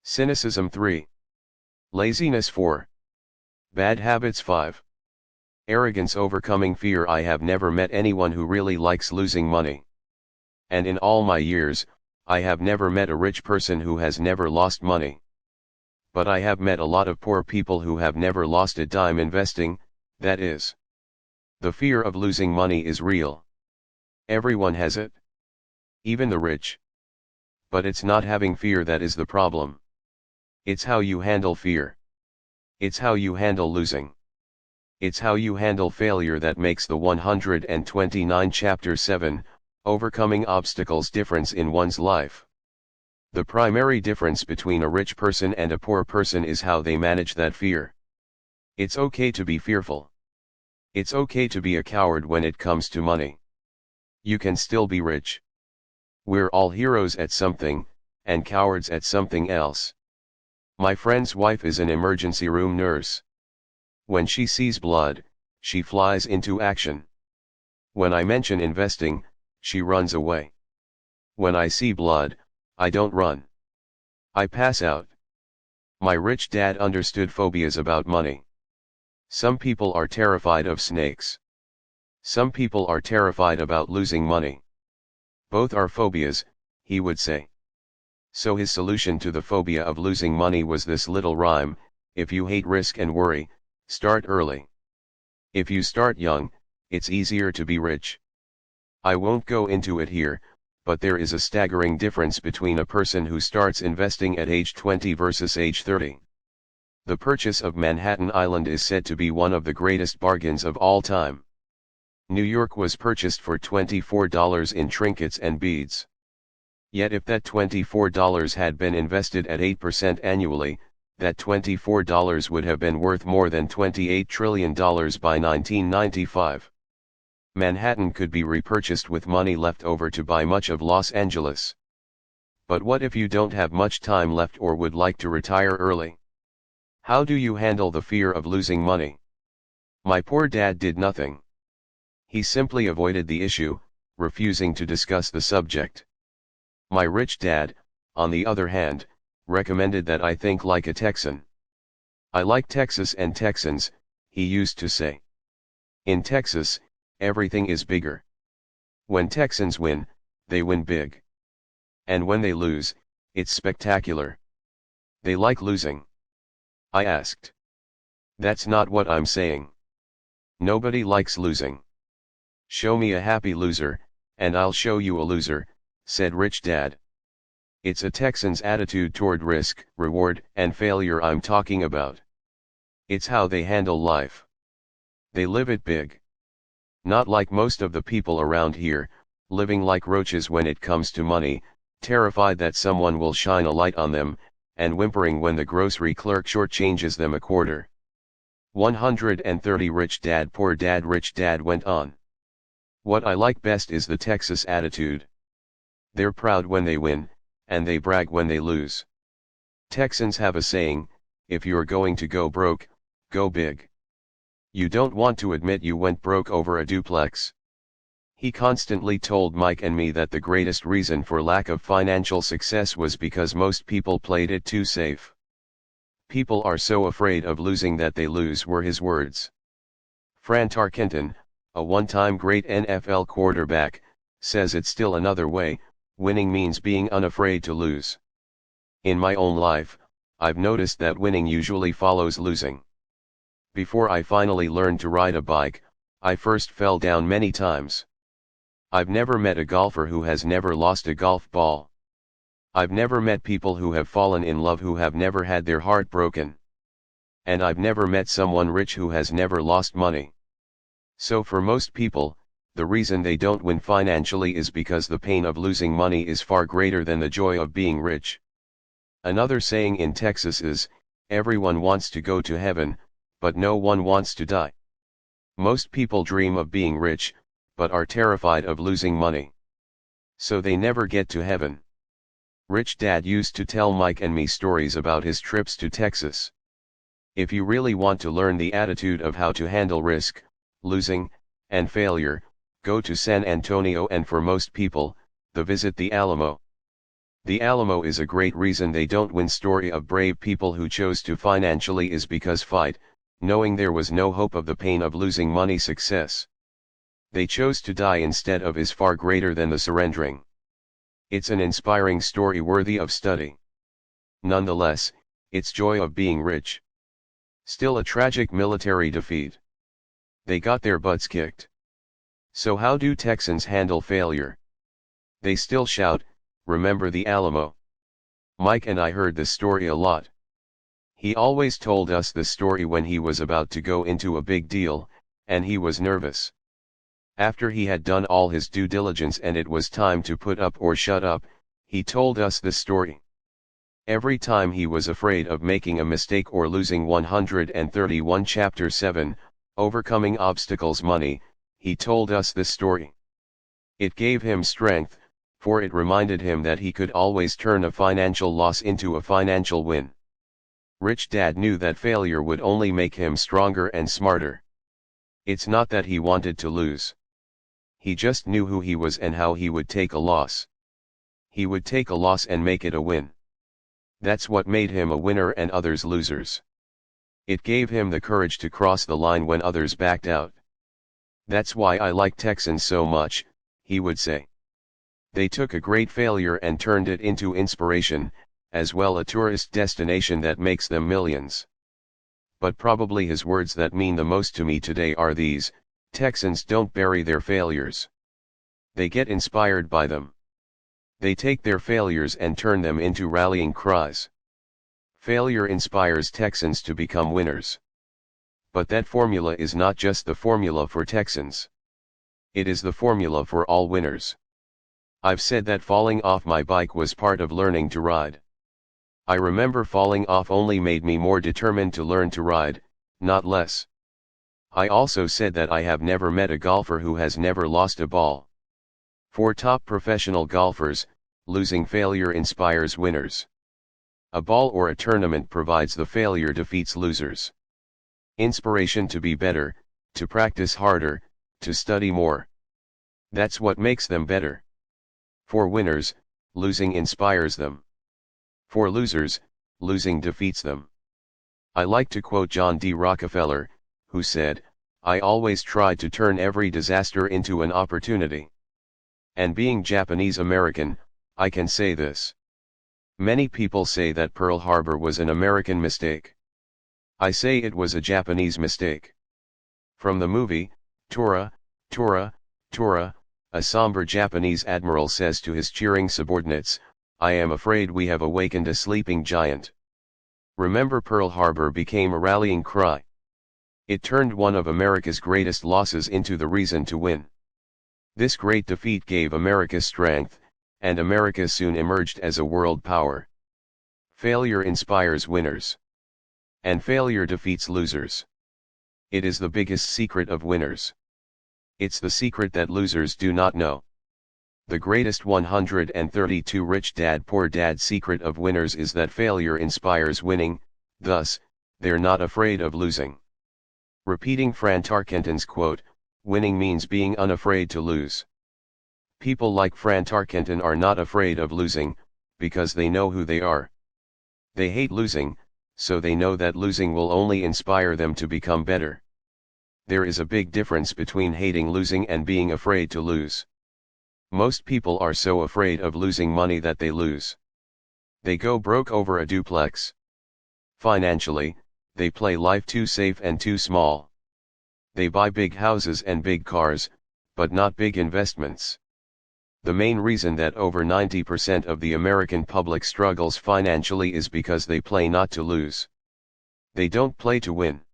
[SPEAKER 1] Cynicism. 3. Laziness. 4. Bad habits. 5. Arrogance. Overcoming fear. I have never met anyone who really likes losing money. And in all my years, I have never met a rich person who has never lost money. But I have met a lot of poor people who have never lost a dime investing, that is. The fear of losing money is real. Everyone has it. Even the rich. But it's not having fear that is the problem. It's how you handle fear. It's how you handle losing. It's how you handle failure that makes the 129 Chapter 7, Overcoming Obstacles difference in one's life. The primary difference between a rich person and a poor person is how they manage that fear. It's okay to be fearful. It's okay to be a coward when it comes to money. You can still be rich. We're all heroes at something, and cowards at something else. My friend's wife is an emergency room nurse. When she sees blood, she flies into action. When I mention investing, she runs away. When I see blood, I don't run. I pass out. My rich dad understood phobias about money. Some people are terrified of snakes. Some people are terrified about losing money. Both are phobias, he would say. So his solution to the phobia of losing money was this little rhyme: if you hate risk and worry, start early. If you start young, it's easier to be rich. I won't go into it here, but there is a staggering difference between a person who starts investing at age 20 versus age 30. The purchase of Manhattan Island is said to be one of the greatest bargains of all time. New York was purchased for $24 in trinkets and beads. Yet if that $24 had been invested at 8% annually, that $24 would have been worth more than $28 trillion by 1995. Manhattan could be repurchased with money left over to buy much of Los Angeles. But what if you don't have much time left or would like to retire early? How do you handle the fear of losing money? My poor dad did nothing. He simply avoided the issue, refusing to discuss the subject. My rich dad, on the other hand, recommended that I think like a Texan. I like Texas and Texans, he used to say. In Texas, everything is bigger. When Texans win, they win big. And when they lose, it's spectacular. They like losing. I asked. That's not what I'm saying. Nobody likes losing. Show me a happy loser, and I'll show you a loser, said Rich Dad. It's a Texan's attitude toward risk, reward, and failure I'm talking about. It's how they handle life. They live it big. Not like most of the people around here, living like roaches when it comes to money, terrified that someone will shine a light on them, and whimpering when the grocery clerk shortchanges them a quarter. 130 Rich Dad Poor Dad Rich Dad went on. What I like best is the Texas attitude. They're proud when they win, and they brag when they lose. Texans have a saying: if you're going to go broke, go big. You don't want to admit you went broke over a duplex. He constantly told Mike and me that the greatest reason for lack of financial success was because most people played it too safe. People are so afraid of losing that they lose, were his words. Fran Tarkenton, a one-time great NFL quarterback, says it's still another way: winning means being unafraid to lose. In my own life, I've noticed that winning usually follows losing. Before I finally learned to ride a bike, I first fell down many times. I've never met a golfer who has never lost a golf ball. I've never met people who have fallen in love who have never had their heart broken. And I've never met someone rich who has never lost money. So for most people, the reason they don't win financially is because the pain of losing money is far greater than the joy of being rich. Another saying in Texas is, everyone wants to go to heaven, but no one wants to die. Most people dream of being rich, but are terrified of losing money. So they never get to heaven. Rich Dad used to tell Mike and me stories about his trips to Texas. If you really want to learn the attitude of how to handle risk, losing, and failure, go to San Antonio, and for most people, visit the Alamo. The Alamo is a great reason they don't win. Story of brave people who chose to financially is because fight, knowing there was no hope of the pain of losing money success. They chose to die instead of is far greater than the surrendering. It's an inspiring story worthy of study. Nonetheless, its joy of being rich. Still a tragic military defeat. They got their butts kicked. So how do Texans handle failure? They still shout, "Remember the Alamo." Mike and I heard this story a lot. He always told us this story when he was about to go into a big deal, and he was nervous. After he had done all his due diligence and it was time to put up or shut up, he told us this story. Every time he was afraid of making a mistake or losing 131. Chapter 7, Overcoming Obstacles. Money, he told us this story. It gave him strength, for it reminded him that he could always turn a financial loss into a financial win. Rich Dad knew that failure would only make him stronger and smarter. It's not that he wanted to lose. He just knew who he was and how he would take a loss. He would take a loss and make it a win. That's what made him a winner and others losers. It gave him the courage to cross the line when others backed out. That's why I like Texans so much, he would say. They took a great failure and turned it into inspiration, as well a tourist destination that makes them millions. But probably his words that mean the most to me today are these: Texans don't bury their failures. They get inspired by them. They take their failures and turn them into rallying cries. Failure inspires Texans to become winners. But that formula is not just the formula for Texans. It is the formula for all winners. I've said that falling off my bike was part of learning to ride. I remember falling off only made me more determined to learn to ride, not less. I also said that I have never met a golfer who has never lost a ball. For top professional golfers, losing failure inspires winners. A ball or a tournament provides the failure defeats losers. Inspiration to be better, to practice harder, to study more. That's what makes them better. For winners, losing inspires them. For losers, losing defeats them. I like to quote John D. Rockefeller, who said, "I always try to turn every disaster into an opportunity." And being Japanese American, I can say this. Many people say that Pearl Harbor was an American mistake. I say it was a Japanese mistake. From the movie, Tora, Tora, Tora, a somber Japanese admiral says to his cheering subordinates, "I am afraid we have awakened a sleeping giant." Remember, Pearl Harbor became a rallying cry. It turned one of America's greatest losses into the reason to win. This great defeat gave America strength, and America soon emerged as a world power. Failure inspires winners. And failure defeats losers. It is the biggest secret of winners. It's the secret that losers do not know. The greatest 132 Rich Dad Poor Dad secret of winners is that failure inspires winning, thus, they're not afraid of losing. Repeating Fran Tarkenton's quote, "Winning means being unafraid to lose." People like Fran Tarkenton are not afraid of losing, because they know who they are. They hate losing, so they know that losing will only inspire them to become better. There is a big difference between hating losing and being afraid to lose. Most people are so afraid of losing money that they lose. They go broke over a duplex. Financially, they play life too safe and too small. They buy big houses and big cars, but not big investments. The main reason that over 90% of the American public struggles financially is because they play not to lose. They don't play to win.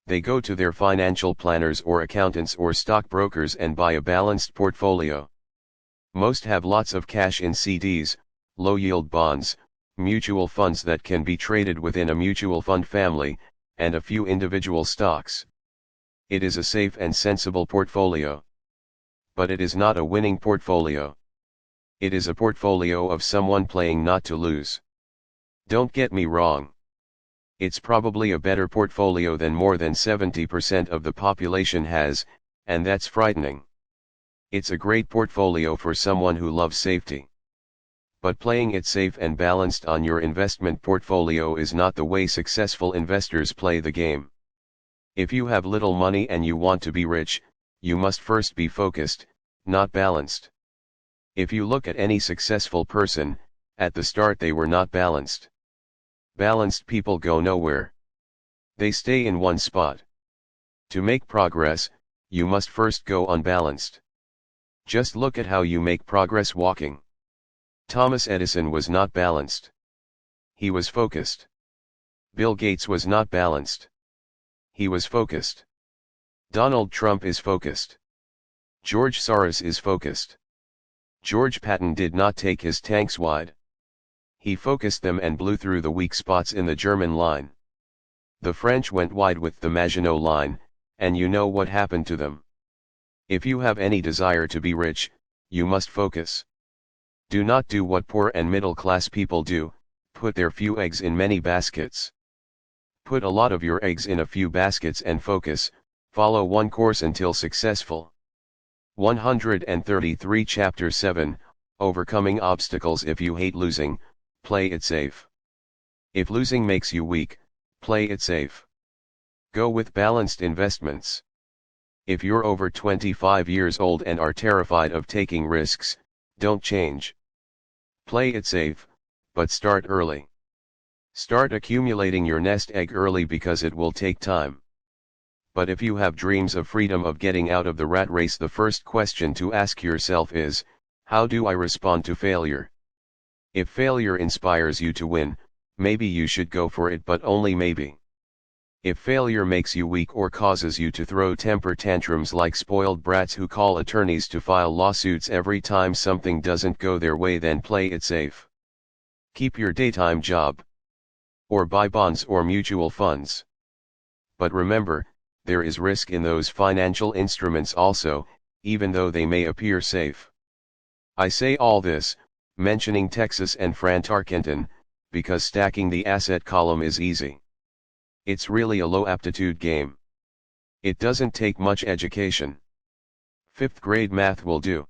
[SPEAKER 1] They go to their financial planners or accountants or stockbrokers and buy a balanced portfolio. Most have lots of cash in CDs, low-yield bonds, mutual funds that can be traded within a mutual fund family, and a few individual stocks. It is a safe and sensible portfolio. But it is not a winning portfolio. It is a portfolio of someone playing not to lose. Don't get me wrong. It's probably a better portfolio than more than 70% of the population has, and that's frightening. It's a great portfolio for someone who loves safety. But playing it safe and balanced on your investment portfolio is not the way successful investors play the game. If you have little money and you want to be rich, you must first be focused, not balanced. If you look at any successful person, at the start they were not balanced. Balanced people go nowhere. They stay in one spot. To make progress, you must first go unbalanced. Just look at how you make progress walking. Thomas Edison was not balanced. He was focused. Bill Gates was not balanced. He was focused. Donald Trump is focused. George Soros is focused. George Patton did not take his tanks wide. He focused them and blew through the weak spots in the German line. The French went wide with the Maginot Line, and you know what happened to them. If you have any desire to be rich, you must focus. Do not do what poor and middle class people do, put their few eggs in many baskets. Put a lot of your eggs in a few baskets and focus, follow one course until successful. 133 Chapter 7, Overcoming Obstacles. If you hate losing, play it safe. If losing makes you weak, play it safe. Go with balanced investments. If you're over 25 years old and are terrified of taking risks, don't change. Play it safe, but start early. Start accumulating your nest egg early because it will take time. But if you have dreams of freedom, of getting out of the rat race, the first question to ask yourself is, how do I respond to failure? If failure inspires you to win, maybe you should go for it, but only maybe. If failure makes you weak or causes you to throw temper tantrums like spoiled brats who call attorneys to file lawsuits every time something doesn't go their way, then play it safe. Keep your daytime job. Or buy bonds or mutual funds. But remember, there is risk in those financial instruments also, even though they may appear safe. I say all this, mentioning Texas and Fran Tarkenton, because stacking the asset column is easy. It's really a low aptitude game. It doesn't take much education. 5th grade math will do.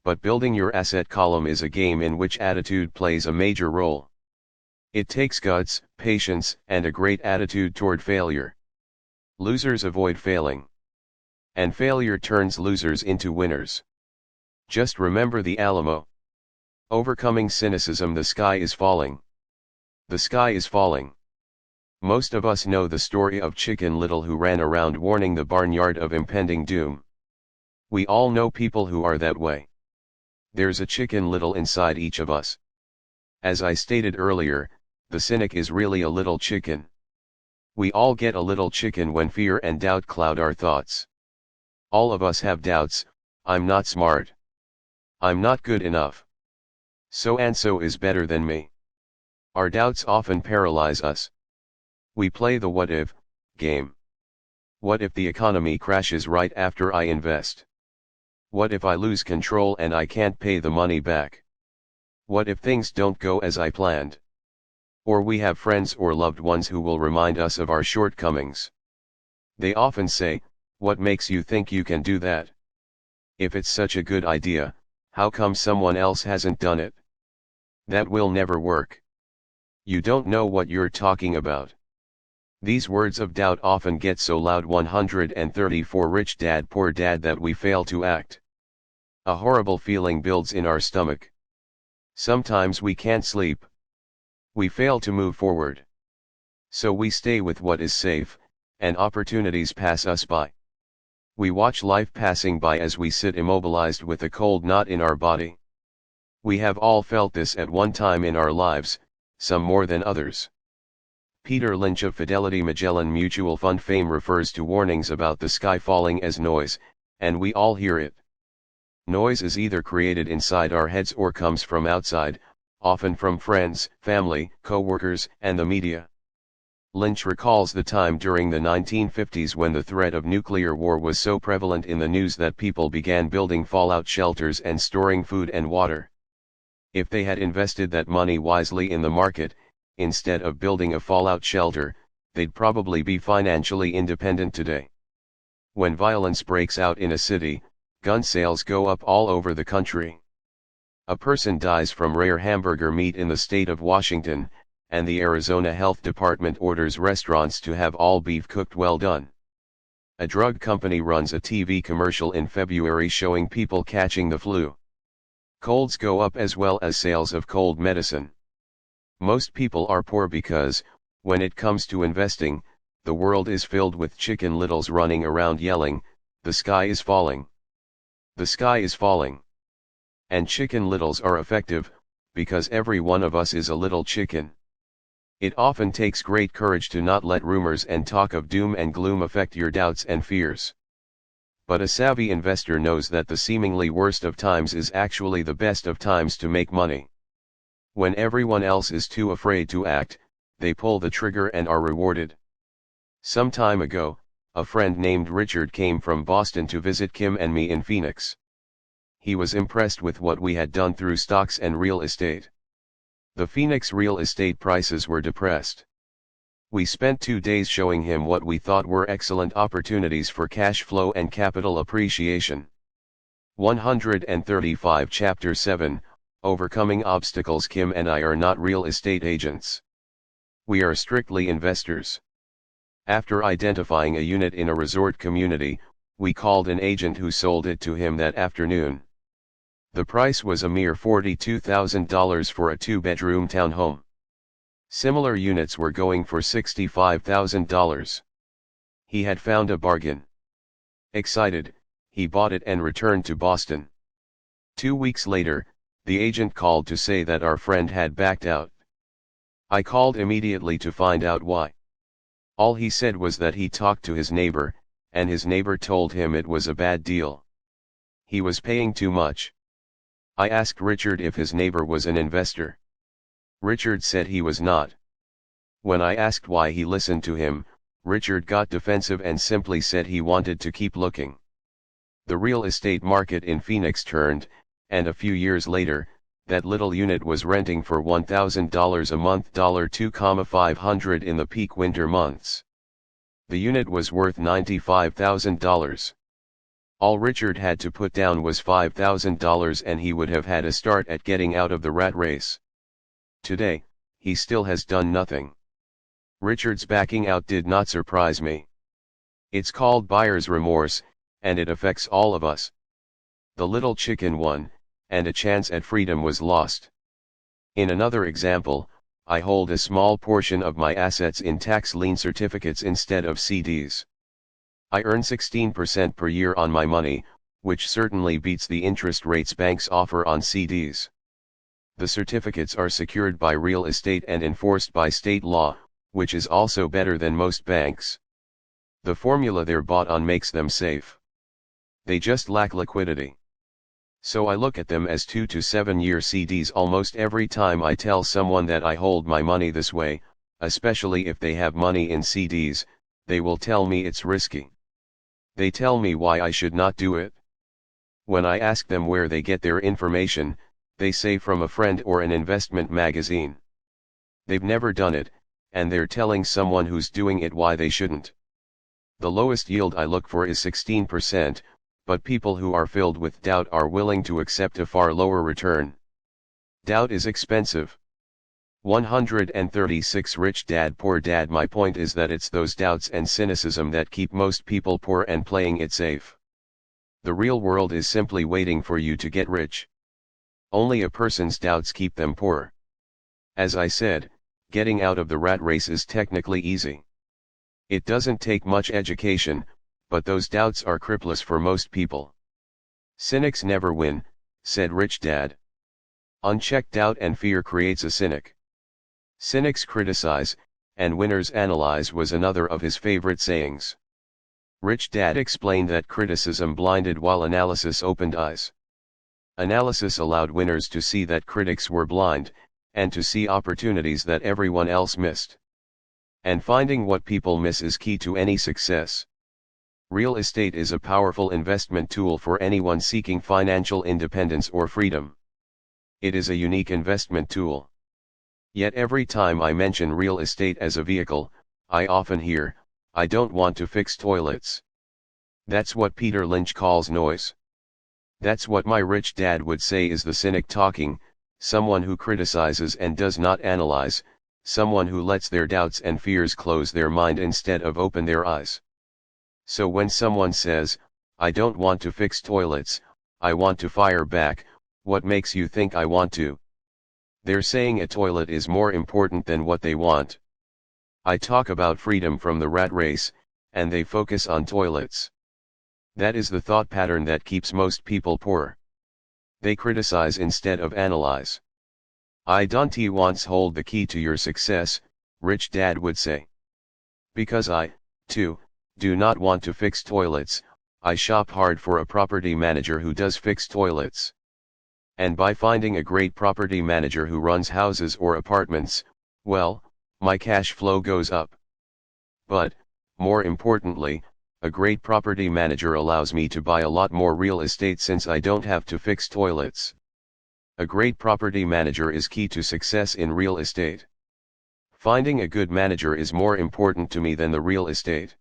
[SPEAKER 1] But building your asset column is a game in which attitude plays a major role. It takes guts, patience, and a great attitude toward failure. Losers avoid failing. And failure turns losers into winners. Just remember the Alamo. Overcoming cynicism. The sky is falling. The sky is falling. Most of us know the story of Chicken Little, who ran around warning the barnyard of impending doom. We all know people who are that way. There's a Chicken Little inside each of us. As I stated earlier, the cynic is really a little chicken. We all get a little chicken when fear and doubt cloud our thoughts. All of us have doubts. I'm not smart. I'm not good enough. So and so is better than me. Our doubts often paralyze us. We play the what if game. What if the economy crashes right after I invest? What if I lose control and I can't pay the money back? What if things don't go as I planned? Or we have friends or loved ones who will remind us of our shortcomings. They often say, "What makes you think you can do that? If it's such a good idea, how come someone else hasn't done it? That will never work. You don't know what you're talking about." These words of doubt often get so loud. 134 Rich Dad Poor Dad that we fail to act. A horrible feeling builds in our stomach. Sometimes we can't sleep. We fail to move forward. So we stay with what is safe, and opportunities pass us by. We watch life passing by as we sit immobilized with a cold knot in our body. We have all felt this at one time in our lives, some more than others. Peter Lynch of Fidelity Magellan Mutual Fund fame refers to warnings about the sky falling as noise, and we all hear it. Noise is either created inside our heads or comes from outside, often from friends, family, co-workers, and the media. Lynch recalls the time during the 1950s when the threat of nuclear war was so prevalent in the news that people began building fallout shelters and storing food and water. If they had invested that money wisely in the market, instead of building a fallout shelter, they'd probably be financially independent today. When violence breaks out in a city, gun sales go up all over the country. A person dies from rare hamburger meat in the state of Washington, and the Arizona Health Department orders restaurants to have all beef cooked well done. A drug company runs a TV commercial in February showing people catching the flu. Colds go up as well as sales of cold medicine. Most people are poor because, when it comes to investing, the world is filled with chicken littles running around yelling, "The sky is falling. The sky is falling." And chicken littles are effective, because every one of us is a little chicken. It often takes great courage to not let rumors and talk of doom and gloom affect your doubts and fears. But a savvy investor knows that the seemingly worst of times is actually the best of times to make money. When everyone else is too afraid to act, they pull the trigger and are rewarded. Some time ago, a friend named Richard came from Boston to visit Kim and me in Phoenix. He was impressed with what we had done through stocks and real estate. The Phoenix real estate prices were depressed. We spent 2 days showing him what we thought were excellent opportunities for cash flow and capital appreciation. 135 Chapter 7, Overcoming Obstacles. Kim and I are not real estate agents. We are strictly investors. After identifying a unit in a resort community, we called an agent who sold it to him that afternoon. The price was a mere $42,000 for a 2-bedroom townhome. Similar units were going for $65,000. He had found a bargain. Excited, he bought it and returned to Boston. 2 weeks later, the agent called to say that our friend had backed out. I called immediately to find out why. All he said was that he talked to his neighbor, and his neighbor told him it was a bad deal. He was paying too much. I asked Richard if his neighbor was an investor. Richard said he was not. When I asked why he listened to him, Richard got defensive and simply said he wanted to keep looking. The real estate market in Phoenix turned, and a few years later, that little unit was renting for $1,000 a month, $2,500 in the peak winter months. The unit was worth $95,000. All Richard had to put down was $5,000 and he would have had a start at getting out of the rat race. Today, he still has done nothing. Richard's backing out did not surprise me. It's called buyer's remorse, and it affects all of us. The little chicken won, and a chance at freedom was lost. In another example, I hold a small portion of my assets in tax lien certificates instead of CDs. I earn 16% per year on my money, which certainly beats the interest rates banks offer on CDs. The certificates are secured by real estate and enforced by state law, which is also better than most banks. The formula they're bought on makes them safe. They just lack liquidity. So I look at them as 2 to 7 year CDs almost every time I tell someone that I hold my money this way, especially if they have money in CDs, they will tell me it's risky. They tell me why I should not do it. When I ask them where they get their information, they say from a friend or an investment magazine. They've never done it, and they're telling someone who's doing it why they shouldn't. The lowest yield I look for is 16%, but people who are filled with doubt are willing to accept a far lower return. Doubt is expensive. 136 Rich Dad Poor Dad. My point is that it's those doubts and cynicism that keep most people poor and playing it safe. The real world is simply waiting for you to get rich. Only a person's doubts keep them poor. As I said, getting out of the rat race is technically easy. It doesn't take much education, but those doubts are cripples for most people. Cynics never win, said Rich Dad. Unchecked doubt and fear creates a cynic. Cynics criticize, and winners analyze was another of his favorite sayings. Rich Dad explained that criticism blinded while analysis opened eyes. Analysis allowed winners to see that critics were blind, and to see opportunities that everyone else missed. And finding what people miss is key to any success. Real estate is a powerful investment tool for anyone seeking financial independence or freedom. It is a unique investment tool. Yet every time I mention real estate as a vehicle, I often hear, "I don't want to fix toilets." That's what Peter Lynch calls noise. That's what my rich dad would say is the cynic talking, someone who criticizes and does not analyze, someone who lets their doubts and fears close their mind instead of open their eyes. So when someone says, "I don't want to fix toilets, I want to fire back," what makes you think I want to? They're saying a toilet is more important than what they want. I talk about freedom from the rat race, and they focus on toilets. That is the thought pattern that keeps most people poor. They criticize instead of analyze. "I don't once hold the key to your success," rich dad would say. "Because I, too, do not want to fix toilets, I shop hard for a property manager who does fix toilets. And by finding a great property manager who runs houses or apartments, well, my cash flow goes up. But, more importantly, a great property manager allows me to buy a lot more real estate since I don't have to fix toilets. A great property manager is key to success in real estate. Finding a good manager is more important to me than the real estate.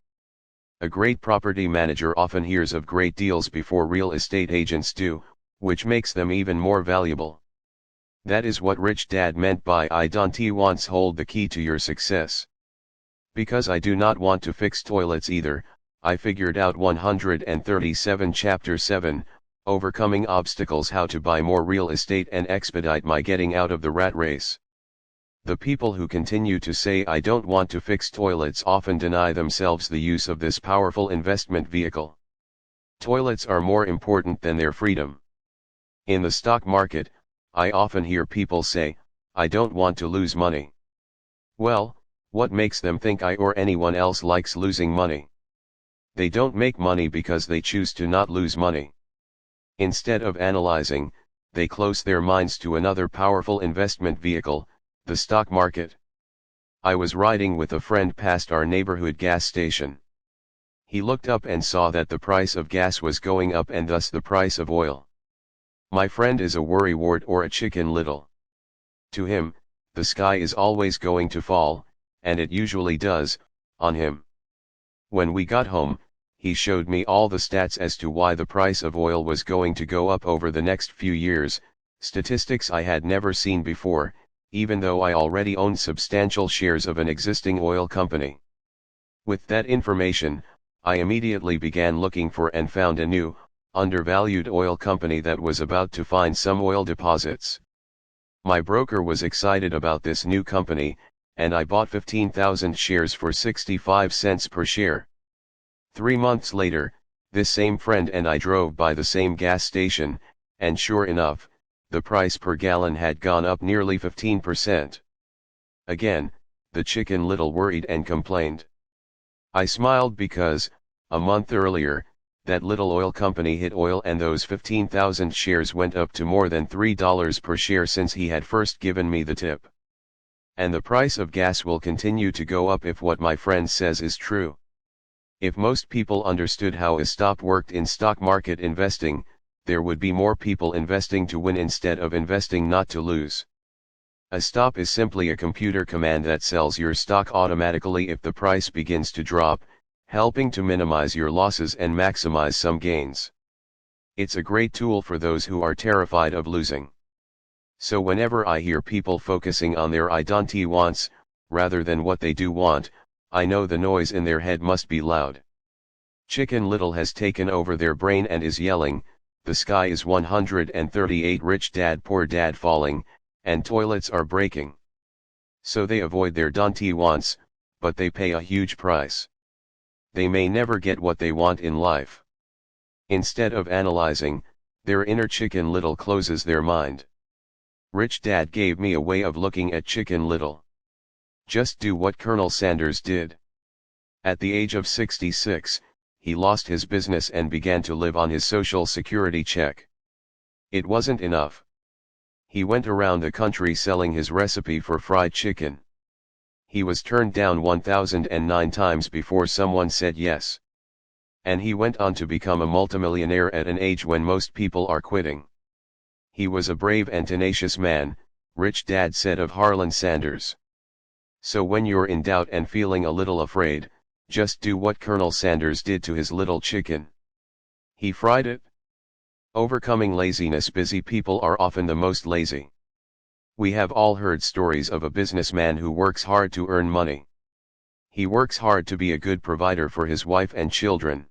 [SPEAKER 1] A great property manager often hears of great deals before real estate agents do, which makes them even more valuable." That is what rich dad meant by "I don't once hold the key to your success." Because I do not want to fix toilets either, I figured out 137 Chapter 7, Overcoming Obstacles, how to buy more real estate and expedite my getting out of the rat race. The people who continue to say "I don't want to fix toilets" often deny themselves the use of this powerful investment vehicle. Toilets are more important than their freedom. In the stock market, I often hear people say, "I don't want to lose money." Well, what makes them think I or anyone else likes losing money? They don't make money because they choose to not lose money. Instead of analyzing, they close their minds to another powerful investment vehicle, the stock market. I was riding with a friend past our neighborhood gas station. He looked up and saw that the price of gas was going up and thus the price of oil. My friend is a worrywart or a chicken little. To him, the sky is always going to fall, and it usually does, on him. When we got home, he showed me all the stats as to why the price of oil was going to go up over the next few years, statistics I had never seen before, even though I already owned substantial shares of an existing oil company. With that information, I immediately began looking for and found a new, undervalued oil company that was about to find some oil deposits. My broker was excited about this new company, and I bought 15,000 shares for 65 cents per share. 3 months later, this same friend and I drove by the same gas station, and sure enough, the price per gallon had gone up nearly 15%. Again, the chicken little worried and complained. I smiled because, a month earlier, that little oil company hit oil and those 15,000 shares went up to more than $3 per share since he had first given me the tip. And the price of gas will continue to go up if what my friend says is true. If most people understood how a stop worked in stock market investing, there would be more people investing to win instead of investing not to lose. A stop is simply a computer command that sells your stock automatically if the price begins to drop, helping to minimize your losses and maximize some gains. It's a great tool for those who are terrified of losing. So whenever I hear people focusing on their "I don't wants," rather than what they do want, I know the noise in their head must be loud. Chicken Little has taken over their brain and is yelling, "The sky is 138 rich dad poor dad falling, and toilets are breaking." So they avoid their don't wants, but they pay a huge price. They may never get what they want in life. Instead of analyzing, their inner Chicken Little closes their mind. Rich Dad gave me a way of looking at Chicken Little. Just do what Colonel Sanders did. At the age of 66, he lost his business and began to live on his Social Security check. It wasn't enough. He went around the country selling his recipe for fried chicken. He was turned down 1009 times before someone said yes. And he went on to become a multimillionaire at an age when most people are quitting. He was a brave and tenacious man, Rich Dad said of Harlan Sanders. So when you're in doubt and feeling a little afraid, just do what Colonel Sanders did to his little chicken. He fried it. Overcoming laziness. Busy people are often the most lazy. We have all heard stories of a businessman who works hard to earn money. He works hard to be a good provider for his wife and children.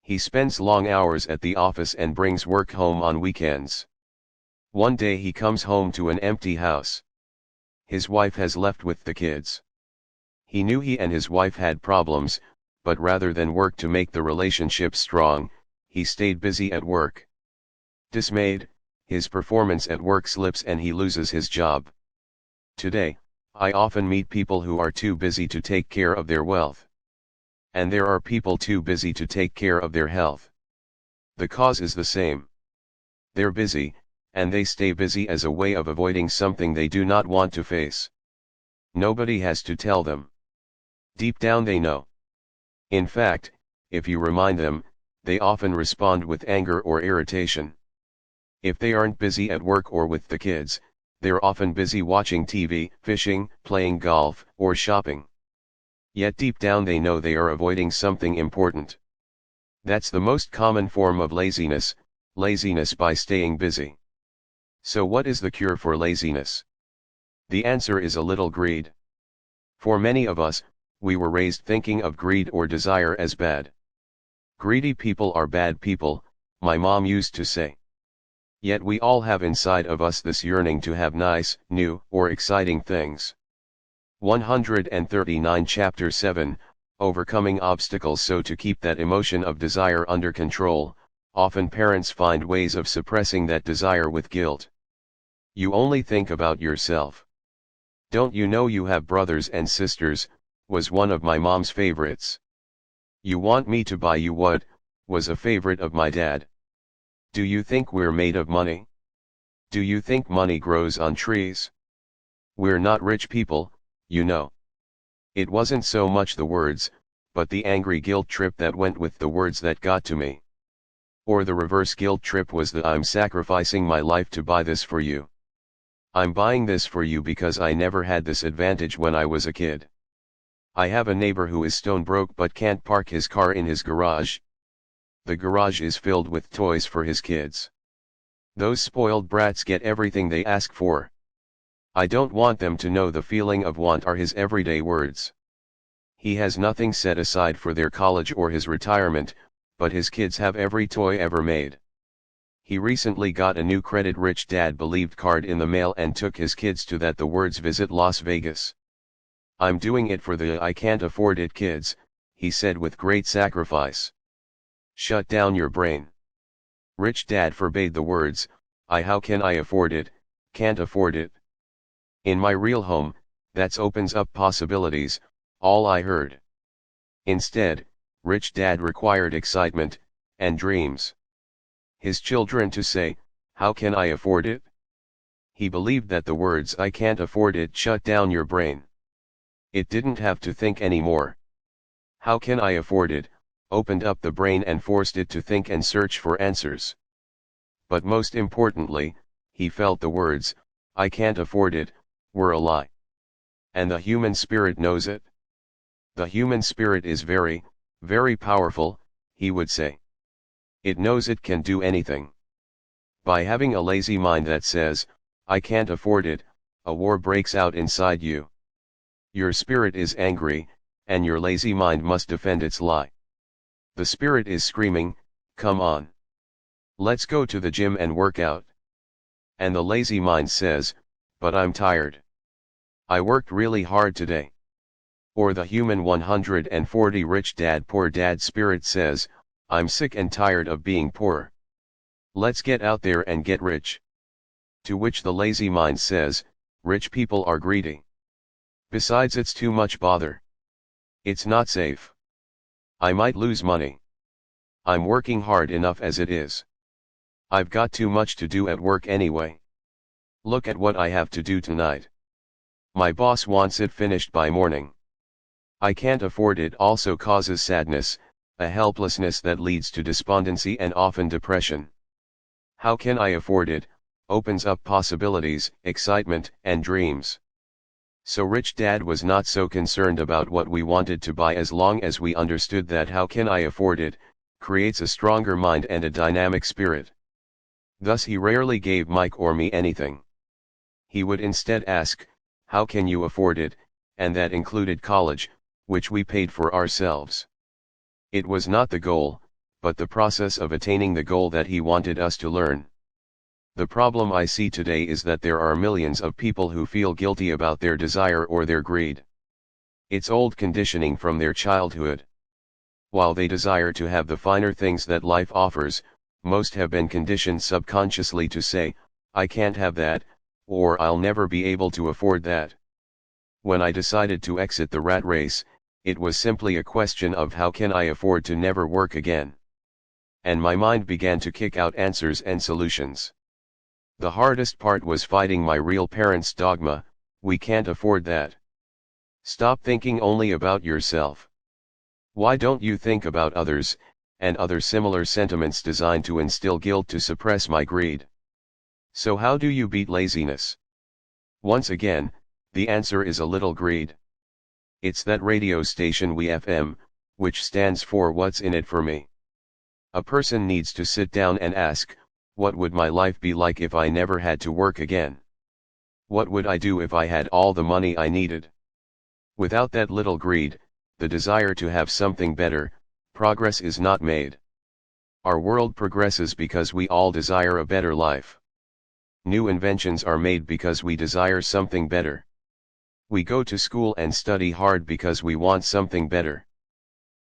[SPEAKER 1] He spends long hours at the office and brings work home on weekends. One day he comes home to an empty house. His wife has left with the kids. He knew he and his wife had problems, but rather than work to make the relationship strong, he stayed busy at work. Dismayed, his performance at work slips and he loses his job. Today, I often meet people who are too busy to take care of their wealth. And there are people too busy to take care of their health. The cause is the same. They're busy, and they stay busy as a way of avoiding something they do not want to face. Nobody has to tell them. Deep down they know. In fact, if you remind them, they often respond with anger or irritation. If they aren't busy at work or with the kids, they're often busy watching TV, fishing, playing golf, or shopping. Yet deep down they know they are avoiding something important. That's the most common form of laziness by staying busy. So what is the cure for laziness? The answer is a little greed. For many of us, we were raised thinking of greed or desire as bad. Greedy people are bad people, my mom used to say. Yet we all have inside of us this yearning to have nice, new, or exciting things. 139 Chapter 7, Overcoming Obstacles. So to keep that emotion of desire under control, often parents find ways of suppressing that desire with guilt. You only think about yourself. Don't you know you have brothers and sisters, was one of my mom's favorites. You want me to buy you what, was a favorite of my dad. Do you think we're made of money? Do you think money grows on trees? We're not rich people, you know. It wasn't so much the words, but the angry guilt trip that went with the words that got to me. Or the reverse guilt trip was the I'm sacrificing my life to buy this for you. I'm buying this for you because I never had this advantage when I was a kid. I have a neighbor who is stone broke but can't park his car in his garage. The garage is filled with toys for his kids. Those spoiled brats get everything they ask for. I don't want them to know the feeling of want, are his everyday words. He has nothing set aside for their college or his retirement, but his kids have every toy ever made. He recently got a new Credit Rich Dad Believed card in the mail and took his kids to that. The words visit Las Vegas. I'm doing it for the I can't afford it kids, he said with great sacrifice. Shut down your brain. Rich Dad forbade the words, how can I afford it, can't afford it. In my real home, that opens up possibilities, all I heard. Instead, Rich Dad required excitement, and dreams. His children to say, how can I afford it? He believed that the words I can't afford it shut down your brain. It didn't have to think anymore. How can I afford it? Opened up the brain and forced it to think and search for answers. But most importantly, he felt the words, I can't afford it, were a lie. And the human spirit knows it. The human spirit is very, very powerful, he would say. It knows it can do anything. By having a lazy mind that says, I can't afford it, a war breaks out inside you. Your spirit is angry, and your lazy mind must defend its lie. The spirit is screaming, come on. Let's go to the gym and work out. And the lazy mind says, but I'm tired. I worked really hard today. Or the human 140 Rich Dad Poor Dad spirit says, I'm sick and tired of being poor. Let's get out there and get rich. To which the lazy mind says, rich people are greedy. Besides, it's too much bother. It's not safe. I might lose money. I'm working hard enough as it is. I've got too much to do at work anyway. Look at what I have to do tonight. My boss wants it finished by morning. I can't afford it also causes sadness, a helplessness that leads to despondency and often depression. How can I afford it? Opens up possibilities, excitement, and dreams. So Rich Dad was not so concerned about what we wanted to buy as long as we understood that how can I afford it, creates a stronger mind and a dynamic spirit. Thus he rarely gave Mike or me anything. He would instead ask, "How can you afford it?" and that included college, which we paid for ourselves. It was not the goal, but the process of attaining the goal that he wanted us to learn. The problem I see today is that there are millions of people who feel guilty about their desire or their greed. It's old conditioning from their childhood. While they desire to have the finer things that life offers, most have been conditioned subconsciously to say, "I can't have that," or "I'll never be able to afford that." When I decided to exit the rat race, it was simply a question of how can I afford to never work again. And my mind began to kick out answers and solutions. The hardest part was fighting my real parents' dogma, "We can't afford that." Stop thinking only about yourself. Why don't you think about others, and other similar sentiments designed to instill guilt to suppress my greed? So how do you beat laziness? Once again, the answer is a little greed. It's that radio station WFM, which stands for "What's in it for me?" A person needs to sit down and ask, what would my life be like if I never had to work again? What would I do if I had all the money I needed? Without that little greed, the desire to have something better, progress is not made. Our world progresses because we all desire a better life. New inventions are made because we desire something better. We go to school and study hard because we want something better.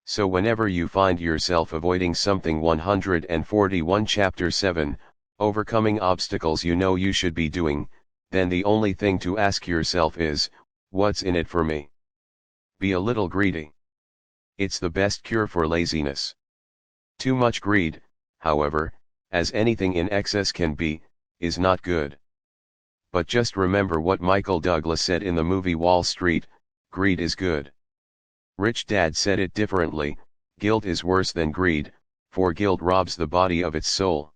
[SPEAKER 1] So whenever you find yourself avoiding something 141 Chapter 7, overcoming obstacles you know you should be doing, then the only thing to ask yourself is, what's in it for me? Be a little greedy. It's the best cure for laziness. Too much greed, however, as anything in excess can be, is not good. But just remember what Michael Douglas said in the movie Wall Street, "Greed is good." Rich Dad said it differently, "Guilt is worse than greed, for guilt robs the body of its soul."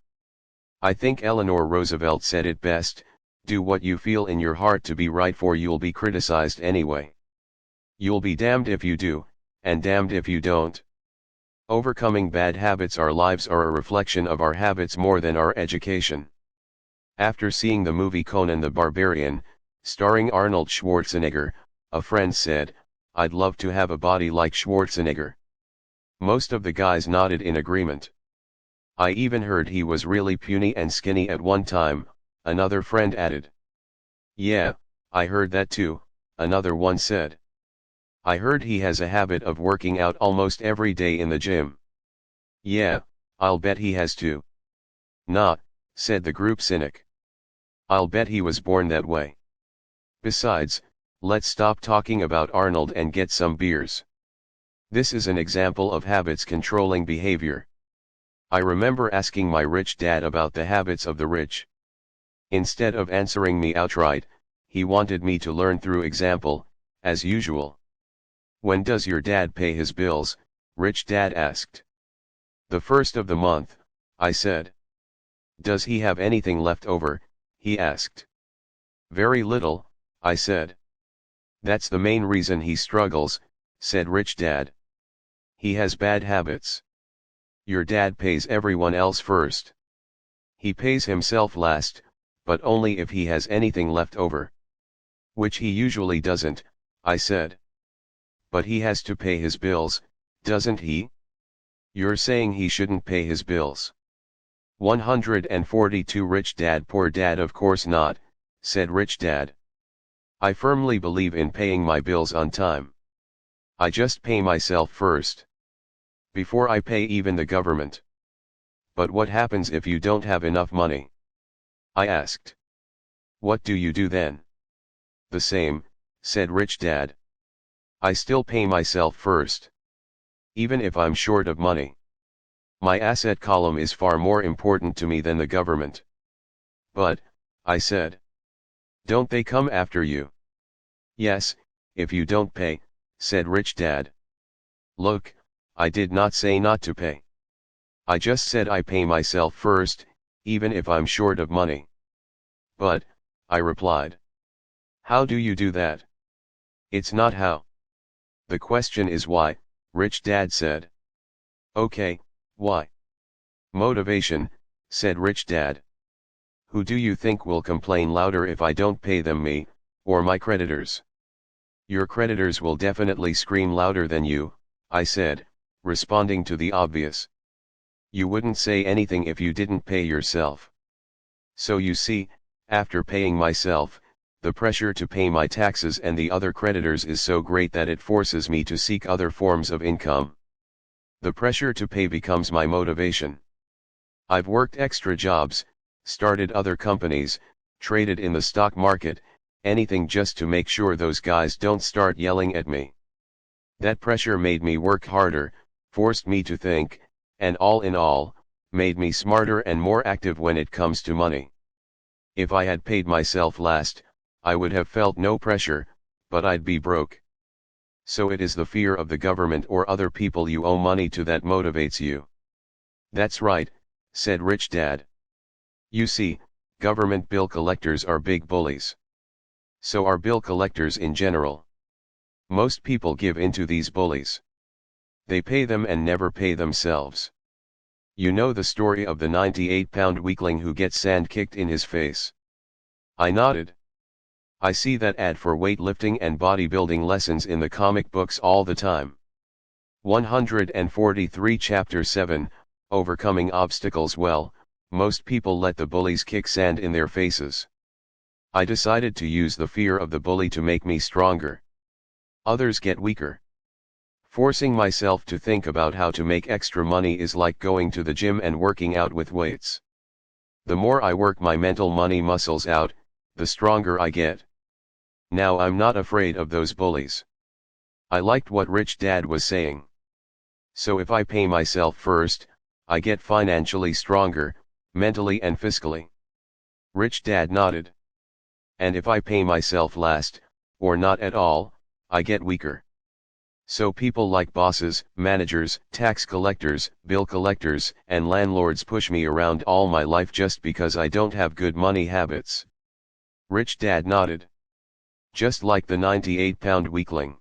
[SPEAKER 1] I think Eleanor Roosevelt said it best, "Do what you feel in your heart to be right, for you'll be criticized anyway. You'll be damned if you do, and damned if you don't." Overcoming bad habits. Our lives are a reflection of our habits more than our education. After seeing the movie Conan the Barbarian, starring Arnold Schwarzenegger, a friend said, "I'd love to have a body like Schwarzenegger." Most of the guys nodded in agreement. "I even heard he was really puny and skinny at one time," another friend added. "Yeah, I heard that too," another one said. "I heard he has a habit of working out almost every day in the gym." "Yeah, I'll bet he has too." "Nah," said the group cynic. "I'll bet he was born that way." Besides, let's stop talking about Arnold and get some beers. This is an example of habits controlling behavior. I remember asking my rich dad about the habits of the rich. Instead of answering me outright, he wanted me to learn through example, as usual. "When does your dad pay his bills?" Rich Dad asked. "The first of the month," I said. "Does he have anything left over?" he asked. "Very little," I said. "That's the main reason he struggles," said Rich Dad. "He has bad habits. Your dad pays everyone else first. He pays himself last, but only if he has anything left over." "Which he usually doesn't," I said. "But he has to pay his bills, doesn't he?" "You're saying he shouldn't pay his bills?" 142 Rich Dad Poor Dad Of course not, said Rich Dad. "I firmly believe in paying my bills on time. I just pay myself first. Before I pay even the government." "But what happens if you don't have enough money?" I asked. "What do you do then?" "The same," said Rich Dad. "I still pay myself first. Even if I'm short of money. My asset column is far more important to me than the government." "But," I said, "don't they come after you?" "Yes, if you don't pay," said Rich Dad. "Look, I did not say not to pay. I just said I pay myself first, even if I'm short of money." "But," I replied, "how do you do that?" "It's not how. The question is why," Rich Dad said. "Okay, why?" "Motivation," said Rich Dad. Who do you think will complain louder if I don't pay them, me, or my creditors? Your creditors will definitely scream louder than you, I said, responding to the obvious. You wouldn't say anything if you didn't pay yourself. So you see, after paying myself, the pressure to pay my taxes and the other creditors is so great that it forces me to seek other forms of income. The pressure to pay becomes my motivation. I've worked extra jobs, started other companies, traded in the stock market, anything just to make sure those guys don't start yelling at me. That pressure made me work harder, forced me to think, and all in all, made me smarter and more active when it comes to money. If I had paid myself last, I would have felt no pressure, but I'd be broke. So it is the fear of the government or other people you owe money to that motivates you. That's right, said Rich Dad. You see, government bill collectors are big bullies. So are bill collectors in general. Most people give in to these bullies. They pay them and never pay themselves. You know the story of the 98-pound weakling who gets sand kicked in his face. I nodded. I see that ad for weightlifting and bodybuilding lessons in the comic books all the time. 143 Chapter 7, Overcoming Obstacles. Well, most people let the bullies kick sand in their faces. I decided to use the fear of the bully to make me stronger. Others get weaker. Forcing myself to think about how to make extra money is like going to the gym and working out with weights. The more I work my mental money muscles out, the stronger I get. Now I'm not afraid of those bullies. I liked what Rich Dad was saying. So if I pay myself first, I get financially stronger, mentally and fiscally. Rich Dad nodded. And if I pay myself last, or not at all, I get weaker. So people like bosses, managers, tax collectors, bill collectors, and landlords push me around all my life just because I don't have good money habits. Rich Dad nodded. Just like the 98-pound weakling.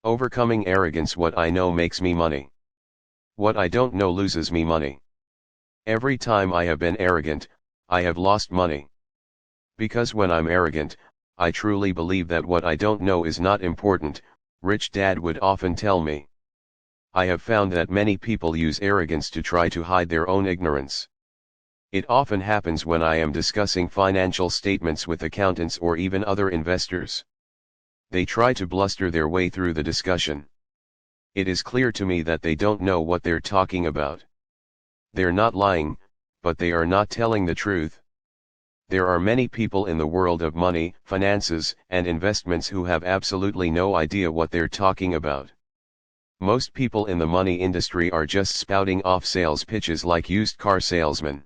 [SPEAKER 1] Overcoming arrogance. What I know makes me money. What I don't know loses me money. Every time I have been arrogant, I have lost money. Because when I'm arrogant, I truly believe that what I don't know is not important, Rich Dad would often tell me. I have found that many people use arrogance to try to hide their own ignorance. It often happens when I am discussing financial statements with accountants or even other investors. They try to bluster their way through the discussion. It is clear to me that they don't know what they're talking about. They're not lying, but they are not telling the truth. There are many people in the world of money, finances, and investments who have absolutely no idea what they're talking about. Most people in the money industry are just spouting off sales pitches like used car salesmen.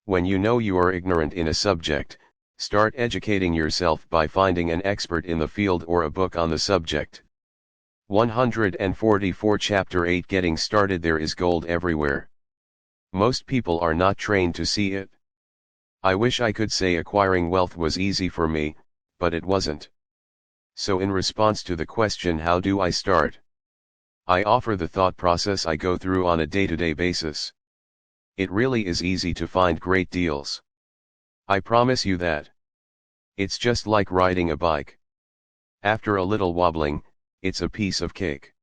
[SPEAKER 1] When you know you are ignorant in a subject, start educating yourself by finding an expert in the field or a book on the subject. 144 Chapter 8 Getting Started. There is gold everywhere. Most people are not trained to see it. I wish I could say acquiring wealth was easy for me, but it wasn't. So in response to the question, how do I start? I offer the thought process I go through on a day-to-day basis. It really is easy to find great deals. I promise you that. It's just like riding a bike. After a little wobbling, it's a piece of cake.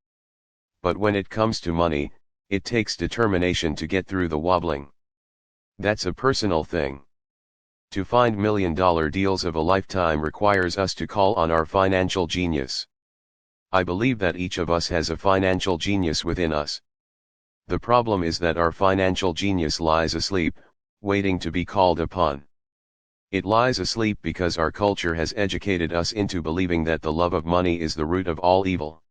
[SPEAKER 1] But when it comes to money, it takes determination to get through the wobbling. That's a personal thing. To find million-dollar deals of a lifetime requires us to call on our financial genius. I believe that each of us has a financial genius within us. The problem is that our financial genius lies asleep, waiting to be called upon. It lies asleep because our culture has educated us into believing that the love of money is the root of all evil.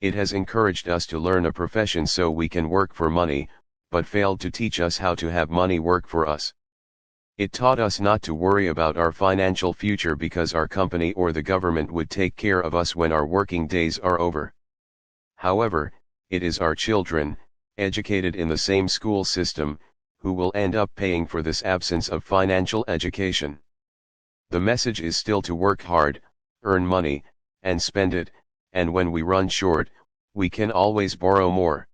[SPEAKER 1] It has encouraged us to learn a profession so we can work for money, but failed to teach us how to have money work for us. It taught us not to worry about our financial future because our company or the government would take care of us when our working days are over. However, it is our children, educated in the same school system, who will end up paying for this absence of financial education. The message is still to work hard, earn money, and spend it, and when we run short, we can always borrow more.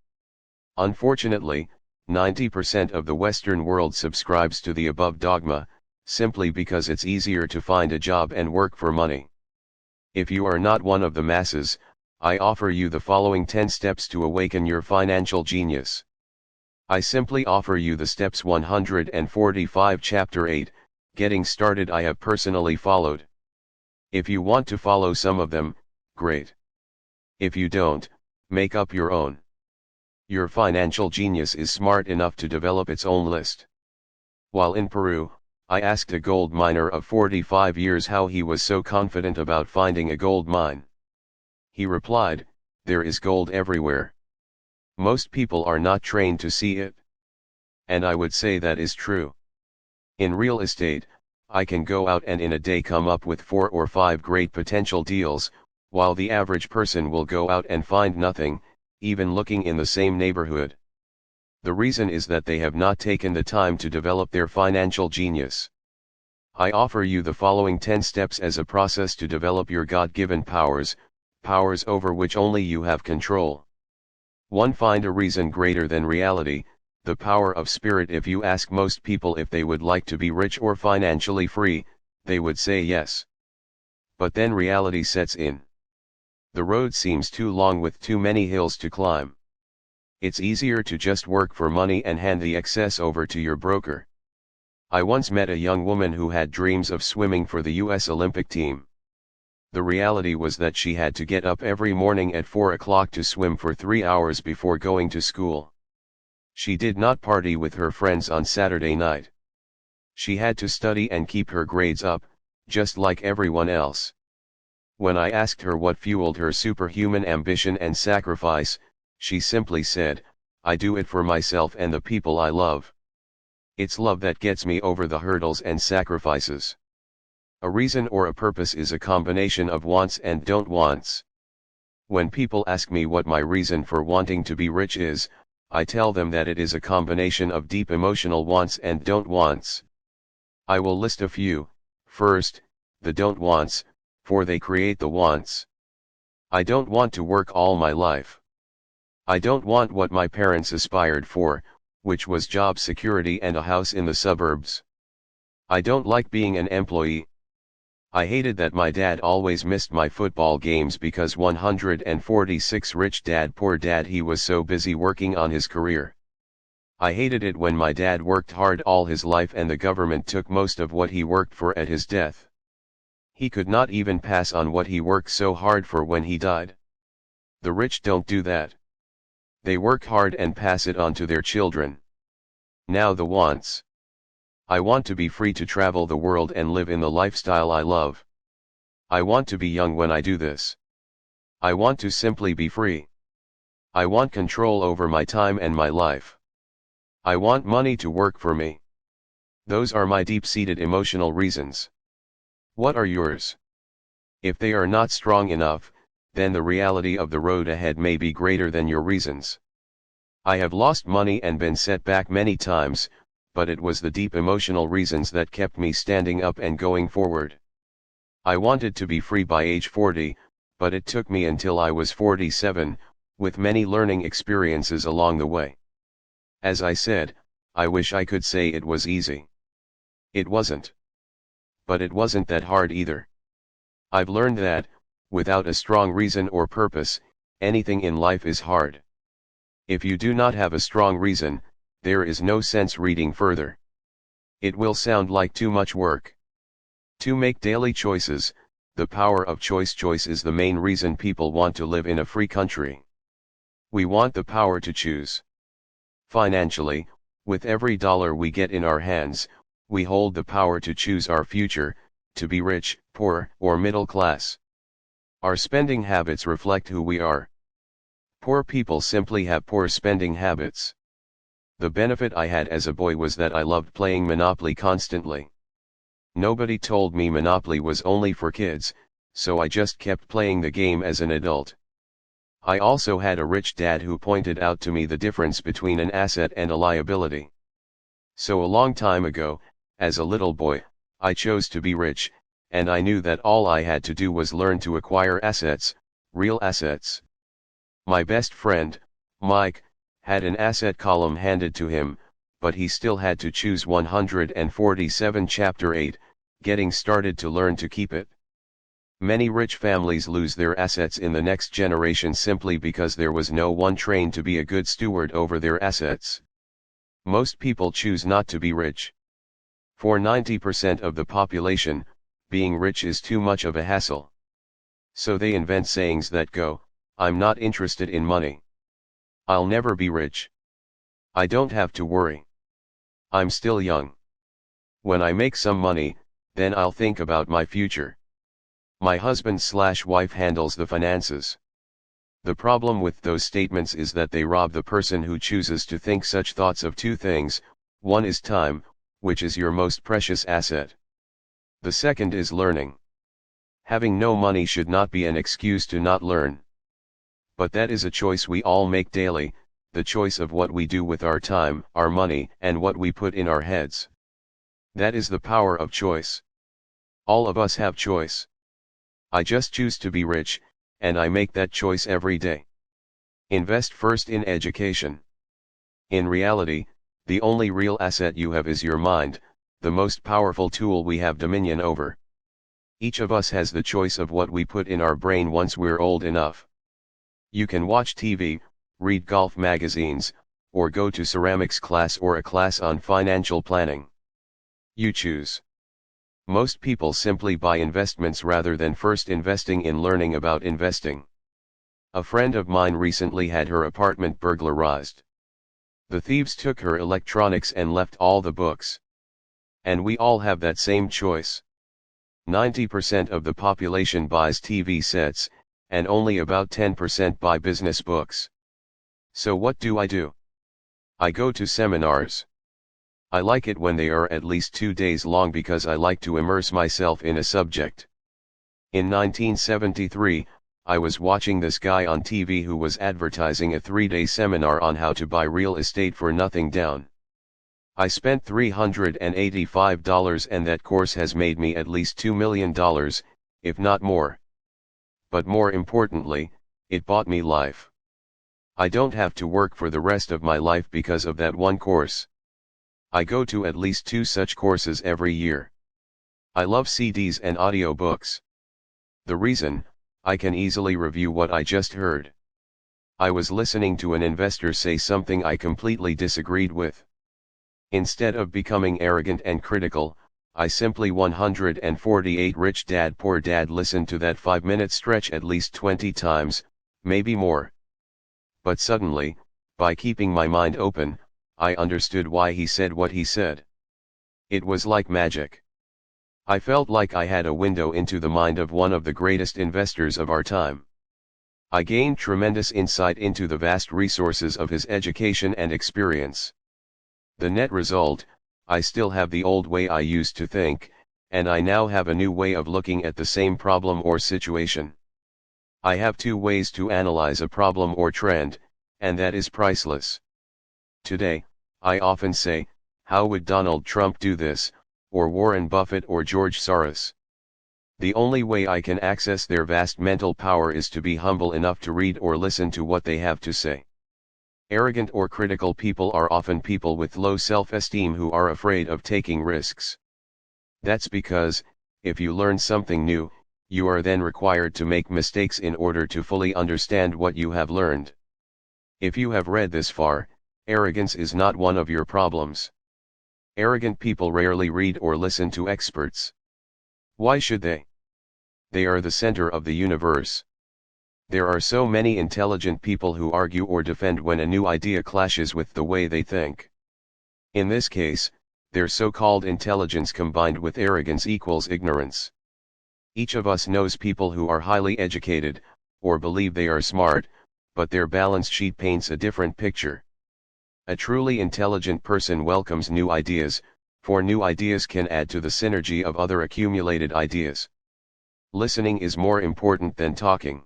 [SPEAKER 1] Unfortunately, 90% of the Western world subscribes to the above dogma, simply because it's easier to find a job and work for money. If you are not one of the masses, I offer you the following 10 steps to awaken your financial genius. I simply offer you the steps 145 Chapter 8, Getting Started I have personally followed. If you want to follow some of them, great. If you don't, make up your own. Your financial genius is smart enough to develop its own list. While in Peru, I asked a gold miner of 45 years how he was so confident about finding a gold mine. He replied, "There is gold everywhere. Most people are not trained to see it." And I would say that is true. In real estate, I can go out and in a day come up with 4 or 5 great potential deals, while the average person will go out and find nothing, even looking in the same neighborhood. The reason is that they have not taken the time to develop their financial genius. I offer you the following 10 steps as a process to develop your God-given powers, powers over which only you have control. 1. Find a reason greater than reality, the power of spirit. If you ask most people if they would like to be rich or financially free, they would say yes. But then reality sets in. The road seems too long with too many hills to climb. It's easier to just work for money and hand the excess over to your broker. I once met a young woman who had dreams of swimming for the US Olympic team. The reality was that she had to get up every morning at 4 o'clock to swim for 3 hours before going to school. She did not party with her friends on Saturday night. She had to study and keep her grades up, just like everyone else. When I asked her what fueled her superhuman ambition and sacrifice, she simply said, "I do it for myself and the people I love. It's love that gets me over the hurdles and sacrifices." A reason or a purpose is a combination of wants and don't wants. When people ask me what my reason for wanting to be rich is, I tell them that it is a combination of deep emotional wants and don't wants. I will list a few. First, the don't wants, for they create the wants. I don't want to work all my life. I don't want what my parents aspired for, which was job security and a house in the suburbs. I don't like being an employee. I hated that my dad always missed my football games because 146 Rich Dad Poor Dad he was so busy working on his career. I hated it when my dad worked hard all his life and the government took most of what he worked for at his death. He could not even pass on what he worked so hard for when he died. The rich don't do that. They work hard and pass it on to their children. Now the wants. I want to be free to travel the world and live in the lifestyle I love. I want to be young when I do this. I want to simply be free. I want control over my time and my life. I want money to work for me. Those are my deep-seated emotional reasons. What are yours? If they are not strong enough, then the reality of the road ahead may be greater than your reasons. I have lost money and been set back many times, but it was the deep emotional reasons that kept me standing up and going forward. I wanted to be free by age 40, but it took me until I was 47, with many learning experiences along the way. As I said, I wish I could say it was easy. It wasn't. But it wasn't that hard either. I've learned that, without a strong reason or purpose, anything in life is hard. If you do not have a strong reason, there is no sense reading further. It will sound like too much work. To make daily choices, the power of choice. Choice is the main reason people want to live in a free country. We want the power to choose. Financially, with every dollar we get in our hands, we hold the power to choose our future, to be rich, poor, or middle class. Our spending habits reflect who we are. Poor people simply have poor spending habits. The benefit I had as a boy was that I loved playing Monopoly constantly. Nobody told me Monopoly was only for kids, so I just kept playing the game as an adult. I also had a rich dad who pointed out to me the difference between an asset and a liability. So a long time ago, as a little boy, I chose to be rich, and I knew that all I had to do was learn to acquire assets, real assets. My best friend, Mike, had an asset column handed to him, but he still had to choose 147. Chapter 8, Getting Started to Learn to Keep It. Many rich families lose their assets in the next generation simply because there was no one trained to be a good steward over their assets. Most people choose not to be rich. For 90% of the population, being rich is too much of a hassle. So they invent sayings that go, "I'm not interested in money. I'll never be rich. I don't have to worry. I'm still young. When I make some money, then I'll think about my future. My husband/wife handles the finances." The problem with those statements is that they rob the person who chooses to think such thoughts of two things. One is time, which is your most precious asset. The second is learning. Having no money should not be an excuse to not learn. But that is a choice we all make daily, the choice of what we do with our time, our money, and what we put in our heads. That is the power of choice. All of us have choice. I just choose to be rich, and I make that choice every day. Invest first in education. In reality, the only real asset you have is your mind, the most powerful tool we have dominion over. Each of us has the choice of what we put in our brain once we're old enough. You can watch TV, read golf magazines, or go to ceramics class or a class on financial planning. You choose. Most people simply buy investments rather than first investing in learning about investing. A friend of mine recently had her apartment burglarized. The thieves took her electronics and left all the books. And we all have that same choice. 90% of the population buys TV sets, and only about 10% buy business books. So what do? I go to seminars. I like it when they are at least 2 days long because I like to immerse myself in a subject. In 1973, I was watching this guy on TV who was advertising a 3-day seminar on how to buy real estate for nothing down. I spent $385 and that course has made me at least $2 million, if not more. But more importantly, it bought me life. I don't have to work for the rest of my life because of that one course. I go to at least 2 such courses every year. I love CDs and audiobooks. The reason, I can easily review what I just heard. I was listening to an investor say something I completely disagreed with. Instead of becoming arrogant and critical, I simply 148 Rich Dad Poor Dad listened to that 5-minute stretch at least 20 times, maybe more. But suddenly, by keeping my mind open, I understood why he said what he said. It was like magic. I felt like I had a window into the mind of one of the greatest investors of our time. I gained tremendous insight into the vast resources of his education and experience. The net result, I still have the old way I used to think, and I now have a new way of looking at the same problem or situation. I have 2 ways to analyze a problem or trend, and that is priceless. Today, I often say, how would Donald Trump do this, or Warren Buffett or George Soros? The only way I can access their vast mental power is to be humble enough to read or listen to what they have to say. Arrogant or critical people are often people with low self-esteem who are afraid of taking risks. That's because, if you learn something new, you are then required to make mistakes in order to fully understand what you have learned. If you have read this far, arrogance is not one of your problems. Arrogant people rarely read or listen to experts. Why should they? They are the center of the universe. There are so many intelligent people who argue or defend when a new idea clashes with the way they think. In this case, their so-called intelligence combined with arrogance equals ignorance. Each of us knows people who are highly educated, or believe they are smart, but their balance sheet paints a different picture. A truly intelligent person welcomes new ideas, for new ideas can add to the synergy of other accumulated ideas. Listening is more important than talking.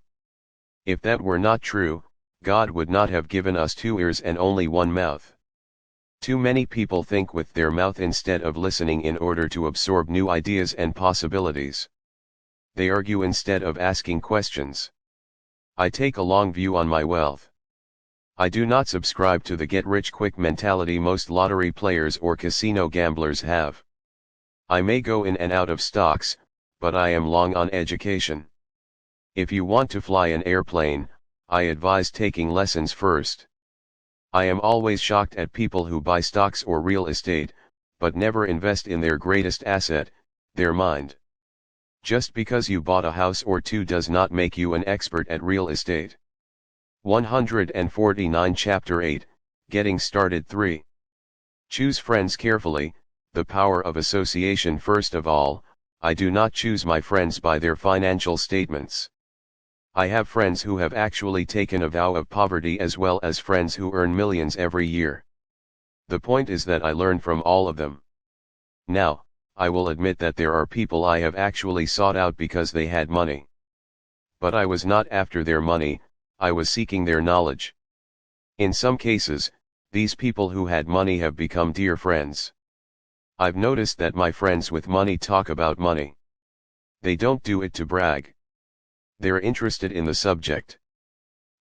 [SPEAKER 1] If that were not true, God would not have given us 2 ears and only 1 mouth. Too many people think with their mouth instead of listening in order to absorb new ideas and possibilities. They argue instead of asking questions. I take a long view on my wealth. I do not subscribe to the get-rich-quick mentality most lottery players or casino gamblers have. I may go in and out of stocks, but I am long on education. If you want to fly an airplane, I advise taking lessons first. I am always shocked at people who buy stocks or real estate, but never invest in their greatest asset, their mind. Just because you bought a house or two does not make you an expert at real estate. 149 Chapter 8, Getting Started 3. Choose friends carefully, the power of association. First of all, I do not choose my friends by their financial statements. I have friends who have actually taken a vow of poverty as well as friends who earn millions every year. The point is that I learn from all of them. Now, I will admit that there are people I have actually sought out because they had money. But I was not after their money, I was seeking their knowledge. In some cases, these people who had money have become dear friends. I've noticed that my friends with money talk about money. They don't do it to brag. They're interested in the subject.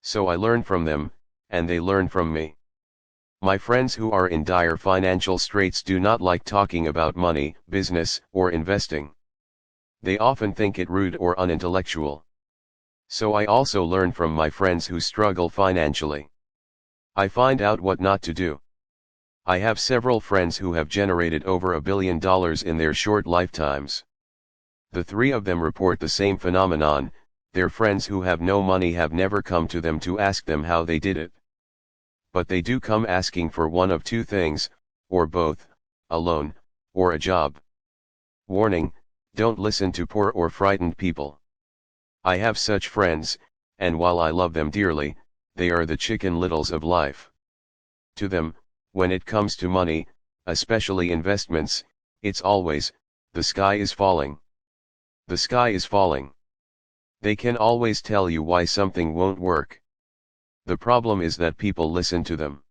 [SPEAKER 1] So I learn from them, and they learn from me. My friends who are in dire financial straits do not like talking about money, business, or investing. They often think it rude or unintellectual. So I also learn from my friends who struggle financially. I find out what not to do. I have several friends who have generated over $1 billion in their short lifetimes. The three of them report the same phenomenon. Their friends who have no money have never come to them to ask them how they did it. But they do come asking for one of two things, or both, a loan, or a job. Warning, don't listen to poor or frightened people. I have such friends, and while I love them dearly, they are the Chicken Littles of life. To them, when it comes to money, especially investments, it's always, the sky is falling. The sky is falling. They can always tell you why something won't work. The problem is that people listen to them.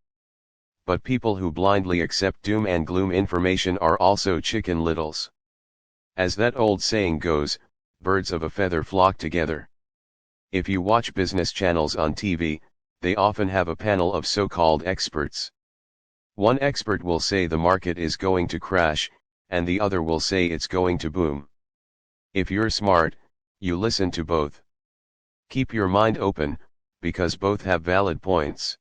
[SPEAKER 1] But people who blindly accept doom and gloom information are also Chicken Littles. As that old saying goes, birds of a feather flock together. If you watch business channels on TV, they often have a panel of so-called experts. One expert will say the market is going to crash, and the other will say it's going to boom. If you're smart, you listen to both. Keep your mind open, because both have valid points.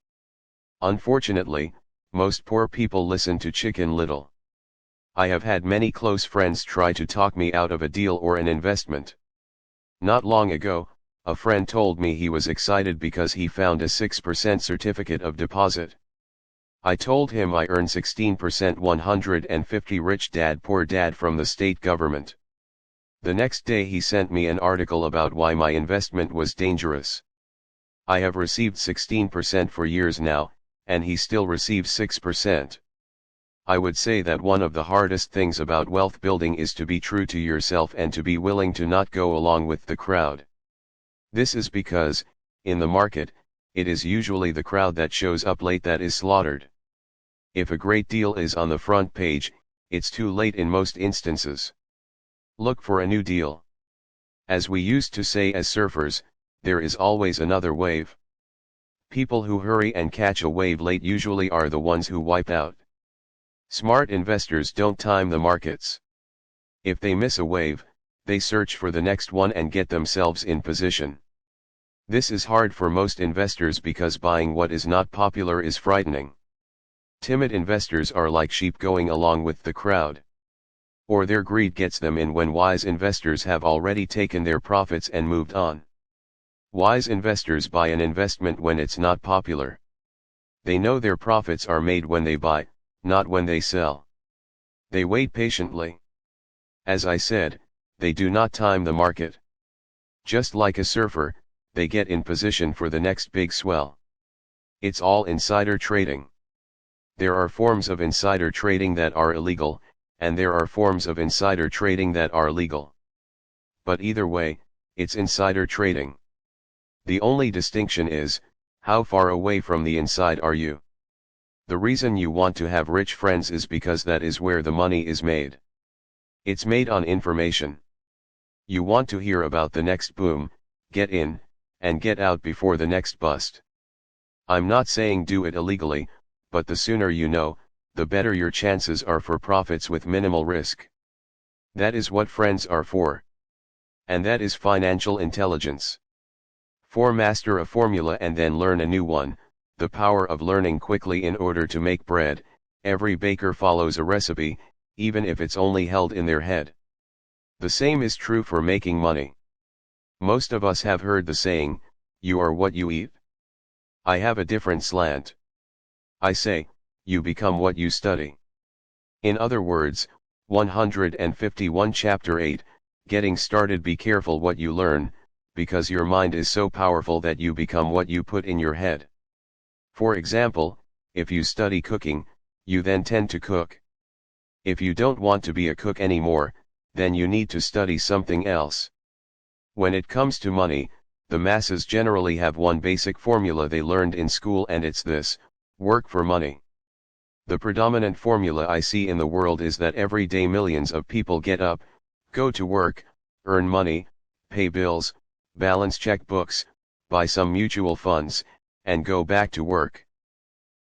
[SPEAKER 1] Unfortunately, most poor people listen to Chicken Little. I have had many close friends try to talk me out of a deal or an investment. Not long ago, a friend told me he was excited because he found a 6% certificate of deposit. I told him I earn 16% 150 Rich Dad Poor Dad from the state government. The next day he sent me an article about why my investment was dangerous. I have received 16% for years now, and he still receives 6%. I would say that one of the hardest things about wealth building is to be true to yourself and to be willing to not go along with the crowd. This is because, in the market, it is usually the crowd that shows up late that is slaughtered. If a great deal is on the front page, it's too late in most instances. Look for a new deal. As we used to say as surfers, there is always another wave. People who hurry and catch a wave late usually are the ones who wipe out. Smart investors don't time the markets. If they miss a wave, they search for the next one and get themselves in position. This is hard for most investors because buying what is not popular is frightening. Timid investors are like sheep going along with the crowd. Or their greed gets them in when wise investors have already taken their profits and moved on. Wise investors buy an investment when it's not popular. They know their profits are made when they buy, not when they sell. They wait patiently. As I said, they do not time the market. Just like a surfer, they get in position for the next big swell. It's all insider trading. There are forms of insider trading that are illegal, and there are forms of insider trading that are legal. But either way, it's insider trading. The only distinction is, how far away from the inside are you? The reason you want to have rich friends is because that is where the money is made. It's made on information. You want to hear about the next boom, get in, and get out before the next bust. I'm not saying do it illegally, but the sooner you know, the better your chances are for profits with minimal risk. That is what friends are for. And that is financial intelligence. 4. Master a formula and then learn a new one. The power of learning quickly. In order to make bread, every baker follows a recipe, even if it's only held in their head. The same is true for making money. Most of us have heard the saying, "You are what you eat." I have a different slant. I say, you become what you study. In other words, 151 Chapter 8, Getting Started. Be careful what you learn, because your mind is so powerful that you become what you put in your head. For example, if you study cooking, you then tend to cook. If you don't want to be a cook anymore, then you need to study something else. When it comes to money, the masses generally have one basic formula they learned in school, and it's this: work for money. The predominant formula I see in the world is that every day millions of people get up, go to work, earn money, pay bills, balance checkbooks, buy some mutual funds, and go back to work.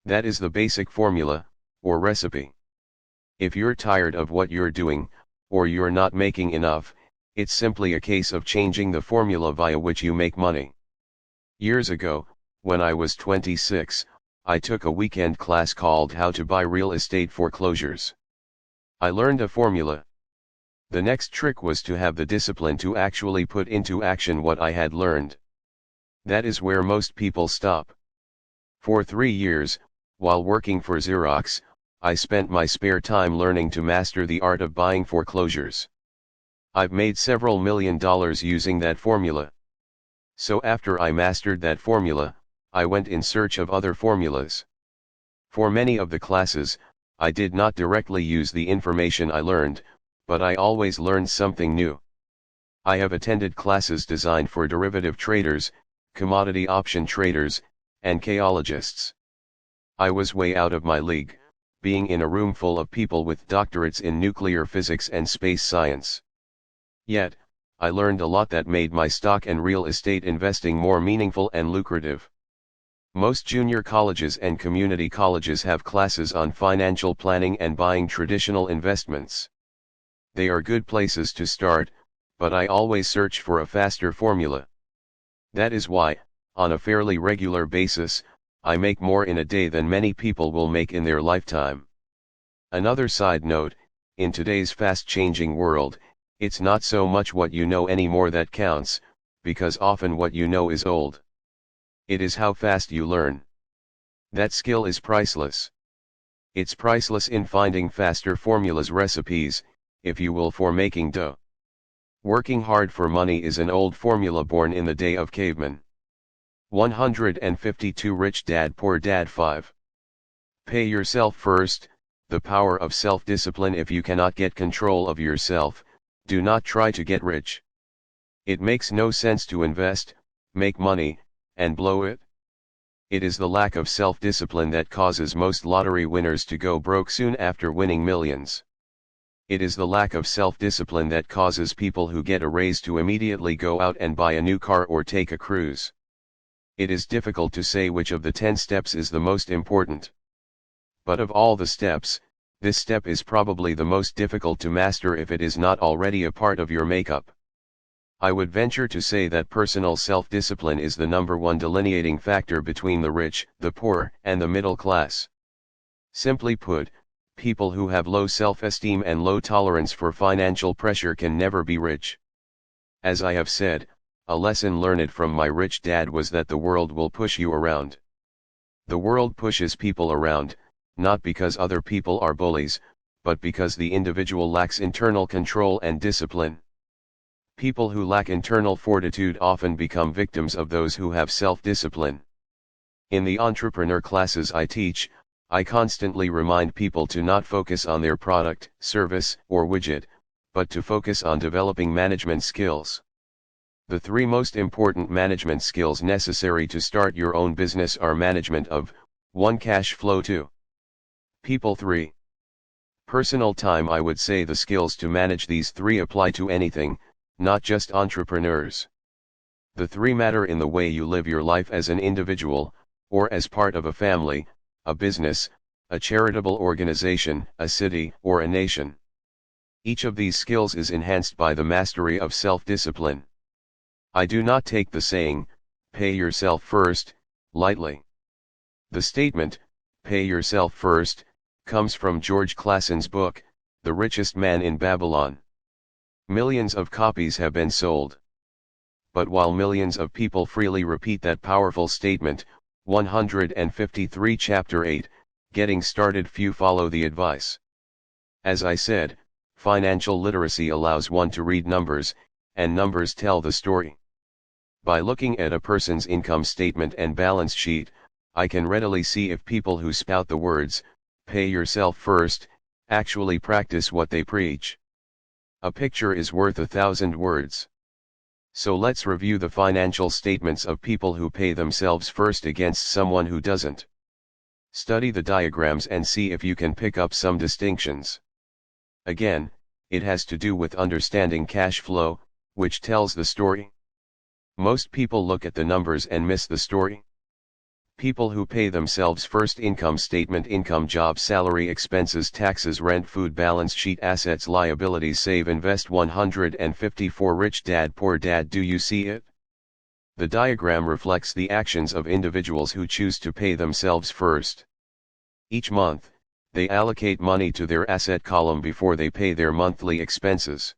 [SPEAKER 1] That is the basic formula, or recipe. If you're tired of what you're doing, or you're not making enough, it's simply a case of changing the formula via which you make money. Years ago, when I was 26, I took a weekend class called How to Buy Real Estate Foreclosures. I learned a formula. The next trick was to have the discipline to actually put into action what I had learned. That is where most people stop. For 3 years, while working for Xerox, I spent my spare time learning to master the art of buying foreclosures. I've made several $1 million using that formula. So after I mastered that formula, I went in search of other formulas. For many of the classes, I did not directly use the information I learned, but I always learned something new. I have attended classes designed for derivative traders, commodity option traders, and chaologists. I was way out of my league, being in a room full of people with doctorates in nuclear physics and space science. Yet, I learned a lot that made my stock and real estate investing more meaningful and lucrative. Most junior colleges and community colleges have classes on financial planning and buying traditional investments. They are good places to start, but I always search for a faster formula. That is why, on a fairly regular basis, I make more in a day than many people will make in their lifetime. Another side note, in today's fast-changing world, it's not so much what you know anymore that counts, because often what you know is old. It is how fast you learn. That skill is priceless. It's priceless in finding faster formulas, recipes, if you will, for making dough. Working hard for money is an old formula born in the day of cavemen. 152 Rich Dad Poor Dad 5. Pay yourself first. The power of self-discipline. If you cannot get control of yourself, do not try to get rich. It makes no sense to invest, make money, and blow it. It is the lack of self-discipline that causes most lottery winners to go broke soon after winning millions. It is the lack of self-discipline that causes people who get a raise to immediately go out and buy a new car or take a cruise. It is difficult to say which of the 10 steps is the most important. But of all the steps, this step is probably the most difficult to master if it is not already a part of your makeup. I would venture to say that personal self-discipline is the #1 delineating factor between the rich, the poor, and the middle class. Simply put, people who have low self-esteem and low tolerance for financial pressure can never be rich. As I have said, a lesson learned from my rich dad was that the world will push you around. The world pushes people around, not because other people are bullies, but because the individual lacks internal control and discipline. People who lack internal fortitude often become victims of those who have self-discipline. In the entrepreneur classes I teach, I constantly remind people to not focus on their product, service, or widget, but to focus on developing management skills. The 3 most important management skills necessary to start your own business are management of 1. Cash flow, 2. People, 3. Personal time. I would say the skills to manage these 3 apply to anything, not just entrepreneurs. The 3 matter in the way you live your life as an individual, or as part of a family, a business, a charitable organization, a city, or a nation. Each of these skills is enhanced by the mastery of self-discipline. I do not take the saying, "Pay yourself first," lightly. The statement, "Pay yourself first," comes from George Clason's book, The Richest Man in Babylon. Millions of copies have been sold. But while millions of people freely repeat that powerful statement, 153 Chapter 8, getting started, few follow the advice. As I said, financial literacy allows one to read numbers, and numbers tell the story. By looking at a person's income statement and balance sheet, I can readily see if people who spout the words, "Pay yourself first," actually practice what they preach. A picture is worth 1,000 words. So let's review the financial statements of people who pay themselves first against someone who doesn't. Study the diagrams and see if you can pick up some distinctions. Again, it has to do with understanding cash flow, which tells the story. Most people look at the numbers and miss the story. People who pay themselves first: income statement, income, job, salary, expenses, taxes, rent, food, balance sheet, assets, liabilities, save, invest. 154 Rich Dad Poor Dad. Do you see it? The diagram reflects the actions of individuals who choose to pay themselves first. Each month, they allocate money to their asset column before they pay their monthly expenses.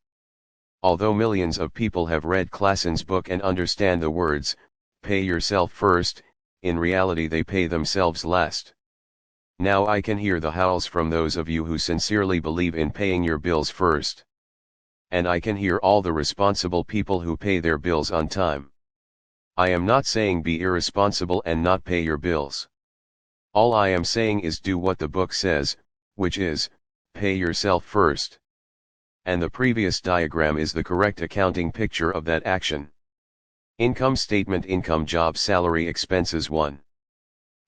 [SPEAKER 1] Although millions of people have read Clason's book and understand the words, "Pay yourself first," in reality they pay themselves last. Now I can hear the howls from those of you who sincerely believe in paying your bills first. And I can hear all the responsible people who pay their bills on time. I am not saying be irresponsible and not pay your bills. All I am saying is do what the book says, which is, pay yourself first. And the previous diagram is the correct accounting picture of that action. Income statement, income, job, salary, expenses. 1,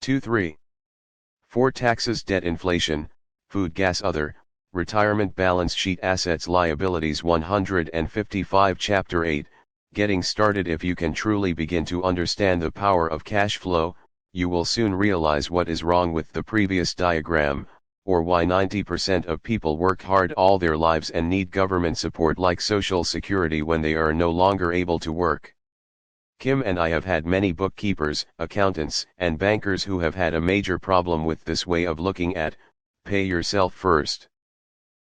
[SPEAKER 1] 2, 3, 4 taxes, debt, inflation, food, gas, other, retirement, balance sheet, assets, liabilities. 155 Chapter 8, getting started. If you can truly begin to understand the power of cash flow, you will soon realize what is wrong with the previous diagram, or why 90% of people work hard all their lives and need government support like Social Security when they are no longer able to work. Kim and I have had many bookkeepers, accountants, and bankers who have had a major problem with this way of looking at, pay yourself first.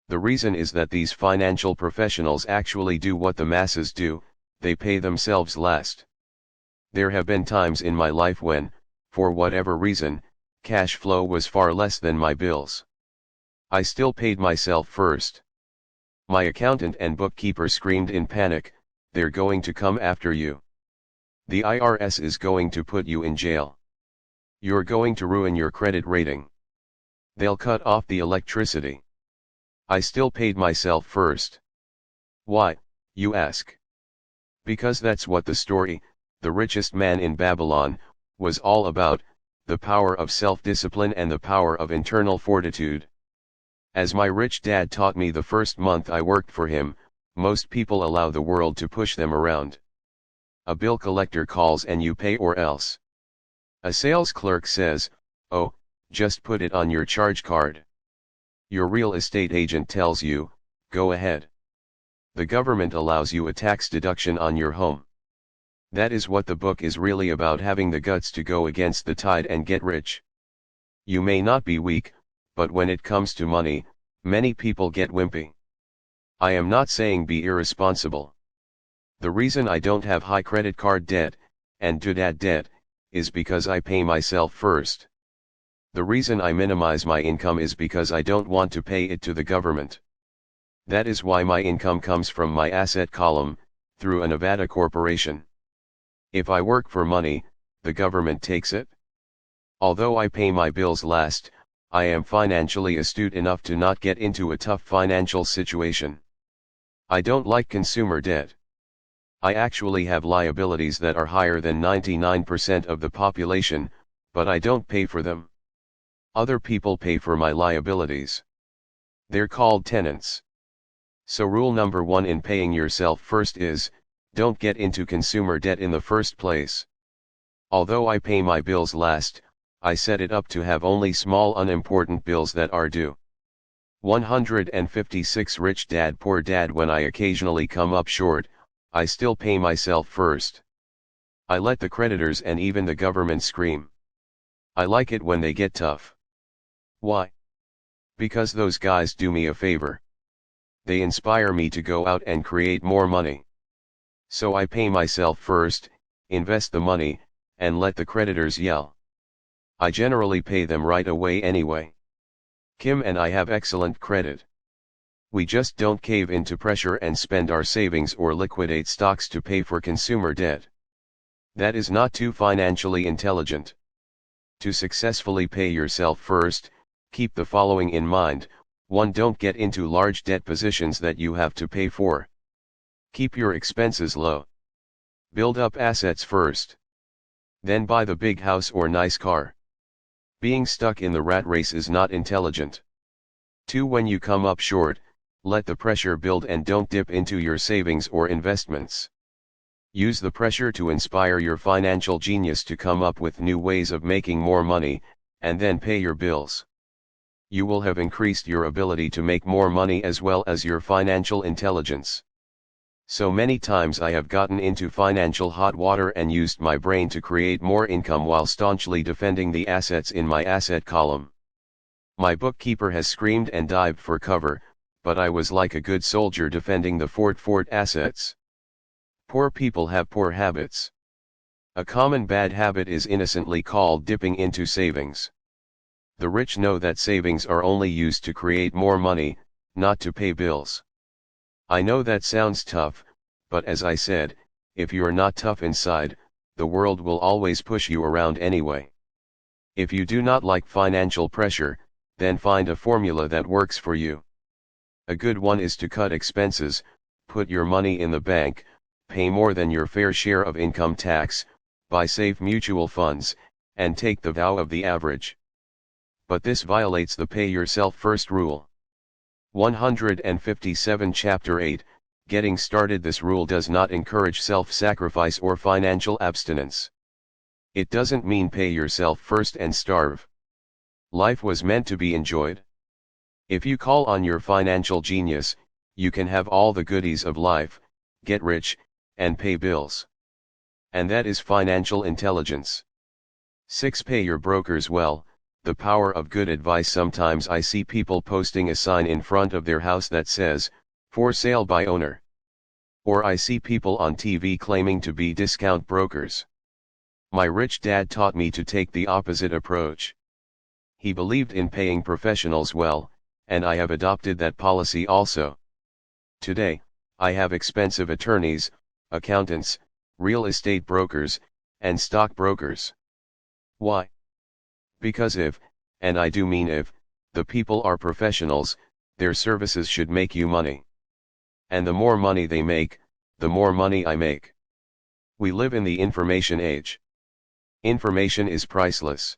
[SPEAKER 1] The reason is that these financial professionals actually do what the masses do, they pay themselves last. There have been times in my life when, for whatever reason, cash flow was far less than my bills. I still paid myself first. My accountant and bookkeeper screamed in panic, "They're going to come after you. The IRS is going to put you in jail. You're going to ruin your credit rating. They'll cut off the electricity." I still paid myself first. Why, you ask? Because that's what the story, The Richest Man in Babylon, was all about, the power of self-discipline and the power of internal fortitude. As my rich dad taught me the first month I worked for him, most people allow the world to push them around. A bill collector calls and you pay or else. A sales clerk says, "Oh, just put it on your charge card." Your real estate agent tells you, "Go ahead." The government allows you a tax deduction on your home. That is what the book is really about, having the guts to go against the tide and get rich. You may not be weak, but when it comes to money, many people get wimpy. I am not saying be irresponsible. The reason I don't have high credit card debt, and dad debt, is because I pay myself first. The reason I minimize my income is because I don't want to pay it to the government. That is why my income comes from my asset column, through a Nevada corporation. If I work for money, the government takes it. Although I pay my bills last, I am financially astute enough to not get into a tough financial situation. I don't like consumer debt. I actually have liabilities that are higher than 99% of the population, but I don't pay for them. Other people pay for my liabilities. They're called tenants. So rule number 1 in paying yourself first is, don't get into consumer debt in the first place. Although I pay my bills last, I set it up to have only small unimportant bills that are due. 156 Rich Dad Poor Dad. When I occasionally come up short, I still pay myself first. I let the creditors and even the government scream. I like it when they get tough. Why? Because those guys do me a favor. They inspire me to go out and create more money. So I pay myself first, invest the money, and let the creditors yell. I generally pay them right away anyway. Kim and I have excellent credit. We just don't cave into pressure and spend our savings or liquidate stocks to pay for consumer debt. That is not too financially intelligent. To successfully pay yourself first, keep the following in mind. 1. Don't get into large debt positions that you have to pay for. Keep your expenses low. Build up assets first. Then buy the big house or nice car. Being stuck in the rat race is not intelligent. 2. When you come up short, let the pressure build and don't dip into your savings or investments. Use the pressure to inspire your financial genius to come up with new ways of making more money, and then pay your bills. You will have increased your ability to make more money as well as your financial intelligence. So many times I have gotten into financial hot water and used my brain to create more income while staunchly defending the assets in my asset column. My bookkeeper has screamed and dived for cover, but I was like a good soldier defending the fort assets. Poor people have poor habits. A common bad habit is innocently called dipping into savings. The rich know that savings are only used to create more money, not to pay bills. I know that sounds tough, but as I said, if you're not tough inside, the world will always push you around anyway. If you do not like financial pressure, then find a formula that works for you. A good one is to cut expenses, put your money in the bank, pay more than your fair share of income tax, buy safe mutual funds, and take the vow of the average. But this violates the pay yourself first rule. 157 Chapter 8, Getting Started. This rule does not encourage self-sacrifice or financial abstinence. It doesn't mean pay yourself first and starve. Life was meant to be enjoyed. If you call on your financial genius, you can have all the goodies of life, get rich, and pay bills. And that is financial intelligence. 6. Pay your brokers well. The power of good advice. Sometimes I see people posting a sign in front of their house that says, "For sale by owner." Or I see people on TV claiming to be discount brokers. My rich dad taught me to take the opposite approach. He believed in paying professionals well, and I have adopted that policy also. Today, I have expensive attorneys, accountants, real estate brokers, and stock brokers. Why? Because if, and I do mean if, the people are professionals, their services should make you money. And the more money they make, the more money I make. We live in the information age. Information is priceless.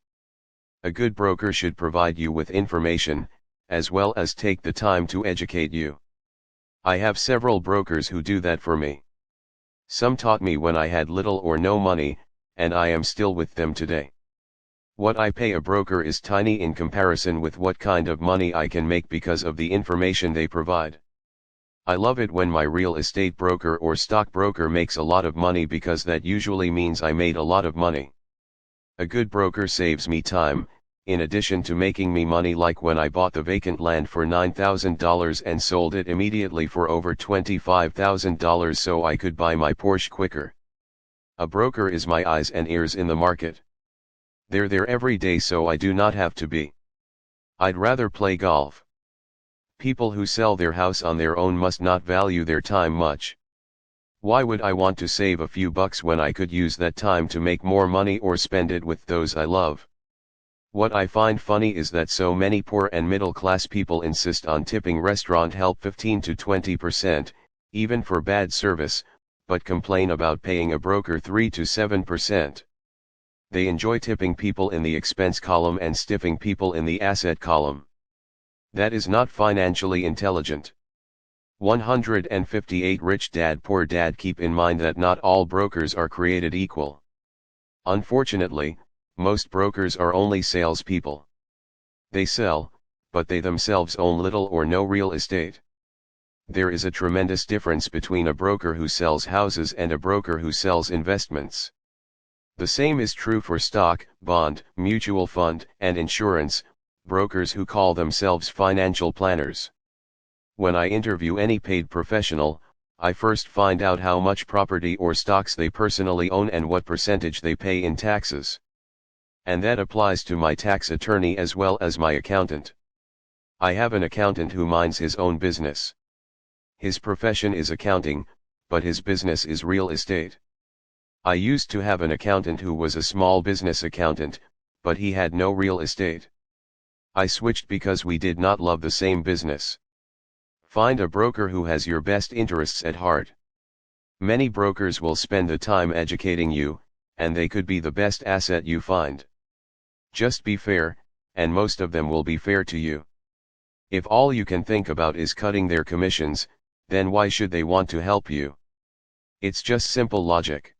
[SPEAKER 1] A good broker should provide you with information, as well as take the time to educate you. I have several brokers who do that for me. Some taught me when I had little or no money, and I am still with them today. What I pay a broker is tiny in comparison with what kind of money I can make because of the information they provide. I love it when my real estate broker or stock broker makes a lot of money because that usually means I made a lot of money. A good broker saves me time, in addition to making me money, like when I bought the vacant land for $9,000 and sold it immediately for over $25,000 so I could buy my Porsche quicker. A broker is my eyes and ears in the market. They're there every day so I do not have to be. I'd rather play golf. People who sell their house on their own must not value their time much. Why would I want to save a few bucks when I could use that time to make more money or spend it with those I love? What I find funny is that so many poor and middle class people insist on tipping restaurant help 15 to 20%, even for bad service, but complain about paying a broker 3 to 7%. They enjoy tipping people in the expense column and stiffing people in the asset column. That is not financially intelligent. 158 Rich Dad Poor Dad. Keep in mind that not all brokers are created equal. Unfortunately, most brokers are only salespeople. They sell, but they themselves own little or no real estate. There is a tremendous difference between a broker who sells houses and a broker who sells investments. The same is true for stock, bond, mutual fund, and insurance, brokers who call themselves financial planners. When I interview any paid professional, I first find out how much property or stocks they personally own and what percentage they pay in taxes. And that applies to my tax attorney as well as my accountant. I have an accountant who minds his own business. His profession is accounting, but his business is real estate. I used to have an accountant who was a small business accountant, but he had no real estate. I switched because we did not love the same business. Find a broker who has your best interests at heart. Many brokers will spend the time educating you, and they could be the best asset you find. Just be fair, and most of them will be fair to you. If all you can think about is cutting their commissions, then why should they want to help you? It's just simple logic.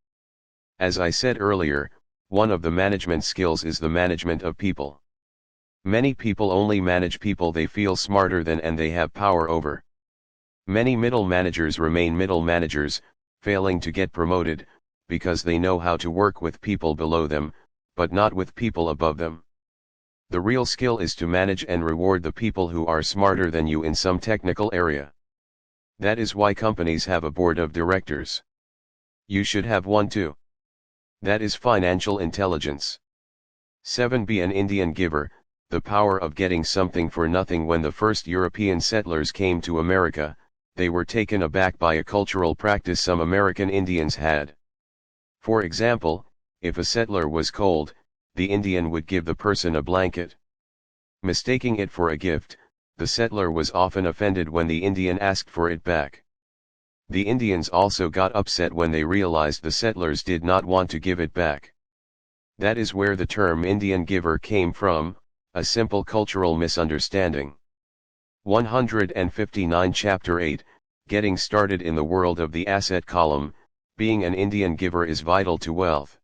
[SPEAKER 1] As I said earlier, one of the management skills is the management of people. Many people only manage people they feel smarter than and they have power over. Many middle managers remain middle managers, failing to get promoted, because they know how to work with people below them, but not with people above them. The real skill is to manage and reward the people who are smarter than you in some technical area. That is why companies have a board of directors. You should have one too. That is financial intelligence. 7. Be an Indian giver. The power of getting something for nothing. When the first European settlers came to America, they were taken aback by a cultural practice some American Indians had. For example, if a settler was cold, the Indian would give the person a blanket. Mistaking it for a gift, the settler was often offended when the Indian asked for it back. The Indians also got upset when they realized the settlers did not want to give it back. That is where the term Indian giver came from, a simple cultural misunderstanding. 159 Chapter 8, Getting Started in the World of the Asset Column. Being an Indian giver is vital to wealth.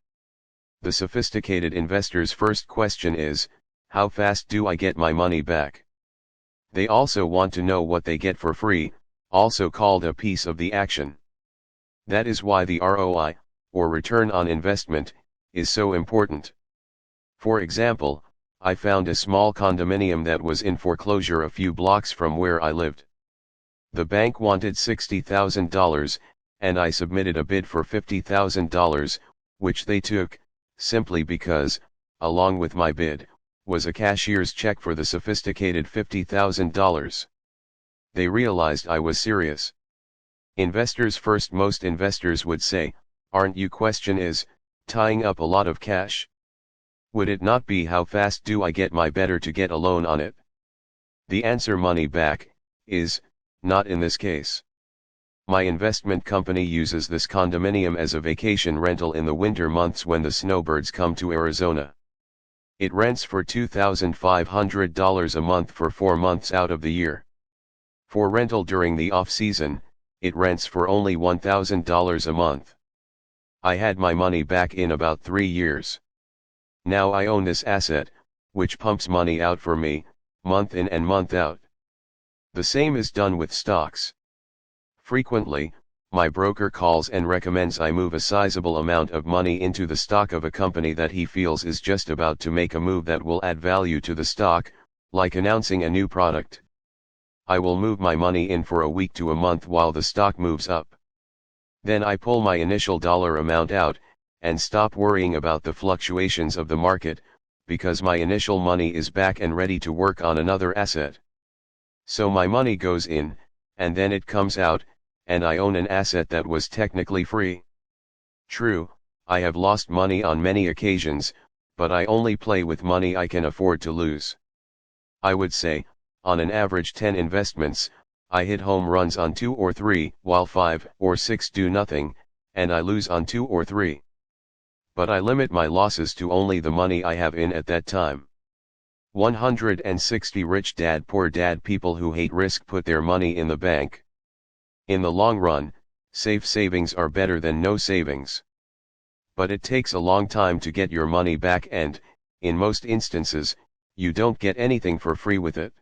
[SPEAKER 1] The sophisticated investor's first question is, how fast do I get my money back? They also want to know what they get for free, also called a piece of the action. That is why the ROI, or return on investment, is so important. For example, I found a small condominium that was in foreclosure a few blocks from where I lived. The bank wanted $60,000, and I submitted a bid for $50,000, which they took, simply because, along with my bid, was a cashier's check for the sophisticated $50,000. They realized I was serious. Investors first. Most investors would say, aren't you? Question is, tying up a lot of cash? Would it not be how fast do I get my better to get a loan on it? The answer, money back, is, not in this case. My investment company uses this condominium as a vacation rental in the winter months when the snowbirds come to Arizona. It rents for $2,500 a month for 4 months out of the year. For rental during the off-season, it rents for only $1,000 a month. I had my money back in about 3 years. Now I own this asset, which pumps money out for me, month in and month out. The same is done with stocks. Frequently, my broker calls and recommends I move a sizable amount of money into the stock of a company that he feels is just about to make a move that will add value to the stock, like announcing a new product. I will move my money in for a week to a month while the stock moves up. Then I pull my initial dollar amount out, and stop worrying about the fluctuations of the market, because my initial money is back and ready to work on another asset. So my money goes in, and then it comes out, and I own an asset that was technically free. True, I have lost money on many occasions, but I only play with money I can afford to lose. I would say, on an average 10 investments, I hit home runs on 2 or 3, while 5 or 6 do nothing, and I lose on 2 or 3. But I limit my losses to only the money I have in at that time. 160 Rich Dad Poor Dad. People who hate risk put their money in the bank. In the long run, safe savings are better than no savings. But it takes a long time to get your money back and, in most instances, you don't get anything for free with it.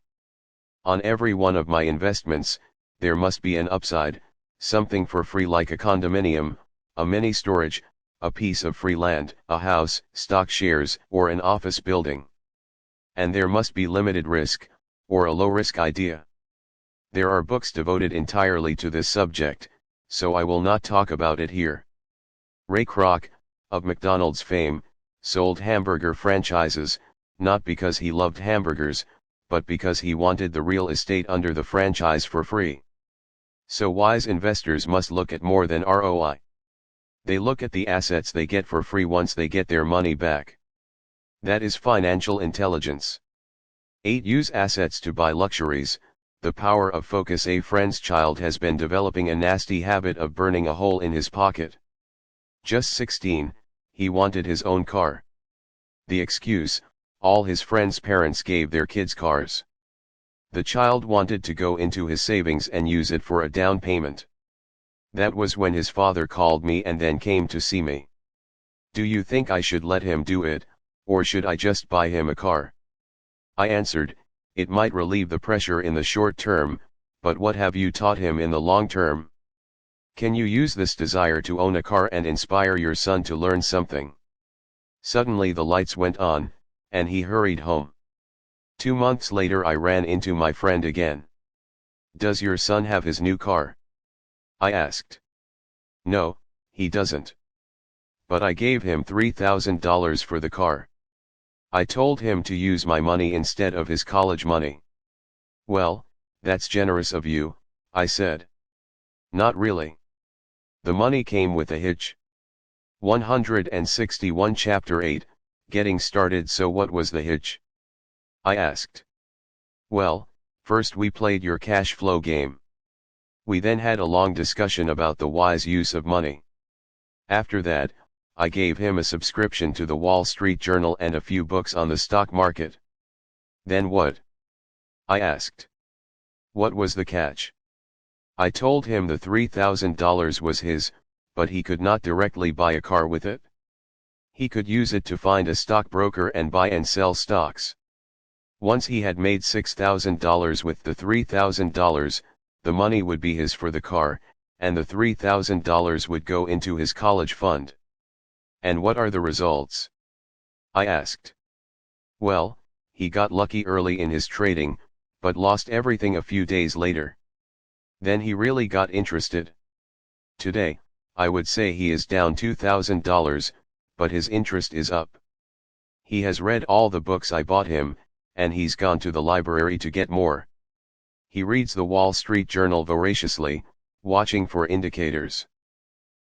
[SPEAKER 1] On every one of my investments, there must be an upside, something for free like a condominium, a mini storage, a piece of free land, a house, stock shares, or an office building. And there must be limited risk, or a low-risk idea. There are books devoted entirely to this subject, so I will not talk about it here. Ray Kroc, of McDonald's fame, sold hamburger franchises, not because he loved hamburgers, but because he wanted the real estate under the franchise for free. So wise investors must look at more than ROI. They look at the assets they get for free once they get their money back. That is financial intelligence. 8. Use assets to buy luxuries. The power of focus. A friend's child has been developing a nasty habit of burning a hole in his pocket. Just 16, he wanted his own car. The excuse: all his friends' parents gave their kids cars. The child wanted to go into his savings and use it for a down payment. That was when his father called me and then came to see me. Do you think I should let him do it, or should I just buy him a car? I answered, it might relieve the pressure in the short term, but what have you taught him in the long term? Can you use this desire to own a car and inspire your son to learn something? Suddenly the lights went on, and he hurried home. 2 months later I ran into my friend again. Does your son have his new car? I asked. No, he doesn't. But I gave him $3,000 for the car. I told him to use my money instead of his college money. Well, that's generous of you, I said. Not really. The money came with a hitch. 161 Chapter 8, Getting Started. So what was the hitch? I asked. Well, first we played your cash flow game. We then had a long discussion about the wise use of money. After that, I gave him a subscription to the Wall Street Journal and a few books on the stock market. Then what? I asked. What was the catch? I told him the $3,000 was his, but he could not directly buy a car with it. He could use it to find a stockbroker and buy and sell stocks. Once he had made $6,000 with the $3,000, the money would be his for the car, and the $3,000 would go into his college fund. And what are the results? I asked. Well, he got lucky early in his trading, but lost everything a few days later. Then he really got interested. Today, I would say he is down $2,000, but his interest is up. He has read all the books I bought him, and he's gone to the library to get more. He reads the Wall Street Journal voraciously, watching for indicators.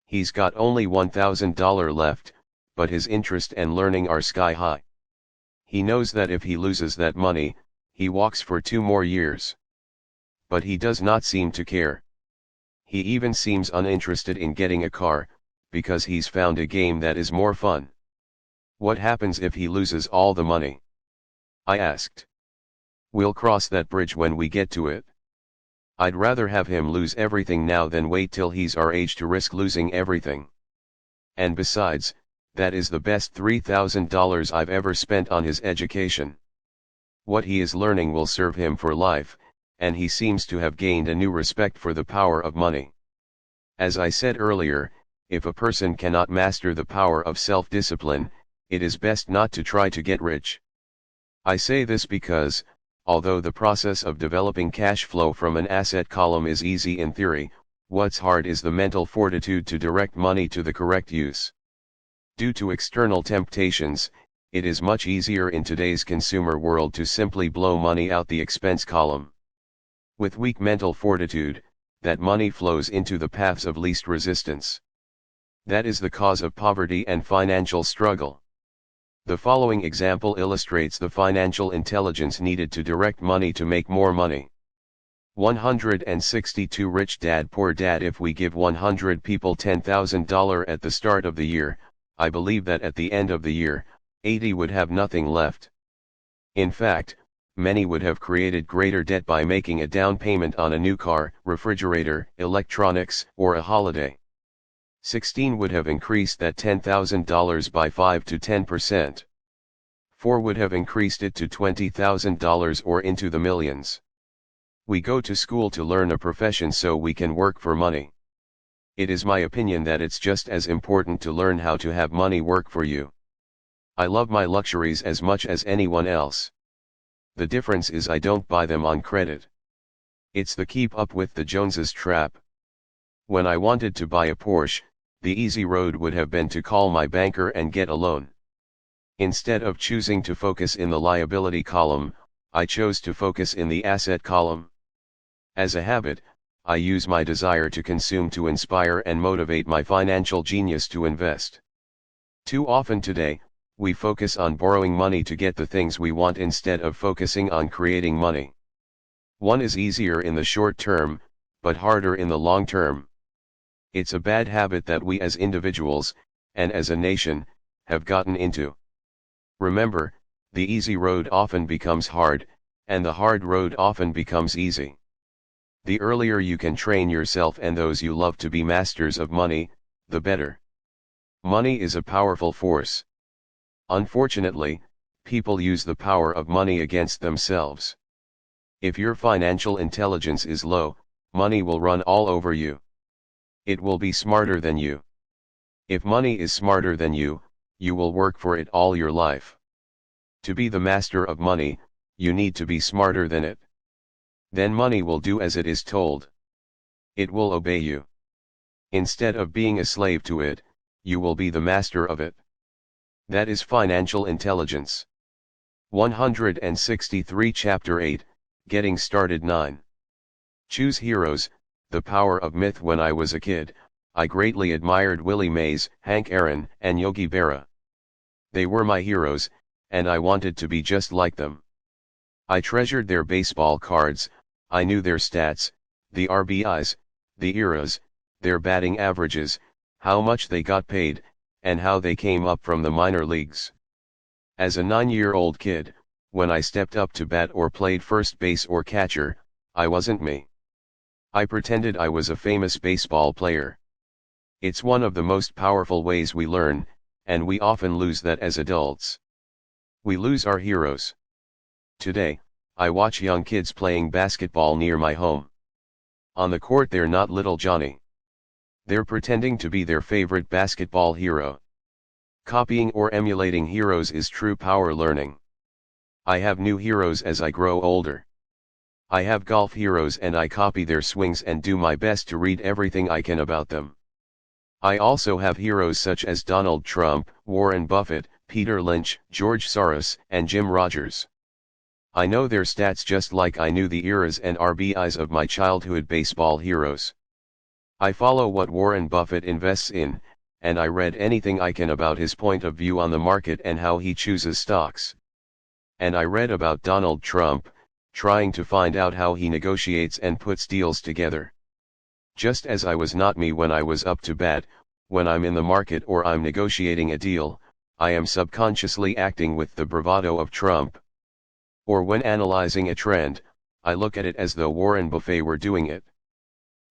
[SPEAKER 1] He's got only $1,000 left, but his interest and learning are sky high. He knows that if he loses that money, he walks for 2 more years. But he does not seem to care. He even seems uninterested in getting a car, because he's found a game that is more fun. What happens if he loses all the money? I asked. We'll cross that bridge when we get to it. I'd rather have him lose everything now than wait till he's our age to risk losing everything. And besides, that is the best $3,000 I've ever spent on his education. What he is learning will serve him for life, and he seems to have gained a new respect for the power of money. As I said earlier, if a person cannot master the power of self-discipline, it is best not to try to get rich. I say this because, although the process of developing cash flow from an asset column is easy in theory, what's hard is the mental fortitude to direct money to the correct use. Due to external temptations, it is much easier in today's consumer world to simply blow money out the expense column. With weak mental fortitude, that money flows into the paths of least resistance. That is the cause of poverty and financial struggle. The following example illustrates the financial intelligence needed to direct money to make more money. 162 Rich Dad Poor Dad. If we give 100 people $10,000 at the start of the year, I believe that at the end of the year, 80 would have nothing left. In fact, many would have created greater debt by making a down payment on a new car, refrigerator, electronics, or a holiday. 16 would have increased that $10,000 by 5 to 10%. 4 would have increased it to $20,000 or into the millions. We go to school to learn a profession so we can work for money. It is my opinion that it's just as important to learn how to have money work for you. I love my luxuries as much as anyone else. The difference is I don't buy them on credit. It's the keep up with the Joneses trap. When I wanted to buy a Porsche, the easy road would have been to call my banker and get a loan. Instead of choosing to focus in the liability column, I chose to focus in the asset column. As a habit, I use my desire to consume to inspire and motivate my financial genius to invest. Too often today, we focus on borrowing money to get the things we want instead of focusing on creating money. One is easier in the short term, but harder in the long term. It's a bad habit that we as individuals, and as a nation, have gotten into. Remember, the easy road often becomes hard, and the hard road often becomes easy. The earlier you can train yourself and those you love to be masters of money, the better. Money is a powerful force. Unfortunately, people use the power of money against themselves. If your financial intelligence is low, money will run all over you. It will be smarter than you. If money is smarter than you will work for it all your life. To be the master of money, you need to be smarter than it. Then money will do as it is told. It will obey you. Instead of being a slave to it, you will be the master of it. That is financial intelligence. 163 Chapter 8, Getting Started 9. Choose heroes. The power of myth. When I was a kid, I greatly admired Willie Mays, Hank Aaron, and Yogi Berra. They were my heroes, and I wanted to be just like them. I treasured their baseball cards, I knew their stats, the RBIs, the eras, their batting averages, how much they got paid, and how they came up from the minor leagues. As a 9-year-old kid, when I stepped up to bat or played first base or catcher, I wasn't me. I pretended I was a famous baseball player. It's one of the most powerful ways we learn, and we often lose that as adults. We lose our heroes. Today, I watch young kids playing basketball near my home. On the court they're not little Johnny. They're pretending to be their favorite basketball hero. Copying or emulating heroes is true power learning. I have new heroes as I grow older. I have golf heroes and I copy their swings and do my best to read everything I can about them. I also have heroes such as Donald Trump, Warren Buffett, Peter Lynch, George Soros, and Jim Rogers. I know their stats just like I knew the eras and RBIs of my childhood baseball heroes. I follow what Warren Buffett invests in, and I read anything I can about his point of view on the market and how he chooses stocks. And I read about Donald Trump, trying to find out how he negotiates and puts deals together. Just as I was not me when I was up to bat, when I'm in the market or I'm negotiating a deal, I am subconsciously acting with the bravado of Trump. Or when analyzing a trend, I look at it as though Warren Buffett were doing it.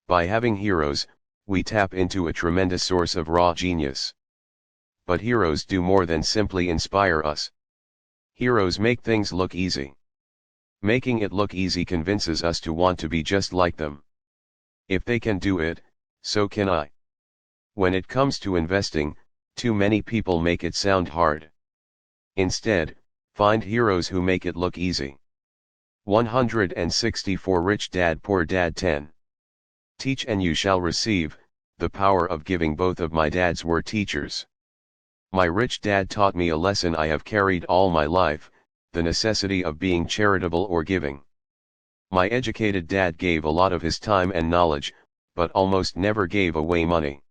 [SPEAKER 1] By having heroes, we tap into a tremendous source of raw genius. But heroes do more than simply inspire us. Heroes make things look easy. Making it look easy convinces us to want to be just like them. If they can do it, so can I. When it comes to investing, too many people make it sound hard. Instead, find heroes who make it look easy. 164 Rich Dad Poor Dad 10. Teach and you shall receive. The power of giving. Both of my dads were teachers. My rich dad taught me a lesson I have carried all my life, the necessity of being charitable or giving. My educated dad gave a lot of his time and knowledge, but almost never gave away money.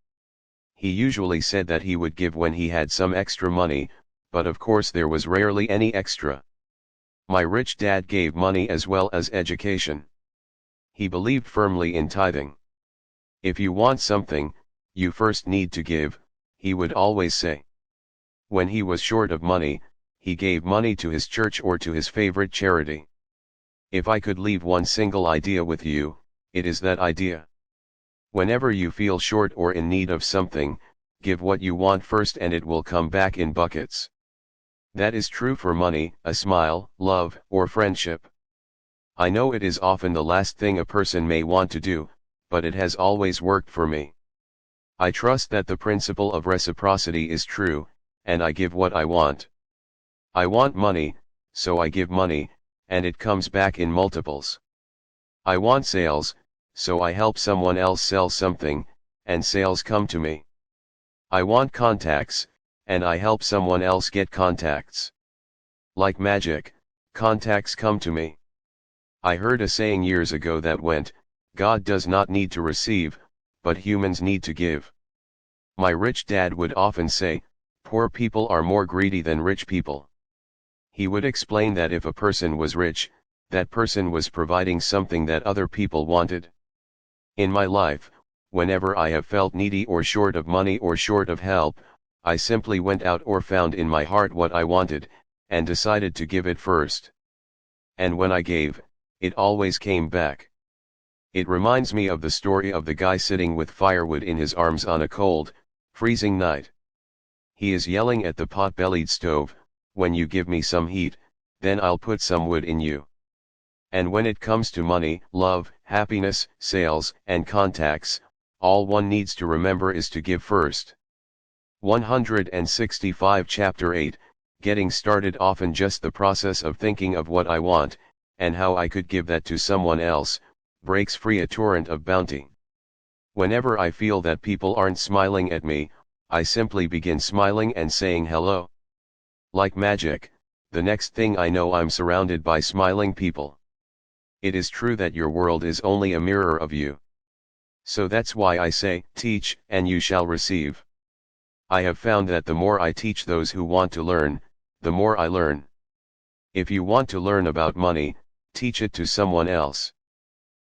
[SPEAKER 1] He usually said that he would give when he had some extra money, but of course there was rarely any extra. My rich dad gave money as well as education. He believed firmly in tithing. If you want something, you first need to give, he would always say. When he was short of money, he gave money to his church or to his favorite charity. If I could leave one single idea with you, it is that idea. Whenever you feel short or in need of something, give what you want first and it will come back in buckets. That is true for money, a smile, love, or friendship. I know it is often the last thing a person may want to do, but it has always worked for me. I trust that the principle of reciprocity is true, and I give what I want. I want money, so I give money, and it comes back in multiples. I want sales, so I help someone else sell something, and sales come to me. I want contacts, and I help someone else get contacts. Like magic, contacts come to me. I heard a saying years ago that went, God does not need to receive, but humans need to give. My rich dad would often say, poor people are more greedy than rich people. He would explain that if a person was rich, that person was providing something that other people wanted. In my life, whenever I have felt needy or short of money or short of help, I simply went out or found in my heart what I wanted, and decided to give it first. And when I gave, it always came back. It reminds me of the story of the guy sitting with firewood in his arms on a cold, freezing night. He is yelling at the pot-bellied stove, when you give me some heat, then I'll put some wood in you. And when it comes to money, love, happiness, sales, and contacts, all one needs to remember is to give first. 165 Chapter 8, Getting Started. Often just the process of thinking of what I want, and how I could give that to someone else, breaks free a torrent of bounty. Whenever I feel that people aren't smiling at me, I simply begin smiling and saying hello. Like magic, the next thing I know I'm surrounded by smiling people. It is true that your world is only a mirror of you. So that's why I say, teach, and you shall receive. I have found that the more I teach those who want to learn, the more I learn. If you want to learn about money, teach it to someone else.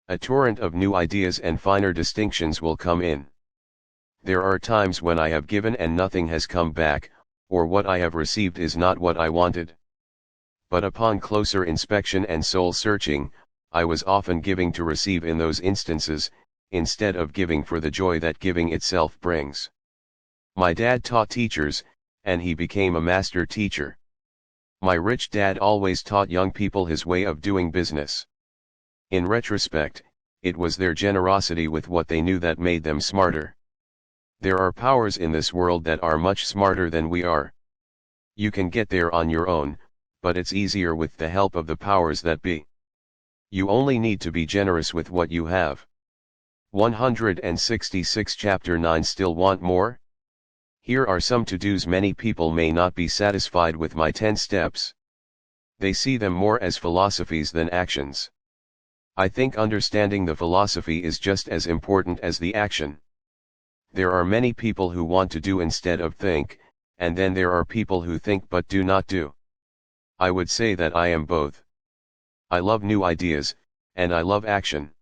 [SPEAKER 1] A torrent of new ideas and finer distinctions will come in. There are times when I have given and nothing has come back, or what I have received is not what I wanted. But upon closer inspection and soul searching, I was often giving to receive in those instances, instead of giving for the joy that giving itself brings. My dad taught teachers, and he became a master teacher. My rich dad always taught young people his way of doing business. In retrospect, it was their generosity with what they knew that made them smarter. There are powers in this world that are much smarter than we are. You can get there on your own, but it's easier with the help of the powers that be. You only need to be generous with what you have. 166 Chapter 9. Still want more? Here are some to-dos. Many people may not be satisfied with my 10 steps. They see them more as philosophies than actions. I think understanding the philosophy is just as important as the action. There are many people who want to do instead of think, and then there are people who think but do not do. I would say that I am both. I love new ideas, and I love action.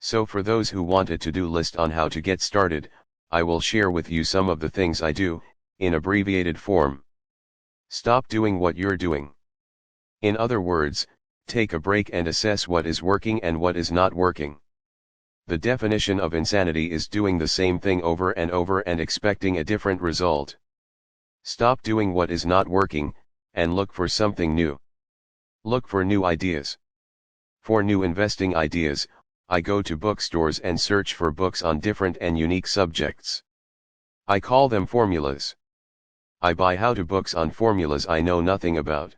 [SPEAKER 1] So for those who want a to-do list on how to get started, I will share with you some of the things I do, in abbreviated form. Stop doing what you're doing. In other words, take a break and assess what is working and what is not working. The definition of insanity is doing the same thing over and over and expecting a different result. Stop doing what is not working, and look for something new. Look for new ideas. For new investing ideas, I go to bookstores and search for books on different and unique subjects. I call them formulas. I buy how-to books on formulas I know nothing about.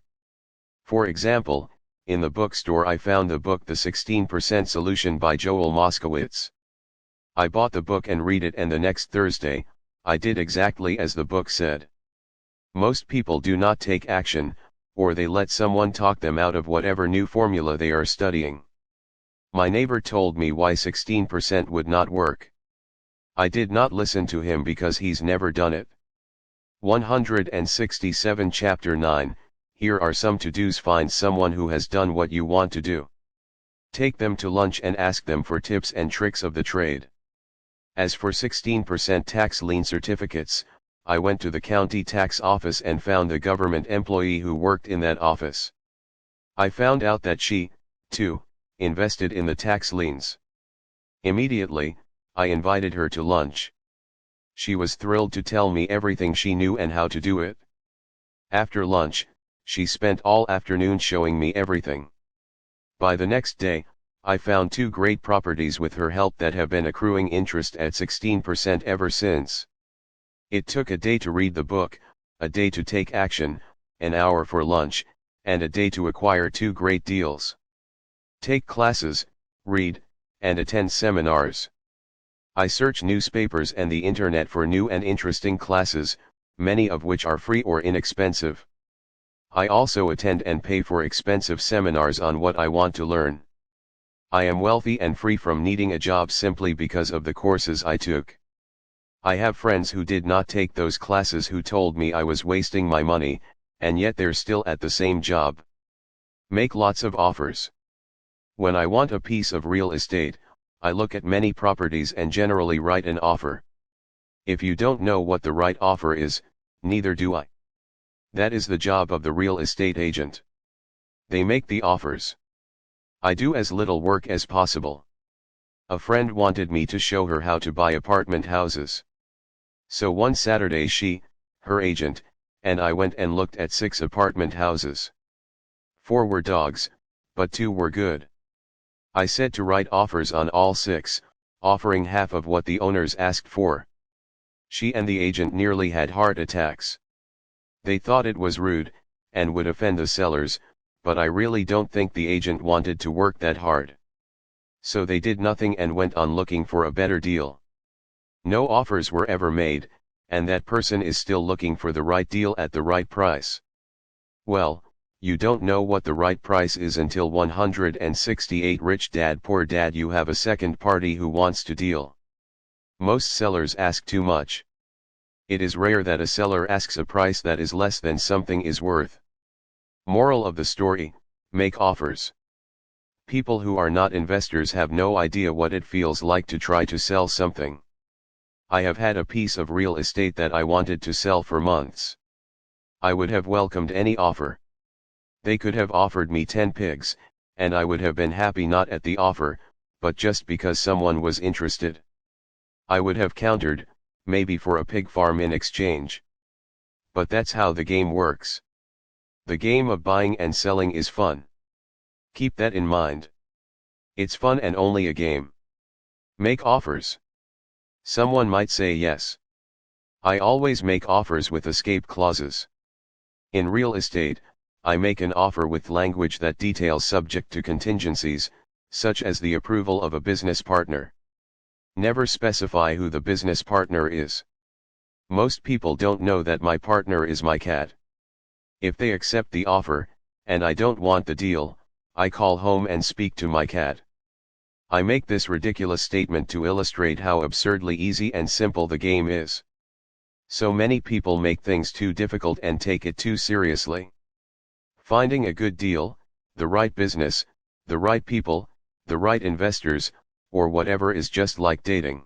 [SPEAKER 1] For example, in the bookstore I found the book The 16% Solution by Joel Moskowitz. I bought the book and read it, and the next Thursday, I did exactly as the book said. Most people do not take action, or they let someone talk them out of whatever new formula they are studying. My neighbor told me why 16% would not work. I did not listen to him because he's never done it. 167 Chapter 9, Here are some to-dos. Find someone who has done what you want to do. Take them to lunch and ask them for tips and tricks of the trade. As for 16% tax lien certificates, I went to the county tax office and found a government employee who worked in that office. I found out that she, too, invested in the tax liens. Immediately, I invited her to lunch. She was thrilled to tell me everything she knew and how to do it. After lunch, she spent all afternoon showing me everything. By the next day, I found 2 great properties with her help that have been accruing interest at 16% ever since. It took a day to read the book, a day to take action, an hour for lunch, and a day to acquire 2 great deals. Take classes, read, and attend seminars. I search newspapers and the internet for new and interesting classes, many of which are free or inexpensive. I also attend and pay for expensive seminars on what I want to learn. I am wealthy and free from needing a job simply because of the courses I took. I have friends who did not take those classes who told me I was wasting my money, and yet they're still at the same job. Make lots of offers. When I want a piece of real estate, I look at many properties and generally write an offer. If you don't know what the right offer is, neither do I. That is the job of the real estate agent. They make the offers. I do as little work as possible. A friend wanted me to show her how to buy apartment houses. So one Saturday she, her agent, and I went and looked at 6 apartment houses. 4 were dogs, but 2 were good. I said to write offers on all 6, offering half of what the owners asked for. She and the agent nearly had heart attacks. They thought it was rude, and would offend the sellers, but I really don't think the agent wanted to work that hard. So they did nothing and went on looking for a better deal. No offers were ever made, and that person is still looking for the right deal at the right price. Well, you don't know what the right price is until 168 Rich Dad Poor Dad. You have a second party who wants to deal. Most sellers ask too much. It is rare that a seller asks a price that is less than something is worth. Moral of the story: make offers. People who are not investors have no idea what it feels like to try to sell something. I have had a piece of real estate that I wanted to sell for months. I would have welcomed any offer. They could have offered me 10 pigs, and I would have been happy not at the offer, but just because someone was interested. I would have countered, maybe for a pig farm in exchange. But that's how the game works. The game of buying and selling is fun. Keep that in mind. It's fun and only a game. Make offers. Someone might say yes. I always make offers with escape clauses. In real estate, I make an offer with language that details subject to contingencies, such as the approval of a business partner. Never specify who the business partner is. Most people don't know that my partner is my cat. If they accept the offer, and I don't want the deal, I call home and speak to my cat. I make this ridiculous statement to illustrate how absurdly easy and simple the game is. So many people make things too difficult and take it too seriously. Finding a good deal, the right business, the right people, the right investors, or whatever is just like dating.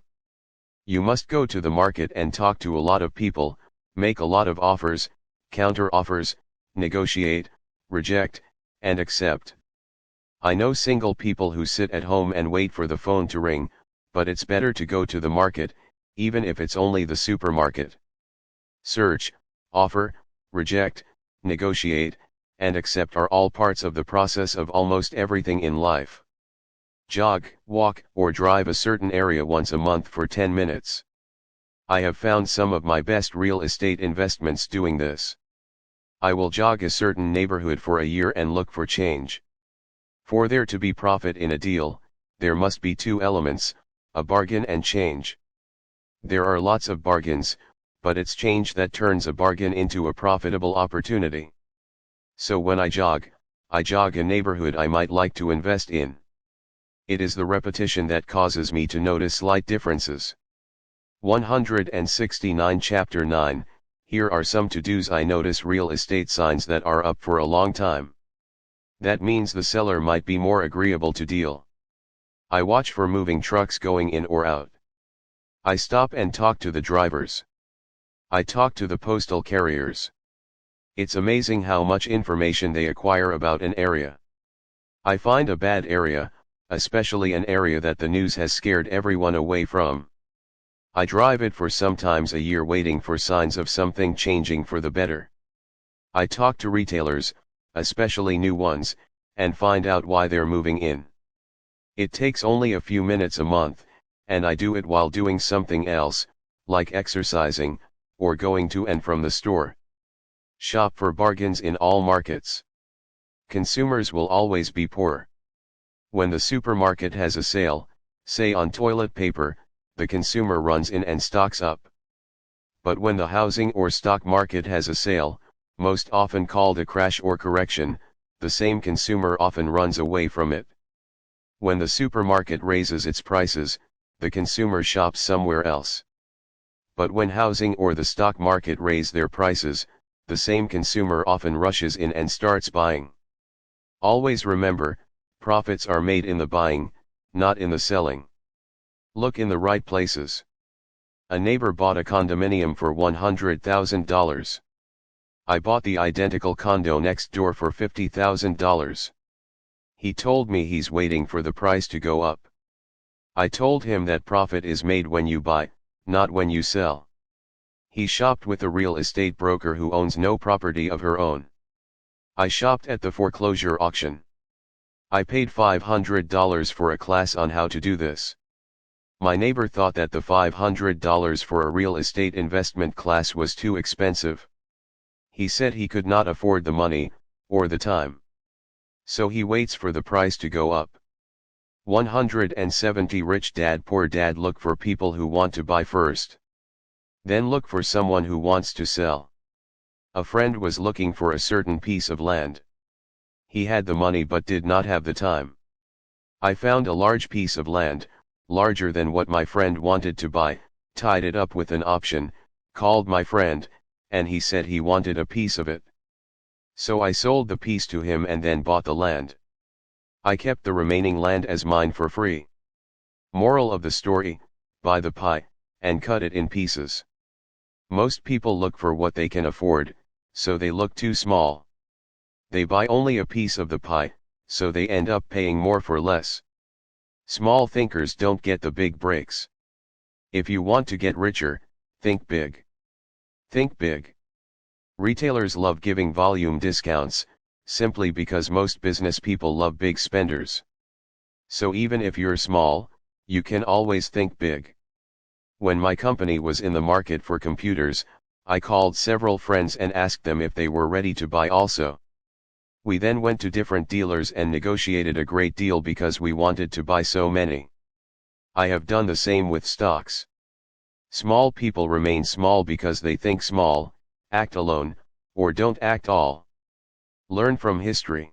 [SPEAKER 1] You must go to the market and talk to a lot of people, make a lot of offers, counter offers, negotiate, reject, and accept. I know single people who sit at home and wait for the phone to ring, but it's better to go to the market, even if it's only the supermarket. Search, offer, reject, negotiate, and accept are all parts of the process of almost everything in life. Jog, walk, or drive a certain area once a month for 10 minutes. I have found some of my best real estate investments doing this. I will jog a certain neighborhood for a year and look for change. For there to be profit in a deal, there must be 2 elements, a bargain and change. There are lots of bargains, but it's change that turns a bargain into a profitable opportunity. So when I jog a neighborhood I might like to invest in. It is the repetition that causes me to notice slight differences. 169 Chapter 9, here are some to-dos. I notice real estate signs that are up for a long time. That means the seller might be more agreeable to deal. I watch for moving trucks going in or out. I stop and talk to the drivers. I talk to the postal carriers. It's amazing how much information they acquire about an area. I find a bad area, especially an area that the news has scared everyone away from. I drive it for sometimes a year waiting for signs of something changing for the better. I talk to retailers, especially new ones, and find out why they're moving in. It takes only a few minutes a month, and I do it while doing something else, like exercising, or going to and from the store. Shop for bargains in all markets. Consumers will always be poor. When the supermarket has a sale, say on toilet paper, the consumer runs in and stocks up. But when the housing or stock market has a sale, most often called a crash or correction, the same consumer often runs away from it. When the supermarket raises its prices, the consumer shops somewhere else. But when housing or the stock market raise their prices, the same consumer often rushes in and starts buying. Always remember, profits are made in the buying, not in the selling. Look in the right places. A neighbor bought a condominium for $100,000. I bought the identical condo next door for $50,000. He told me he's waiting for the price to go up. I told him that profit is made when you buy, not when you sell. He shopped with a real estate broker who owns no property of her own. I shopped at the foreclosure auction. I paid $500 for a class on how to do this. My neighbor thought that the $500 for a real estate investment class was too expensive. He said he could not afford the money, or the time. So he waits for the price to go up. 170 Rich Dad Poor Dad. Look for people who want to buy first. Then look for someone who wants to sell. A friend was looking for a certain piece of land. He had the money but did not have the time. I found a large piece of land, larger than what my friend wanted to buy, tied it up with an option, called my friend, and he said he wanted a piece of it. So I sold the piece to him and then bought the land. I kept the remaining land as mine for free. Moral of the story: buy the pie, and cut it in pieces. Most people look for what they can afford, so they look too small. They buy only a piece of the pie, so they end up paying more for less. Small thinkers don't get the big breaks. If you want to get richer, think big. Think big. Retailers love giving volume discounts, simply because most business people love big spenders. So even if you're small, you can always think big. When my company was in the market for computers, I called several friends and asked them if they were ready to buy also. We then went to different dealers and negotiated a great deal because we wanted to buy so many. I have done the same with stocks. Small people remain small because they think small, act alone, or don't act all. Learn from history.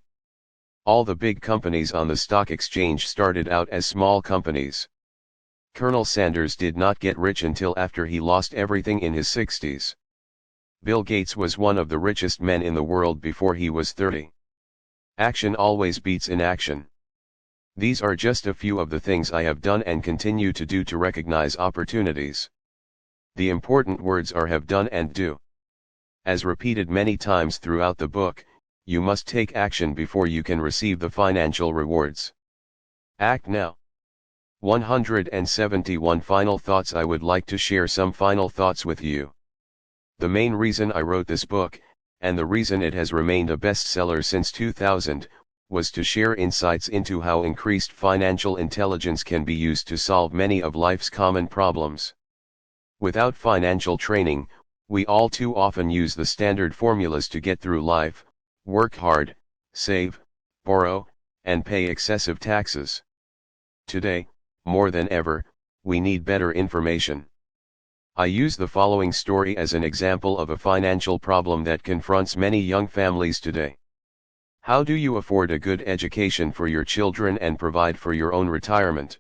[SPEAKER 1] All the big companies on the stock exchange started out as small companies. Colonel Sanders did not get rich until after he lost everything in his 60s. Bill Gates was one of the richest men in the world before he was 30. Action always beats inaction. These are just a few of the things I have done and continue to do to recognize opportunities. The important words are have done and do. As repeated many times throughout the book, you must take action before you can receive the financial rewards. Act now. 171 Final thoughts. I would like to share some final thoughts with you. The main reason I wrote this book, and the reason it has remained a bestseller since 2000, was to share insights into how increased financial intelligence can be used to solve many of life's common problems. Without financial training, we all too often use the standard formulas to get through life: work hard, save, borrow, and pay excessive taxes. Today, more than ever, we need better information. I use the following story as an example of a financial problem that confronts many young families today. How do you afford a good education for your children and provide for your own retirement?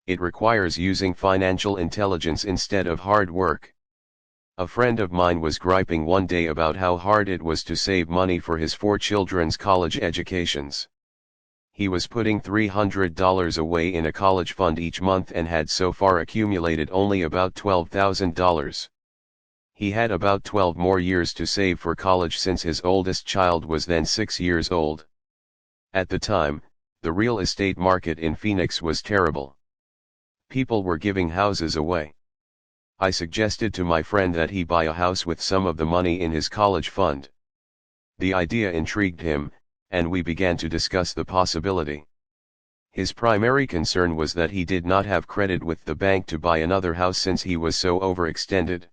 [SPEAKER 1] It requires using financial intelligence instead of hard work. A friend of mine was griping one day about how hard it was to save money for his 4 children's college educations. He was putting $300 away in a college fund each month and had so far accumulated only about $12,000. He had about 12 more years to save for college since his oldest child was then 6 years old. At the time, The real estate market in Phoenix was terrible. People were giving houses away. I suggested to my friend that he buy a house with some of the money in his college fund. The idea intrigued him, and we began to discuss the possibility. His primary concern was that he did not have credit with the bank to buy another house since he was so overextended.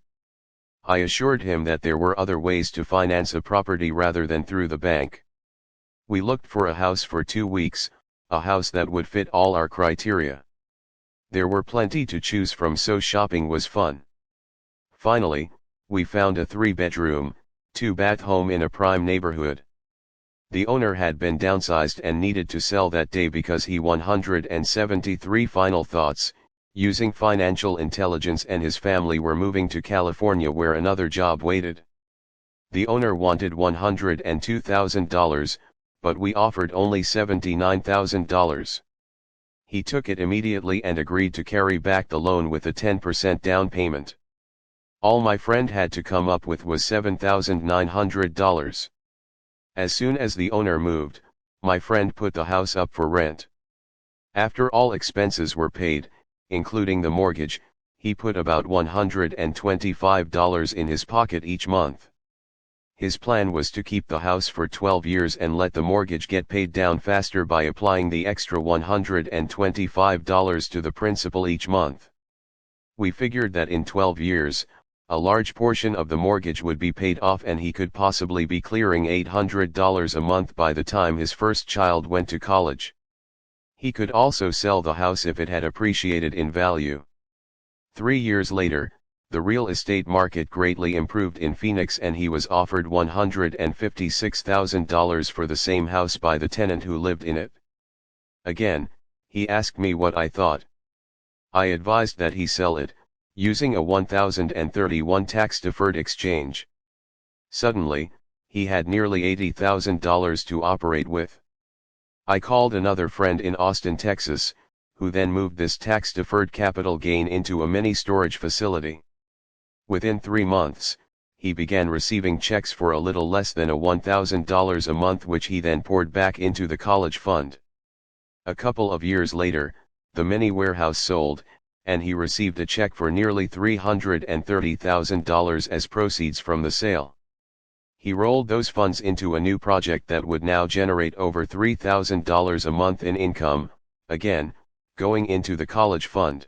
[SPEAKER 1] I assured him that there were other ways to finance a property rather than through the bank. We looked for a house for 2 weeks, a house that would fit all our criteria. There were plenty to choose from, so shopping was fun. Finally, we found a 3-bedroom, 2-bath home in a prime neighborhood. The owner had been downsized and needed to sell that day because he 173 final thoughts, using financial intelligence, and his family were moving to California where another job waited. The owner wanted $102,000, but we offered only $79,000. He took it immediately and agreed to carry back the loan with a 10% down payment. All my friend had to come up with was $7,900. As soon as the owner moved, my friend put the house up for rent. After all expenses were paid, including the mortgage, he put about $125 in his pocket each month. His plan was to keep the house for 12 years and let the mortgage get paid down faster by applying the extra $125 to the principal each month. We figured that in 12 years, a large portion of the mortgage would be paid off and he could possibly be clearing $800 a month by the time his first child went to college. He could also sell the house if it had appreciated in value. 3 years later, the real estate market greatly improved in Phoenix and he was offered $156,000 for the same house by the tenant who lived in it. Again, he asked me what I thought. I advised that he sell it, using a 1031 tax-deferred exchange. Suddenly, he had nearly $80,000 to operate with. I called another friend in Austin, Texas, who then moved this tax-deferred capital gain into a mini storage facility. Within 3 months, he began receiving checks for a little less than $1,000 a month, which he then poured back into the college fund. A couple of years later, the mini warehouse sold, and he received a check for nearly $330,000 as proceeds from the sale. He rolled those funds into a new project that would now generate over $3,000 a month in income, again, going into the college fund.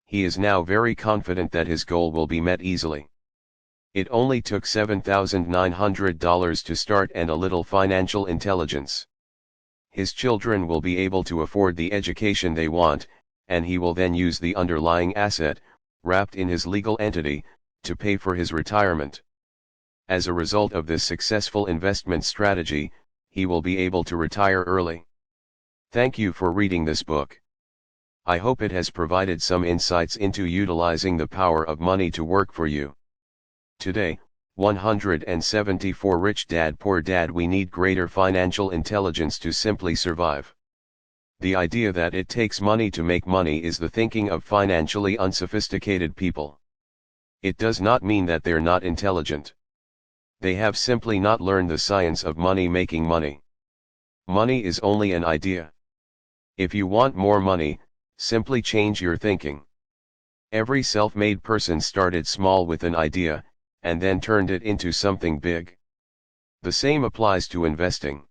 [SPEAKER 1] He is now very confident that his goal will be met easily. It only took $7,900 to start and a little financial intelligence. His children will be able to afford the education they want, and he will then use the underlying asset, wrapped in his legal entity, to pay for his retirement. As a result of this successful investment strategy, he will be able to retire early. Thank you for reading this book. I hope it has provided some insights into utilizing the power of money to work for you. Today, 174 Rich Dad Poor Dad. We need greater financial intelligence to simply survive. The idea that it takes money to make money is the thinking of financially unsophisticated people. It does not mean that they're not intelligent. They have simply not learned the science of making money. Money is only an idea. If you want more money, simply change your thinking. Every self-made person started small with an idea, and then turned it into something big. The same applies to investing.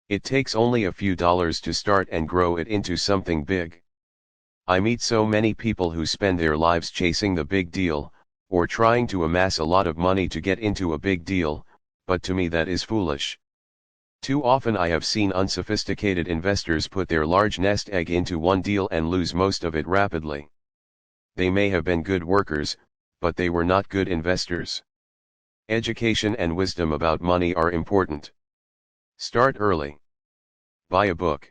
[SPEAKER 1] It takes only a few dollars to start and grow it into something big. I meet so many people who spend their lives chasing the big deal, or trying to amass a lot of money to get into a big deal, but to me that is foolish. Too often I have seen unsophisticated investors put their large nest egg into one deal and lose most of it rapidly. They may have been good workers, but they were not good investors. Education and wisdom about money are important. Start early. Buy a book.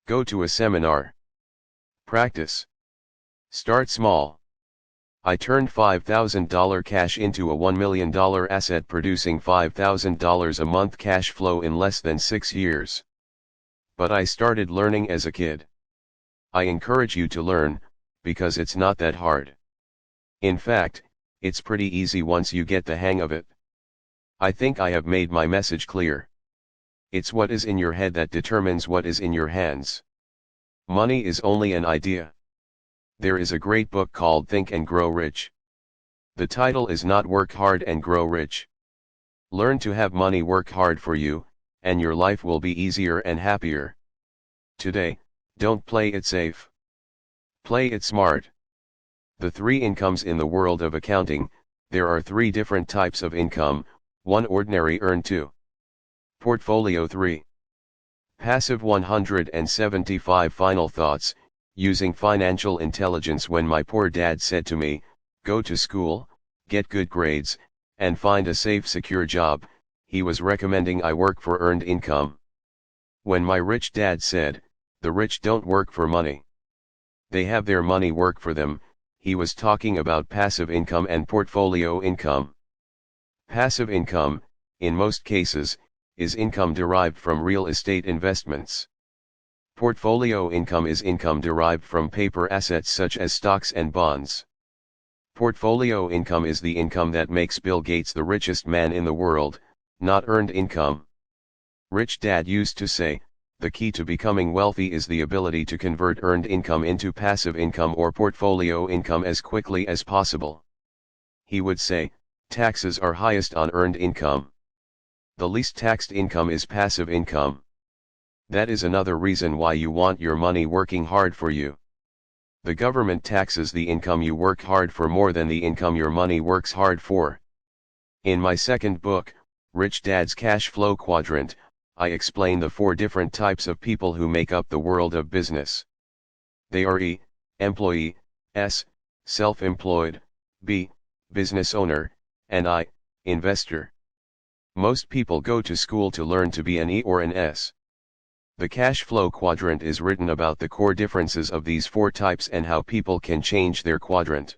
[SPEAKER 1] Go to a seminar. Practice. Start small. I turned $5,000 cash into a $1 million asset, producing $5,000 a month cash flow in less than 6 years. But I started learning as a kid. I encourage you to learn, because it's not that hard. In fact, it's pretty easy once you get the hang of it. I think I have made my message clear. It's what is in your head that determines what is in your hands. Money is only an idea. There is a great book called Think and Grow Rich. The title is not Work Hard and Grow Rich. Learn to have money work hard for you, and your life will be easier and happier. Today, don't play it safe. Play it smart. The three incomes in the world of accounting. There are three different types of income: 1. Ordinary earned. 2. Portfolio. 3. Passive. 175 Final thoughts. Using financial intelligence. When my poor dad said to me, "Go to school, get good grades, and find a safe secure job," he was recommending I work for earned income. When my rich dad said, "The rich don't work for money. They have their money work for them," he was talking about passive income and portfolio income. Passive income, in most cases, is income derived from real estate investments. Portfolio income is income derived from paper assets such as stocks and bonds. Portfolio income is the income that makes Bill Gates the richest man in the world, not earned income. Rich Dad used to say, the key to becoming wealthy is the ability to convert earned income into passive income or portfolio income as quickly as possible. He would say, taxes are highest on earned income. The least taxed income is passive income. That is another reason why you want your money working hard for you. The government taxes the income you work hard for more than the income your money works hard for. In my second book, Rich Dad's Cash Flow Quadrant, I explain the 4 different types of people who make up the world of business. They are E. Employee, S. Self-employed, B. Business owner, and I. Investor. Most people go to school to learn to be an E or an S. The cash flow quadrant is written about the core differences of these 4 types and how people can change their quadrant.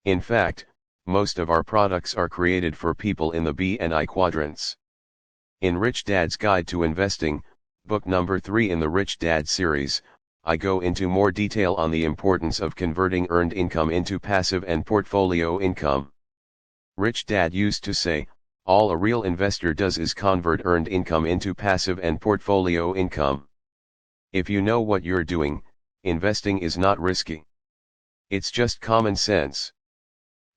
[SPEAKER 1] In fact, most of our products are created for people in the B and I quadrants. In Rich Dad's Guide to Investing, book number 3 in the Rich Dad series, I go into more detail on the importance of converting earned income into passive and portfolio income. Rich Dad used to say, all a real investor does is convert earned income into passive and portfolio income. If you know what you're doing, investing is not risky. It's just common sense.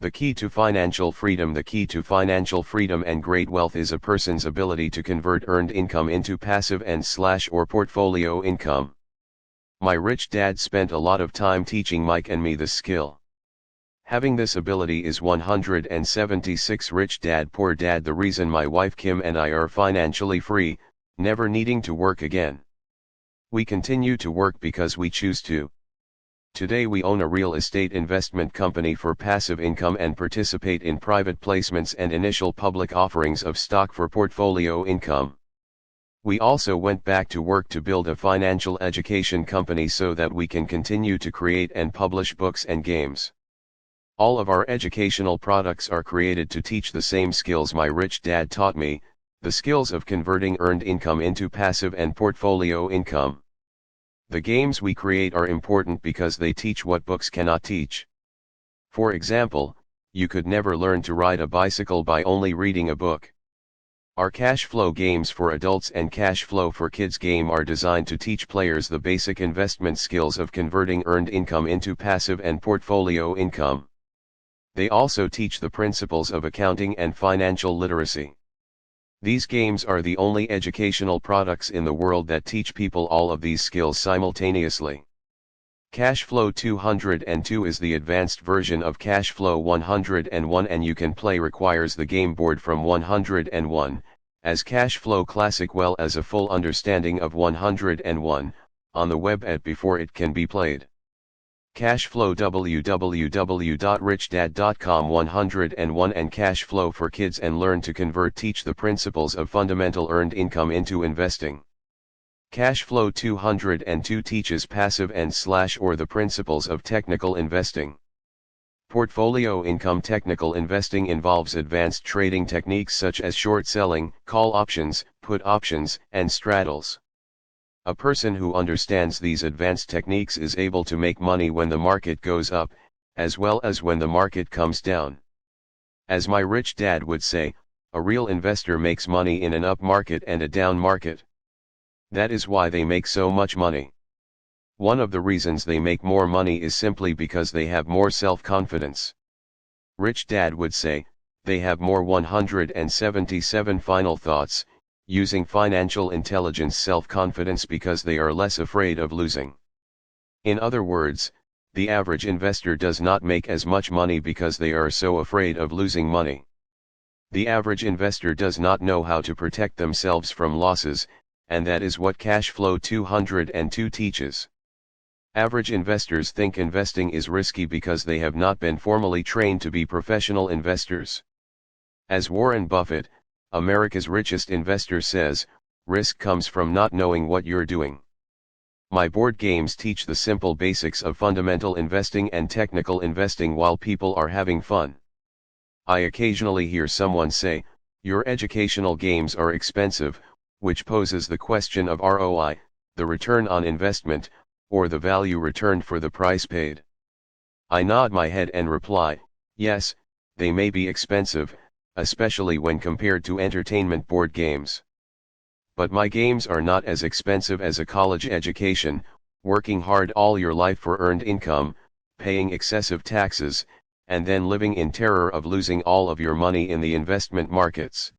[SPEAKER 1] The key to financial freedom and great wealth is a person's ability to convert earned income into passive and/or portfolio income. My rich dad spent a lot of time teaching Mike and me this skill. Having this ability is 176 Rich Dad Poor Dad. The reason my wife Kim and I are financially free, never needing to work again. We continue to work because we choose to. Today we own a real estate investment company for passive income and participate in private placements and initial public offerings of stock for portfolio income. We also went back to work to build a financial education company so that we can continue to create and publish books and games. All of our educational products are created to teach the same skills my rich dad taught me, the skills of converting earned income into passive and portfolio income. The games we create are important because they teach what books cannot teach. For example, you could never learn to ride a bicycle by only reading a book. Our cash flow games for adults and cash flow for kids game are designed to teach players the basic investment skills of converting earned income into passive and portfolio income. They also teach the principles of accounting and financial literacy. These games are the only educational products in the world that teach people all of these skills simultaneously. Cashflow 202 is the advanced version of Cashflow 101 and you can play requires the game board from 101, as Cashflow Classic well as a full understanding of 101, on the web at before it can be played. Cashflow www.richdad.com 101 and Cashflow for Kids and Learn to Convert teach the principles of fundamental earned income into investing. Cashflow 202 teaches passive and/or the principles of technical investing. Portfolio income technical investing involves advanced trading techniques such as short selling, call options, put options, and straddles. A person who understands these advanced techniques is able to make money when the market goes up, as well as when the market comes down. As my rich dad would say, A real investor makes money in an up market and a down market. That is why they make so much money. One of the reasons they make more money is simply because they have more self-confidence. Rich Dad would say, they have more 177 final thoughts, using financial intelligence self-confidence because they are less afraid of losing. In other words, the average investor does not make as much money because they are so afraid of losing money. The average investor does not know how to protect themselves from losses, and that is what Cash Flow 202 teaches. Average investors think investing is risky because they have not been formally trained to be professional investors. As Warren Buffett, America's richest investor, says, risk comes from not knowing what you're doing. My board games teach the simple basics of fundamental investing and technical investing while people are having fun. I occasionally hear someone say, your educational games are expensive, which poses the question of ROI, the return on investment, or the value returned for the price paid. I nod my head and reply, yes, they may be expensive, especially when compared to entertainment board games. But my games are not as expensive as a college education, working hard all your life for earned income, paying excessive taxes, and then living in terror of losing all of your money in the investment markets.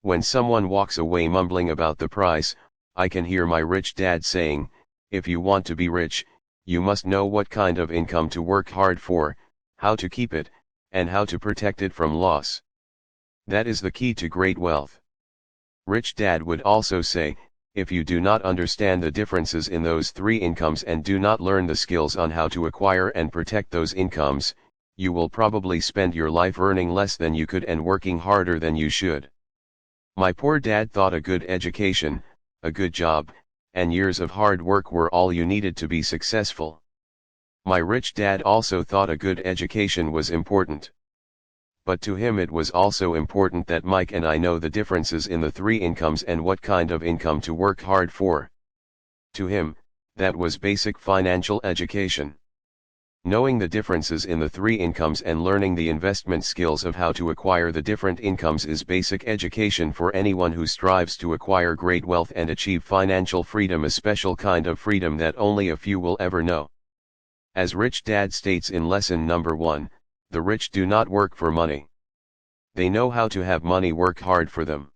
[SPEAKER 1] When someone walks away mumbling about the price, I can hear my rich dad saying, if you want to be rich, you must know what kind of income to work hard for, how to keep it, and how to protect it from loss. That is the key to great wealth. Rich Dad would also say, if you do not understand the differences in those three incomes and do not learn the skills on how to acquire and protect those incomes, you will probably spend your life earning less than you could and working harder than you should. My poor dad thought a good education, a good job, and years of hard work were all you needed to be successful. My rich dad also thought a good education was important. But to him it was also important that Mike and I know the differences in the three incomes and what kind of income to work hard for. To him, that was basic financial education. Knowing the differences in the three incomes and learning the investment skills of how to acquire the different incomes is basic education for anyone who strives to acquire great wealth and achieve financial freedom, a special kind of freedom that only a few will ever know. As Rich Dad states in lesson number 1, the rich do not work for money. They know how to have money work hard for them.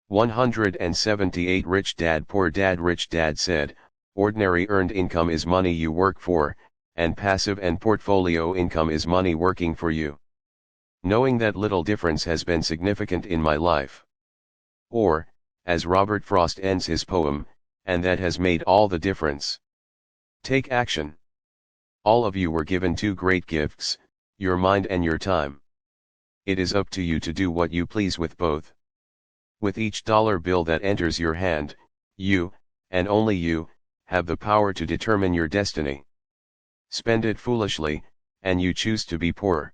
[SPEAKER 1] 178 Rich Dad Poor Dad. Rich Dad said, ordinary earned income is money you work for, and passive and portfolio income is money working for you. Knowing that little difference has been significant in my life. Or, as Robert Frost ends his poem, and that has made all the difference. Take action. All of you were given two great gifts, your mind and your time. It is up to you to do what you please with both. With each dollar bill that enters your hand, you, and only you, have the power to determine your destiny. Spend it foolishly, and you choose to be poor.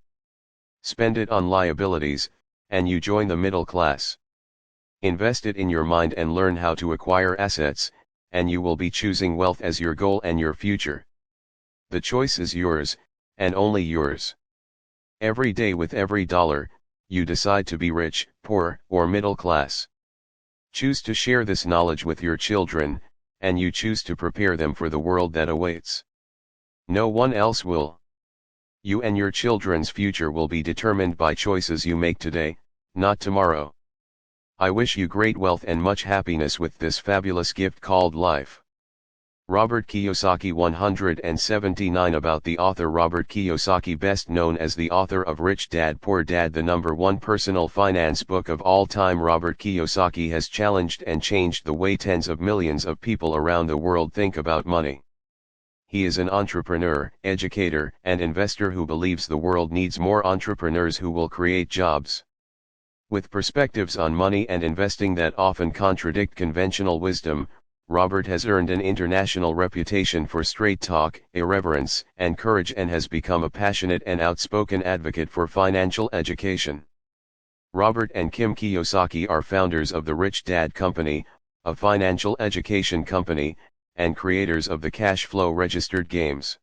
[SPEAKER 1] Spend it on liabilities, and you join the middle class. Invest it in your mind and learn how to acquire assets, and you will be choosing wealth as your goal and your future. The choice is yours, and only yours. Every day with every dollar, you decide to be rich, poor, or middle class. Choose to share this knowledge with your children, and you choose to prepare them for the world that awaits. No one else will. You and your children's future will be determined by choices you make today, not tomorrow. I wish you great wealth and much happiness with this fabulous gift called life. Robert Kiyosaki 179 About the author Robert Kiyosaki, best known as the author of Rich Dad Poor Dad, the #1 personal finance book of all time. Robert Kiyosaki has challenged and changed the way tens of millions of people around the world think about money. He is an entrepreneur, educator, and investor who believes the world needs more entrepreneurs who will create jobs. With perspectives on money and investing that often contradict conventional wisdom, Robert has earned an international reputation for straight talk, irreverence, and courage, and has become a passionate and outspoken advocate for financial education. Robert and Kim Kiyosaki are founders of the Rich Dad Company, a financial education company, and creators of the cash flow registered games.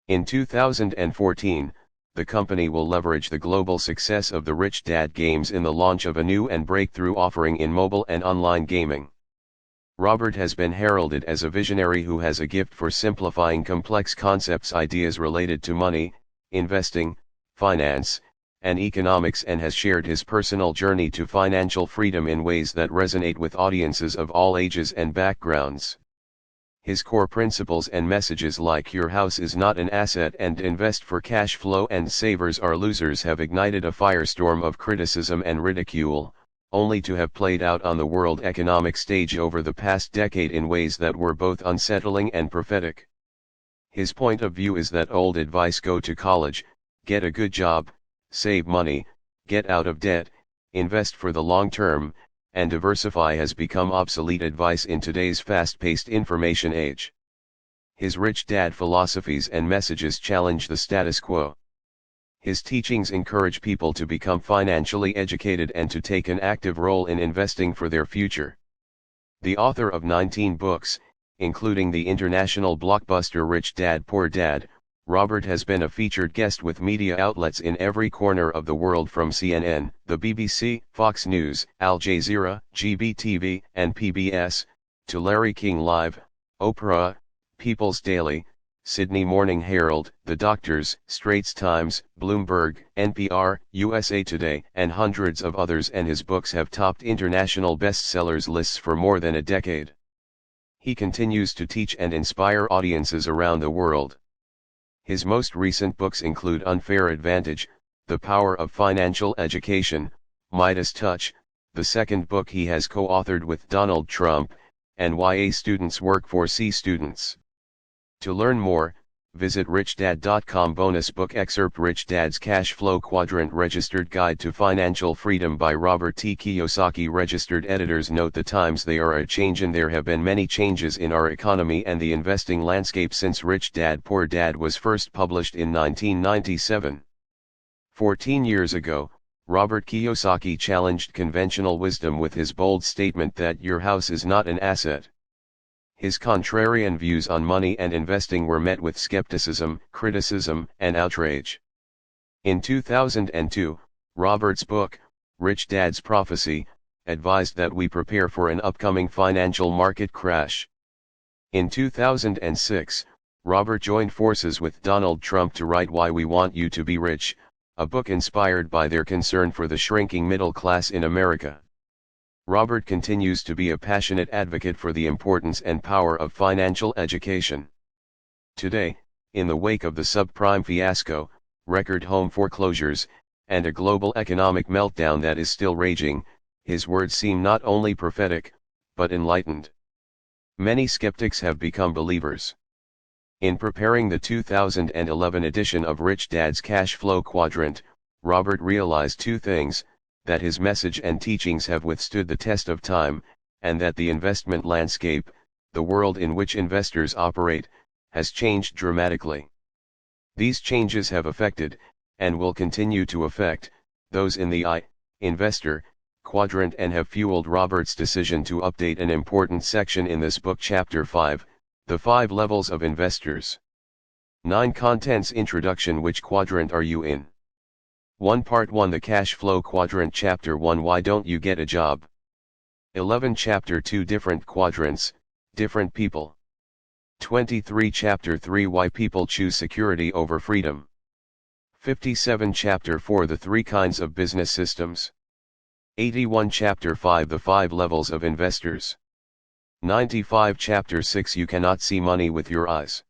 [SPEAKER 1] In 2014, the company will leverage the global success of the Rich Dad games in the launch of a new and breakthrough offering in mobile and online gaming. Robert has been heralded as a visionary who has a gift for simplifying complex concepts, ideas related to money, investing, finance, and economics, and has shared his personal journey to financial freedom in ways that resonate with audiences of all ages and backgrounds. His core principles and messages like "your house is not an asset" and "invest for cash flow" and "savers are losers" have ignited a firestorm of criticism and ridicule, only to have played out on the world economic stage over the past decade in ways that were both unsettling and prophetic. His point of view is that old advice, go to college, get a good job, save money, get out of debt, invest for the long term, and diversify, has become obsolete advice in today's fast-paced information age. His Rich Dad philosophies and messages challenge the status quo. His teachings encourage people to become financially educated and to take an active role in investing for their future. The author of 19 books, including the international blockbuster Rich Dad Poor Dad, Robert has been a featured guest with media outlets in every corner of the world, from CNN, the BBC, Fox News, Al Jazeera, GBTV, and PBS, to Larry King Live, Oprah, People's Daily, Sydney Morning Herald, The Doctors, Straits Times, Bloomberg, NPR, USA Today, and hundreds of others, and his books have topped international bestsellers lists for more than a decade. He continues to teach and inspire audiences around the world. His most recent books include Unfair Advantage, The Power of Financial Education, Midas Touch, the second book he has co-authored with Donald Trump, and Why A Students Work for C Students. To learn more, visit richdad.com. Bonus book excerpt: Rich Dad's Cash Flow Quadrant, Registered Guide to Financial Freedom by Robert T. Kiyosaki. Registered editors note the times they are a change, and there have been many changes in our economy and the investing landscape since Rich Dad Poor Dad was first published in 1997. 14 years ago, Robert Kiyosaki challenged conventional wisdom with his bold statement that your house is not an asset. His contrarian views on money and investing were met with skepticism, criticism, and outrage. In 2002, Robert's book, Rich Dad's Prophecy, advised that we prepare for an upcoming financial market crash. In 2006, Robert joined forces with Donald Trump to write Why We Want You to Be Rich, a book inspired by their concern for the shrinking middle class in America. Robert continues to be a passionate advocate for the importance and power of financial education. Today, in the wake of the subprime fiasco, record home foreclosures, and a global economic meltdown that is still raging, his words seem not only prophetic, but enlightened. Many skeptics have become believers. In preparing the 2011 edition of Rich Dad's Cash Flow Quadrant, Robert realized two things: that his message and teachings have withstood the test of time, and that the investment landscape, the world in which investors operate, has changed dramatically. These changes have affected, and will continue to affect, those in the investor quadrant, and have fueled Robert's decision to update an important section in this book. Chapter 5, The 5 Levels of Investors. 9 Contents. Introduction. Which quadrant are you in? 1. Part 1, The Cash Flow Quadrant. Chapter 1, Why Don't You Get a Job? 11. Chapter 2, Different Quadrants, Different People. 23. Chapter 3, Why People Choose Security Over Freedom. 57. Chapter 4, The 3 Kinds of Business Systems. 81. Chapter 5, The 5 Levels of Investors. 95. Chapter 6, You Cannot See Money with Your Eyes.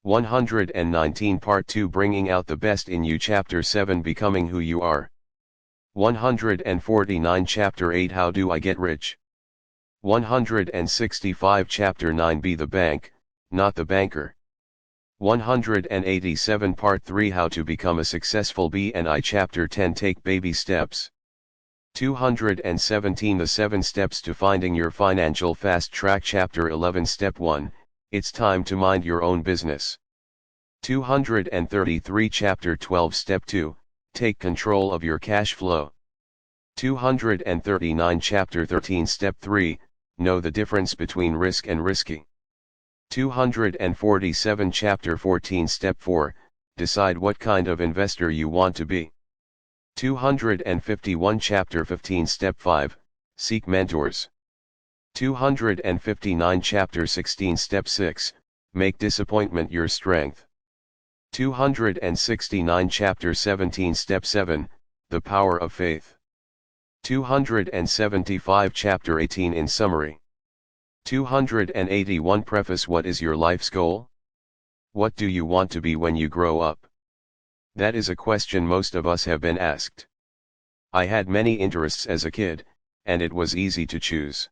[SPEAKER 1] 119. Part 2, Bringing Out the Best in You. Chapter 7, Becoming Who You Are. 149. Chapter 8, How Do I Get Rich? 165. Chapter 9, Be the Bank, Not the Banker. 187. Part 3, How to Become a Successful BNI. Chapter 10, Take Baby Steps. 217. The 7 Steps to Finding Your Financial Fast Track. Chapter 11, Step 1, It's Time to Mind Your Own Business. 233. Chapter 12, Step 2, Take Control of Your Cash Flow. 239. Chapter 13, Step 3, Know the Difference Between Risk and Risky. 247. Chapter 14, Step 4, decide what kind of investor you want to be. 251 Chapter 15 Step 5, Seek Mentors. 259 Chapter 16 Step 6, Make disappointment your strength. 269 Chapter 17 Step 7, The Power of Faith. 275 Chapter 18 In summary. 281 Preface. What is your life's goal? What do you want to be when you grow up? That is a question most of us have been asked. I had many interests as a kid, and it was easy to choose.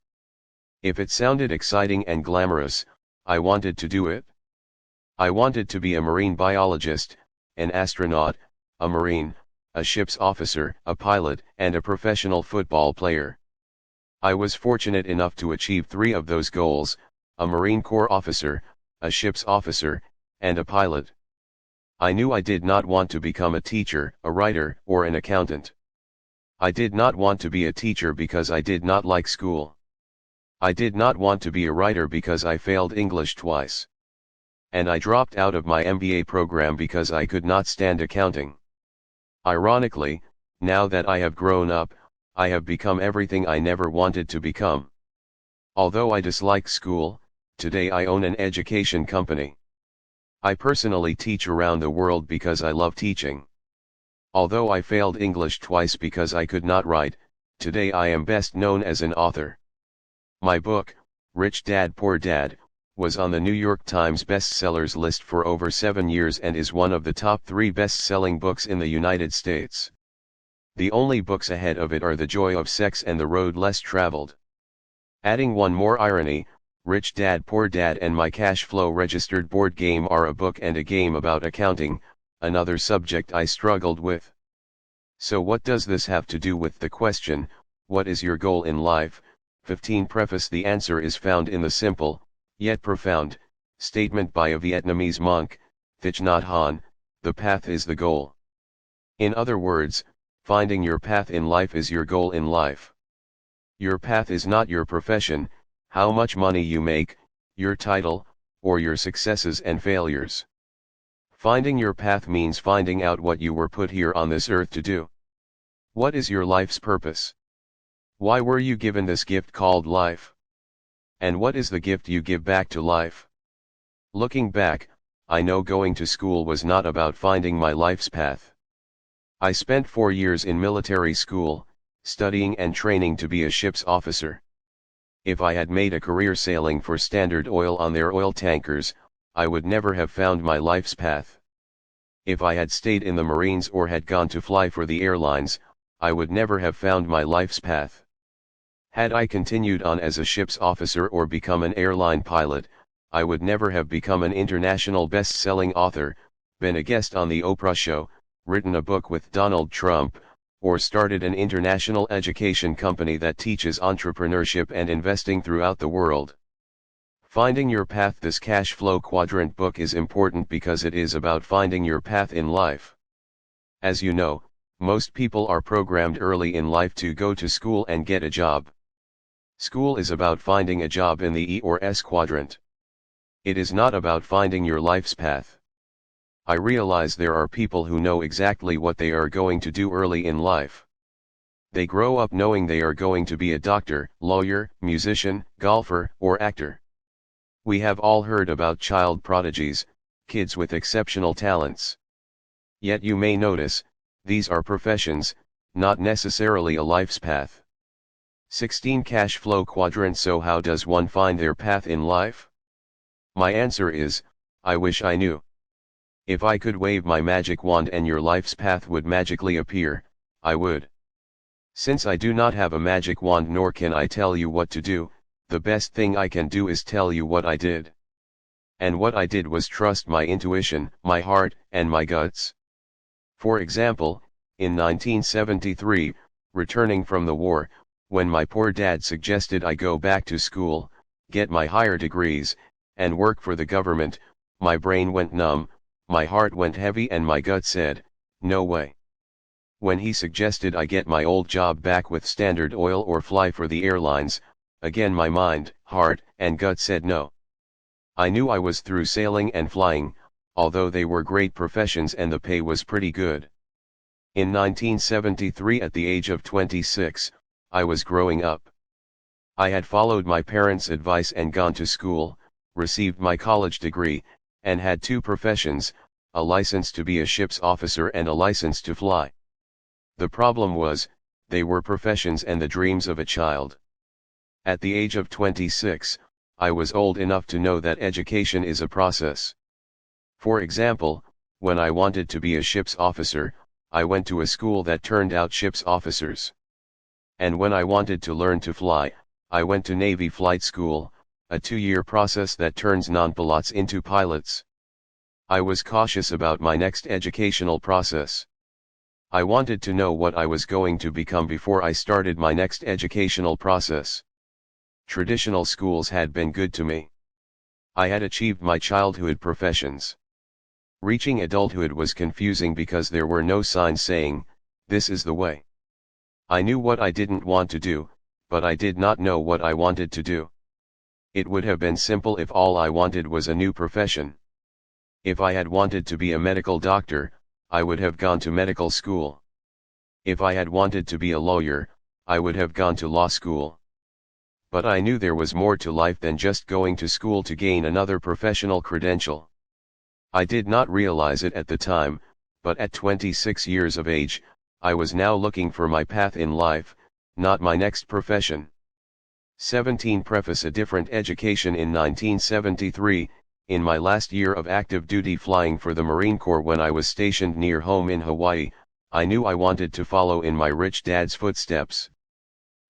[SPEAKER 1] If it sounded exciting and glamorous, I wanted to do it. I wanted to be a marine biologist, an astronaut, a marine, a ship's officer, a pilot, and a professional football player. I was fortunate enough to achieve 3 of those goals: a Marine Corps officer, a ship's officer, and a pilot. I knew I did not want to become a teacher, a writer, or an accountant. I did not want to be a teacher because I did not like school. I did not want to be a writer because I failed English twice. And I dropped out of my MBA program because I could not stand accounting. Ironically, now that I have grown up, I have become everything I never wanted to become. Although I dislike school, today I own an education company. I personally teach around the world because I love teaching. Although I failed English twice because I could not write, today I am best known as an author. My book, Rich Dad Poor Dad, was on the New York Times bestsellers list for over 7 years and is one of the top 3 best-selling books in the United States. The only books ahead of it are The Joy of Sex and The Road Less Traveled. Adding one more irony, Rich Dad Poor Dad and My Cash Flow Registered Board Game are a book and a game about accounting, another subject I struggled with. So what does this have to do with the question, what is your goal in life? 15 Preface. The answer is found in the simple, yet profound, statement by a Vietnamese monk, Thich Nhat Hanh, the path is the goal. In other words, finding your path in life is your goal in life. Your path is not your profession, how much money you make, your title, or your successes and failures. Finding your path means finding out what you were put here on this earth to do. What is your life's purpose? Why were you given this gift called life? And what is the gift you give back to life? Looking back, I know going to school was not about finding my life's path. I spent 4 years in military school, studying and training to be a ship's officer. If I had made a career sailing for Standard Oil on their oil tankers, I would never have found my life's path. If I had stayed in the Marines or had gone to fly for the airlines, I would never have found my life's path. Had I continued on as a ship's officer or become an airline pilot, I would never have become an international best-selling author, been a guest on the Oprah show, written a book with Donald Trump, or started an international education company that teaches entrepreneurship and investing throughout the world. Finding your path. This cash flow quadrant book is important because it is about finding your path in life. As you know, most people are programmed early in life to go to school and get a job. School is about finding a job in the E or S quadrant. It is not about finding your life's path. I realize there are people who know exactly what they are going to do early in life. They grow up knowing they are going to be a doctor, lawyer, musician, golfer, or actor. We have all heard about child prodigies, kids with exceptional talents. Yet you may notice, these are professions, not necessarily a life's path. 16 Cash flow quadrant. So how does one find their path in life? My answer is, I wish I knew. If I could wave my magic wand and your life's path would magically appear, I would. Since I do not have a magic wand nor can I tell you what to do, the best thing I can do is tell you what I did. And what I did was trust my intuition, my heart, and my guts. For example, in 1973, returning from the war, when my poor dad suggested I go back to school, get my higher degrees, and work for the government, my brain went numb, my heart went heavy and my gut said, no way. When he suggested I get my old job back with Standard Oil or fly for the airlines, again my mind, heart, and gut said no. I knew I was through sailing and flying, although they were great professions and the pay was pretty good. In 1973, at the age of 26, I was growing up. I had followed my parents' advice and gone to school, received my college degree, and had two professions, a license to be a ship's officer and a license to fly. The problem was, they were professions and the dreams of a child. At the age of 26, I was old enough to know that education is a process. For example, when I wanted to be a ship's officer, I went to a school that turned out ship's officers. And when I wanted to learn to fly, I went to Navy flight school, a 2-year process that turns non-pilots into pilots. I was cautious about my next educational process. I wanted to know what I was going to become before I started my next educational process. Traditional schools had been good to me. I had achieved my childhood professions. Reaching adulthood was confusing because there were no signs saying, "This is the way." I knew what I didn't want to do, but I did not know what I wanted to do. It would have been simple if all I wanted was a new profession. If I had wanted to be a medical doctor, I would have gone to medical school. If I had wanted to be a lawyer, I would have gone to law school. But I knew there was more to life than just going to school to gain another professional credential. I did not realize it at the time, but at 26 years of age, I was now looking for my path in life, not my next profession. 17 Preface. A different education. In 1973, in my last year of active duty flying for the Marine Corps when I was stationed near home in Hawaii, I knew I wanted to follow in my rich dad's footsteps.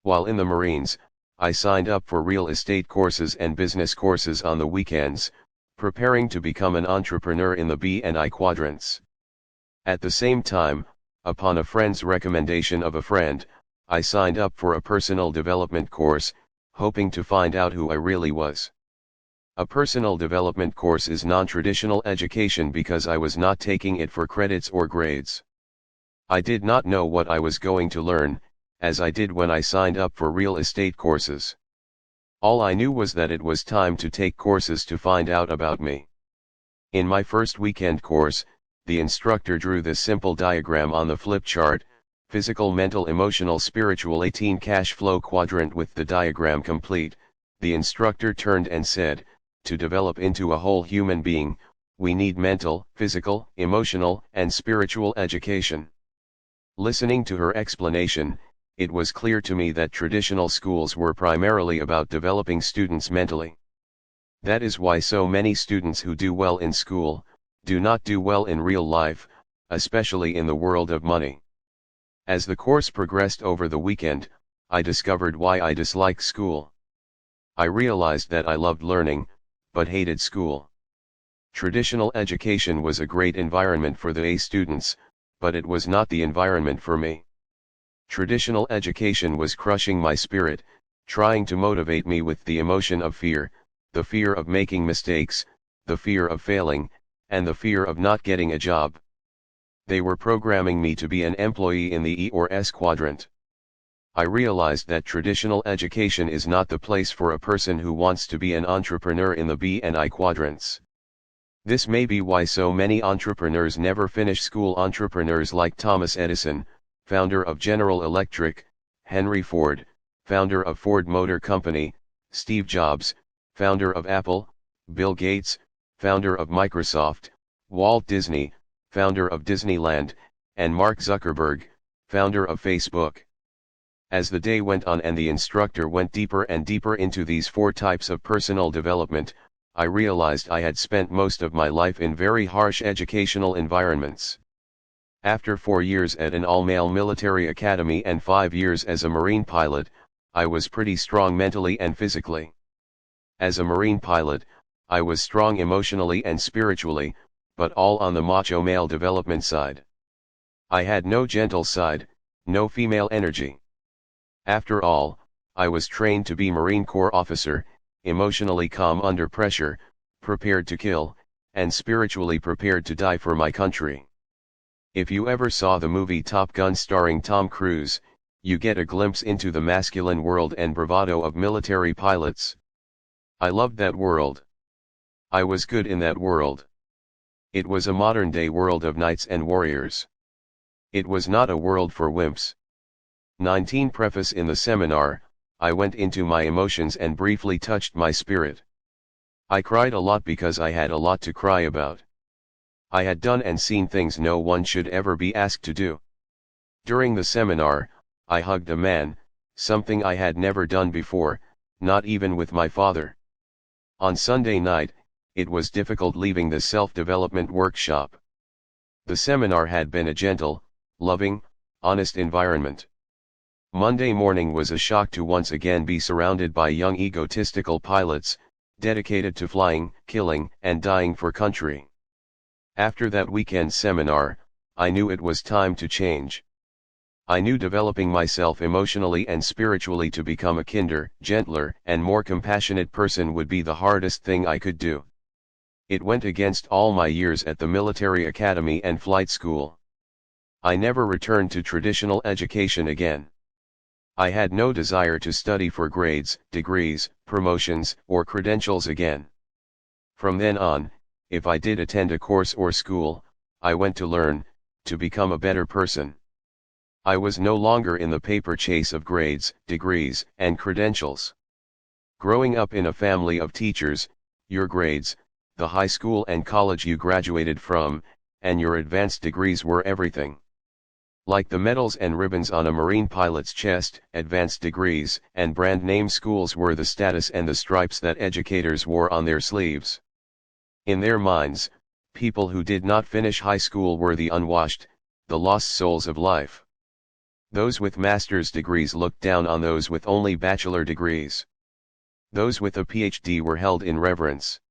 [SPEAKER 1] While in the Marines, I signed up for real estate courses and business courses on the weekends, preparing to become an entrepreneur in the B and I quadrants. At the same time, upon a friend's recommendation of a friend, I signed up for a personal development course, hoping to find out who I really was. A personal development course is non-traditional education because I was not taking it for credits or grades. I did not know what I was going to learn, as I did when I signed up for real estate courses. All I knew was that it was time to take courses to find out about me. In my first weekend course, the instructor drew this simple diagram on the flip chart: physical, mental, emotional, spiritual, 18 cash flow quadrant. With the diagram complete, the instructor turned and said, "To develop into a whole human being, we need mental, physical, emotional, and spiritual education." Listening to her explanation, it was clear to me that traditional schools were primarily about developing students mentally. That is why so many students who do well in school, do not do well in real life, especially in the world of money. As the course progressed over the weekend, I discovered why I disliked school. I realized that I loved learning, but hated school. Traditional education was a great environment for the A students, but it was not the environment for me. Traditional education was crushing my spirit, trying to motivate me with the emotion of fear, the fear of making mistakes, the fear of failing, and the fear of not getting a job. They were programming me to be an employee in the E or S quadrant. I realized that traditional education is not the place for a person who wants to be an entrepreneur in the B and I quadrants. This may be why so many entrepreneurs never finish school. Entrepreneurs like Thomas Edison, founder of General Electric; Henry Ford, founder of Ford Motor Company; Steve Jobs, founder of Apple; Bill Gates, founder of Microsoft; Walt Disney, founder of Disneyland; and Mark Zuckerberg, founder of Facebook. As the day went on and the instructor went deeper and deeper into these 4 types of personal development, I realized I had spent most of my life in very harsh educational environments. After 4 years at an all-male military academy and 5 years as a Marine pilot, I was pretty strong mentally and physically. As a Marine pilot, I was strong emotionally and spiritually, but all on the macho male development side. I had no gentle side, no female energy. After all, I was trained to be Marine Corps officer, emotionally calm under pressure, prepared to kill, and spiritually prepared to die for my country. If you ever saw the movie Top Gun starring Tom Cruise, you get a glimpse into the masculine world and bravado of military pilots. I loved that world. I was good in that world. It was a modern-day world of knights and warriors. It was not a world for wimps. 19 Preface. In the seminar, I went into my emotions and briefly touched my spirit. I cried a lot because I had a lot to cry about. I had done and seen things no one should ever be asked to do. During the seminar, I hugged a man, something I had never done before, not even with my father. On Sunday night, it was difficult leaving the self-development workshop. The seminar had been a gentle, loving, honest environment. Monday morning was a shock to once again be surrounded by young egotistical pilots, dedicated to flying, killing, and dying for country. After that weekend seminar, I knew it was time to change. I knew developing myself emotionally and spiritually to become a kinder, gentler, and more compassionate person would be the hardest thing I could do. It went against all my years at the military academy and flight school. I never returned to traditional education again. I had no desire to study for grades, degrees, promotions, or credentials again. From then on, if I did attend a course or school, I went to learn, to become a better person. I was no longer in the paper chase of grades, degrees, and credentials. Growing up in a family of teachers, your grades, the high school and college you graduated from, and your advanced degrees were everything. Like the medals and ribbons on a Marine pilot's chest, advanced degrees and brand name schools were the status and the stripes that educators wore on their sleeves. In their minds, people who did not finish high school were the unwashed, the lost souls of life. Those with master's degrees looked down on those with only bachelor degrees. Those with a PhD were held in reverence.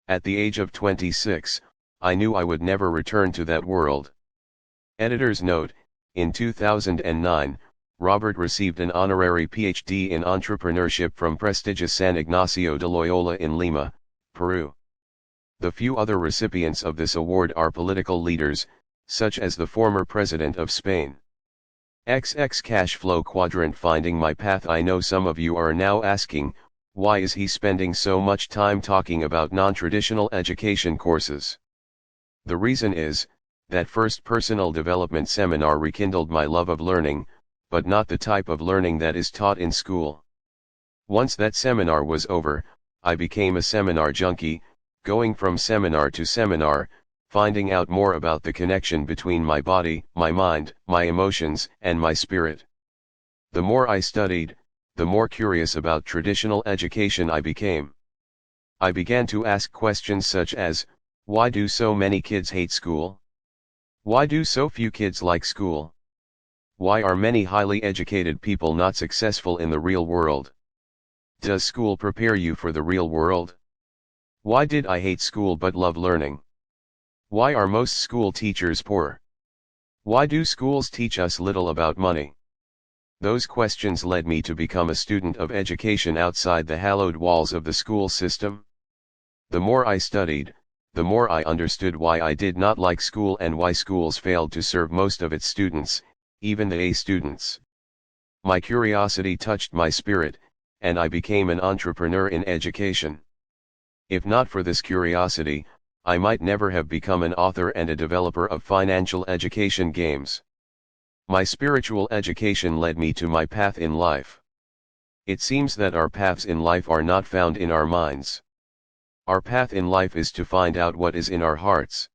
[SPEAKER 1] At the age of 26, I knew I would never return to that world. Editor's note: in 2009, Robert received an honorary PhD in entrepreneurship from prestigious San Ignacio de Loyola in Lima, Peru. The few other recipients of this award are political leaders, such as the former president of Spain. XX Cash Flow Quadrant. Finding my path. I know some of you are now asking, why is he spending so much time talking about non-traditional education courses? The reason is, that first personal development seminar rekindled my love of learning, but not the type of learning that is taught in school. Once that seminar was over, I became a seminar junkie, going from seminar to seminar, finding out more about the connection between my body, my mind, my emotions, and my spirit. The more I studied, the more curious about traditional education I became. I began to ask questions such as, why do so many kids hate school? Why do so few kids like school? Why are many highly educated people not successful in the real world? Does school prepare you for the real world? Why did I hate school but love learning? Why are most school teachers poor? Why do schools teach us little about money? Those questions led me to become a student of education outside the hallowed walls of the school system. The more I studied, the more I understood why I did not like school and why schools failed to serve most of its students, even the A students. My curiosity touched my spirit, and I became an entrepreneur in education. If not for this curiosity, I might never have become an author and a developer of financial education games. My spiritual education led me to my path in life. It seems that our paths in life are not found in our minds. Our path in life is to find out what is in our hearts.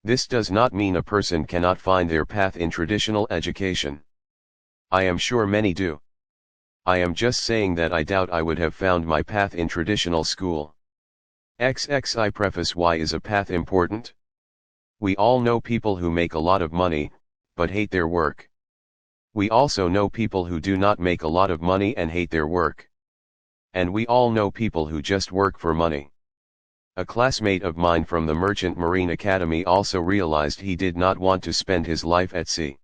[SPEAKER 1] This does not mean a person cannot find their path in traditional education. I am sure many do. I am just saying that I doubt I would have found my path in traditional school. XXI Preface. Why is a path important? We all know people who make a lot of money, but hate their work. We also know people who do not make a lot of money and hate their work. And we all know people who just work for money. A classmate of mine from the Merchant Marine Academy also realized he did not want to spend his life at sea.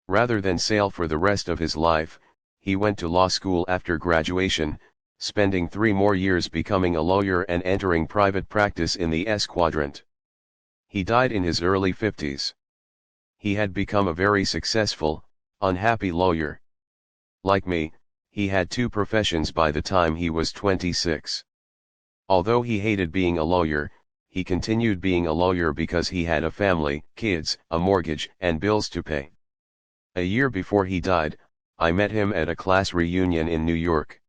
[SPEAKER 1] Rather than sail for the rest of his life, he went to law school after graduation, spending 3 more years becoming a lawyer and entering private practice in the S quadrant. He died in his early 50s. He had become a very successful, unhappy lawyer. Like me, he had 2 professions by the time he was 26. Although he hated being a lawyer, he continued being a lawyer because he had a family, kids, a mortgage, and bills to pay. A year before he died, I met him at a class reunion in New York.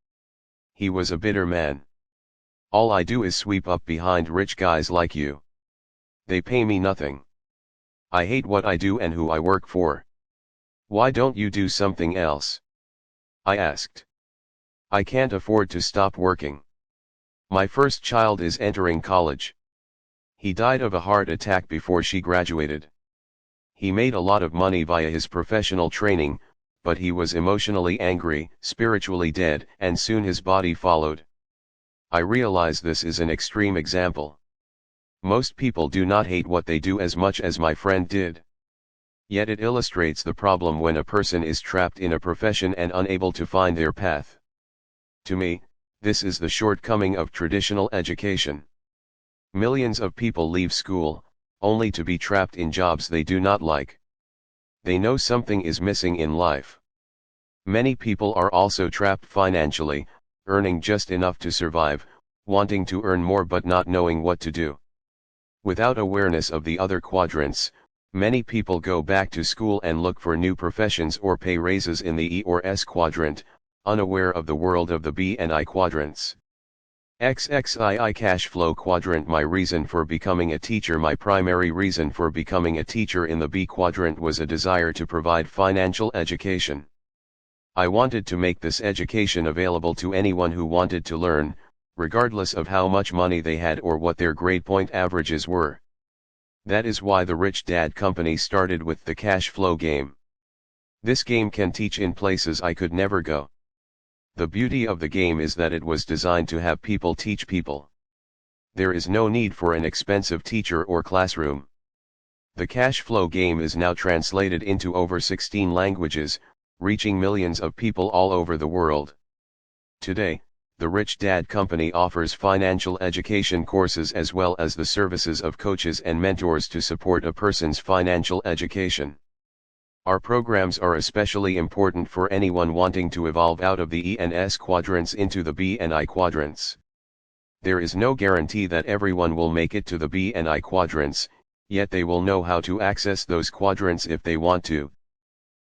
[SPEAKER 1] He was a bitter man. "All I do is sweep up behind rich guys like you. They pay me nothing. I hate what I do and who I work for. Why don't you do something else?" I asked. "I can't afford to stop working. My first child is entering college. He died of a heart attack before she graduated. He made a lot of money via his professional training, but he was emotionally angry, spiritually dead, and soon his body followed." I realize this is an extreme example. Most people do not hate what they do as much as my friend did. Yet it illustrates the problem when a person is trapped in a profession and unable to find their path. To me, this is the shortcoming of traditional education. Millions of people leave school, only to be trapped in jobs they do not like. They know something is missing in life. Many people are also trapped financially, earning just enough to survive, wanting to earn more but not knowing what to do. Without awareness of the other quadrants, many people go back to school and look for new professions or pay raises in the E or S quadrant, unaware of the world of the B and I quadrants. XXII cash flow quadrant. My reason for becoming a teacher. My primary reason for becoming a teacher in the B quadrant was a desire to provide financial education. I wanted to make this education available to anyone who wanted to learn, regardless of how much money they had or what their grade point averages were. That is why the Rich Dad Company started with the cash flow game. This game can teach in places I could never go. The beauty of the game is that it was designed to have people teach people. There is no need for an expensive teacher or classroom. The cash flow game is now translated into over 16 languages, reaching millions of people all over the world. Today, the Rich Dad Company offers financial education courses as well as the services of coaches and mentors to support a person's financial education. Our programs are especially important for anyone wanting to evolve out of the E and S quadrants into the B and I quadrants. There is no guarantee that everyone will make it to the B and I quadrants, yet they will know how to access those quadrants if they want to.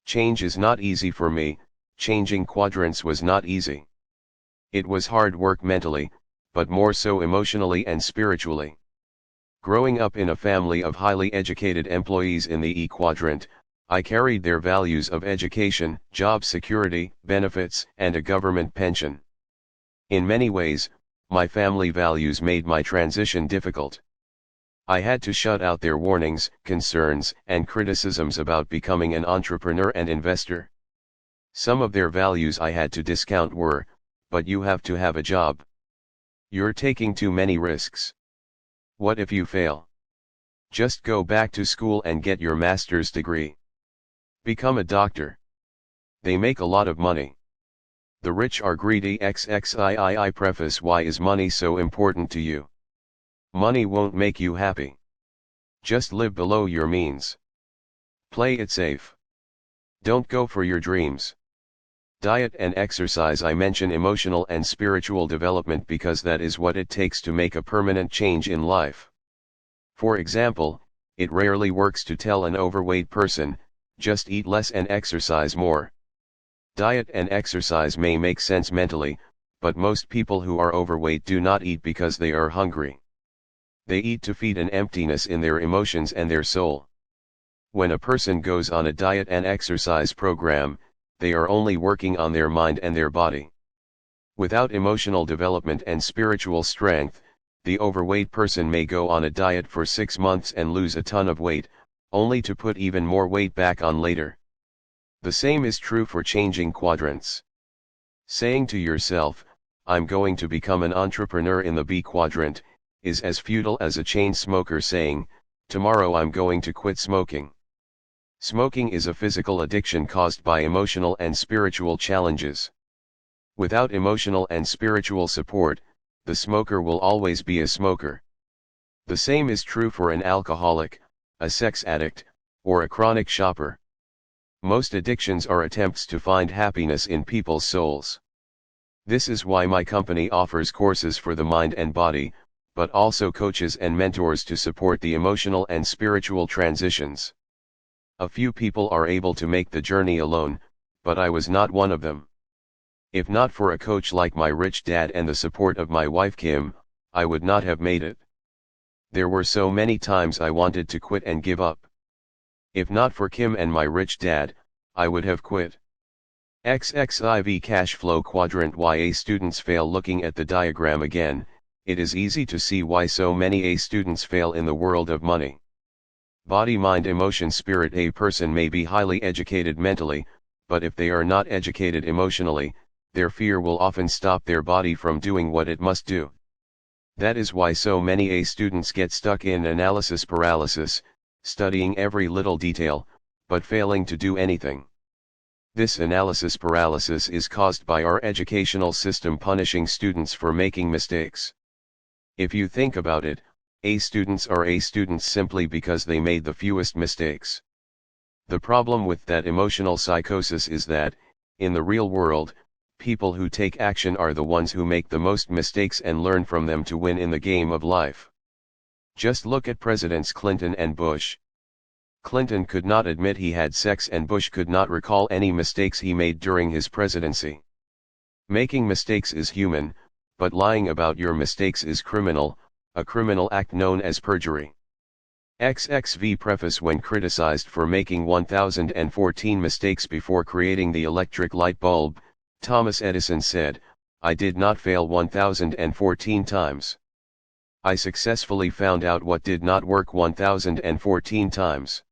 [SPEAKER 1] Change is not easy for me. Changing quadrants was not easy. It was hard work mentally, but more so emotionally and spiritually. Growing up in a family of highly educated employees in the E quadrant, I carried their values of education, job security, benefits, and a government pension. In many ways, my family values made my transition difficult. I had to shut out their warnings, concerns, and criticisms about becoming an entrepreneur and investor. Some of their values I had to discount were, "But you have to have a job. You're taking too many risks. What if you fail? Just go back to school and get your master's degree. Become a doctor. They make a lot of money. The rich are greedy." XXII preface. Why is money so important to you? Money won't make you happy. Just live below your means. Play it safe. Don't go for your dreams. Diet and exercise. I mention emotional and spiritual development because that is what it takes to make a permanent change in life. For example, it rarely works to tell an overweight person, "Just eat less and exercise more." Diet and exercise may make sense mentally, but most people who are overweight do not eat because they are hungry. They eat to feed an emptiness in their emotions and their soul. When a person goes on a diet and exercise program, they are only working on their mind and their body. Without emotional development and spiritual strength, the overweight person may go on a diet for 6 months and lose a ton of weight, only to put even more weight back on later. The same is true for changing quadrants. Saying to yourself, "I'm going to become an entrepreneur in the B quadrant," is as futile as a chain smoker saying, "Tomorrow I'm going to quit smoking." Smoking is a physical addiction caused by emotional and spiritual challenges. Without emotional and spiritual support, the smoker will always be a smoker. The same is true for an alcoholic, a sex addict, or a chronic shopper. Most addictions are attempts to find happiness in people's souls. This is why my company offers courses for the mind and body, but also coaches and mentors to support the emotional and spiritual transitions. A few people are able to make the journey alone, but I was not one of them. If not for a coach like my rich dad and the support of my wife Kim, I would not have made it. There were so many times I wanted to quit and give up. If not for Kim and my rich dad, I would have quit. XXIV cash flow quadrant. Why A students fail. Looking at the diagram again, it is easy to see why so many A students fail in the world of money. Body, mind, emotion, spirit. A person may be highly educated mentally, but if they are not educated emotionally, their fear will often stop their body from doing what it must do. That is why so many A students get stuck in analysis paralysis, studying every little detail, but failing to do anything. This analysis paralysis is caused by our educational system punishing students for making mistakes. If you think about it, A students are A students simply because they made the fewest mistakes. The problem with that emotional psychosis is that, in the real world, people who take action are the ones who make the most mistakes and learn from them to win in the game of life. Just look at Presidents Clinton and Bush. Clinton could not admit he had sex and Bush could not recall any mistakes he made during his presidency. Making mistakes is human, but lying about your mistakes is criminal, a criminal act known as perjury. XXV preface. When criticized for making 1014 mistakes before creating the electric light bulb, Thomas Edison said, "I did not fail 1014 times. I successfully found out what did not work 1014 times."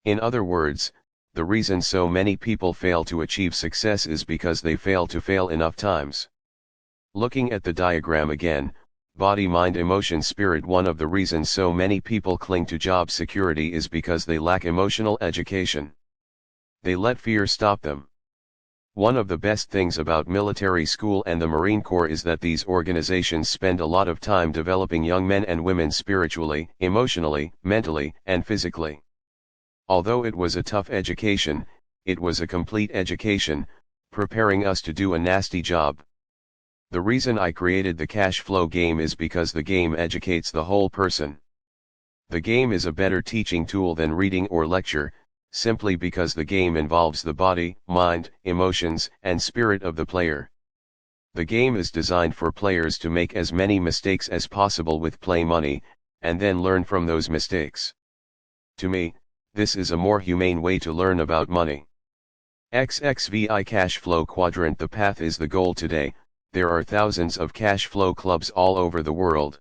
[SPEAKER 1] In other words, the reason so many people fail to achieve success is because they fail to fail enough times. Looking at the diagram again, body, mind, emotion, spirit. One of the reasons so many people cling to job security is because they lack emotional education. They let fear stop them. One of the best things about military school and the Marine Corps is that these organizations spend a lot of time developing young men and women spiritually, emotionally, mentally, and physically. Although it was a tough education, it was a complete education, preparing us to do a nasty job. The reason I created the cash flow game is because the game educates the whole person. The game is a better teaching tool than reading or lecture, simply because the game involves the body, mind, emotions, and spirit of the player. The game is designed for players to make as many mistakes as possible with play money, and then learn from those mistakes. To me, this is a more humane way to learn about money. XXVI cash flow quadrant. The path is the goal. Today, there are thousands of cash flow clubs all over the world.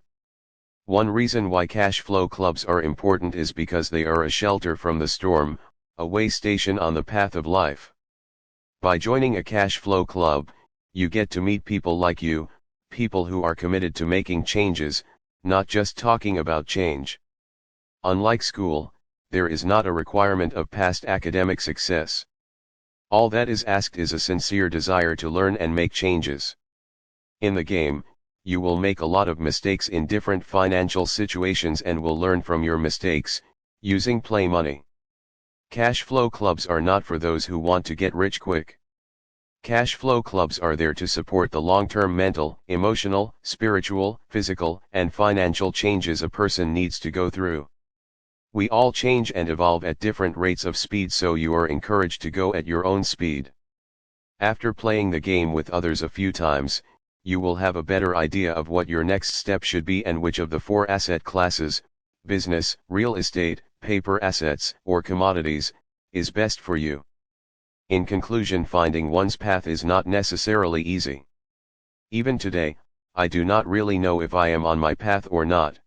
[SPEAKER 1] One reason why cash flow clubs are important is because they are a shelter from the storm, a way station on the path of life. By joining a cash flow club, you get to meet people like you, people who are committed to making changes, not just talking about change. Unlike school, there is not a requirement of past academic success. All that is asked is a sincere desire to learn and make changes. In the game, you will make a lot of mistakes in different financial situations and will learn from your mistakes, using play money. Cash flow clubs are not for those who want to get rich quick. Cash flow clubs are there to support the long-term mental, emotional, spiritual, physical, and financial changes a person needs to go through. We all change and evolve at different rates of speed, so you are encouraged to go at your own speed. After playing the game with others a few times, you will have a better idea of what your next step should be and which of the 4 asset classes, business, real estate, paper assets, or commodities, is best for you. In conclusion, finding one's path is not necessarily easy. Even today, I do not really know if I am on my path or not.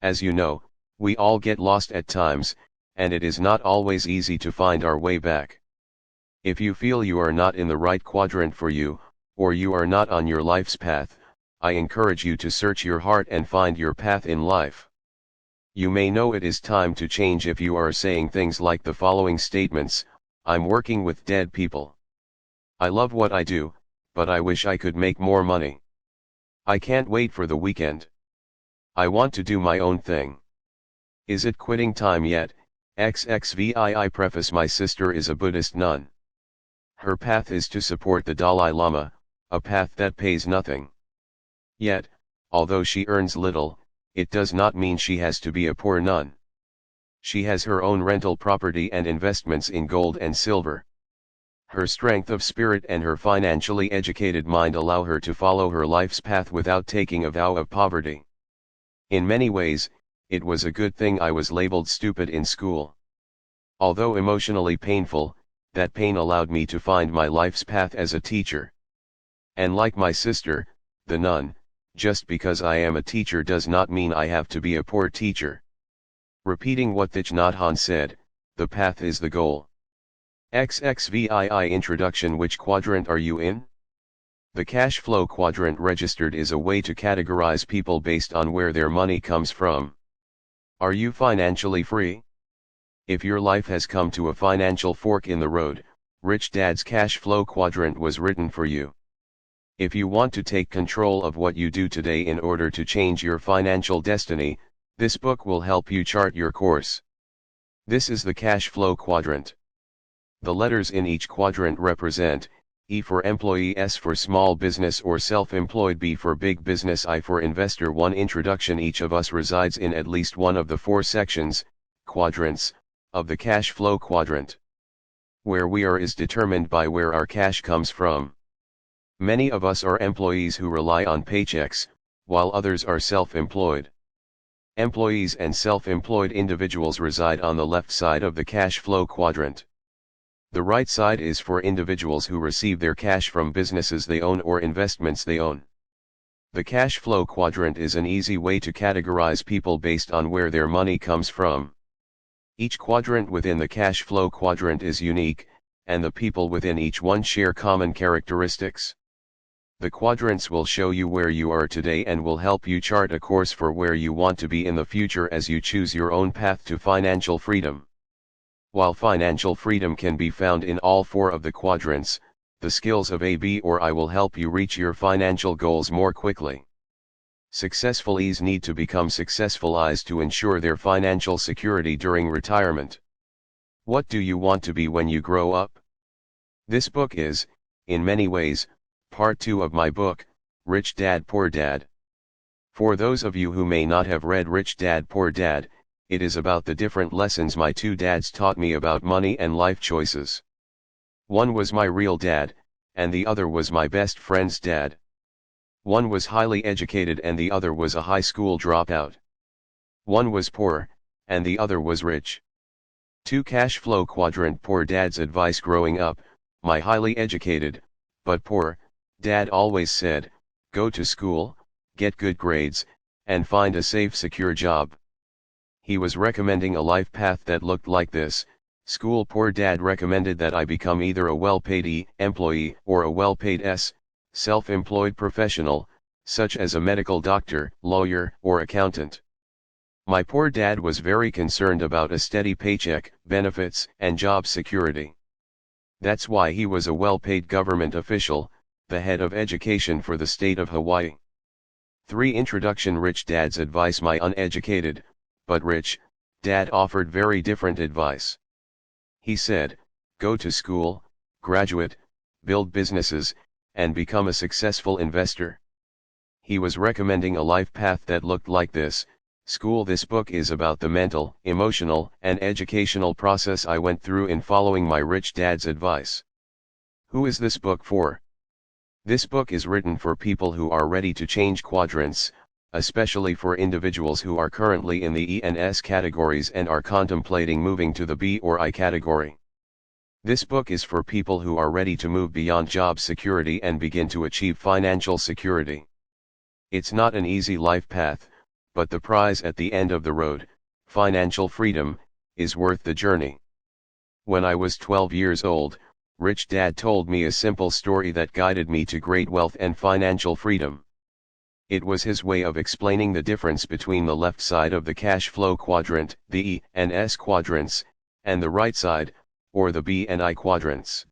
[SPEAKER 1] As you know, we all get lost at times, and it is not always easy to find our way back. If you feel you are not in the right quadrant for you, or you are not on your life's path, I encourage you to search your heart and find your path in life. You may know it is time to change if you are saying things like the following statements: "I'm working with dead people. I love what I do, but I wish I could make more money. I can't wait for the weekend. I want to do my own thing. Is it quitting time yet?" XXVII preface. My sister is a Buddhist nun. Her path is to support the Dalai Lama, a path that pays nothing. Yet, although she earns little, it does not mean she has to be a poor nun. She has her own rental property and investments in gold and silver. Her strength of spirit and her financially educated mind allow her to follow her life's path without taking a vow of poverty. In many ways, it was a good thing I was labeled stupid in school. Although emotionally painful, that pain allowed me to find my life's path as a teacher. And like my sister, the nun, just because I am a teacher does not mean I have to be a poor teacher. Repeating what Thich Nhat Hanh said, the path is the goal. XXVII Introduction. Which quadrant are you in? The cash flow quadrant registered is a way to categorize people based on where their money comes from. Are you financially free? If your life has come to a financial fork in the road, Rich Dad's cash flow quadrant was written for you. If you want to take control of what you do today in order to change your financial destiny, this book will help you chart your course. This is the cash flow quadrant. The letters in each quadrant represent: E for employee, S for small business or self-employed, B for big business, I for investor. 1 Introduction. Each of us resides in at least one of the 4 sections, quadrants, of the cash flow quadrant. Where we are is determined by where our cash comes from. Many of us are employees who rely on paychecks, while others are self-employed. Employees and self-employed individuals reside on the left side of the cash flow quadrant. The right side is for individuals who receive their cash from businesses they own or investments they own. The cash flow quadrant is an easy way to categorize people based on where their money comes from. Each quadrant within the cash flow quadrant is unique, and the people within each one share common characteristics. The quadrants will show you where you are today and will help you chart a course for where you want to be in the future as you choose your own path to financial freedom. While financial freedom can be found in all 4 of the quadrants, the skills of A, B, or I will help you reach your financial goals more quickly. Successful E's need to become successful I's to ensure their financial security during retirement. What do you want to be when you grow up? This book is, in many ways, part 2 of my book, Rich Dad Poor Dad. For those of you who may not have read Rich Dad Poor Dad, it is about the different lessons my 2 dads taught me about money and life choices. One was my real dad, and the other was my best friend's dad. One was highly educated and the other was a high school dropout. One was poor, and the other was rich. 2 Cash flow quadrant. Poor dad's advice growing up: my highly educated, but poor, dad always said, go to school, get good grades, and find a safe, secure job. He was recommending a life path that looked like this. School. Poor dad recommended that I become either a well-paid E, employee, or a well-paid S, self-employed professional, such as a medical doctor, lawyer, or accountant. My poor dad was very concerned about a steady paycheck, benefits, and job security. That's why he was a well-paid government official, the head of education for the state of Hawaii. 3 Introduction. Rich Dad's advice. My uneducated, but rich, dad offered very different advice. He said, go to school, graduate, build businesses, and become a successful investor. He was recommending a life path that looked like this. School. This book is about the mental, emotional, and educational process I went through in following my rich dad's advice. Who is this book for? This book is written for people who are ready to change quadrants, especially for individuals who are currently in the E and S categories and are contemplating moving to the B or I category. This book is for people who are ready to move beyond job security and begin to achieve financial security. It's not an easy life path, but the prize at the end of the road, financial freedom, is worth the journey. When I was 12 years old, Rich Dad told me a simple story that guided me to great wealth and financial freedom. It was his way of explaining the difference between the left side of the cash flow quadrant, the E and S quadrants, and the right side, or the B and I quadrants.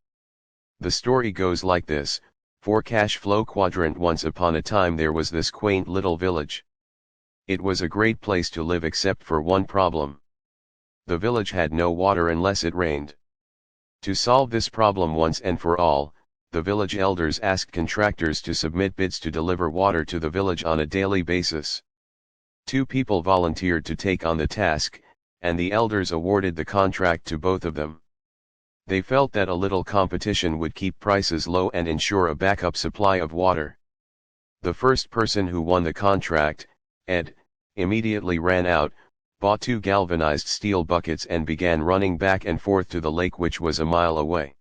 [SPEAKER 1] The story goes like this: for cash flow quadrant. Once upon a time there was this quaint little village. It was a great place to live except for one problem. The village had no water unless it rained. To solve this problem once and for all, the village elders asked contractors to submit bids to deliver water to the village on a daily basis. 2 people volunteered to take on the task, and the elders awarded the contract to both of them. They felt that a little competition would keep prices low and ensure a backup supply of water. The first person who won the contract, Ed, immediately ran out, bought 2 galvanized steel buckets and began running back and forth to the lake, which was a mile away.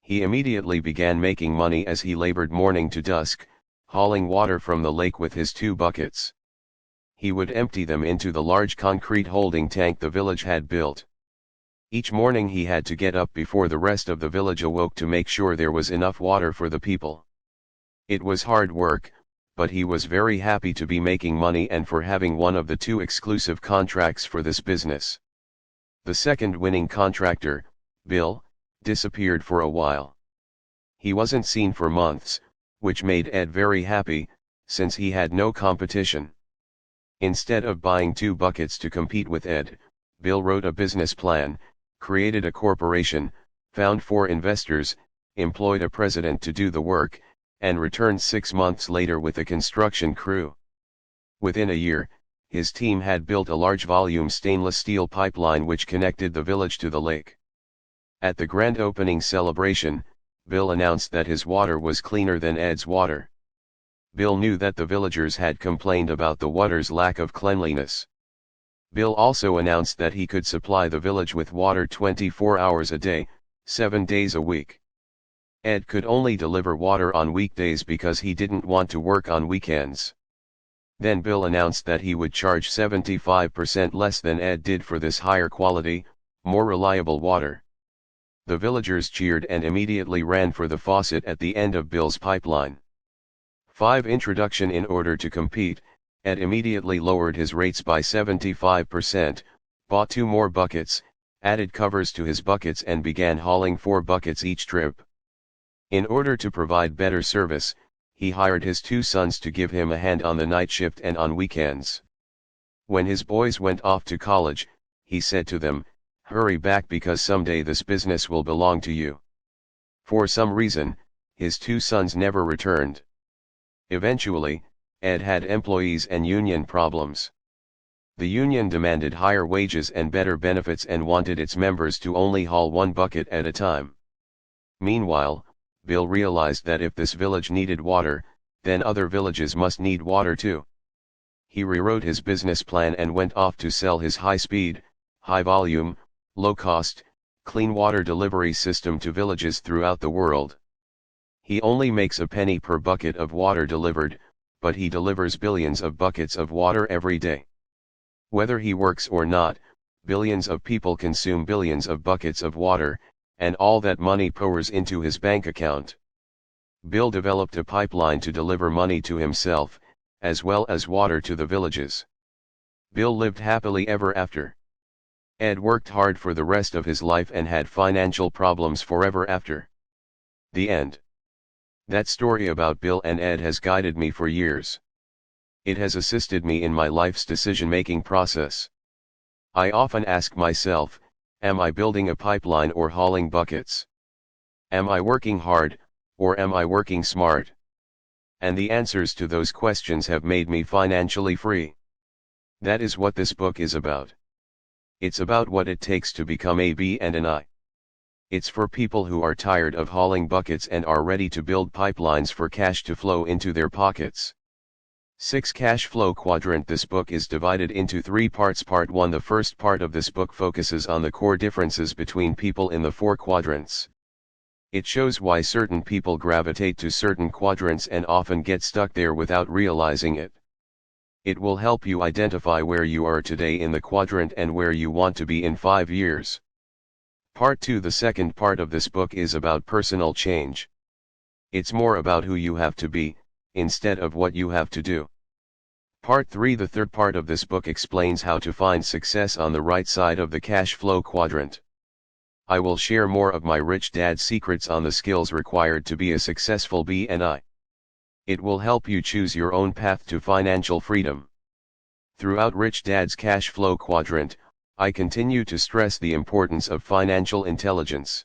[SPEAKER 1] He immediately began making money as he labored morning to dusk, hauling water from the lake with his 2 buckets. He would empty them into the large concrete holding tank the village had built. Each morning he had to get up before the rest of the village awoke to make sure there was enough water for the people. It was hard work, but he was very happy to be making money and for having one of the 2 exclusive contracts for this business. The second winning contractor, Bill, disappeared for a while. He wasn't seen for months, which made Ed very happy, since he had no competition. Instead of buying 2 buckets to compete with Ed, Bill wrote a business plan, created a corporation, found 4 investors, employed a president to do the work, and returned 6 months later with a construction crew. Within a year, his team had built a large volume stainless steel pipeline which connected the village to the lake. At the grand opening celebration, Bill announced that his water was cleaner than Ed's water. Bill knew that the villagers had complained about the water's lack of cleanliness. Bill also announced that he could supply the village with water 24 hours a day, 7 days a week. Ed could only deliver water on weekdays because he didn't want to work on weekends. Then Bill announced that he would charge 75% less than Ed did for this higher quality, more reliable water. The villagers cheered and immediately ran for the faucet at the end of Bill's pipeline. 5 Introduction. In order to compete, Ed immediately lowered his rates by 75%, bought 2 more buckets, added covers to his buckets and began hauling 4 buckets each trip. In order to provide better service, he hired his 2 sons to give him a hand on the night shift and on weekends. When his boys went off to college, he said to them, "Hurry back because someday this business will belong to you." For some reason, his 2 sons never returned. Eventually, Ed had employees and union problems. The union demanded higher wages and better benefits and wanted its members to only haul 1 bucket at a time. Meanwhile, Bill realized that if this village needed water, then other villages must need water too. He rewrote his business plan and went off to sell his high-speed, high-volume, low-cost, clean water delivery system to villages throughout the world. He only makes a penny per bucket of water delivered, but he delivers billions of buckets of water every day. Whether he works or not, billions of people consume billions of buckets of water, and all that money pours into his bank account. Bill developed a pipeline to deliver money to himself, as well as water to the villages. Bill lived happily ever after. Ed worked hard for the rest of his life and had financial problems forever after. The end. That story about Bill and Ed has guided me for years. It has assisted me in my life's decision-making process. I often ask myself, am I building a pipeline or hauling buckets? Am I working hard, or am I working smart? And the answers to those questions have made me financially free. That is what this book is about. It's about what it takes to become a B and an I. It's for people who are tired of hauling buckets and are ready to build pipelines for cash to flow into their pockets. 6 Cash Flow Quadrant. This book is divided into 3 parts. Part 1. The first part of this book focuses on the core differences between people in the 4 quadrants. It shows why certain people gravitate to certain quadrants and often get stuck there without realizing it. It will help you identify where you are today in the quadrant and where you want to be in 5 years. Part 2. The second part of this book is about personal change. It's more about who you have to be, instead of what you have to do. Part 3. The third part of this book explains how to find success on the right side of the cash flow quadrant. I will share more of my Rich Dad secrets on the skills required to be a successful B&I. It will help you choose your own path to financial freedom. Throughout Rich Dad's cash flow quadrant, I continue to stress the importance of financial intelligence.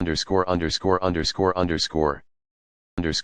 [SPEAKER 1] underscore underscore underscore underscore underscore